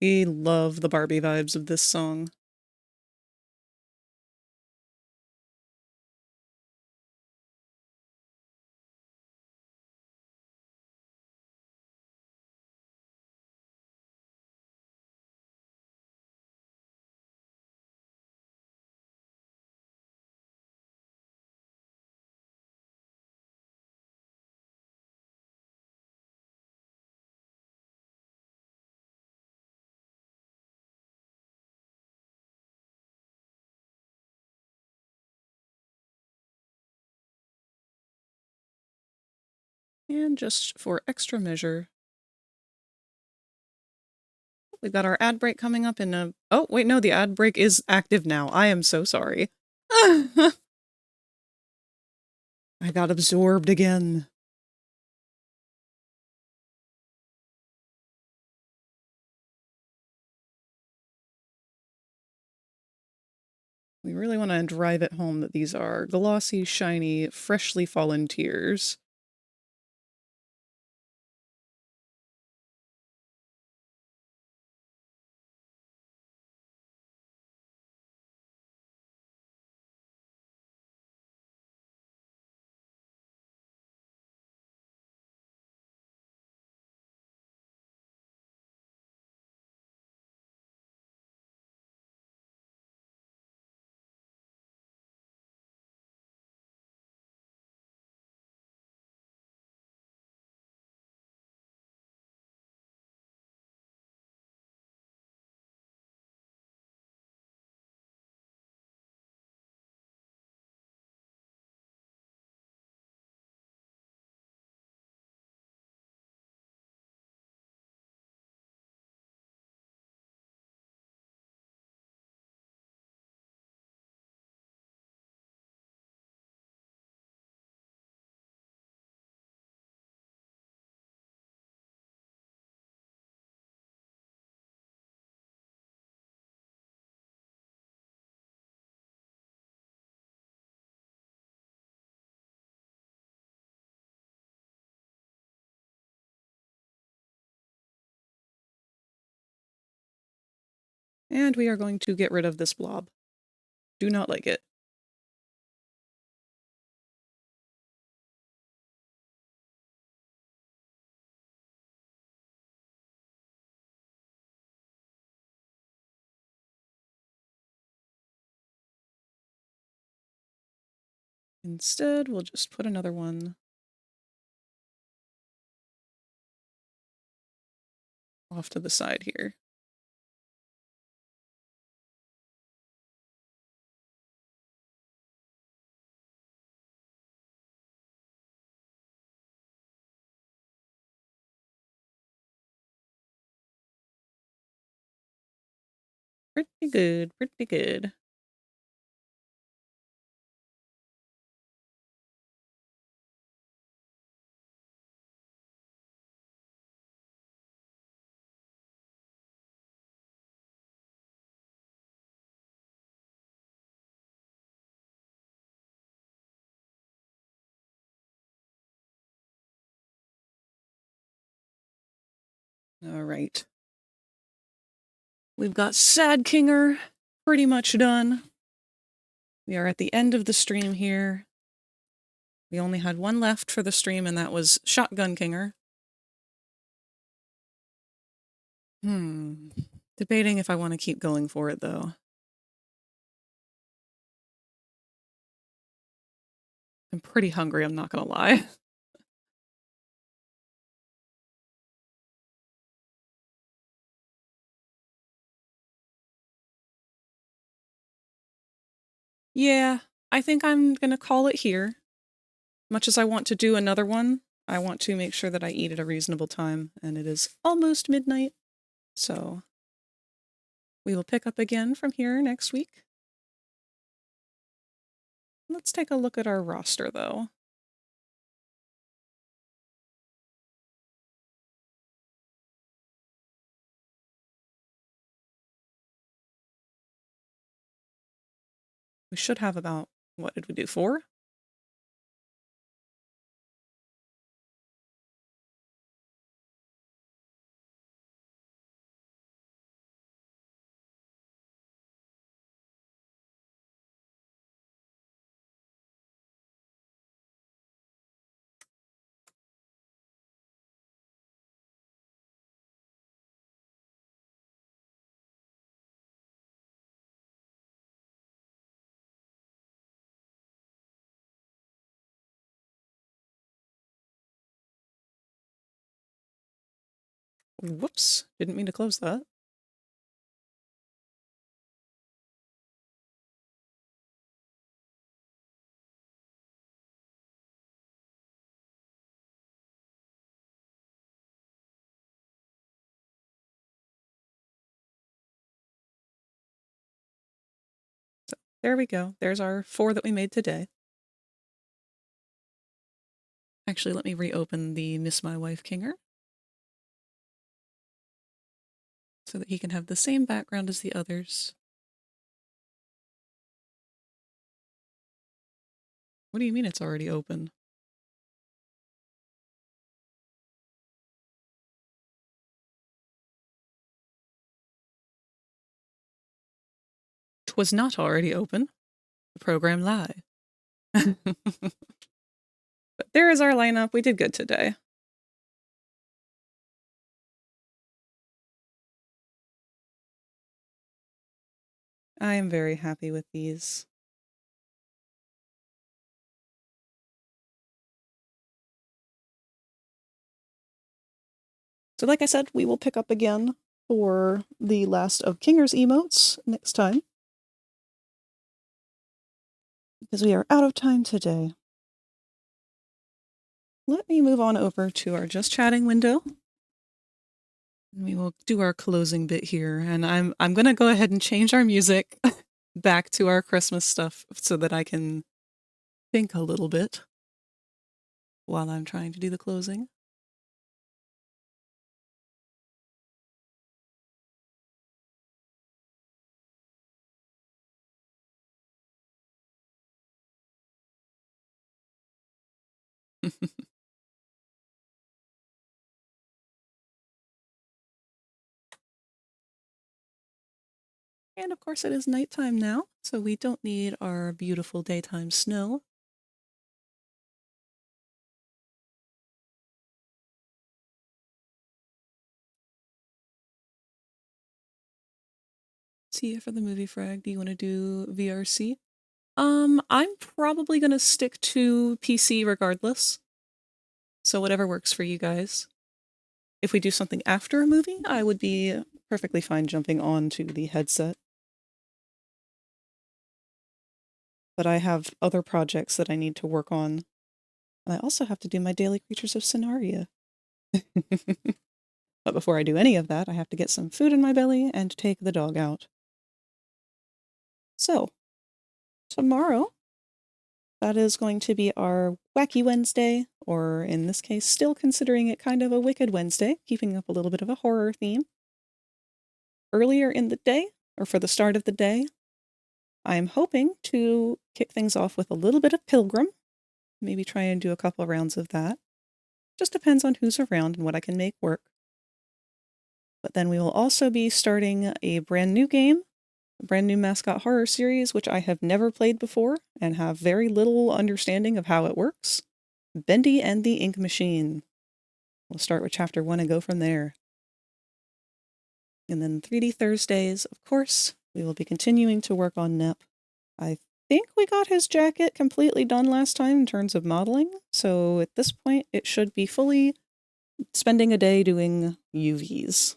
We love the Barbie vibes of this song. And just for extra measure, we've got our ad break coming up in a... Oh, wait, no, the ad break is active now. I am so sorry. I got absorbed again. We really want to drive it home that these are glossy, shiny, freshly fallen tears. And we are going to get rid of this blob. Do not like it. Instead, we'll just put another one off to the side here. Pretty good, pretty good. All right. We've got Sad Kinger pretty much done. We are at the end of the stream here. We only had one left for the stream, and that was Shotgun Kinger. Debating if I want to keep going for it, though. I'm pretty hungry, I'm not gonna lie. Yeah, I think I'm gonna call it here. Much as I want to do another one, I want to make sure that I eat at a reasonable time, and it is almost midnight, so we will pick up again from here next week. Let's take a look at our roster, though. We should have about, what did we do, 4? Whoops, didn't mean to close that. So there we go. There's our 4 that we made today. Actually, let me reopen the Miss My Wife Kinger so that he can have the same background as the others. What do you mean it's already open? "'Twas not already open. The program lie." But there is our lineup. We did good today. I am very happy with these. So like I said, we will pick up again for the last of Kinger's emotes next time, because we are out of time today. Let me move on over to our just chatting window. And we will do our closing bit here, and I'm going to go ahead and change our music back to our Christmas stuff so that I can think a little bit while I'm trying to do the closing. And of course it is nighttime now, so we don't need our beautiful daytime snow. See you for the movie frag. Do you want to do VRC? I'm probably gonna stick to PC regardless. So whatever works for you guys. If we do something after a movie, I would be perfectly fine jumping on to the headset. But I have other projects that I need to work on. And I also have to do my daily Creatures of Scenaria. But before I do any of that, I have to get some food in my belly and take the dog out. So, tomorrow, that is going to be our Wacky Wednesday, or in this case, still considering it kind of a Wicked Wednesday, keeping up a little bit of a horror theme. Earlier in the day, or for the start of the day, I'm hoping to kick things off with a little bit of Pilgrim. Maybe try and do a couple rounds of that. Just depends on who's around and what I can make work. But then we will also be starting a brand new game, a brand new mascot horror series, which I have never played before and have very little understanding of how it works. Bendy and the Ink Machine. We'll start with Chapter 1 and go from there. And then 3D Thursdays, of course, we will be continuing to work on Nep. I think we got his jacket completely done last time in terms of modeling, so at this point it should be fully spending a day doing UVs.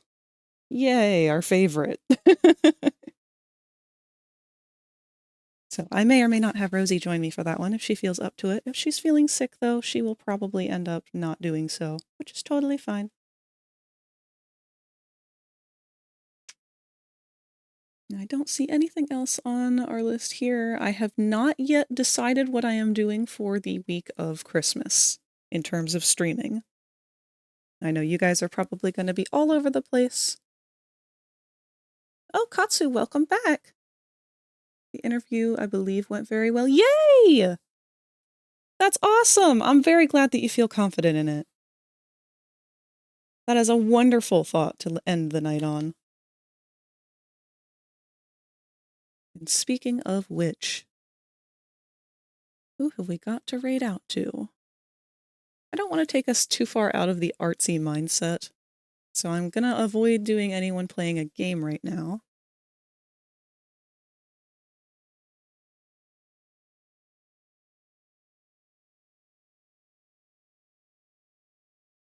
Yay, our favorite. So I may or may not have Rosie join me for that one if she feels up to it. If she's feeling sick, though, she will probably end up not doing so, which is totally fine. I don't see anything else on our list here. I have not yet decided what I am doing for the week of Christmas in terms of streaming. I know you guys are probably going to be all over the place. Oh, Katsu, welcome back. The interview, I believe, went very well. Yay! That's awesome! I'm very glad that you feel confident in it. That is a wonderful thought to end the night on. And speaking of which, who have we got to raid out to? I don't want to take us too far out of the artsy mindset, so I'm gonna avoid doing anyone playing a game right now.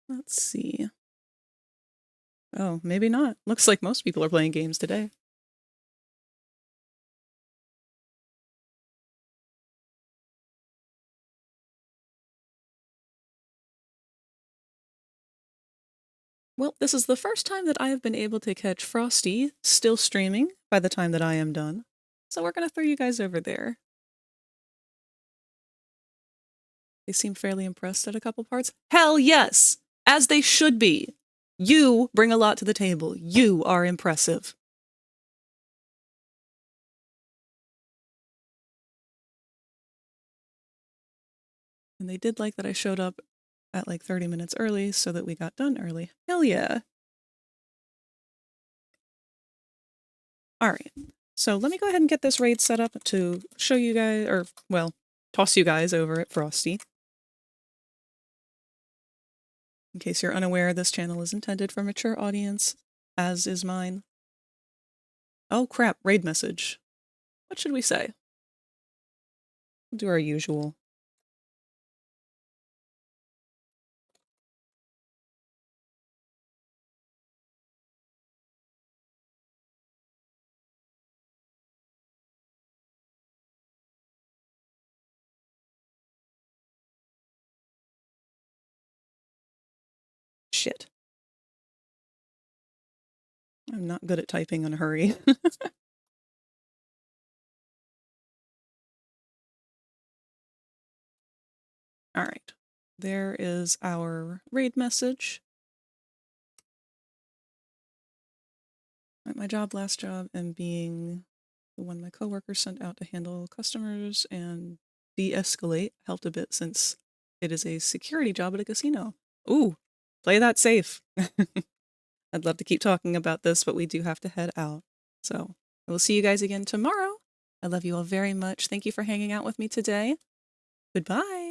Let's see. Oh, maybe not. Looks like most people are playing games today. Well, this is the first time that I have been able to catch Frosty still streaming by the time that I am done. So we're going to throw you guys over there. They seem fairly impressed at a couple parts. Hell yes! As they should be. You bring a lot to the table. You are impressive. And they did like that I showed up at like 30 minutes early so that we got done early. Hell yeah. All right. So let me go ahead and get this raid set up to show you guys, or, well, toss you guys over at Frosty. In case you're unaware, this channel is intended for a mature audience, as is mine. Oh crap, raid message. What should we say? We'll do our usual. Shit. I'm not good at typing in a hurry. All right. There is our raid message. At my last job, and being the one my coworkers sent out to handle customers and de-escalate helped a bit since it is a security job at a casino. Ooh, play that safe. I'd love to keep talking about this, but we do have to head out. So I will see you guys again tomorrow. I love you all very much. Thank you for hanging out with me today. Goodbye.